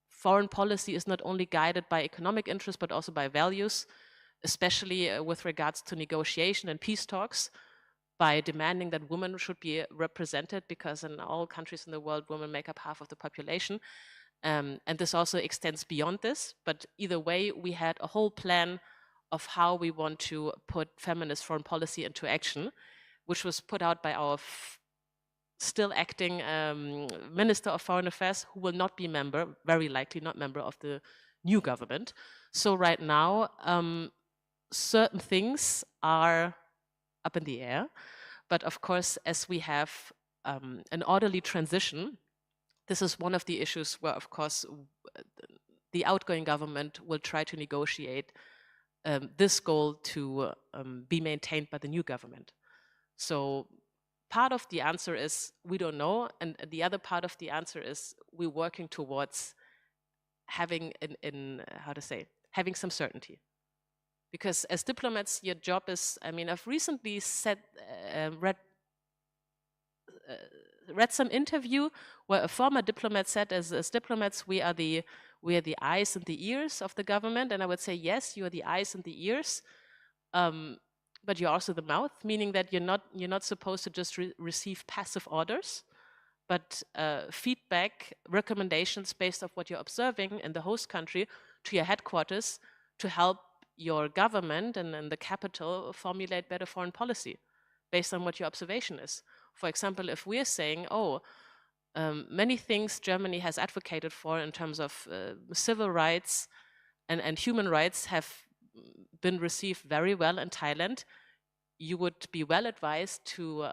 foreign policy is not only guided by economic interests, but also by values, especially with regards to negotiation and peace talks, by demanding that women should be represented, because in all countries in the world, women make up half of the population. And this also extends beyond this. But either way, we had a whole plan of how we want to put feminist foreign policy into action, which was put out by our still acting Minister of Foreign Affairs, who will not be member, very likely not member of the new government. So right now, certain things are up in the air. But of course, as we have an orderly transition, this is one of the issues where, of course, the outgoing government will try to negotiate this goal to be maintained by the new government. So part of the answer is we don't know, and the other part of the answer is we're working towards having having some certainty. Because as diplomats, your job is, I mean, I've recently read some interview where a former diplomat said, as diplomats, we are the eyes and the ears of the government. And I would say, yes, you are the eyes and the ears, but you're also the mouth, meaning that you're not supposed to just receive passive orders, but feedback, recommendations based off what you're observing in the host country to your headquarters to help your government and the capital formulate better foreign policy based on what your observation is. For example, if we're saying, many things Germany has advocated for in terms of civil rights and human rights have been received very well in Thailand, you would be well advised to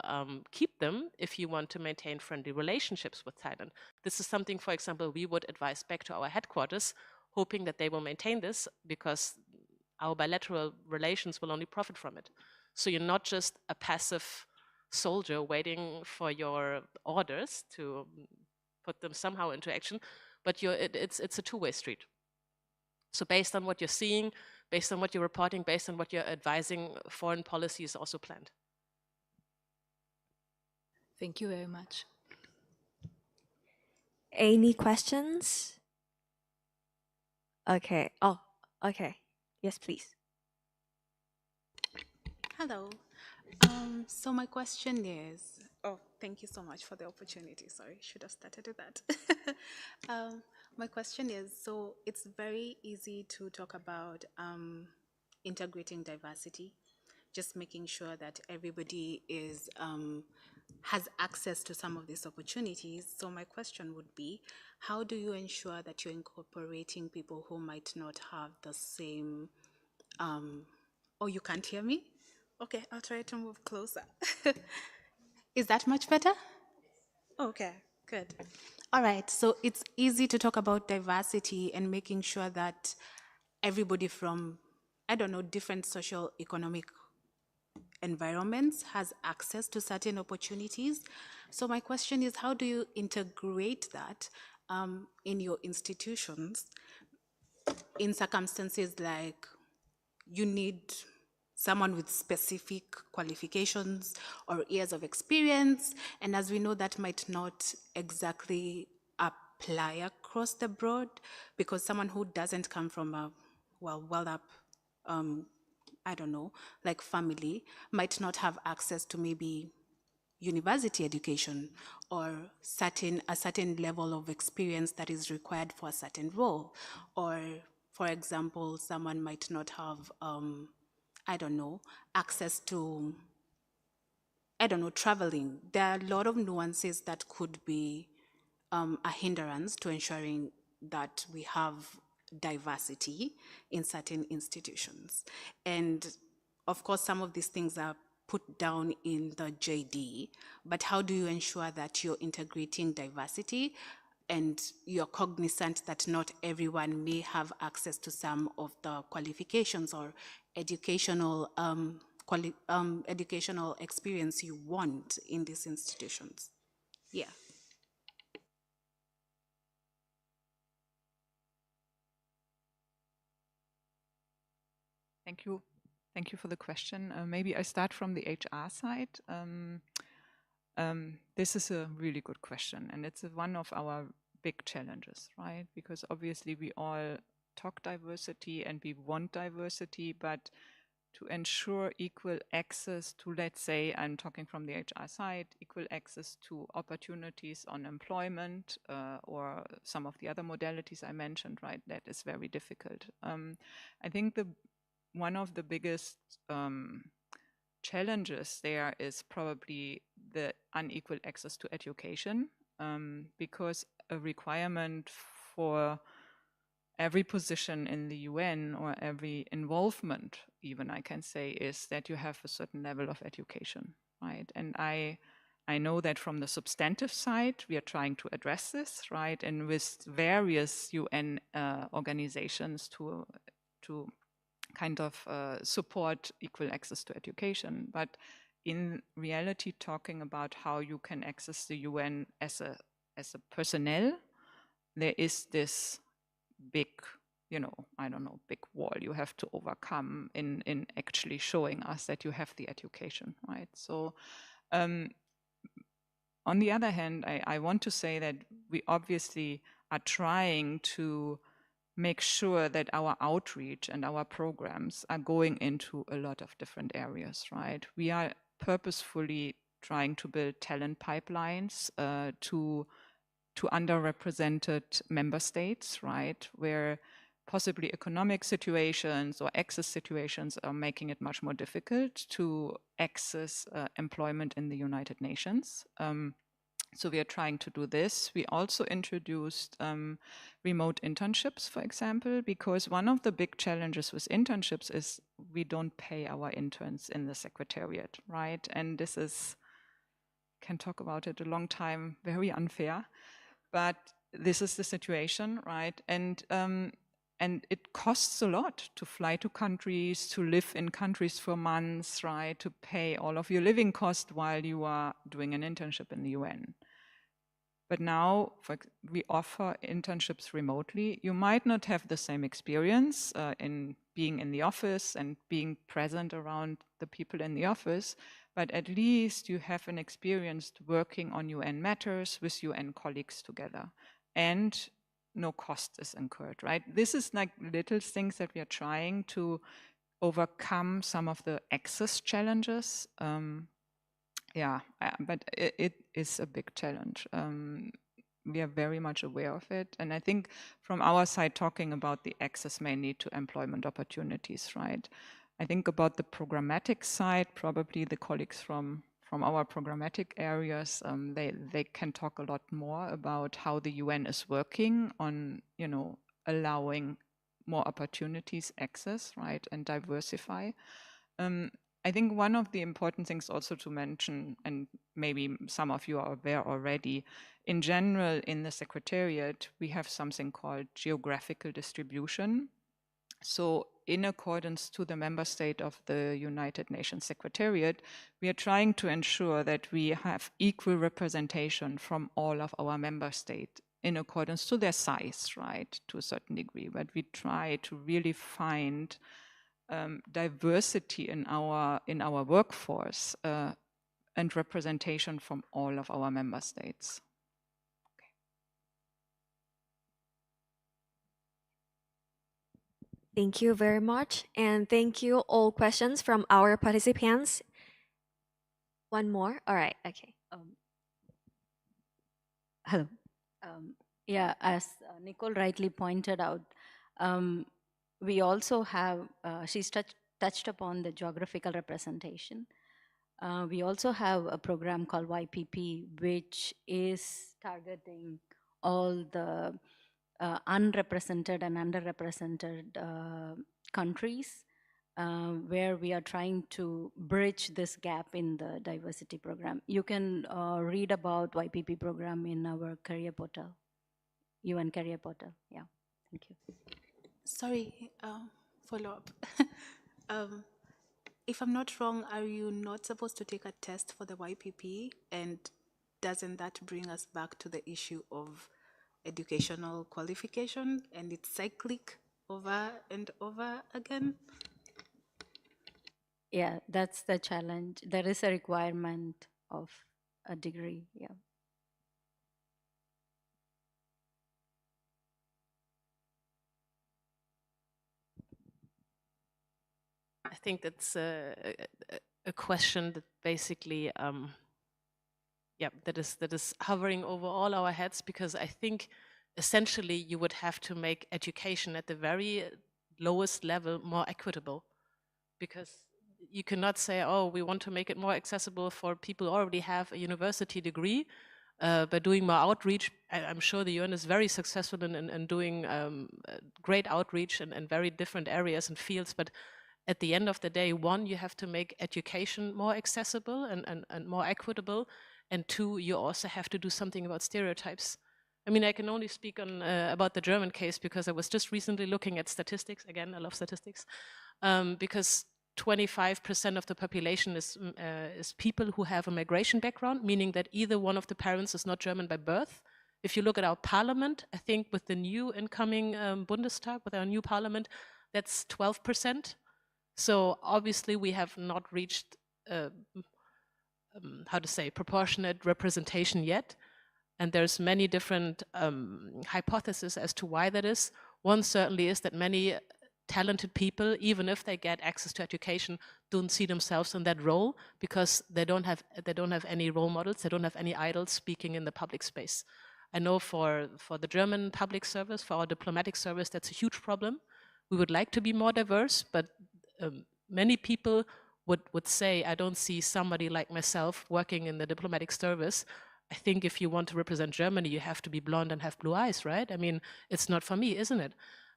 keep them if you want to maintain friendly relationships with Thailand. This is something, for example, we would advise back to our headquarters, hoping that they will maintain this, because our bilateral relations will only profit from it. So you're not just a passive soldier waiting for your orders to put them somehow into action, but it's a two-way street. So based on what you're seeing, based on what you're reporting, based on what you're advising, foreign policy is also planned. Thank you very much. Any questions? Okay. Oh, okay. Yes, please. Hello. So my question is, thank you so much for the opportunity. Sorry, should have started with that. My question is, so it's very easy to talk about integrating diversity, just making sure that everybody has access to some of these opportunities. So my question would be, how do you ensure that you're incorporating people who might not have the same, oh, you can't hear me? Okay, I'll try to move closer. Is that much better? Okay, good. All right, so it's easy to talk about diversity and making sure that everybody from, I don't know, different social economic environments has access to certain opportunities. So my question is, how do you integrate that in your institutions in circumstances like you need someone with specific qualifications or years of experience, and as we know, that might not exactly apply across the board, because someone who doesn't come from a well-up I don't know, like family, might not have access to maybe university education or a certain level of experience that is required for a certain role. Or, for example, someone might not have, I don't know, access to, I don't know, traveling. There are a lot of nuances that could be a hindrance to ensuring that we have diversity in certain institutions. And of course, some of these things are put down in the JD, but how do you ensure that you're integrating diversity and you're cognizant that not everyone may have access to some of the qualifications or educational educational experience you want in these institutions? Yeah. Thank you. Thank you for the question. Maybe I start from the HR side. This is a really good question, and it's one of our big challenges, right? Because obviously we all talk diversity and we want diversity, but to ensure equal access to, let's say, I'm talking from the HR side, equal access to opportunities on employment or some of the other modalities I mentioned, right? That is very difficult. I think one of the biggest challenges there is probably the unequal access to education, because a requirement for every position in the UN or every involvement, even I can say, is that you have a certain level of education, right? And I know that from the substantive side, we are trying to address this, right? And with various UN organizations to kind of support equal access to education. But in reality, talking about how you can access the UN as a personnel, there is this big, I don't know, big wall you have to overcome in actually showing us that you have the education, right? So on the other hand, I want to say that we obviously are trying to make sure that our outreach and our programs are going into a lot of different areas, right? We are purposefully trying to build talent pipelines to underrepresented member states, right, where possibly economic situations or access situations are making it much more difficult to access employment in the United Nations. So we are trying to do this. We also introduced remote internships, for example, because one of the big challenges with internships is we don't pay our interns in the secretariat, right? And this is, can talk about it a long time, very unfair, but this is the situation, right? And it costs a lot to fly to countries, to live in countries for months, right? To pay all of your living costs while you are doing an internship in the UN. But now we offer internships remotely. You might not have the same experience in being in the office and being present around the people in the office, but at least you have an experience working on UN matters with UN colleagues together, and no cost is incurred, right? This is like little things that we are trying to overcome some of the access challenges. But it is a big challenge. We are very much aware of it. And I think from our side, talking about the access mainly to employment opportunities, right? I think about the programmatic side, probably the colleagues from our programmatic areas, they can talk a lot more about how the UN is working on, allowing more opportunities, access, right, and diversify. I think one of the important things also to mention, and maybe some of you are aware already, in general in the Secretariat, we have something called geographical distribution. So in accordance to the member state of the United Nations Secretariat, we are trying to ensure that we have equal representation from all of our member states in accordance to their size, right, to a certain degree. But we try to really find diversity in our workforce and representation from all of our member states. Thank you very much. And thank you all questions from our participants. One more? All right, okay. Hello. Yeah, as Nicole rightly pointed out, we also have, she's touched upon the geographical representation. We also have a program called YPP, which is targeting all the unrepresented and underrepresented countries, where we are trying to bridge this gap in the diversity program. You can read about YPP program in our career portal, UN career portal. Yeah, thank you. Sorry, follow up. If I'm not wrong, are you not supposed to take a test for the YPP? And doesn't that bring us back to the issue of educational qualification, and it's cyclic over and over again? Yeah, that's the challenge. There is a requirement of a degree, yeah. I think that's a question that basically, yeah, that is hovering over all our heads, because I think essentially you would have to make education at the very lowest level more equitable, because you cannot say, oh, we want to make it more accessible for people who already have a university degree by doing more outreach. I'm sure the UN is very successful in doing great outreach in very different areas and fields, but at the end of the day, one, you have to make education more accessible and more equitable, and two, you also have to do something about stereotypes. I mean, I can only speak on about the German case because I was just recently looking at statistics. Again, I love statistics. Because 25% of the population is people who have a migration background, meaning that either one of the parents is not German by birth. If you look at our parliament, I think with the new incoming Bundestag, with our new parliament, that's 12%. So obviously we have not reached, how to say, proportionate representation yet. And there's many different hypotheses as to why that is. One certainly is that many talented people, even if they get access to education, don't see themselves in that role because they don't have any role models, they don't have any idols speaking in the public space. I know for the German public service, for our diplomatic service, that's a huge problem. We would like to be more diverse, but many people would say, I don't see somebody like myself working in the diplomatic service. I think if you want to represent Germany, you have to be blonde and have blue eyes, right? I mean, it's not for me, isn't it?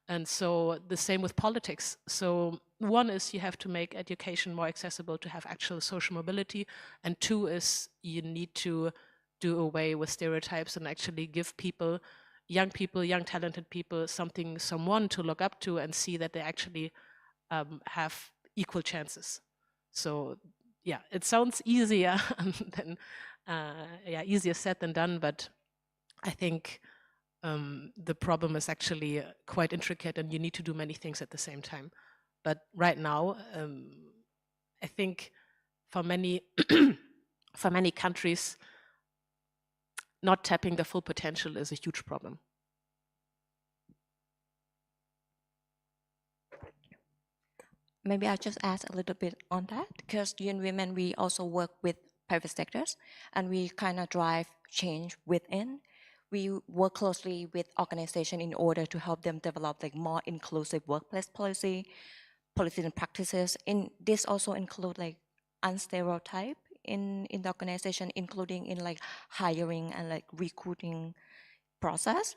And so the same with politics. So one is you have to make education more accessible to have actual social mobility. And two is you need to do away with stereotypes and actually give people, young talented people, someone to look up to and see that they actually have equal chances. So yeah, it sounds easier than easier said than done, but I think the problem is actually quite intricate and you need to do many things at the same time. But right now, I think for many for many countries, not tapping the full potential is a huge problem. Maybe I'll just add a little bit on that, because UN Women, we also work with private sectors and we kind of drive change within. We work closely with organizations in order to help them develop like more inclusive workplace policies and practices. This also include like unstereotype in the organization, including in like hiring and like recruiting process.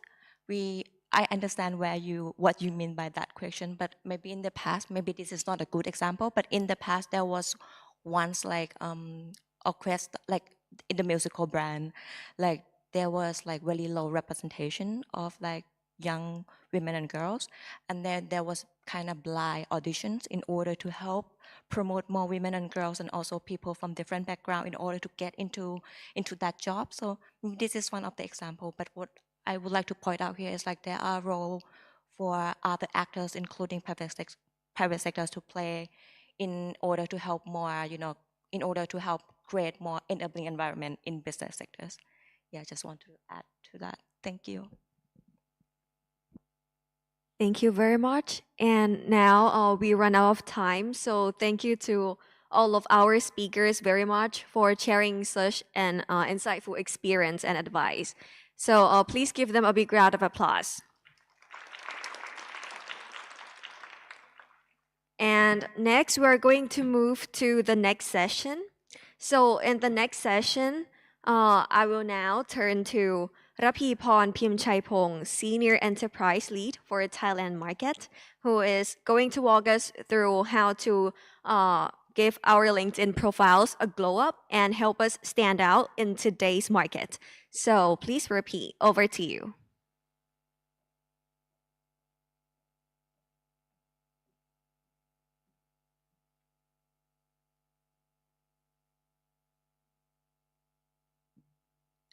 I understand what you mean by that question, but maybe in the past, maybe this is not a good example, but in the past there was once like orchestra, like in the musical brand, like there was like really low representation of like young women and girls, and then there was kind of blind auditions in order to help promote more women and girls and also people from different backgrounds in order to get into that job. So this is one of the example. But what I would like to point out here is like there are role for other actors, including private sectors, to play in order to help more, in order to help create more enabling environment in business sectors. Yeah, I just want to add to that. Thank you. Thank you very much. And now we run out of time. So thank you to all of our speakers very much for sharing such an insightful experience and advice. So please give them a big round of applause. And next, we're going to move to the next session. So in the next session, I will now turn to Rapiporn Pimchaipong, Senior Enterprise Lead for Thailand Market, who is going to walk us through how to give our LinkedIn profiles a glow up and help us stand out in today's market. So please repeat, over to you.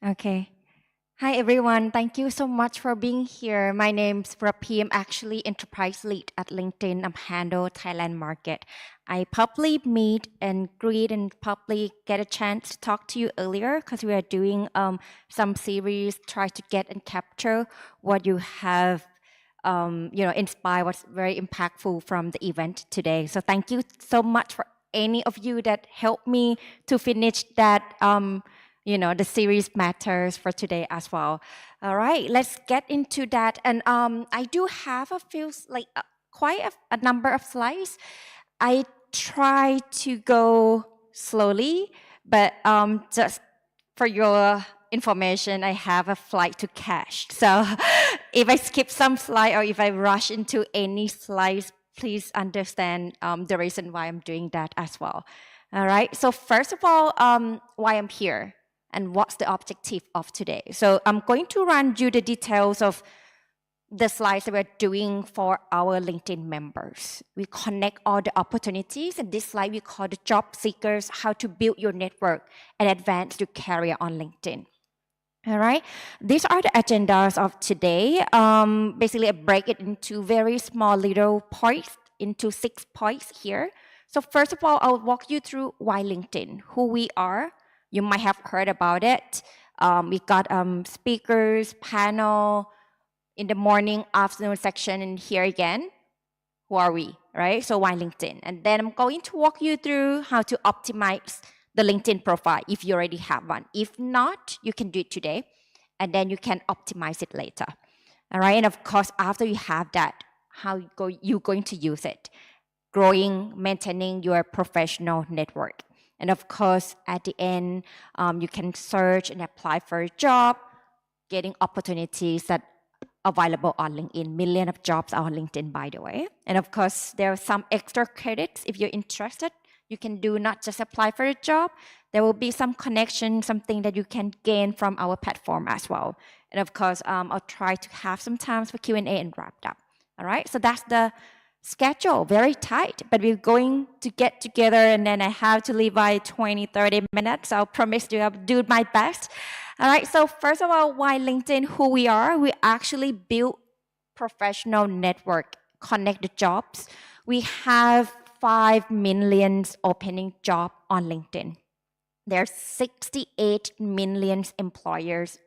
Okay. Hi, everyone. Thank you so much for being here. My name's Rapi. I'm actually Enterprise Lead at LinkedIn. I'm handle Thailand Market. I probably meet and greet and probably get a chance to talk to you earlier because we are doing some series, try to get and capture what you have inspire what's very impactful from the event today. So thank you so much for any of you that helped me to finish that the series matters for today as well. All right, let's get into that. And I do have a few, quite a number of slides. I try to go slowly, but just for your information, I have a flight to catch. So if I skip some slide or if I rush into any slides, please understand the reason why I'm doing that as well. All right, so first of all, why I'm here and what's the objective of today. So I'm going to run you the details of the slides that we're doing for our LinkedIn members. We connect all the opportunities, and this slide we call the job seekers, how to build your network and advance your career on LinkedIn. All right, these are the agendas of today. Basically, I break it into very small little points, into 6 points here. So first of all, I'll walk you through why LinkedIn, who we are. You might have heard about it. We got speakers, panel, in the morning, afternoon section, and here again, who are we, right? So why LinkedIn? And then I'm going to walk you through how to optimize the LinkedIn profile if you already have one. If not, you can do it today, and then you can optimize it later. All right, and of course, after you have that, how you're going to use it. Growing, maintaining your professional network. And of course, at the end, you can search and apply for a job, getting opportunities that are available on LinkedIn. Millions of jobs are on LinkedIn, by the way. And of course, there are some extra credits. If you're interested, you can do not just apply for a job. There will be some connection, something that you can gain from our platform as well. And of course, I'll try to have some time for Q&A and wrap up. All right, so that's the schedule, very tight, but we're going to get together and then I have to leave by 20-30 minutes. I'll promise to do my best. All right, so first of all, why LinkedIn, who we are? We actually build professional network, connect the jobs. We have 5 million opening job on LinkedIn. There's 68 million employers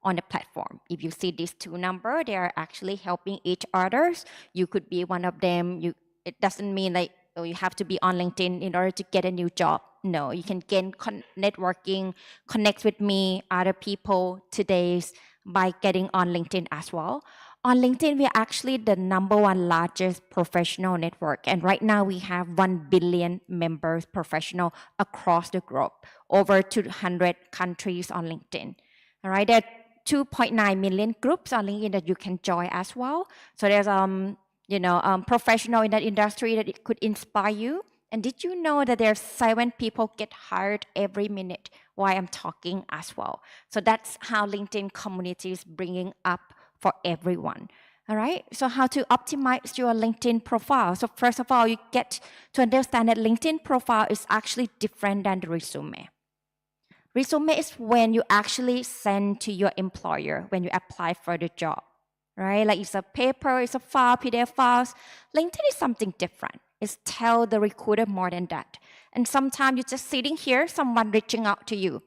on the platform. If you see these two numbers, they are actually helping each others. You could be one of them. It doesn't mean like you have to be on LinkedIn in order to get a new job. No, you can gain networking, connect with me, other people today by getting on LinkedIn as well. On LinkedIn, we are actually the #1 largest professional network. And right now we have 1 billion members professional across the globe, over 200 countries on LinkedIn. All right, there are 2.9 million groups on LinkedIn that you can join as well. So there's professional in that industry that it could inspire you. And did you know that there's 7 people get hired every minute while I'm talking as well? So that's how LinkedIn community is bringing up for everyone. All right, so how to optimize your LinkedIn profile. So first of all, you get to understand that LinkedIn profile is actually different than the resume. Resume is when you actually send to your employer when you apply for the job, right? Like it's a paper, it's a file, PDF files. LinkedIn is something different. It's tell the recruiter more than that. And sometimes you're just sitting here, someone reaching out to you.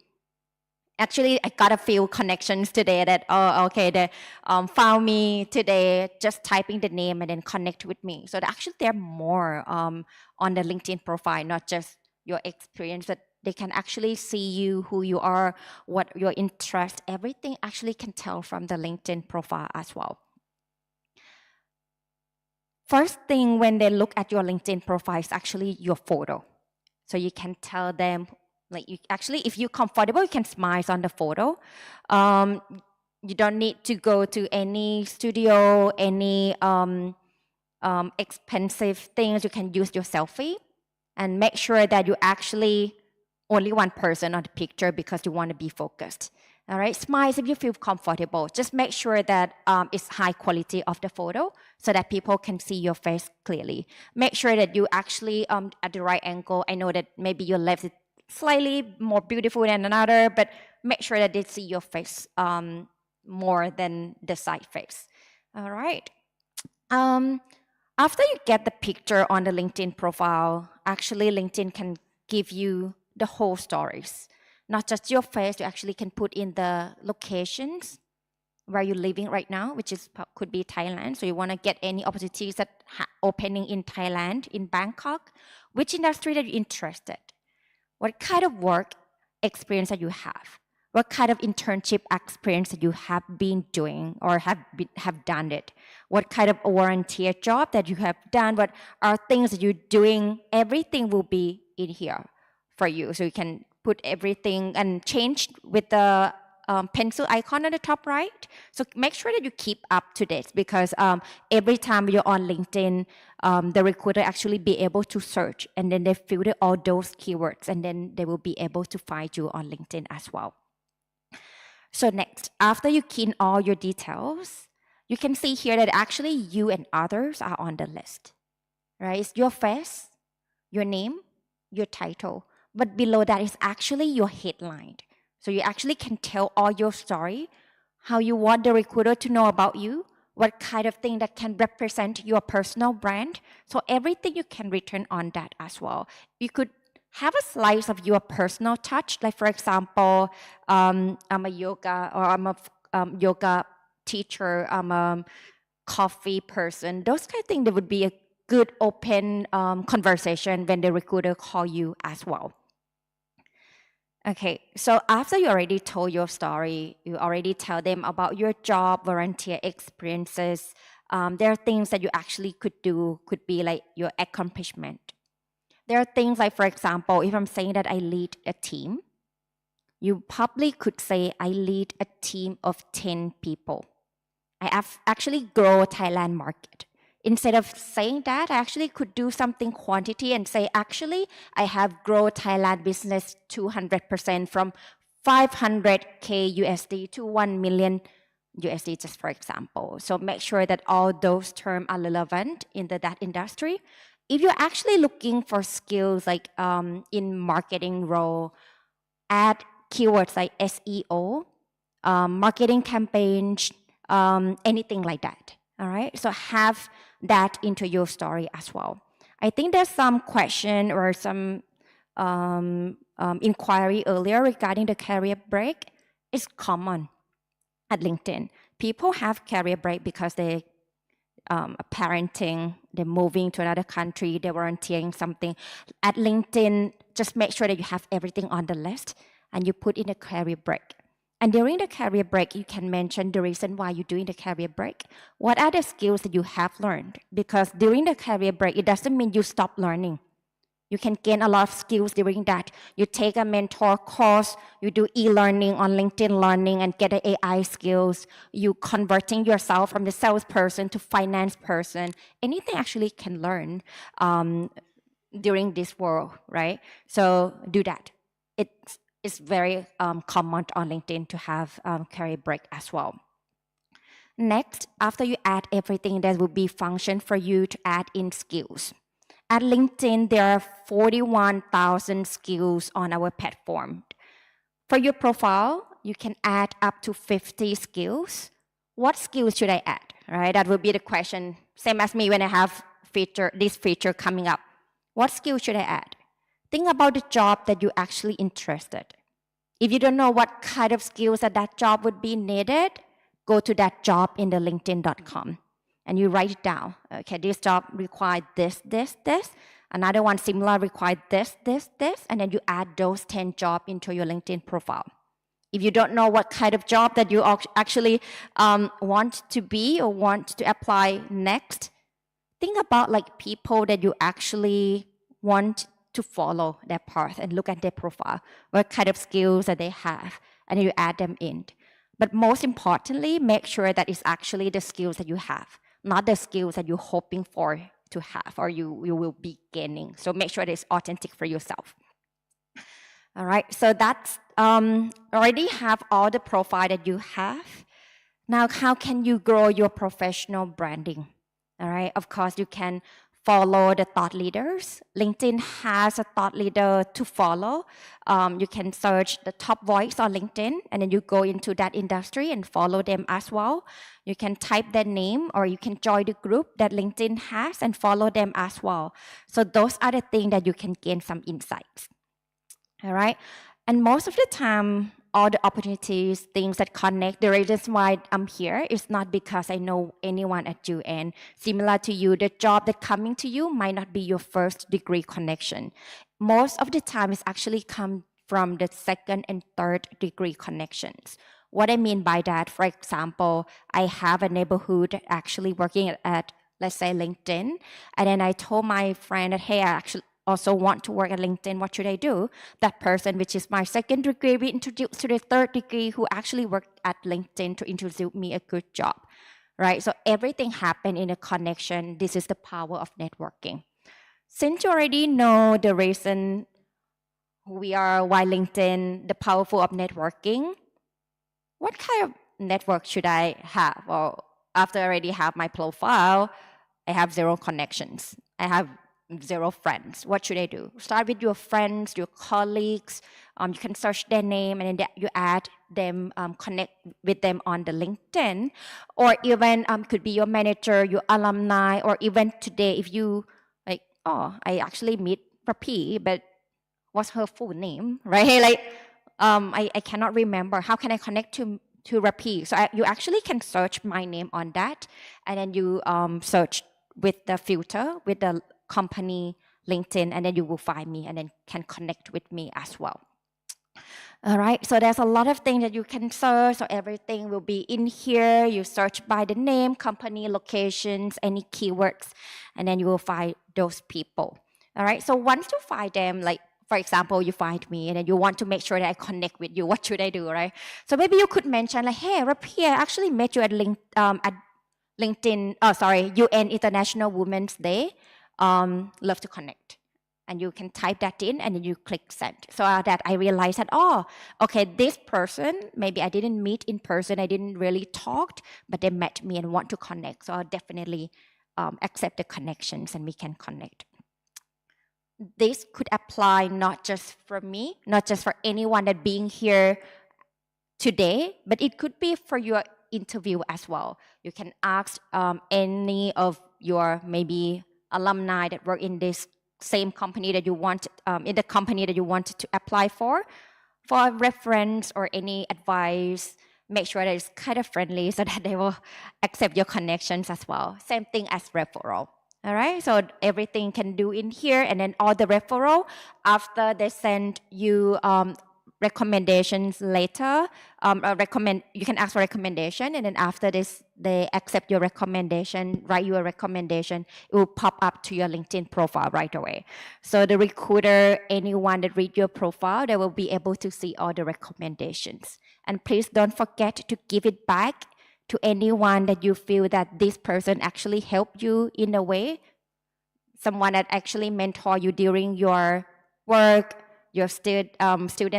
Actually, I got a few connections today that, oh, okay, they found me today just typing the name and then connect with me. So actually, they're more on the LinkedIn profile, not just your experience, but they can actually see you, who you are, what your interest, everything actually can tell from the LinkedIn profile as well. First thing when they look at your LinkedIn profile is actually your photo. So you can tell them, like you actually, if you're comfortable, you can smile on the photo. You don't need to go to any studio, any expensive things. You can use your selfie and make sure that you actually only one person on the picture because you want to be focused. All right, smile if you feel comfortable. Just make sure that it's high quality of the photo so that people can see your face clearly. Make sure that you actually at the right angle. I know that maybe your left is slightly more beautiful than another, but make sure that they see your face more than the side face. All right. After you get the picture on the LinkedIn profile, actually LinkedIn can give you the whole stories. Not just your face, you actually can put in the locations where you're living right now, which is could be Thailand. So you want to get any opportunities that opening in Thailand, in Bangkok, which industry that you're interested, what kind of work experience that you have, what kind of internship experience that you have been doing or have done it, what kind of volunteer job that you have done, what are things that you're doing, everything will be in here for you. So you can put everything and change with the pencil icon on the top right. So make sure that you keep up to date because every time you're on LinkedIn, the recruiter actually be able to search and then they filter all those keywords and then they will be able to find you on LinkedIn as well. So next, after you key in all your details, you can see here that actually you and others are on the list, right? It's your face, your name, your title, but below that is actually your headline. So you actually can tell all your story, how you want the recruiter to know about you, what kind of thing that can represent your personal brand. So everything you can return on that as well. You could have a slice of your personal touch. Like for example, I'm a yoga or I'm a yoga teacher, I'm a coffee person. Those kind of things, that would be a good open conversation when the recruiter call you as well. Okay, so after you already told your story, you already tell them about your job, volunteer experiences, there are things that you actually could do, could be like your accomplishment. There are things like, for example, if I'm saying that I lead a team, you probably could say I lead a team of 10 people. I have actually grow Thailand market. Instead of saying that, I actually could do something quantity and say, actually, I have grown Thailand business 200% from 500K USD to 1 million USD, just for example. So make sure that all those terms are relevant in that industry. If you're actually looking for skills like in marketing role, add keywords like SEO, marketing campaigns, anything like that. All right, so have that into your story as well. I think there's some question or some inquiry earlier regarding the career break. It's common at LinkedIn. People have career break because they are parenting, they're moving to another country, they're volunteering something. At LinkedIn, just make sure that you have everything on the list and you put in a career break. And during the career break, you can mention the reason why you're doing the career break. What are the skills that you have learned? Because during the career break, it doesn't mean you stop learning. You can gain a lot of skills during that. You take a mentor course, you do e-learning on LinkedIn Learning and get the AI skills. You converting yourself from the salesperson to finance person. Anything actually can learn during this world, right? So do that. It's very common on LinkedIn to have career break as well. Next, after you add everything, there will be function for you to add in skills. At LinkedIn, there are 41,000 skills on our platform. For your profile, you can add up to 50 skills. What skills should I add? Right, that will be the question. Same as me when I have this feature coming up. What skills should I add? Think about the job that you're actually interested. If you don't know what kind of skills that job would be needed, go to that job in the linkedin.com and you write it down. Okay, this job required this, this, this. Another one similar required this, this, this. And then you add those 10 jobs into your LinkedIn profile. If you don't know what kind of job that you actually want to be or want to apply next, think about like people that you actually want to follow their path and look at their profile, what kind of skills that they have, and you add them in. But most importantly, make sure that it's actually the skills that you have, not the skills that you're hoping for to have or you will be gaining. So make sure that it's authentic for yourself. All right, so that's already have all the profile that you have. Now, how can you grow your professional branding? All right, of course, you can follow the thought leaders. LinkedIn has a thought leader to follow. You can search the top voice on LinkedIn, and then you go into that industry and follow them as well. You can type their name, or you can join the group that LinkedIn has and follow them as well. So those are the things that you can gain some insights. All right, and most of the time, all the opportunities, things that connect, the reasons why I'm here is not because I know anyone at UN. Similar to you, the job that coming to you might not be your first degree connection. Most of the time, it's actually come from the second and third degree connections. What I mean by that, for example, I have a neighborhood actually working at let's say LinkedIn, and then I told my friend that, hey, I actually also want to work at LinkedIn, what should I do? That person, which is my second degree, we introduced to the third degree who actually worked at LinkedIn to introduce me a good job, right? So everything happened in a connection. This is the power of networking. Since you already know the reason who we are, why LinkedIn, the powerful of networking, what kind of network should I have? Well, after I already have my profile, I have 0 connections. I have 0 friends. What should I do? Start with your friends, your colleagues. You can search their name and then you add them, connect with them on the LinkedIn. Or even could be your manager, your alumni, or even today if you like, oh, I actually meet Rapi, but what's her full name, right? Like, I cannot remember. How can I connect to Rapi? So you actually can search my name on that, and then you search with the filter, with the company LinkedIn, and then you will find me and then can connect with me as well. All right, so there's a lot of things that you can search, so everything will be in here. You search by the name, company, locations, any keywords, and then you will find those people. All right, so once you find them, like for example, you find me and then you want to make sure that I connect with you, what should I do, right? So maybe you could mention like, hey, Rapi, I actually met you at LinkedIn, UN International Women's Day. Love to connect. And you can type that in and then you click send. So that I realized that, oh, okay, this person, maybe I didn't meet in person, I didn't really talk, but they met me and want to connect. So I'll definitely accept the connections and we can connect. This could apply not just for me, not just for anyone that being here today, but it could be for your interview as well. You can ask any of your maybe alumni that work in this same company that you want, in the company that you want to apply for reference or any advice. Make sure that it's kind of friendly so that they will accept your connections as well. Same thing as referral. All right, so everything can do in here, and then all the referral after they send you recommendations later. You can ask for recommendation, and then after this, they accept your recommendation, write you a recommendation. It will pop up to your LinkedIn profile right away. So the recruiter, anyone that read your profile, they will be able to see all the recommendations. And please don't forget to give it back to anyone that you feel that this person actually helped you in a way, someone that actually mentor you during your work, your student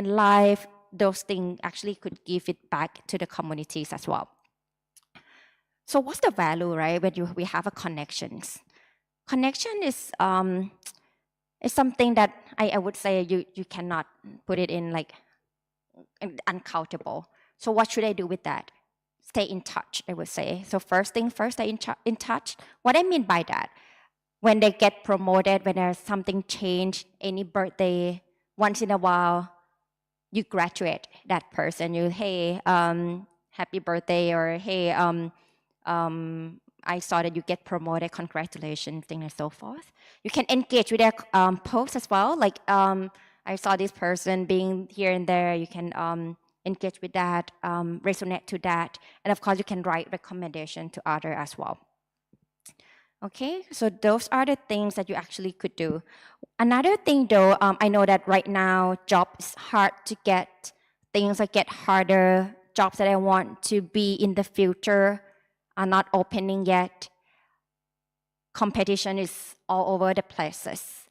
life. Those things actually could give it back to the communities as well. So what's the value, right, when we have a connections? Connection is something that I would say you cannot put it in like uncountable. So what should I do with that? Stay in touch, I would say. So first thing first, stay in touch. What I mean by that, when they get promoted, when there's something changed, any birthday, once in a while, you graduate that person. You, hey, happy birthday, or hey, I saw that you get promoted, congratulations, things and so forth. You can engage with their posts as well. Like, I saw this person being here and there. You can engage with that, resonate to that. And of course, you can write recommendation to others as well. Okay, so those are the things that you actually could do. Another thing though, I know that right now, job is hard to get, things that get harder, jobs that I want to be in the future are not opening yet. Competition is all over the places.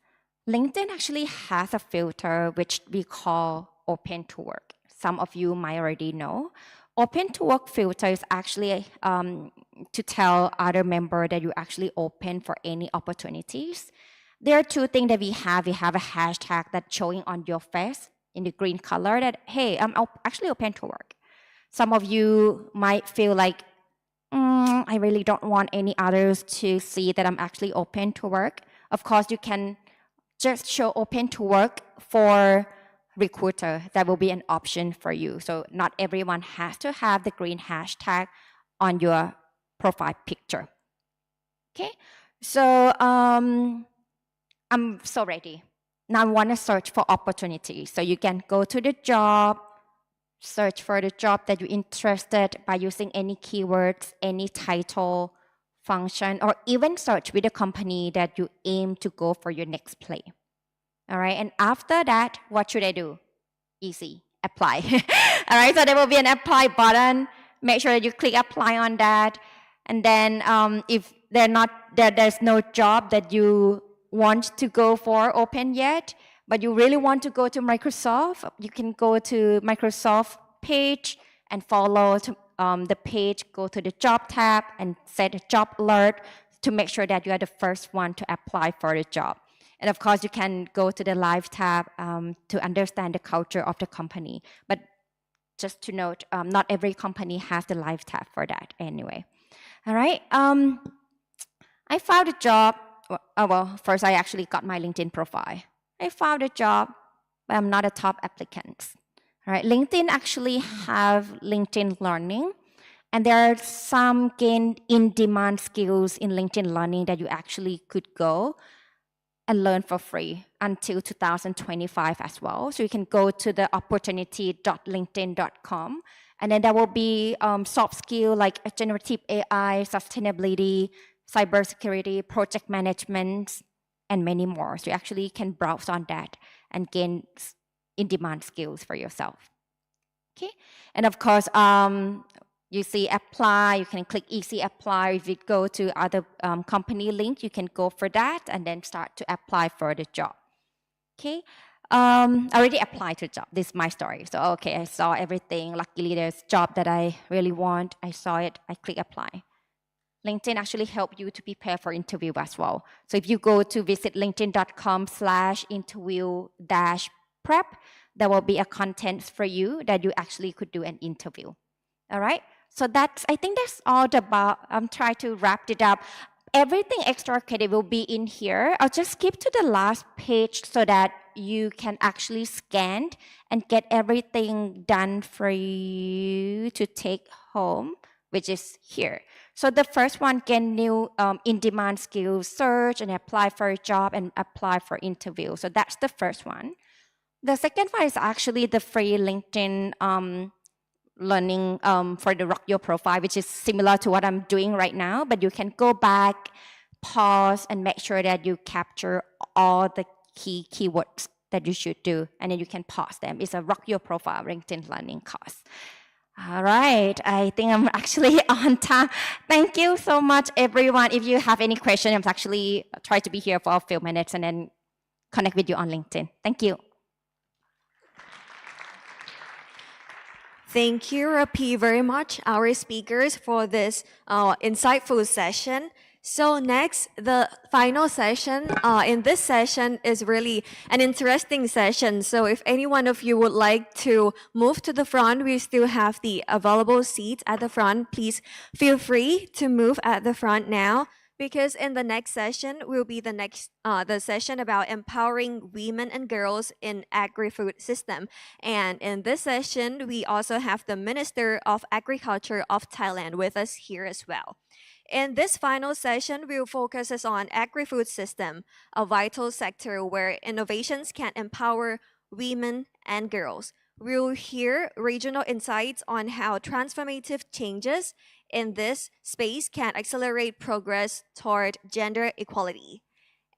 LinkedIn actually has a filter which we call open to work. Some of you might already know. Open to work filter is actually to tell other members that you're actually open for any opportunities. There are two things that we have. We have a hashtag that's showing on your face in the green color that, hey, I'm actually open to work. Some of you might feel like, I really don't want any others to see that I'm actually open to work. Of course, you can just show open to work for recruiter. That will be an option for you. So not everyone has to have the green hashtag on your profile picture. Okay, so I'm so ready. Now I want to search for opportunities. So you can go to the job, search for the job that you're interested by using any keywords, any title, function, or even search with the company that you aim to go for your next play. All right, and after that, what should I do? Easy, apply. All right, so there will be an apply button. Make sure that you click apply on that. And then if there's no job that you want to go for open yet, but you really want to go to Microsoft, you can go to Microsoft page and follow the page, go to the job tab and set a job alert to make sure that you are the first one to apply for the job. And of course, you can go to the live tab to understand the culture of the company. But just to note, not every company has the live tab for that anyway. All right. I found a job. Well, first I actually got my LinkedIn profile. I found a job, but I'm not a top applicant. All right. LinkedIn actually have LinkedIn Learning. And there are some in-demand skills in LinkedIn Learning that you actually could go and learn for free until 2025 as well. So you can go to the opportunity.linkedin.com, and then there will be soft skill like generative AI, sustainability, cybersecurity, project management, and many more. So you actually can browse on that and gain in-demand skills for yourself. Okay, and of course, you see apply, you can click easy apply. If you go to other company link, you can go for that and then start to apply for the job. Okay, I already applied to the job. This is my story. So okay, I saw everything. Luckily, there's a job that I really want. I saw it, I click apply. LinkedIn actually help you to prepare for interview as well. So if you go to visit linkedin.com/interview-prep, there will be a content for you that you actually could do an interview. All right. So I think that's all about, I'm trying to wrap it up. Everything extra credit will be in here. I'll just skip to the last page so that you can actually scan and get everything done for you to take home, which is here. So the first one, get new in-demand skills, search and apply for a job and apply for interview. So that's the first one. The second one is actually the free LinkedIn learning for the Rock Your Profile, which is similar to what I'm doing right now, but you can go back, pause, and make sure that you capture all the keywords that you should do, and then you can pause them. It's a Rock Your Profile LinkedIn learning course. All right, I think I'm actually on time. Thank you so much, everyone. If you have any questions, I'm actually try to be here for a few minutes and then connect with you on LinkedIn. Thank you. Thank you, Rapi, very much, our speakers, for this insightful session. So next, the final session. In this session is really an interesting session. So if any one of you would like to move to the front, we still have the available seats at the front. Please feel free to move at the front now, because in the next session will be the session about empowering women and girls in agri-food system. And in this session, we also have the Minister of Agriculture of Thailand with us here as well. In this final session, we'll focus on agri-food system, a vital sector where innovations can empower women and girls. We'll hear regional insights on how transformative changes in this space can accelerate progress toward gender equality.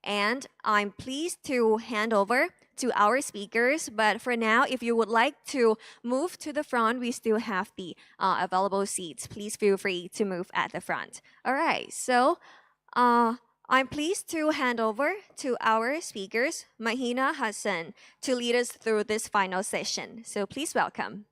And I'm pleased to hand over to our speakers. But for now, if you would like to move to the front, we still have the available seats. Please feel free to move at the front. All right, so I'm pleased to hand over to our speakers, Mahina Hassan, to lead us through this final session. So please welcome.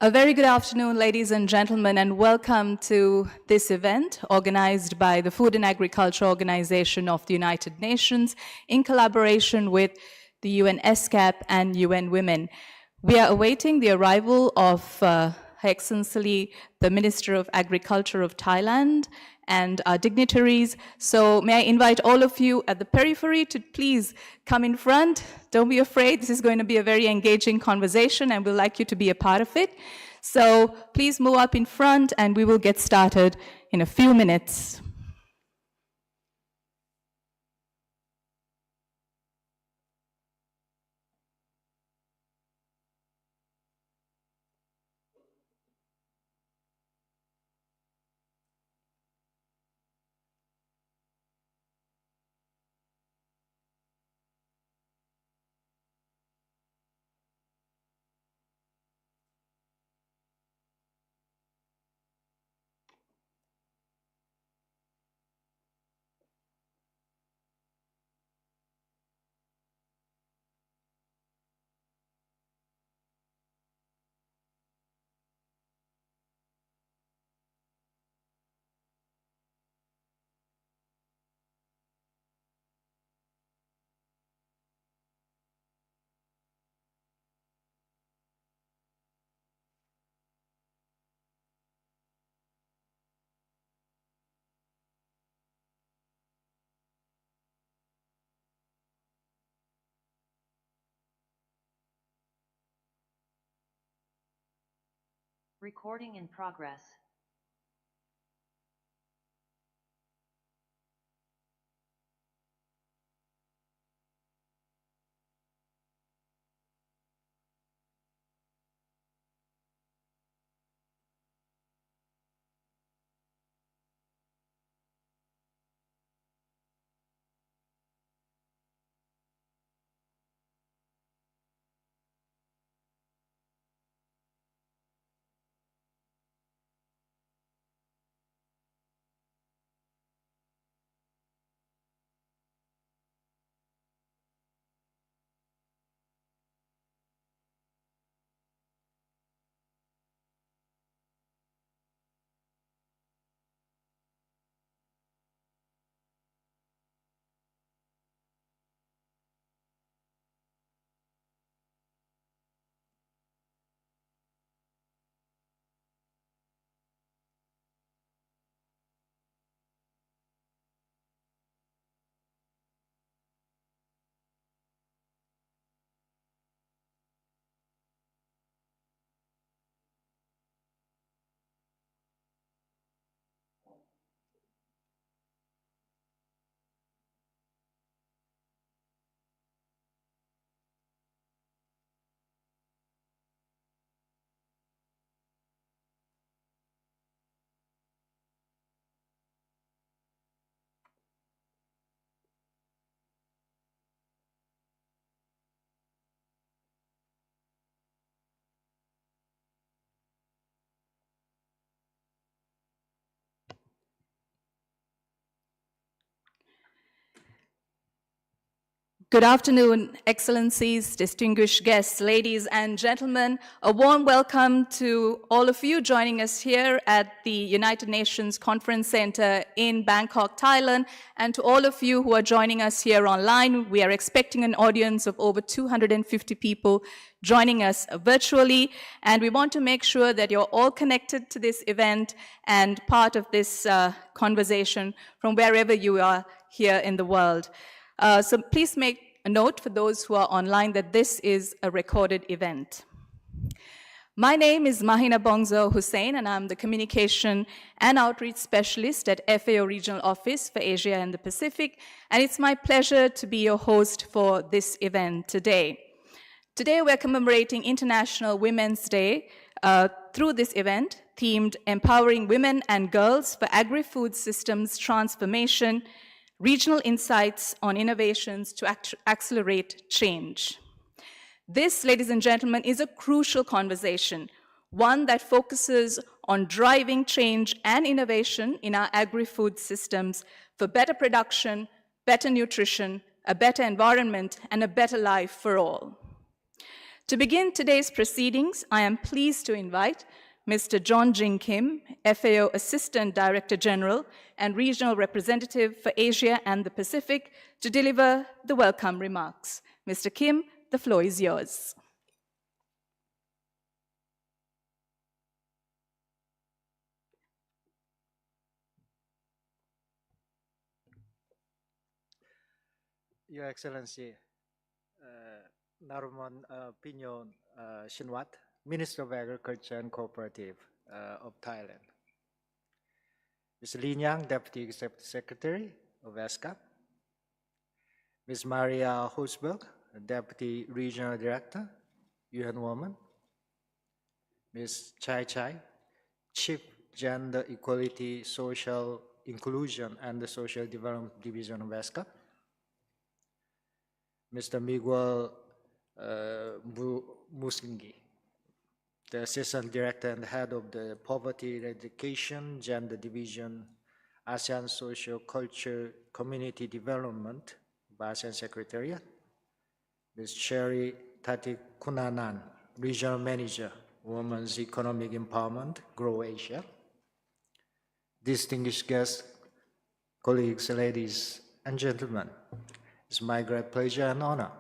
A very good afternoon, ladies and gentlemen, and welcome to this event organized by the Food and Agriculture Organization of the United Nations in collaboration with the UN ESCAP and UN Women. We are awaiting the arrival of Her Excellency, the Minister of Agriculture of Thailand, and our dignitaries. So may I invite all of you at the periphery to please come in front. Don't be afraid. This is going to be a very engaging conversation and we'd like you to be a part of it. So please move up in front and we will get started in a few minutes. Recording in progress. Good afternoon, Excellencies, distinguished guests, ladies and gentlemen. A warm welcome to all of you joining us here at the United Nations Conference Center in Bangkok, Thailand, and to all of you who are joining us here online. We are expecting an audience of over 250 people joining us virtually, and we want to make sure that you're all connected to this event and part of this conversation from wherever you are here in the world. So please make a note for those who are online that this is a recorded event. My name is Mahina Bongzo Hussain, and I'm the Communication and Outreach Specialist at FAO Regional Office for Asia and the Pacific, and it's my pleasure to be your host for this event today. Today we're commemorating International Women's Day through this event themed Empowering Women and Girls for Agri-Food Systems Transformation, Regional Insights on Innovations to Accelerate Change. This, ladies and gentlemen, is a crucial conversation, one that focuses on driving change and innovation in our agri-food systems for better production, better nutrition, a better environment, and a better life for all. To begin today's proceedings, I am pleased to invite Mr. John Jing Kim, FAO Assistant Director General and Regional Representative for Asia and the Pacific, to deliver the welcome remarks. Mr. Kim, the floor is yours. Your Excellency, Narumon Pinyon Shinwat, Minister of Agriculture and Cooperative of Thailand. Ms. Lin Yang, Deputy Executive Secretary of ESCAP. Ms. Maria Husberg, Deputy Regional Director, UN Women. Ms. Chai Chai, Chief Gender Equality, Social Inclusion and the Social Development Division of ESCAP. Mr. Miguel Musingi, the Assistant Director and Head of the Poverty Eradication Gender Division, ASEAN Social Culture Community Development, ASEAN Secretariat. Ms. Sherry Tati Kunanan, Regional Manager, Women's Economic Empowerment, Grow Asia. Distinguished guests, colleagues, ladies and gentlemen, it's my great pleasure and honor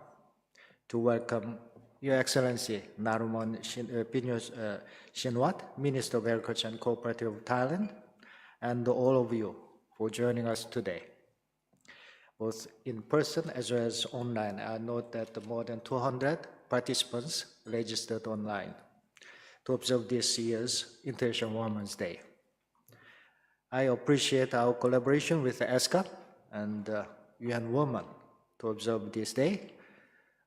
to welcome Your Excellency Narumon Pinyon Shinwat, Minister of Agriculture and Cooperative of Thailand, and all of you for joining us today, both in person as well as online. I note that more than 200 participants registered online. to observe this year's International Women's Day. I appreciate our collaboration with ESCAP and UN Women to observe this day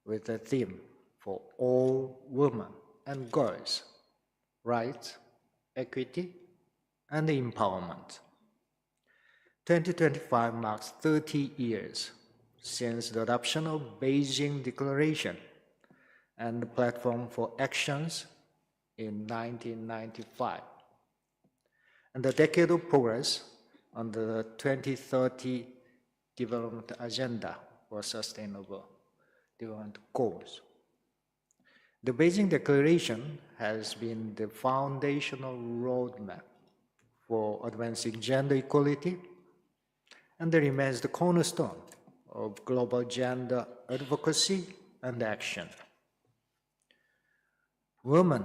with the theme for all women and girls, rights, equity, and empowerment. 2025 marks 30 years since the adoption of Beijing Declaration and the Platform for Actions in 1995, and the decade of progress on the 2030 Development Agenda for Sustainable Development Goals. The Beijing Declaration has been the foundational roadmap for advancing gender equality, and it remains the cornerstone of global gender advocacy and action. Women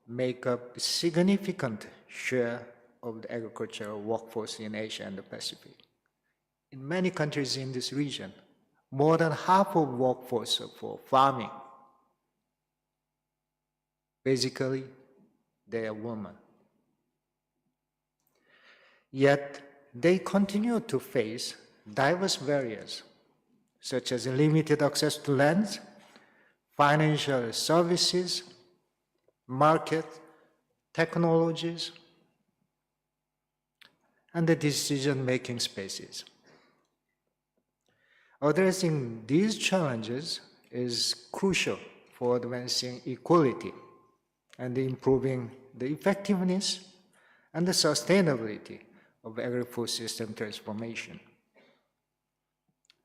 make up a significant share of the agricultural workforce in Asia and the Pacific. In many countries in this region, more than half of workforce for farming, basically, they are women. Yet, they continue to face diverse barriers, such as limited access to lands, financial services, market, technologies, and the decision-making spaces. Addressing these challenges is crucial for advancing equality and improving the effectiveness and the sustainability of agri-food system transformation.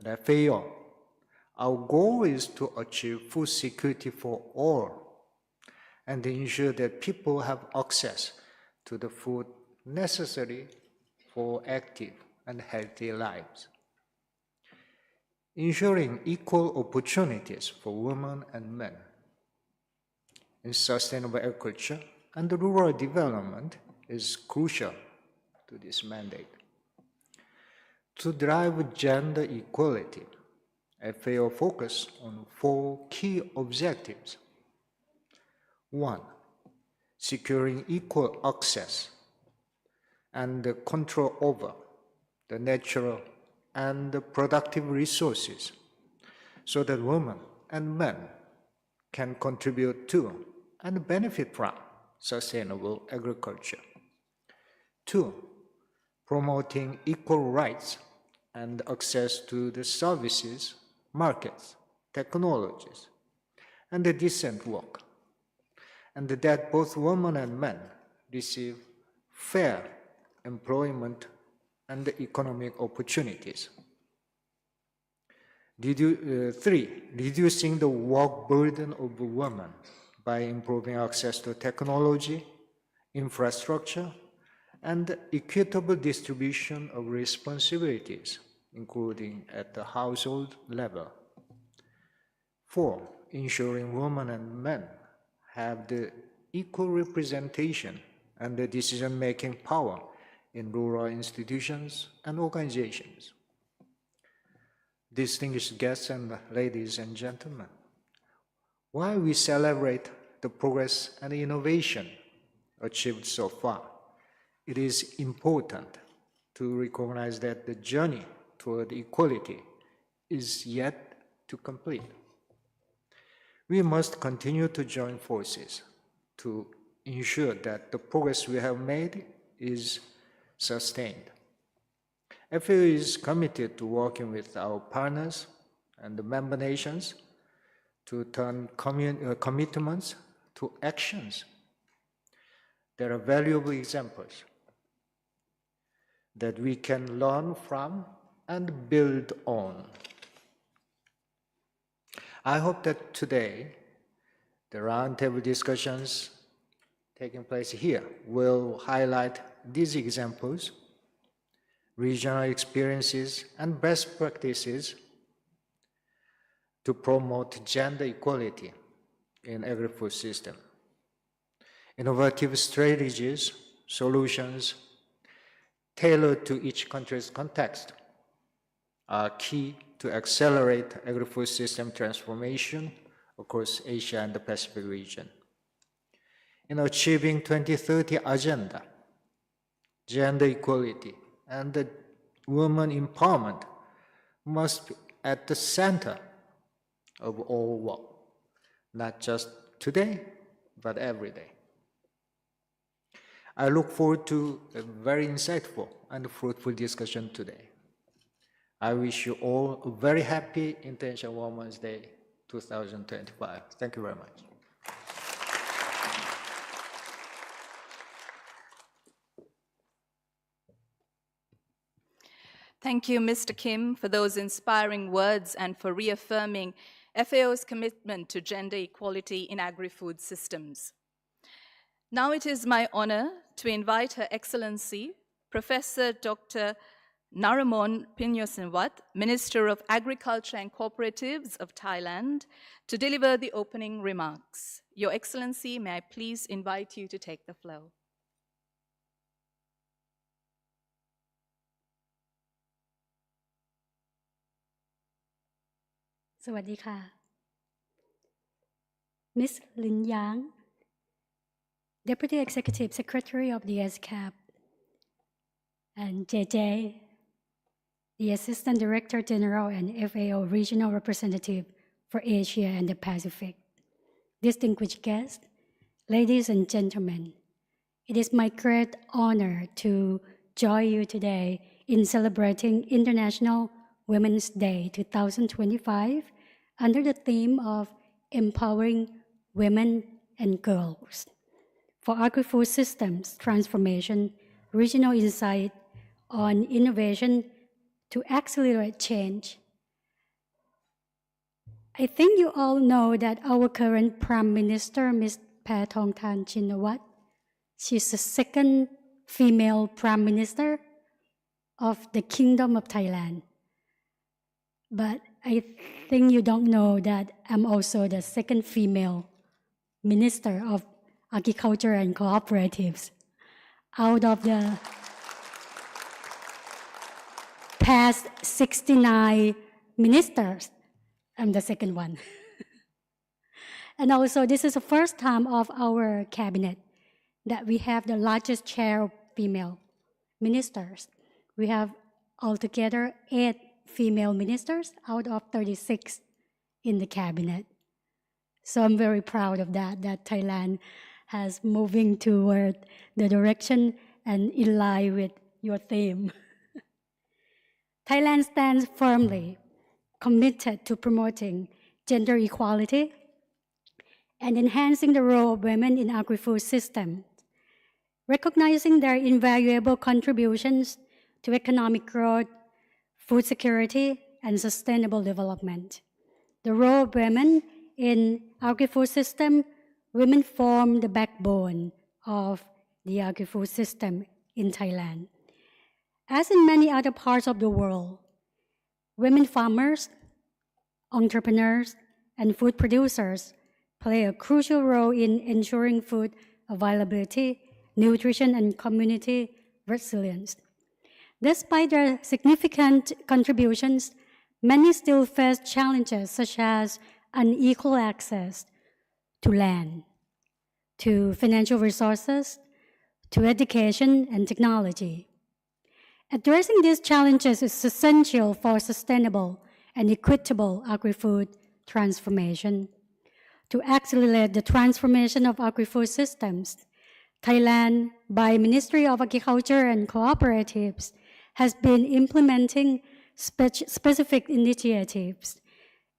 At FAO, our goal is to achieve food security for all and ensure that people have access to the food necessary for active and healthy lives. Ensuring equal opportunities for women and men in sustainable agriculture and rural development is crucial to this mandate. To drive gender equality, FAO focused on 4 key objectives. 1, securing equal access and the control over the natural and the productive resources so that women and men can contribute to and benefit from sustainable agriculture. 2, promoting equal rights and access to the services, markets, technologies, and the decent work, and that both women and men receive fair employment and economic opportunities. 3, reducing the work burden of women by improving access to technology, infrastructure, and equitable distribution of responsibilities, including at the household level. 4, ensuring women and men have the equal representation and the decision-making power in rural institutions and organizations. Distinguished guests and ladies and gentlemen, while we celebrate the progress and innovation achieved so far, it is important to recognize that the journey toward equality is yet to complete. We must continue to join forces to ensure that the progress we have made is sustained. FAO is committed to working with our partners and the member nations to turn commitments to actions. There are valuable examples that we can learn from and build on. I hope that today, the roundtable discussions taking place here will highlight these examples, regional experiences, and best practices to promote gender equality in agri-food system. Innovative strategies, solutions tailored to each country's context are key to accelerate agri-food system transformation across Asia and the Pacific region. in achieving 2030 agenda. Gender equality and the women empowerment must be at the center of all work, not just today, but every day. I look forward to a very insightful and fruitful discussion today. I wish you all a very happy International Women's Day 2025. Thank you very much. Thank you, Mr. Kim, for those inspiring words and for reaffirming FAO's commitment to gender equality in agri-food systems. Now it is my honor to invite Her Excellency, Professor Dr. Naramon Pinyosenwat, Minister of Agriculture and Cooperatives of Thailand, to deliver the opening remarks. Your Excellency, may I please invite you to take the floor. Sawadee Ms. Lin Yang, Deputy Executive Secretary of the ESCAP, and JJ, the Assistant Director General and FAO Regional Representative for Asia and the Pacific. Distinguished guests, ladies and gentlemen, it is my great honor to join you today in celebrating International Women's Day 2025 under the theme of Empowering Women and Girls. For agri-food systems transformation, regional insight on innovation to accelerate change. I think you all know that our current Prime Minister, Ms. Paetongtarn Shinawatra, she's the second female Prime Minister of the Kingdom of Thailand. But I think you don't know that I'm also the second female Minister of Agriculture and Cooperatives. Out of the past 69 ministers, I'm the second one. And also, this is the first time of our cabinet that we have the largest share of female ministers. We have altogether 8 female ministers out of 36 in the cabinet. So I'm very proud of that Thailand has moving toward the direction and in line with your theme. Thailand stands firmly committed to promoting gender equality and enhancing the role of women in agri-food systems, recognizing their invaluable contributions to economic growth, food security, and sustainable development. The role of women in agri-food system, women form the backbone of the agri-food system in Thailand. As in many other parts of the world, women farmers, entrepreneurs, and food producers play a crucial role in ensuring food availability, nutrition, and community resilience. Despite their significant contributions, many still face challenges such as unequal access to land, to financial resources, to education and technology. Addressing these challenges is essential for sustainable and equitable agri-food transformation. To accelerate the transformation of agri-food systems, Thailand, by Ministry of Agriculture and Cooperatives, has been implementing specific initiatives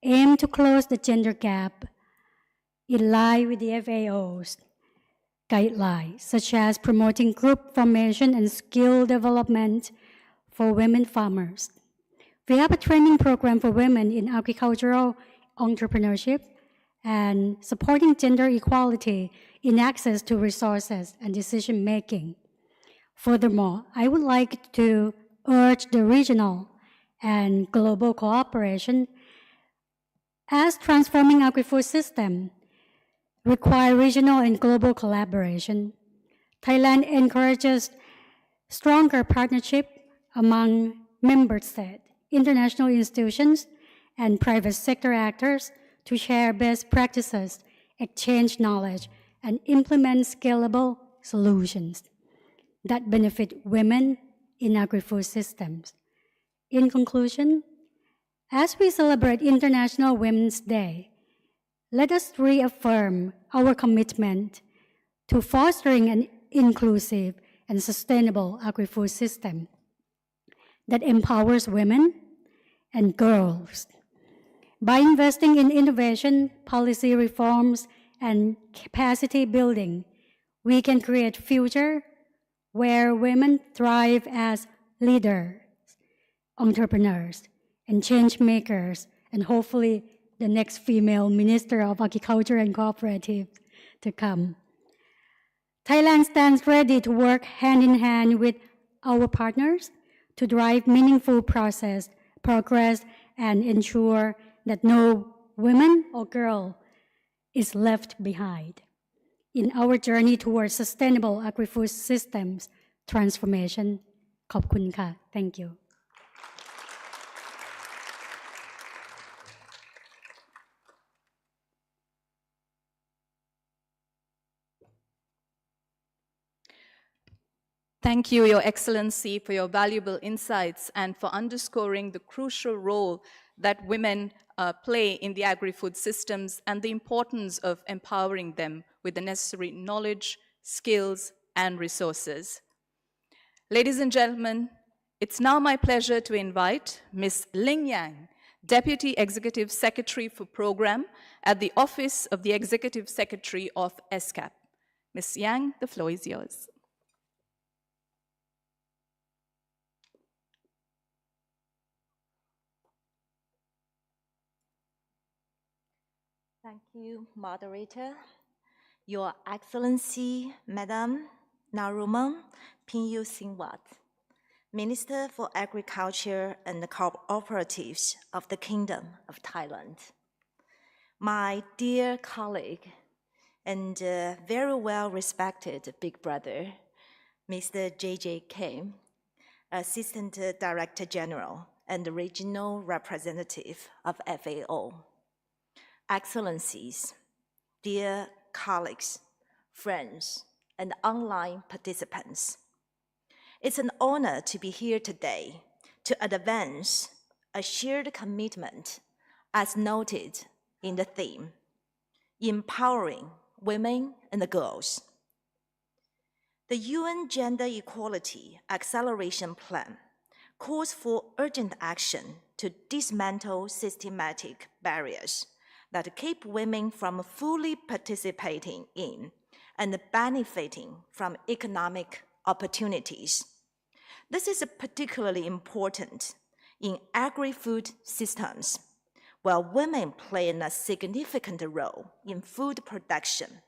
aimed to close the gender gap in line with the FAO's guidelines, such as promoting group formation and skill development for women farmers. We have a training program for women in agricultural entrepreneurship and supporting gender equality in access to resources and decision-making. Furthermore, I would like to urge the regional and global cooperation as transforming agri-food system require regional and global collaboration. Thailand encourages stronger partnership among member states, international institutions, and private sector actors to share best practices, exchange knowledge, and implement scalable solutions that benefit women in agri-food systems. In conclusion, as we celebrate International Women's Day, let us reaffirm our commitment to fostering an inclusive and sustainable agri-food system that empowers women and girls. By investing in innovation, policy reforms, and capacity building, we can create a future where women thrive as leaders, entrepreneurs, and change makers, and hopefully the next female Minister of Agriculture and Cooperative to come. Thailand stands ready to work hand in hand with our partners to drive meaningful progress and ensure that no woman or girl is left behind in our journey towards sustainable agri-food systems transformation. ขอบคุณค่ะ Thank you. Thank you, Your Excellency, for your valuable insights and for underscoring the crucial role that women play in the agri-food systems and the importance of empowering them with the necessary knowledge, skills, and resources. Ladies and gentlemen, it's now my pleasure to invite Ms. Ling Yang, Deputy Executive Secretary for Program at the Office of the Executive Secretary of ESCAP. Ms. Yang, the floor is yours. Thank you, moderator. Your Excellency, Madam Naruman Pinyu Singwat, Minister for Agriculture and Cooperatives of the Kingdom of Thailand. My dear colleague and very well-respected big brother, Mr. J.J. Kim, Assistant Director General and Regional Representative of FAO. Excellencies, dear colleagues, friends, and online participants. It's an honor to be here today to advance a shared commitment as noted in the theme, empowering women and girls. The UN Gender Equality Acceleration Plan calls for urgent action to dismantle systematic barriers that keep women from fully participating in and benefiting from economic opportunities. This is particularly important in agri-food systems, where women play a significant role in food production,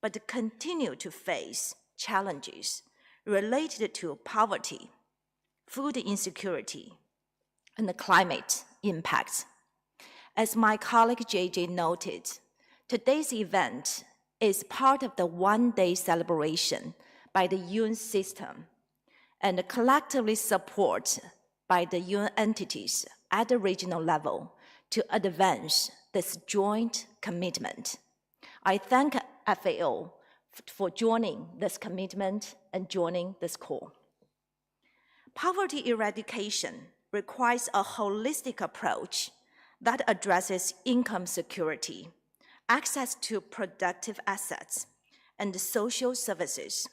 but continue to face challenges related to poverty, food insecurity, and climate impacts. As my colleague JJ noted, today's event is part of the one-day celebration by the UN system and collectively support by the UN entities at the regional level to advance this joint commitment. I thank FAO for joining this commitment and joining this call. Poverty eradication requires a holistic approach that addresses income security, access to productive assets, and social services.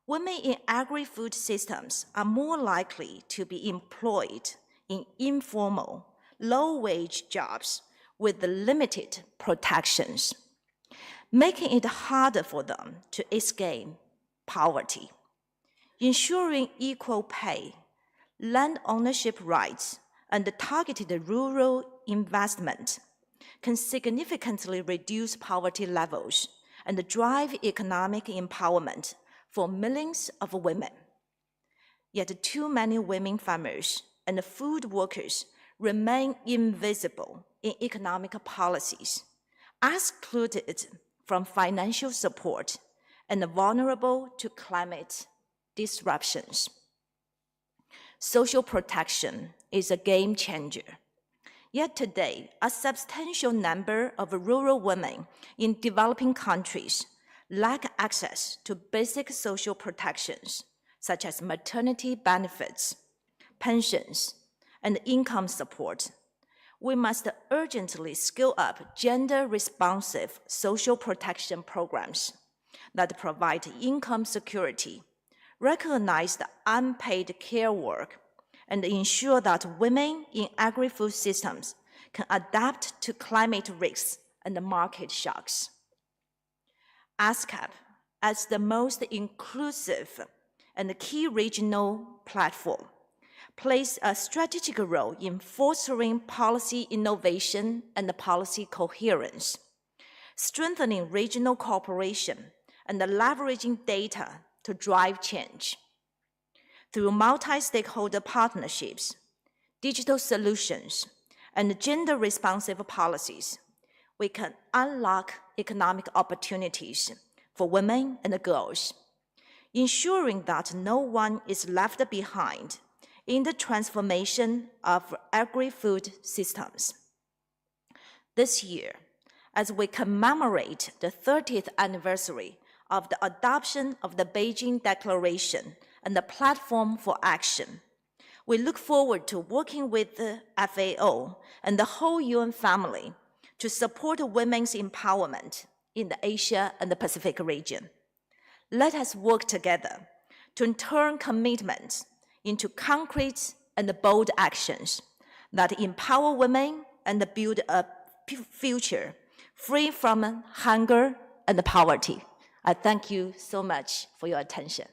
Women in agri-food systems are more likely to be employed in informal, low-wage jobs with limited protections, making it harder for them to escape poverty. Ensuring equal pay, land ownership rights, and targeted rural investment can significantly reduce poverty levels and drive economic empowerment for millions of women. Yet too many women farmers and food workers remain invisible in economic policies, excluded from financial support, and vulnerable to climate disruptions. Social protection is a game changer. Yet today, a substantial number of rural women in developing countries lack access to basic social protections, such as maternity benefits, pensions, and income support, we must urgently scale up gender-responsive social protection programs that provide income security, recognize the unpaid care work, and ensure that women in agri-food systems can adapt to climate risks and market shocks. ESCAP, as the most inclusive and key regional platform, plays a strategic role in fostering policy innovation and policy coherence, strengthening regional cooperation, and leveraging data to drive change. Through multi-stakeholder partnerships, digital solutions, and gender-responsive policies, we can unlock economic opportunities for women and girls, ensuring that no one is left behind in the transformation of agri-food systems. This year, as we commemorate the 30th anniversary of the adoption of the Beijing Declaration and the Platform for Action, we look forward to working with the FAO and the whole UN family to support women's empowerment in the Asia and the Pacific region. Let us work together to turn commitments into concrete and bold actions that empower women and build a future free from hunger and poverty. I thank you so much for your attention.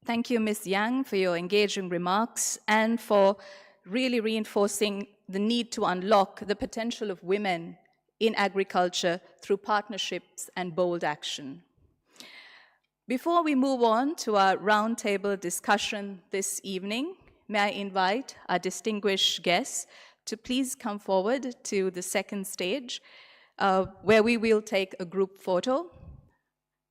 Thank you, Ms. Yang, for your engaging remarks and for really reinforcing the need to unlock the potential of women in agriculture through partnerships and bold action. Before we move on to our roundtable discussion this evening, may I invite our distinguished guests to please come forward to the second stage, where we will take a group photo.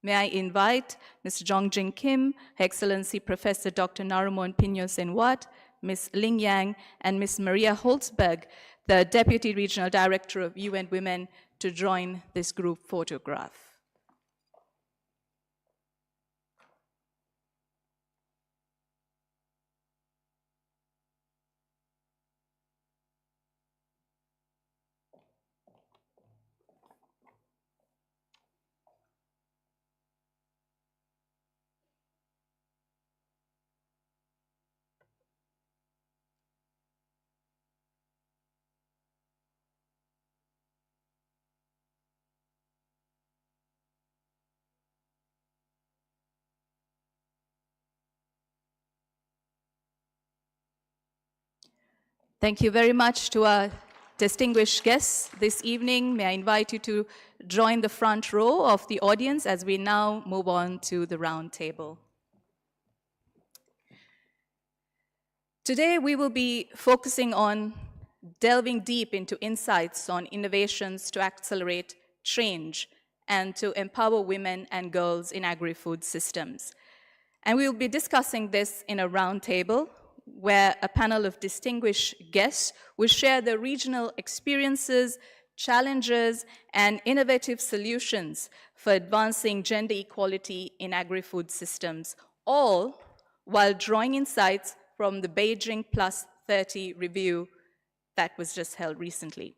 May I invite Ms. Jongjin Kim, Her Excellency Professor Dr. Narumon Pinho-Senwat, Ms. Ling Yang, and Ms. Maria Holzberg, the Deputy Regional Director of UN Women, to join this group photograph. Thank you very much to our distinguished guests this evening. May I invite you to join the front row of the audience as we now move on to the round table. Today, we will be focusing on delving deep into insights on innovations to accelerate change and to empower women and girls in agri-food systems. And we will be discussing this in a roundtable where a panel of distinguished guests will share their regional experiences, challenges, and innovative solutions for advancing gender equality in agri-food systems, all while drawing insights from the Beijing Plus 30 review that was just held recently.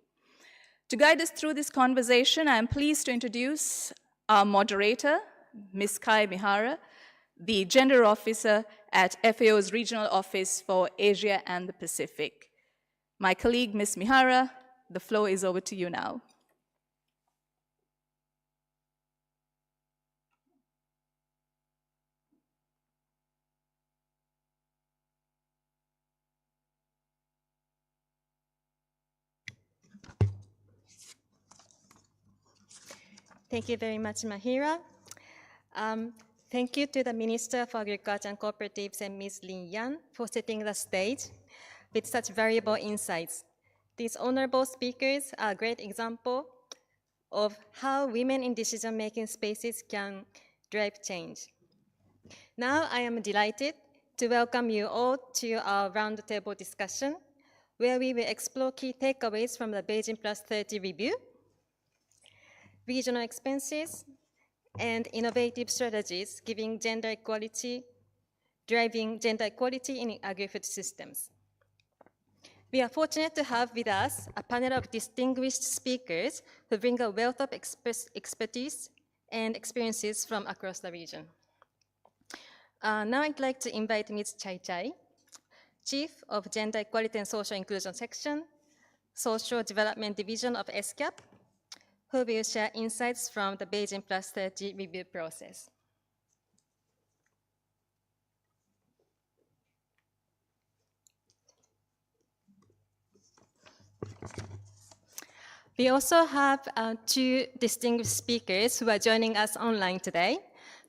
To guide us through this conversation, I am pleased to introduce our moderator, Ms. Kai Mihara, the Gender Officer at FAO's Regional Office for Asia and the Pacific. My colleague, Ms. Mihara, the floor is over to you now. Thank you very much, Mahira. Thank you to the Minister for Agriculture and Cooperatives and Ms. Lin Yan for setting the stage with such valuable insights. These honorable speakers are a great example of how women in decision-making spaces can drive change. Now I am delighted to welcome you all to our roundtable discussion where we will explore key takeaways from the Beijing Plus 30 review, regional expenses, and innovative strategies driving gender equality in agri-food systems. We are fortunate to have with us a panel of distinguished speakers who bring a wealth of expertise and experiences from across the region. Now I'd like to invite Ms. Chai Chai, Chief of Gender Equality and Social Inclusion Section, Social Development Division of ESCAP, who will share insights from the Beijing Plus 30 review process. We also have two distinguished speakers who are joining us online today.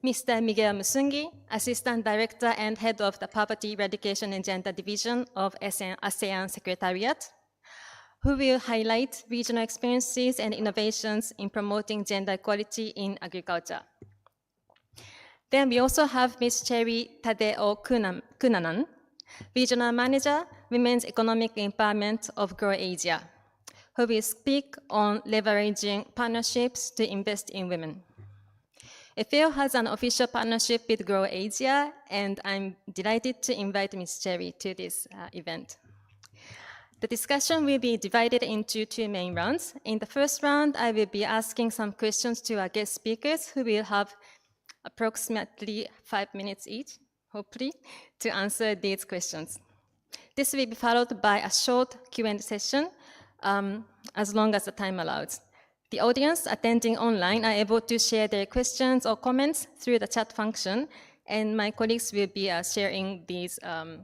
Mr. Miguel Musungi, Assistant Director and Head of the Poverty Eradication and Gender Division of ASEAN Secretariat, who will highlight regional experiences and innovations in promoting gender equality in agriculture. Then we also have Ms. Cherry Tadeo Kunanan, Regional Manager, Women's Economic Empowerment of Grow Asia, who will speak on leveraging partnerships to invest in women. FAO has an official partnership with Grow Asia, and I'm delighted to invite Ms. Cherry to this event. The discussion will be divided into two main rounds. In the first round, I will be asking some questions to our guest speakers who will have approximately 5 minutes each, hopefully, to answer these questions. This will be followed by a short Q&A session, as long as the time allows. The audience attending online are able to share their questions or comments through the chat function, and my colleagues will be sharing these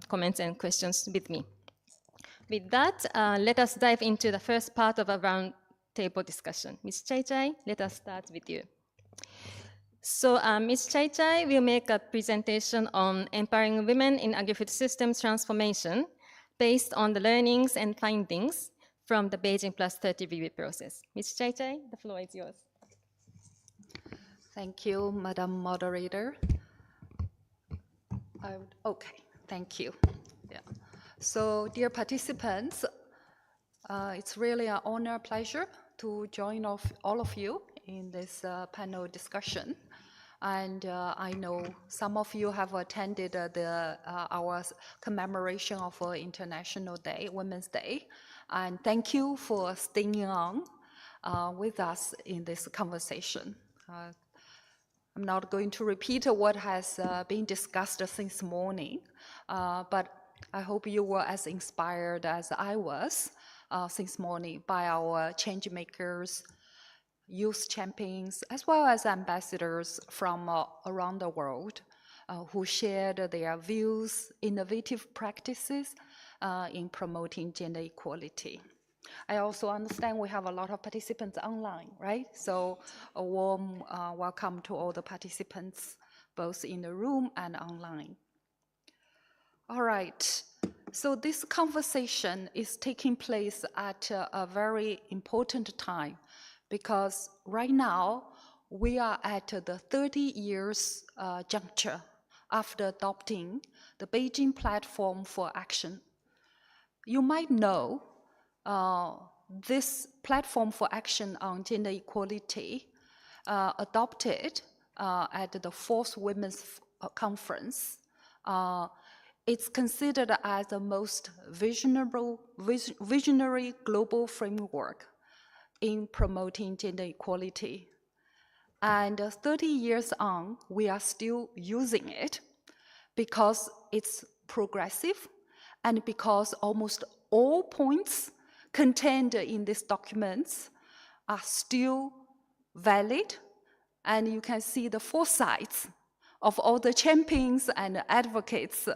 comments and questions with me. With that, let us dive into the first part of a round table discussion. Ms. Chai Chai, let us start with you. So Ms. Chai Chai will make a presentation on empowering women in agri-food systems transformation based on the learnings and findings from the Beijing Plus 30 review process. Ms. Chai Chai, the floor is yours. Thank you, Madam Moderator. Okay, thank you. Yeah. So, dear participants, it's really an honor, pleasure to join all of you in this panel discussion. And I know some of you have attended our commemoration of International Day, Women's Day. And thank you for staying on with us in this conversation. I'm not going to repeat what has been discussed since morning, but I hope you were as inspired as I was since morning by our change makers, youth champions, as well as ambassadors from around the world who shared their views, innovative practices in promoting gender equality. I also understand we have a lot of participants online, right? So a warm welcome to all the participants, both in the room and online. All right, so this conversation is taking place at a very important time because right now we are at the 30 years juncture after adopting the Beijing Platform for Action. You might know this Platform for Action on Gender Equality adopted at the 4th Women's Conference. It's considered as the most visionary global framework in promoting gender equality. And 30 years on, we are still using it because it's progressive and because almost all points contained in these documents are still valid. And you can see the foresight of all the champions and advocates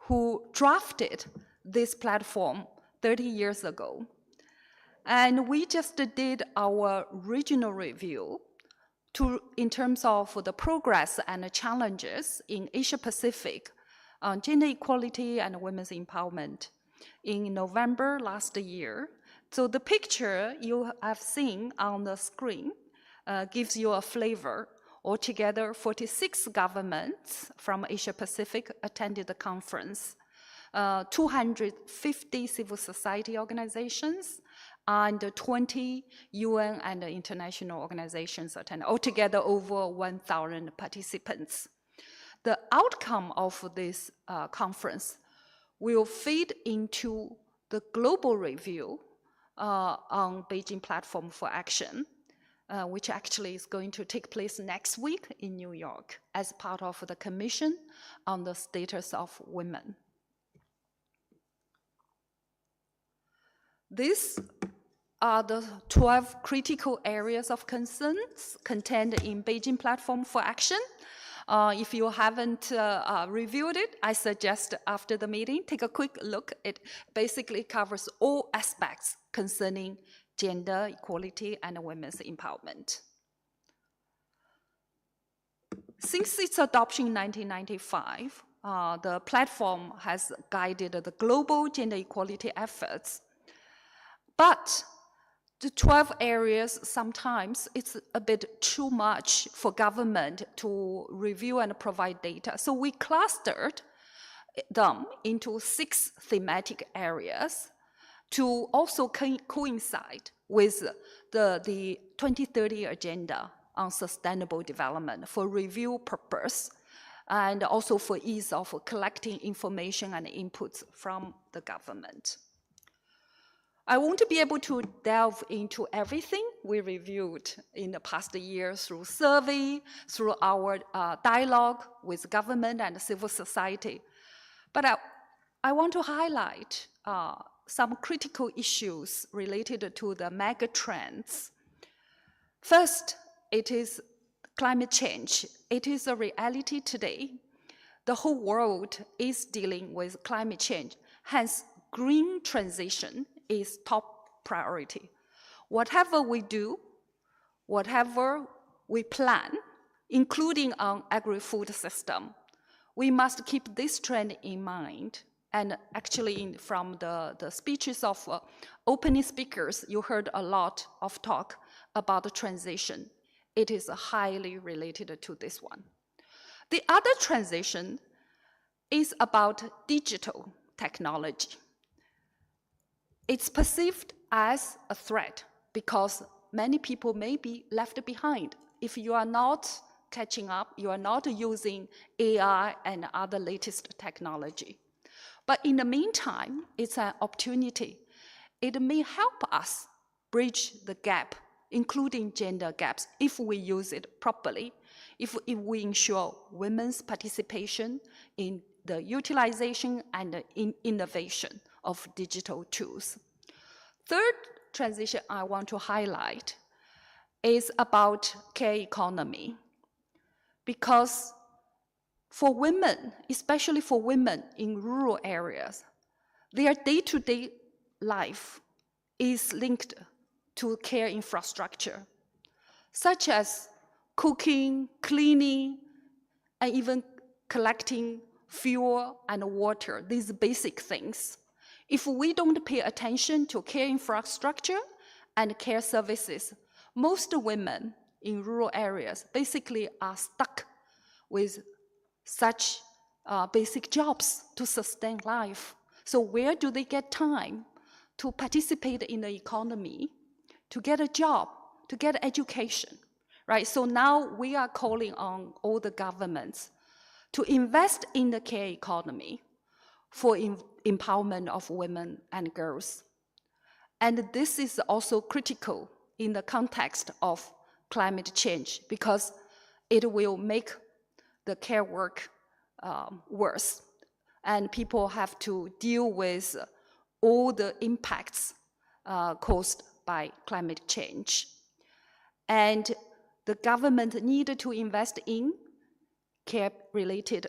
who drafted this platform 30 years ago. And we just did our regional review in terms of the progress and the challenges in Asia Pacific on gender equality and women's empowerment in November last year. So the picture you have seen on the screen gives you a flavor. Altogether, 46 governments from Asia Pacific attended the conference. 250 civil society organizations, and 20 UN and international organizations attend, altogether over 1,000 participants. The outcome of this conference will feed into the global review on Beijing Platform for Action, which actually is going to take place next week in New York as part of the Commission on the Status of Women. These are the 12 critical areas of concerns contained in Beijing Platform for Action. If you haven't reviewed it, I suggest after the meeting, take a quick look. It basically covers all aspects concerning gender equality and women's empowerment. Since its adoption in 1995, the platform has guided the global gender equality efforts. But the 12 areas, sometimes it's a bit too much for government to review and provide data. So we clustered them into 6 thematic areas to also coincide with the 2030 agenda on sustainable development for review purpose, and also for ease of collecting information and inputs from the government. I won't be able to delve into everything we reviewed in the past year through survey, through our dialogue with government and civil society. But I want to highlight some critical issues related to the mega trends. First, it is climate change. It is a reality today. The whole world is dealing with climate change. Hence, green transition is top priority. Whatever we do, whatever we plan, including on agri-food system, we must keep this trend in mind. And actually, from the speeches of opening speakers, you heard a lot of talk about the transition. It is highly related to this one. The other transition is about digital technology. It's perceived as a threat because many people may be left behind. If you are not catching up, you are not using AI and other latest technology. But in the meantime, it's an opportunity. It may help us bridge the gap, including gender gaps, if we use it properly, if we ensure women's participation in the utilization and in innovation of digital tools. Third transition I want to highlight is about care economy. Because for women, especially for women in rural areas, their day-to-day life is linked to care infrastructure, such as cooking, cleaning, and even collecting fuel and water, these basic things. If we don't pay attention to care infrastructure and care services, most women in rural areas basically are stuck with such basic jobs to sustain life. So where do they get time to participate in the economy, to get a job, to get education, right? So now we are calling on all the governments to invest in the care economy for empowerment of women and girls. And this is also critical in the context of climate change because it will make the care work worse. And people have to deal with all the impacts caused by climate change. And the government needed to invest in care-related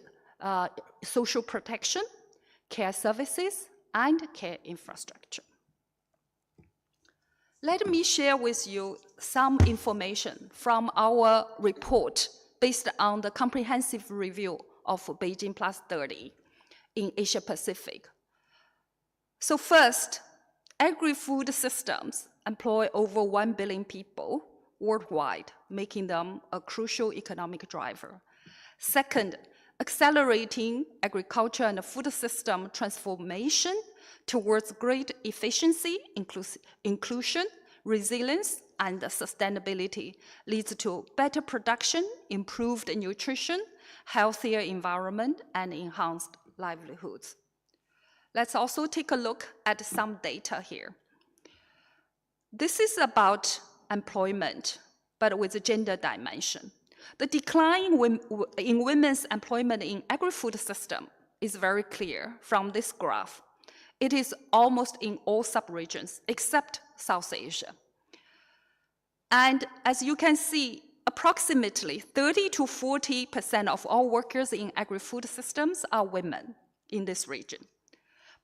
social protection, care services, and care infrastructure. Let me share with you some information from our report based on the comprehensive review of Beijing Plus 30 in Asia Pacific. So first, agri-food systems employ over 1 billion people worldwide, making them a crucial economic driver. Second, accelerating agriculture and food system transformation towards great efficiency, inclusion, resilience, and sustainability leads to better production, improved nutrition, healthier environment, and enhanced livelihoods. Let's also take a look at some data here. This is about employment, but with a gender dimension. The decline in women's employment in agri-food system is very clear from this graph. It is almost in all sub-regions except South Asia. And as you can see, approximately 30 to 40% of all workers in agri-food systems are women in this region.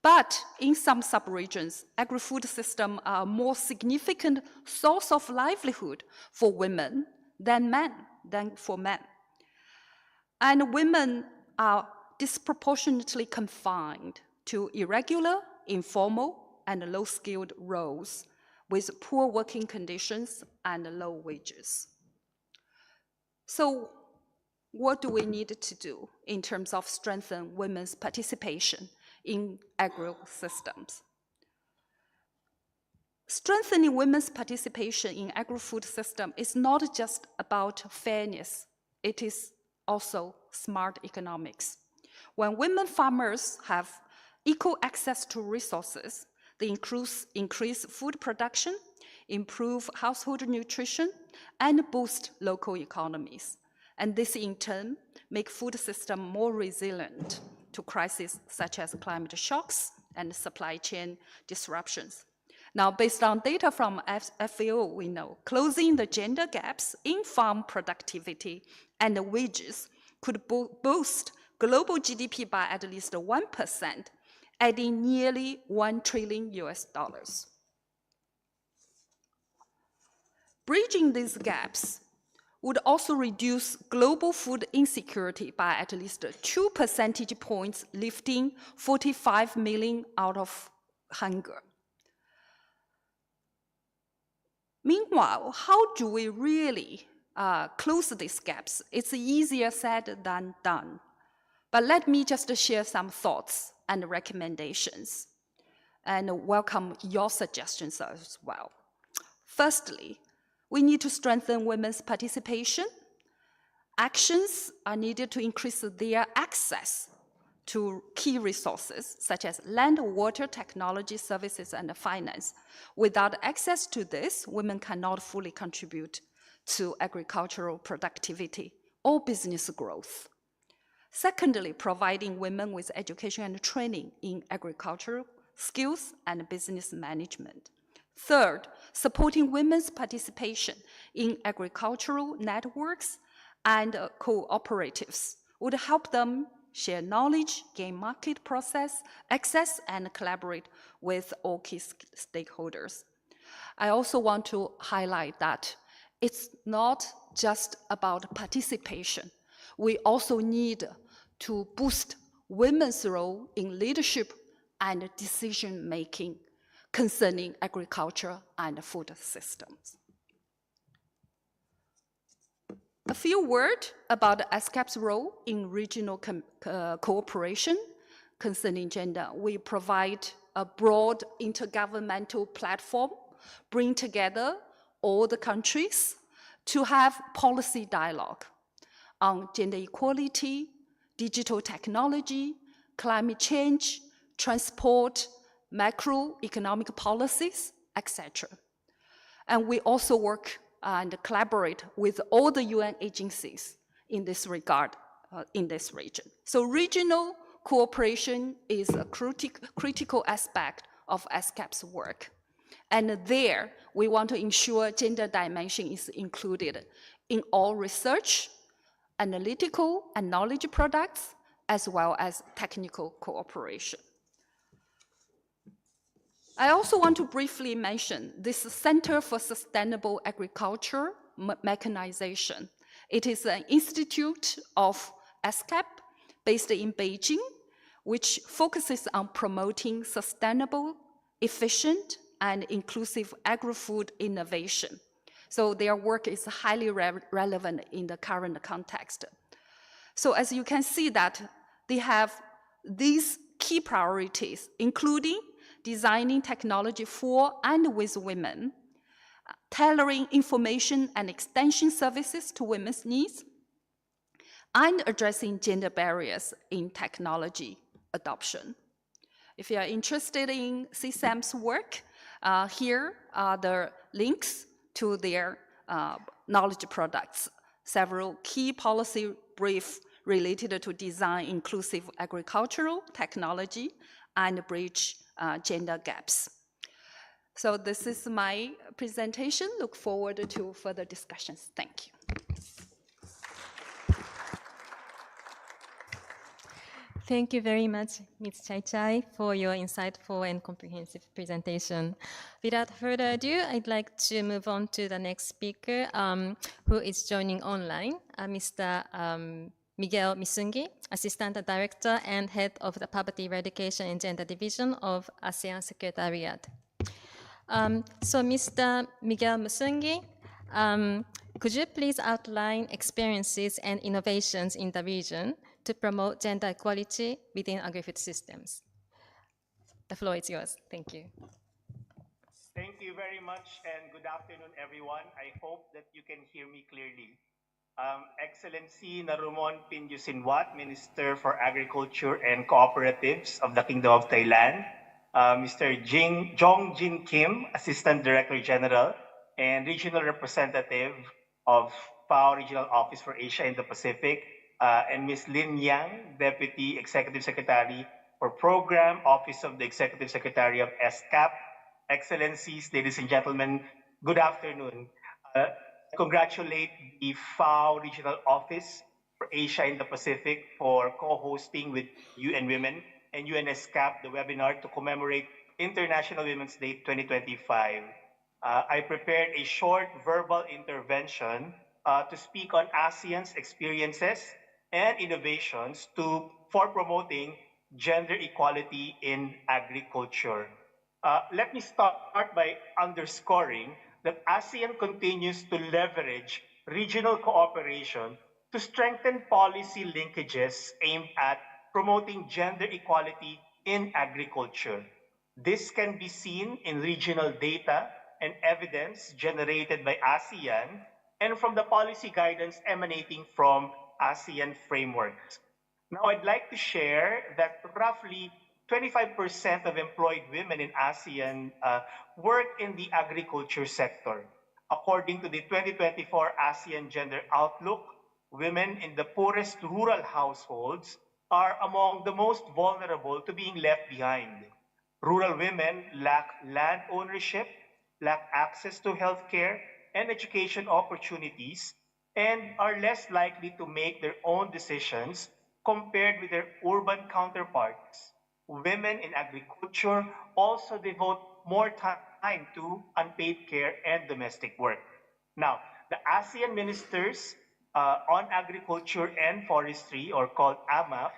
But in some sub-regions, agri-food systems are a more significant source of livelihood for women than for men. And women are disproportionately confined to irregular, informal, and low-skilled roles with poor working conditions and low wages. So what do we need to do in terms of strengthening women's participation in agri-systems? Strengthening women's participation in agri-food system is not just about fairness, it is also smart economics. When women farmers have equal access to resources, they increase food production, improve household nutrition, and boost local economies. And this in turn make food system more resilient to crises such as climate shocks and supply chain disruptions. Now, based on data from FAO, we know closing the gender gaps in farm productivity and wages could boost global GDP by at least 1%, adding nearly $1 trillion. Bridging these gaps would also reduce global food insecurity by at least 2 percentage points, lifting 45 million out of hunger. Meanwhile, how do we really close these gaps? It's easier said than done. But let me just share some thoughts and recommendations and welcome your suggestions as well. Firstly, we need to strengthen women's participation. Actions are needed to increase their access to key resources such as land, water, technology, services, and finance. Without access to this, women cannot fully contribute to agricultural productivity or business growth. Secondly, providing women with education and training in agricultural skills and business management. Third, supporting women's participation in agricultural networks and cooperatives would help them share knowledge, gain market process, access, and collaborate with all key stakeholders. I also want to highlight that it's not just about participation. We also need to boost women's role in leadership and decision-making concerning agriculture and food systems. A few words about ESCAP's role in regional cooperation concerning gender. We provide a broad intergovernmental platform, bring together all the countries to have policy dialogue on gender equality, digital technology, climate change, transport, macroeconomic policies, etc. And we also work and collaborate with all the UN agencies in this regard in this region. So regional cooperation is a critical aspect of ESCAP's work. And there, we want to ensure gender dimension is included in all research, analytical and knowledge products, as well as technical cooperation. I also want to briefly mention this Center for Sustainable Agriculture Mechanization. It is an institute of ESCAP based in Beijing, which focuses on promoting sustainable, efficient, and inclusive agri-food innovation. So their work is highly relevant in the current context. So as you can see that they have these key priorities, including designing technology for and with women, tailoring information and extension services to women's needs, and addressing gender barriers in technology adoption. If you are interested in CSAM's work, here are the links to their knowledge products, several key policy briefs related to design inclusive agricultural technology and bridge gender gaps. So this is my presentation. Look forward to further discussions. Thank you. Thank you very much, Ms. Chai Chai, for your insightful and comprehensive presentation. Without further ado, I'd like to move on to the next speaker, who is joining online, Mr. Miguel Misungi, Assistant Director and Head of the Poverty Eradication and Gender Division of ASEAN Secretariat. So Mr. Miguel Misungi, could you please outline experiences and innovations in the region to promote gender equality within agri-food systems? The floor is yours. Thank you. Thank you very much, and good afternoon, everyone. I hope that you can hear me clearly. Excellency Narumon Pinjusinwat, Minister for Agriculture and Cooperatives of the Kingdom of Thailand, Mr. Jong Jin Kim, Assistant Director General and Regional Representative of FAO Regional Office for Asia and the Pacific, and Ms. Lin Yang, Deputy Executive Secretary for Program, Office of the Executive Secretary of ESCAP. Excellencies, ladies and gentlemen, good afternoon. Congratulate the FAO Regional Office for Asia and the Pacific for co-hosting with UN Women and UN ESCAP the webinar to commemorate International Women's Day 2025. I prepared a short verbal intervention to speak on ASEAN's experiences and innovations for promoting gender equality in agriculture. Let me start by underscoring that ASEAN continues to leverage regional cooperation to strengthen policy linkages aimed at promoting gender equality in agriculture. This can be seen in regional data and evidence generated by ASEAN and from the policy guidance emanating from ASEAN frameworks. Now, I'd like to share that roughly 25% of employed women in ASEAN work in the agriculture sector. According to the 2024 ASEAN Gender Outlook, women in the poorest rural households are among the most vulnerable to being left behind. Rural women lack land ownership, lack access to healthcare and education opportunities, and are less likely to make their own decisions compared with their urban counterparts. Women in agriculture also devote more time to unpaid care and domestic work. Now, the ASEAN ministers on agriculture and forestry, or called AMAF,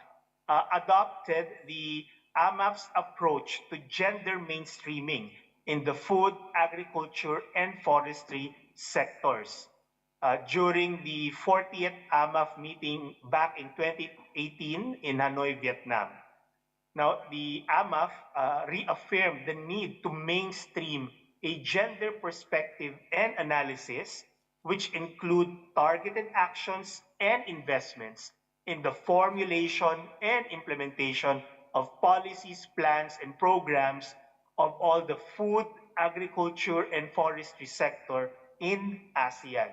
adopted the AMAF's approach to gender mainstreaming in the food, agriculture, and forestry sectors. During the 40th AMAF meeting back in 2018 in Hanoi, Vietnam. Now, the AMAF reaffirmed the need to mainstream a gender perspective and analysis, which include targeted actions and investments in the formulation and implementation of policies, plans, and programs of all the food, agriculture, and forestry sector in ASEAN.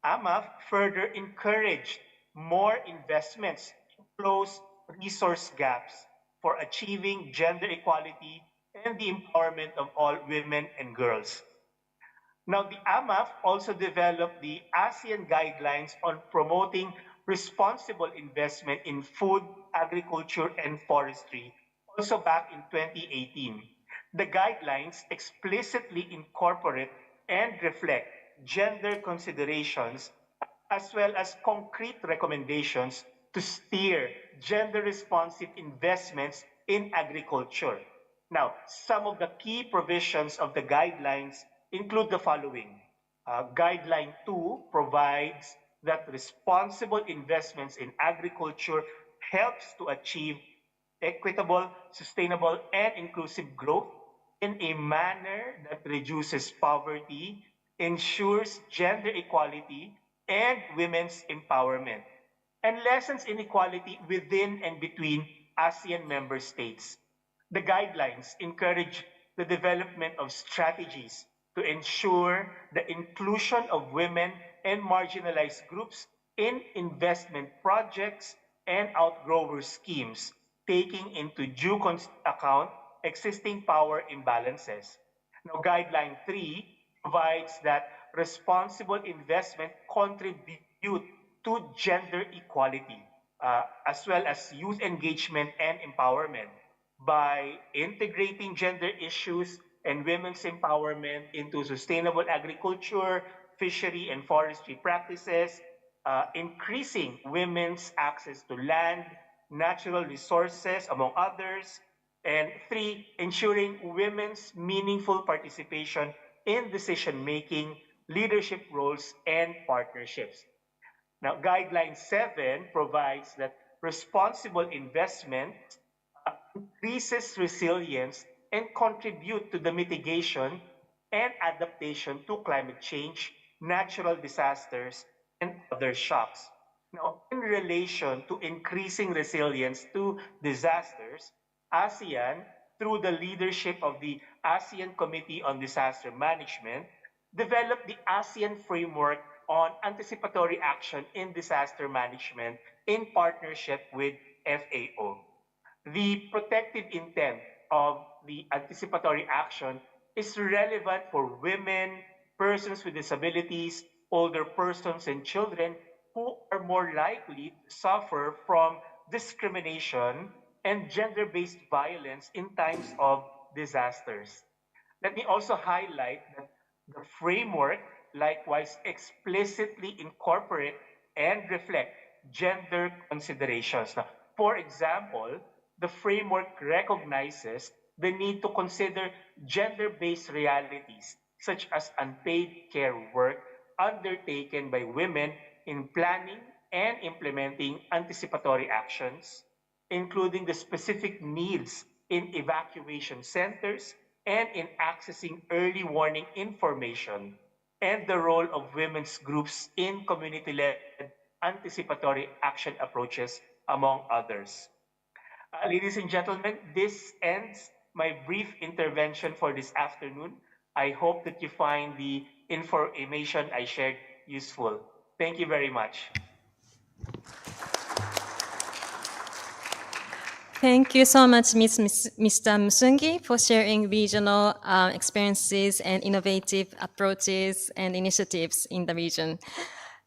AMAF further encouraged more investments to close resource gaps for achieving gender equality and the empowerment of all women and girls. Now, the AMAF also developed the ASEAN guidelines on promoting responsible investment in food, agriculture, and forestry, also back in 2018. The guidelines explicitly incorporate and reflect gender considerations as well as concrete recommendations to steer gender-responsive investments in agriculture. Now, some of the key provisions of the guidelines include the following. Guideline 2 provides that responsible investments in agriculture helps to achieve equitable, sustainable, and inclusive growth in a manner that reduces poverty, ensures gender equality, and women's empowerment, and lessens inequality within and between ASEAN member states. The guidelines encourage the development of strategies to ensure the inclusion of women and marginalized groups in investment projects and outgrower schemes, taking into due account existing power imbalances. Now, Guideline 3 provides that responsible investment contribute to gender equality, as well as youth engagement and empowerment by integrating gender issues and women's empowerment into sustainable agriculture, fishery, and forestry practices, increasing women's access to land, natural resources, among others, and three, ensuring women's meaningful participation in decision making, leadership roles, and partnerships. Now, Guideline 7 provides that responsible investment increases resilience and contribute to the mitigation and adaptation to climate change, natural disasters, and other shocks. Now, in relation to increasing resilience to disasters, ASEAN, through the leadership of the ASEAN Committee on Disaster Management, developed the ASEAN Framework on Anticipatory Action in Disaster Management in partnership with FAO. The protective intent of the anticipatory action is relevant for women, persons with disabilities, older persons, and children who are more likely to suffer from discrimination and gender-based violence in times of disasters. Let me also highlight that the framework likewise explicitly incorporate and reflect gender considerations. Now, for example, the framework recognizes the need to consider gender-based realities, such as unpaid care work undertaken by women in planning and implementing anticipatory actions, including the specific needs in evacuation centers and in accessing early warning information, and the role of women's groups in community-led anticipatory action approaches, among others. Ladies and gentlemen, this ends my brief intervention for this afternoon. I hope that you find the information I shared useful. Thank you very much. Thank you so much, Mr. Musungi, for sharing regional experiences and innovative approaches and initiatives in the region.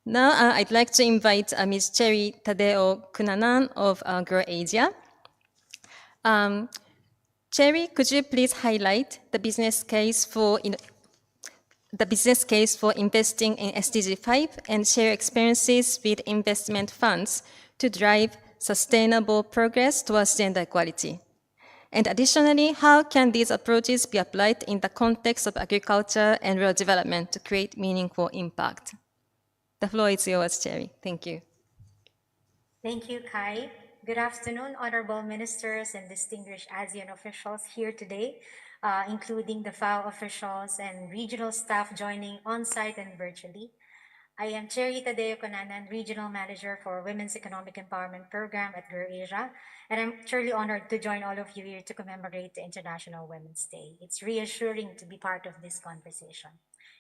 Now, I'd like to invite Ms. Cherry Tadeo Kunanan of Grow Asia. Cherry, could you please highlight the business case for investing in SDG 5 and share experiences with investment funds to drive sustainable progress towards gender equality? And additionally, how can these approaches be applied in the context of agriculture and rural development to create meaningful impact? The floor is yours, Cherry. Thank you. Thank you, Kai. Good afternoon, honorable ministers and distinguished ASEAN officials here today, including the FAO officials and regional staff joining on-site and virtually. I am Cherry Tadeo Conanan, Regional Manager for Women's Economic Empowerment Program at Grow Asia, and I'm truly honored to join all of you here to commemorate the International Women's Day. It's reassuring to be part of this conversation.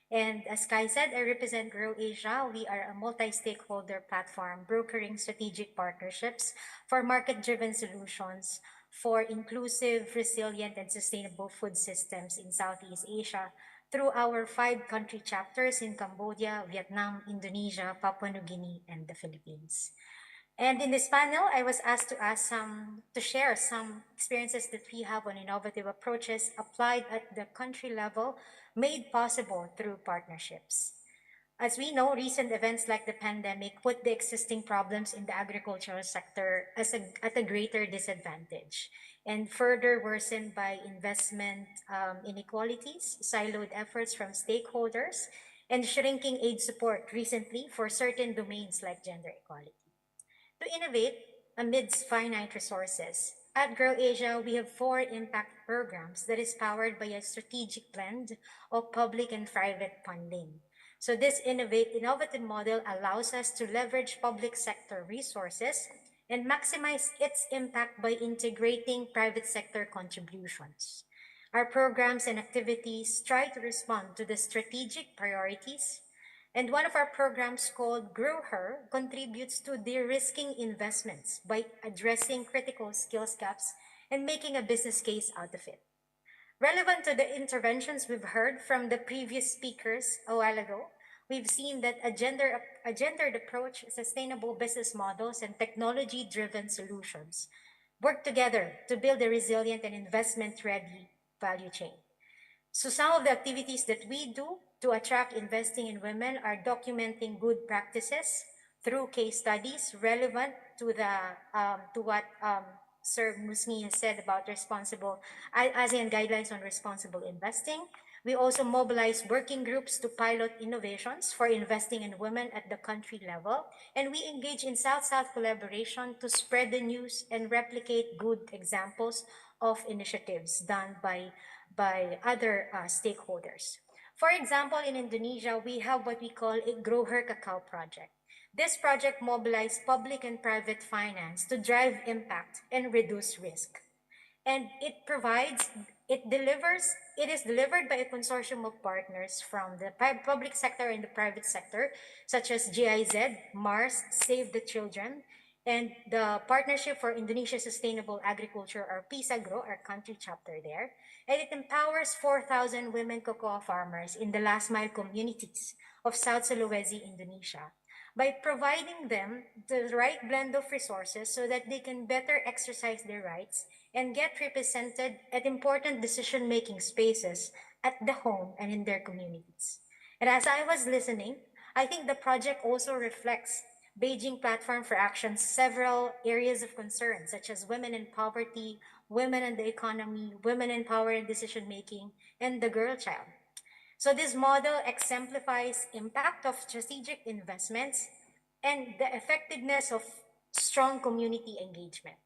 And as Kai said, I represent Grow Asia. We are a multi-stakeholder platform brokering strategic partnerships for market-driven solutions for inclusive, resilient, and sustainable food systems in Southeast Asia through our 5-country chapters in Cambodia, Vietnam, Indonesia, Papua New Guinea, and the Philippines. And in this panel, I was asked to share some experiences that we have on innovative approaches applied at the country level, made possible through partnerships. As we know, recent events like the pandemic put the existing problems in the agricultural sector at a greater disadvantage, and further worsened by investment inequalities, siloed efforts from stakeholders, and shrinking aid support recently for certain domains like gender equality. To innovate amidst finite resources, at Grow Asia, we have 4 impact programs that is powered by a strategic blend of public and private funding. So this innovative model allows us to leverage public sector resources and maximize its impact by integrating private sector contributions. Our programs and activities try to respond to the strategic priorities, and one of our programs called Grow Her contributes to de-risking investments by addressing critical skills gaps and making a business case out of it. Relevant to the interventions we've heard from the previous speakers a while ago, we've seen that a gendered approach, sustainable business models, and technology-driven solutions work together to build a resilient and investment-ready value chain. So some of the activities that we do to attract investing in women are documenting good practices through case studies relevant to what Sir Musni has said about responsible ASEAN guidelines on responsible investing. We also mobilize working groups to pilot innovations for investing in women at the country level, and we engage in South-South collaboration to spread the news and replicate good examples of initiatives done by other stakeholders. For example, in Indonesia, we have what we call a Grow Her Cacao project. This project mobilized public and private finance to drive impact and reduce risk. And it is delivered by a consortium of partners from the public sector and the private sector, such as GIZ, Mars, Save the Children, and the Partnership for Indonesia Sustainable Agriculture, or PISAGRO, our country chapter there. And it empowers 4,000 women cocoa farmers in the last mile communities of South Sulawesi, Indonesia, by providing them the right blend of resources so that they can better exercise their rights and get represented at important decision-making spaces at the home and in their communities. And as I was listening, I think the project also reflects Beijing Platform for Action's several areas of concern, such as women in poverty, women in the economy, women in power and decision-making, and the girl child. So this model exemplifies impact of strategic investments and the effectiveness of strong community engagement.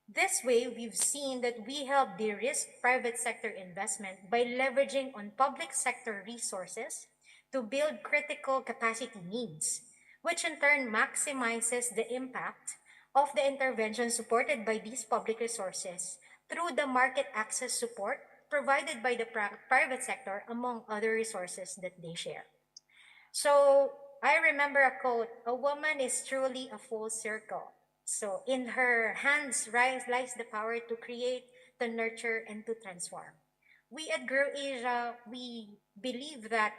This way, we've seen that we help de-risk private sector investment by leveraging on public sector resources to build critical capacity needs, which in turn maximizes the impact of the intervention supported by these public resources through the market access support provided by the private sector, among other resources that they share. So I remember a quote, "A woman is truly a full circle. So in her hands lies the power to create, to nurture, and to transform." We at Grow Asia, we believe that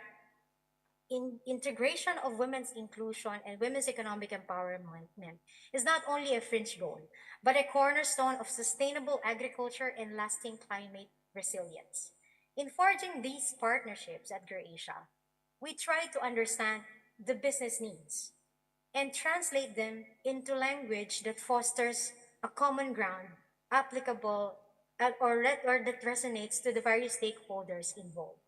integration of women's inclusion and women's economic empowerment is not only a fringe goal, but a cornerstone of sustainable agriculture and lasting climate resilience. In forging these partnerships at Grow Asia, we try to understand the business needs and translate them into language that fosters a common ground applicable or that resonates to the various stakeholders involved,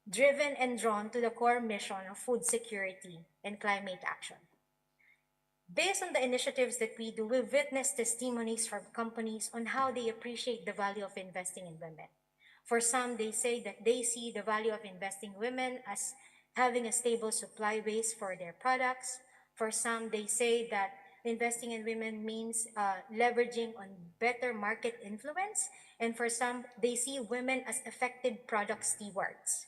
driven and drawn to the core mission of food security and climate action. Based on the initiatives that we do, we've witnessed testimonies from companies on how they appreciate the value of investing in women. For some, they say that they see the value of investing in women as having a stable supply base for their products. For some, they say that investing in women means leveraging on better market influence. And for some, they see women as effective product stewards.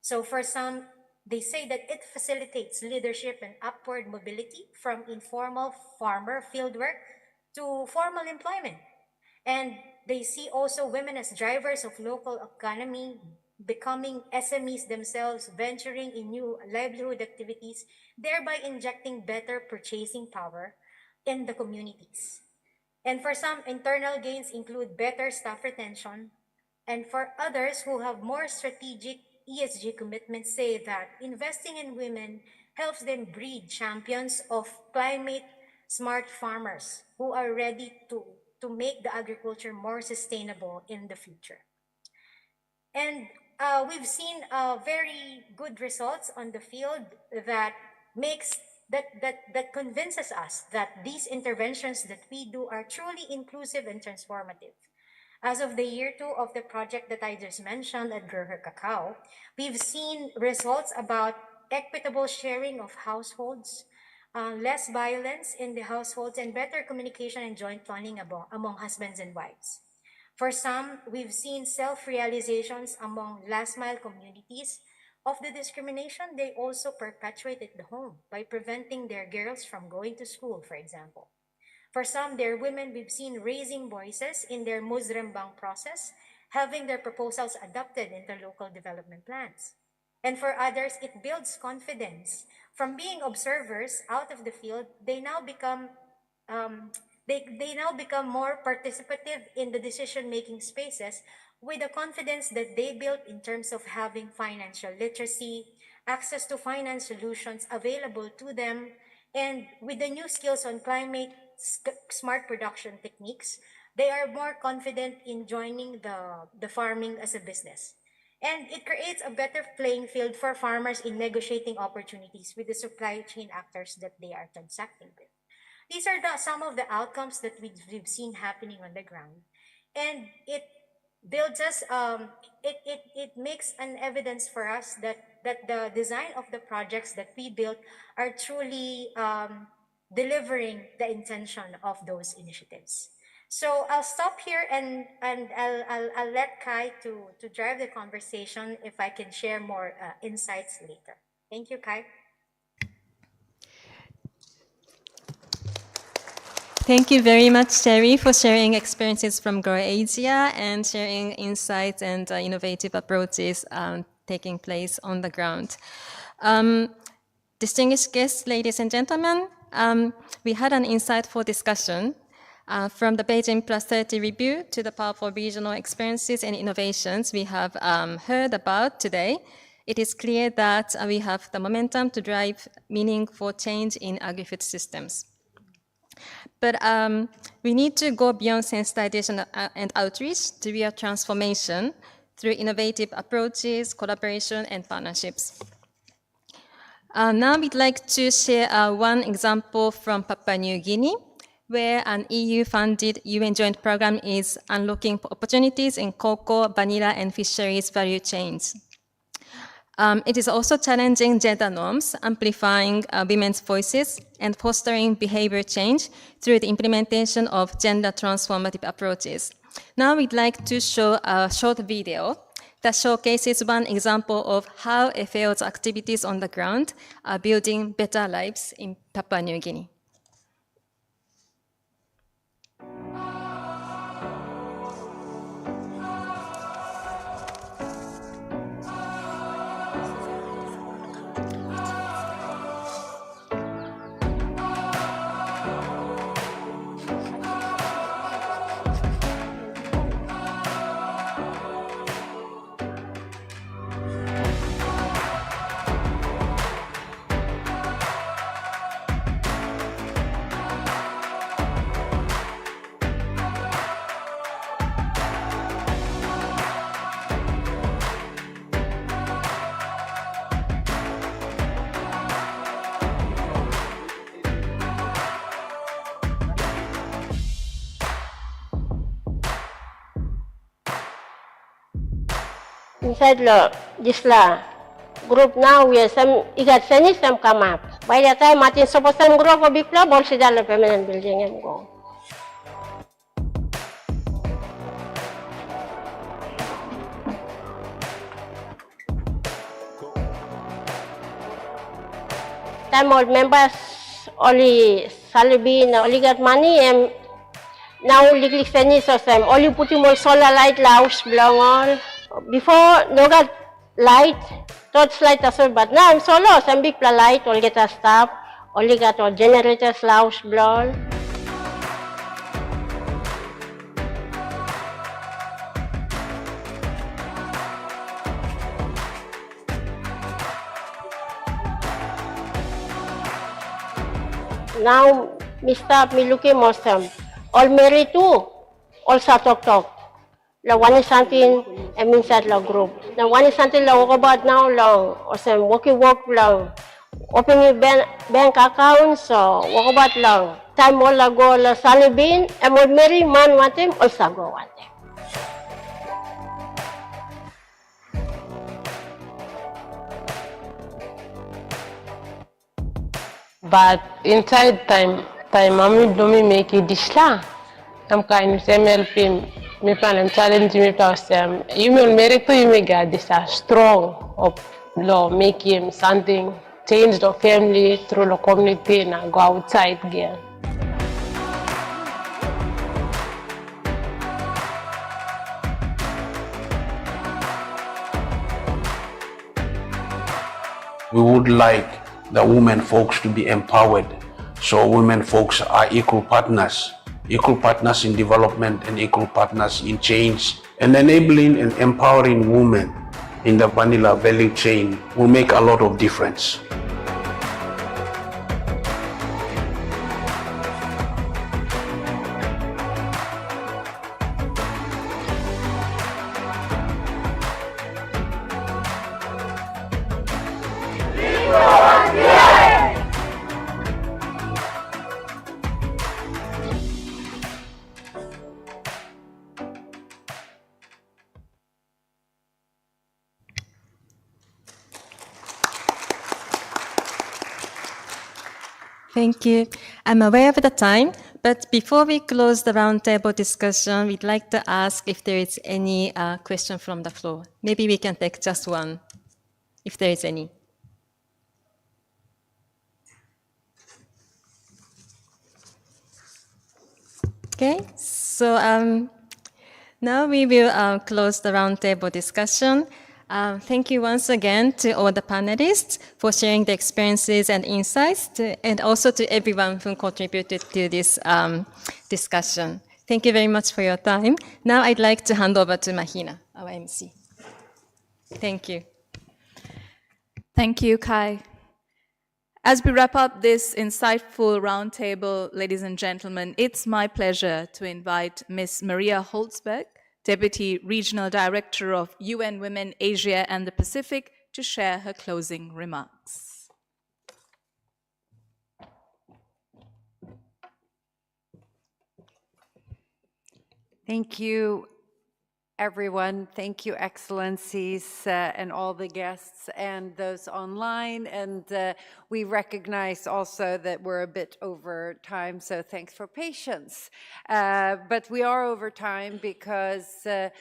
So for some, they say that it facilitates leadership and upward mobility from informal farmer fieldwork to formal employment. And they see also women as drivers of local economy, becoming SMEs themselves, venturing in new livelihood activities, thereby injecting better purchasing power in the communities. And for some, internal gains include better staff retention. And for others who have more strategic ESG commitments, say that investing in women helps them breed champions of climate smart farmers who are ready to make the agriculture more sustainable in the future. And we've seen very good results on the field that makes that convinces us that these interventions that we do are truly inclusive and transformative. As of the year 2 of the project that I just mentioned at Grow Her Cacao, we've seen results about equitable sharing of households, less violence in the households, and better communication and joint planning among husbands and wives. For some, we've seen self-realizations among last-mile communities of the discrimination they also perpetuate at the home by preventing their girls from going to school, for example. For some, their women we've seen raising voices in their Musrembang process, having their proposals adopted into local development plans. And for others, it builds confidence. From being observers out of the field, they now become more participative in the decision-making spaces with the confidence that they built in terms of having financial literacy, access to finance solutions available to them, and with the new skills on climate smart production techniques, they are more confident in joining the farming as a business. And it creates a better playing field for farmers in negotiating opportunities with the supply chain actors that they are transacting with. These are some of the outcomes that we've seen happening on the ground. And it builds us, it makes an evidence for us that the design of the projects that we built are truly delivering the intention of those initiatives. So I'll stop here and I'll let Kai to drive the conversation if I can share more insights later. Thank you, Kai. Thank you very much, Sherry, for sharing experiences from Grow Asia and sharing insights and innovative approaches taking place on the ground. Distinguished guests, ladies and gentlemen, we had an insightful discussion from the Beijing Plus 30 review to the powerful regional experiences and innovations we have heard about today. It is clear that we have the momentum to drive meaningful change in agri-food systems. But we need to go beyond sensitization and outreach to real transformation through innovative approaches, collaboration, and partnerships. Now we'd like to share one example from Papua New Guinea, where an EU-funded UN joint program is unlocking opportunities in cocoa, vanilla, and fisheries value chains. It is also challenging gender norms, amplifying women's voices, and fostering behavior change through the implementation of gender transformative approaches. Now we'd like to show a short video that showcases one example of how FAO's activities on the ground are building better lives in Papua New Guinea. Inside this group now, we have some Igat some come up. By the time Martin suppose some group of big club, all see the permanent building and go. Time old members only salary only got money and now likely Senis so some only putting more solar light house belong all. Before, no got light, torch light as well, but now I'm solo, some big light, all get a stop, only got all generators, house, blow. Now, me stop, me looking most all married too, all sa talk. la wani santin inside la group. Na wani santin la walk about now long or some work long. Open your bank account so walk about long. Time all la go la salibin and would marry man watim also go watim. But inside time mami domi make it dishla. I'm kind of MLP, me plan and challenge me to them. You will merit to you make this strong of law, make him something, change the family through the community and go outside again. We would like the women folks to be empowered. So women folks are equal partners in development and equal partners in change. And enabling and empowering women in the vanilla value chain will make a lot of difference. Thank you. I'm aware of the time, but before we close the roundtable discussion, we'd like to ask if there is any question from the floor. Maybe we can take just one, if there is any. Okay, so now we will close the roundtable discussion. Thank you once again to all the panelists for sharing their experiences and insights, and also to everyone who contributed to this discussion. Thank you very much for your time. Now I'd like to hand over to Mahina, our MC. Thank you. Thank you, Kai. As we wrap up this insightful roundtable, ladies and gentlemen, it's my pleasure to invite Ms. Maria Holzberg, Deputy Regional Director of UN Women, Asia and the Pacific, to share her closing remarks. Thank you, everyone. Thank you, Excellencies, and all the guests and those online. And we recognize also that we're a bit over time, so thanks for patience. But we are over time because a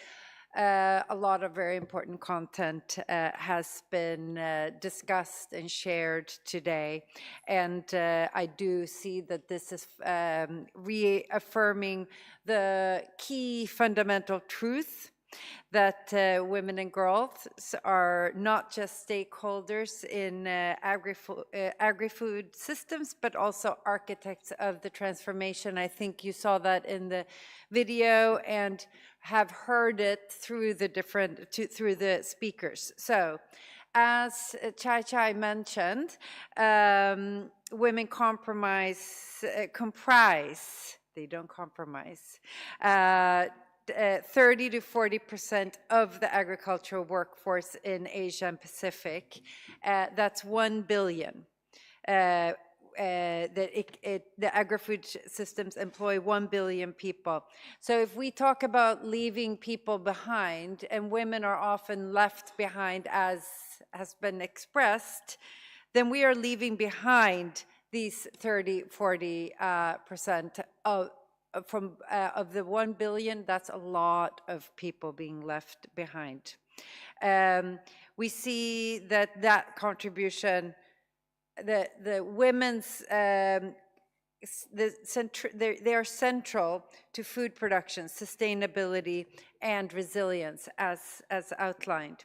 lot of very important content has been discussed and shared today. And I do see that this is reaffirming the key fundamental truth that women and girls are not just stakeholders in agri-food systems, but also architects of the transformation. I think you saw that in the video and have heard it through the through the speakers. So, as Chai mentioned, women comprise, they don't compromise, 30 to 40% of the agricultural workforce in Asia and Pacific. That's 1 billion. The agri-food systems employ 1 billion people. So if we talk about leaving people behind, and women are often left behind as has been expressed, then we are leaving behind these 30-40% of the 1 billion. That's a lot of people being left behind. We see that contribution, the women's, they are central to food production, sustainability, and resilience, as outlined.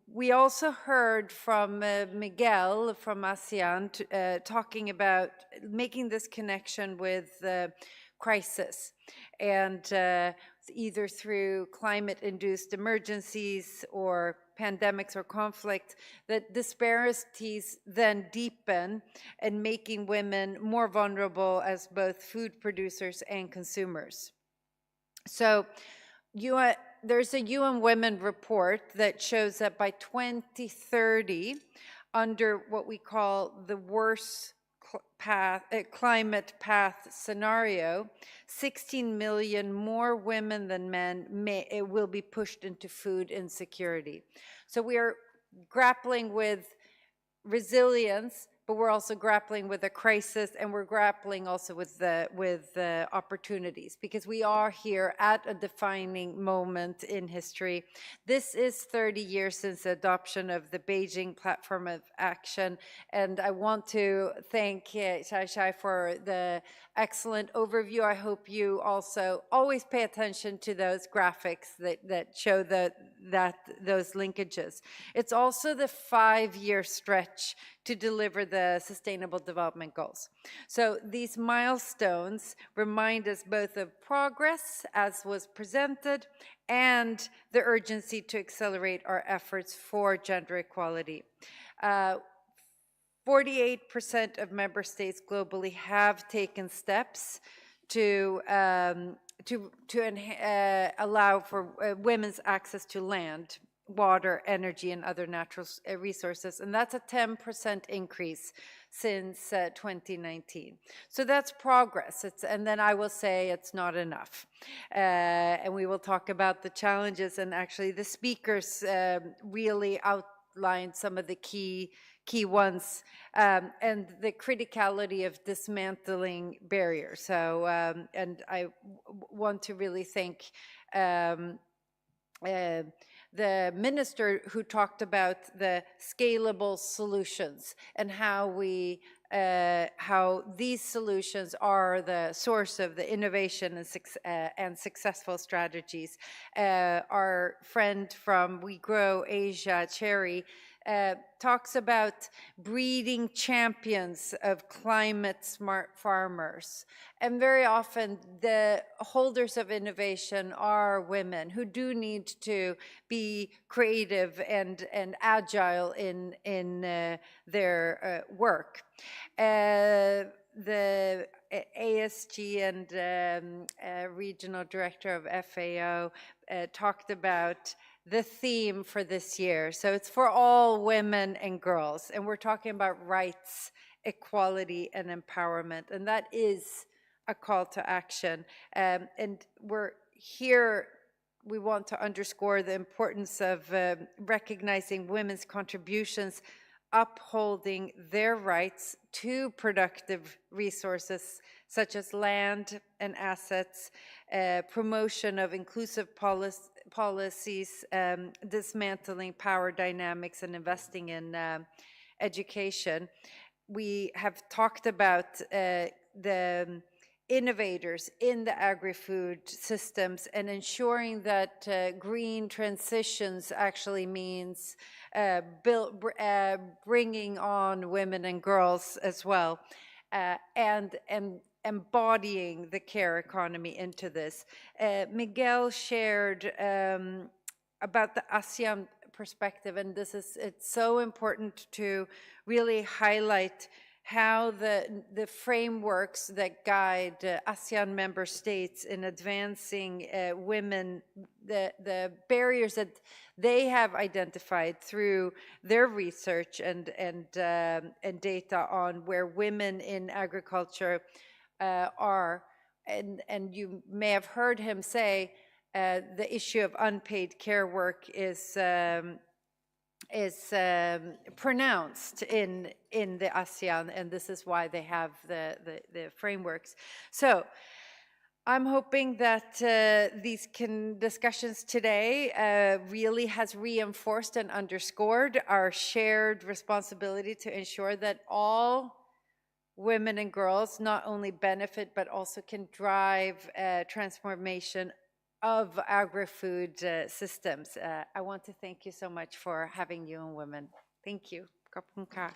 We also heard from Miguel from ASEAN talking about making this connection with crisis, and either through climate-induced emergencies or pandemics or conflict, that disparities then deepen and making women more vulnerable as both food producers and consumers. So there's a UN Women report that shows that by 2030, under what we call the worst climate path scenario, 16 million more women than men will be pushed into food insecurity. So we are grappling with resilience, but we're also grappling with a crisis, and we're grappling also with the opportunities, because we are here at a defining moment in history. This is 30 years since the adoption of the Beijing Platform of Action, and I want to thank Shai for the excellent overview. I hope you also always pay attention to those graphics that show those linkages. It's also the 5-year stretch to deliver the Sustainable Development Goals. So these milestones remind us both of progress, as was presented, and the urgency to accelerate our efforts for gender equality. 48% of member states globally have taken steps to allow for women's access to land, water, energy, and other natural resources, and that's a 10% increase since 2019. So that's progress. And then I will say it's not enough. And we will talk about the challenges, and actually the speakers really outlined some of the key ones, and the criticality of dismantling barriers. So, and I want to really thank the minister who talked about the scalable solutions and how these solutions are the source of the innovation and successful strategies. Our friend from We Grow Asia, Cherry, talks about breeding champions of climate-smart farmers. And very often the holders of innovation are women who do need to be creative and agile in their work. The ASG and regional director of FAO talked about the theme for this year. So it's for all women and girls, and we're talking about rights, equality, and empowerment, and that is a call to action. And we're here, we want to underscore the importance of recognizing women's contributions, upholding their rights to productive resources such as land and assets, promotion of inclusive policies, dismantling power dynamics, and investing in education. We have talked about the innovators in the agri-food systems and ensuring that green transitions actually means bringing on women and girls as well, and embodying the care economy into this. Miguel shared about the ASEAN perspective, and it's so important to really highlight how the frameworks that guide ASEAN member states in advancing women, the barriers that they have identified through their research and data on where women in agriculture are. And you may have heard him say the issue of unpaid care work is pronounced in the ASEAN, and this is why they have the frameworks. So I'm hoping that these discussions today really has reinforced and underscored our shared responsibility to ensure that all women and girls not only benefit but also can drive transformation of agri-food systems. I want to thank you so much for having UN Women. Thank you. Kapunka.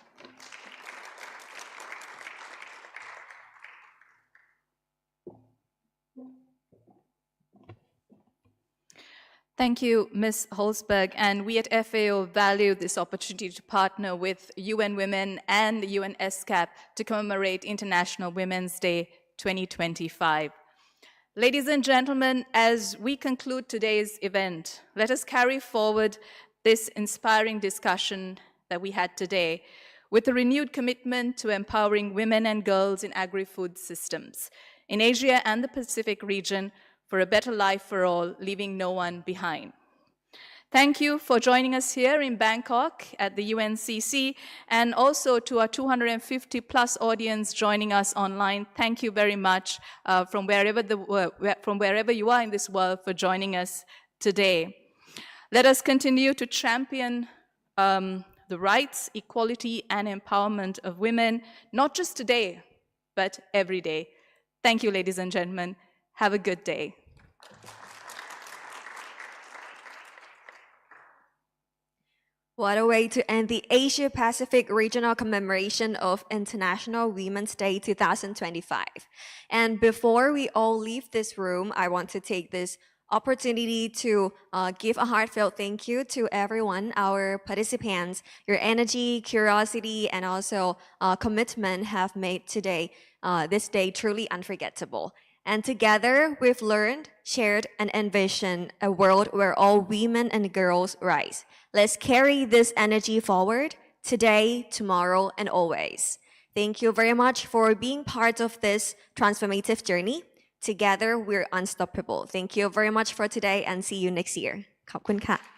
Thank you, Ms. Holzberg, and we at FAO value this opportunity to partner with UN Women and the UN ESCAP to commemorate International Women's Day 2025. Ladies and gentlemen, as we conclude today's event, let us carry forward this inspiring discussion that we had today with a renewed commitment to empowering women and girls in agri-food systems in Asia and the Pacific region for a better life for all, leaving no one behind. Thank you for joining us here in Bangkok at the UNCC, and also to our 250 plus audience joining us online. Thank you very much from wherever you are in this world for joining us today. Let us continue to champion the rights, equality, and empowerment of women, not just today, but every day. Thank you, ladies and gentlemen. Have a good day. What a way to end the Asia Pacific Regional Commemoration of International Women's Day 2025. And before we all leave this room, I want to take this opportunity to give a heartfelt thank you to everyone, our participants. Your energy, curiosity, and also commitment have made today, this day truly unforgettable. And together, we've learned, shared, and envisioned a world where all women and girls rise. Let's carry this energy forward today, tomorrow, and always. Thank you very much for being part of this transformative journey. Together, we're unstoppable. Thank you very much for today, and see you next year. ขอบคุณค่ะ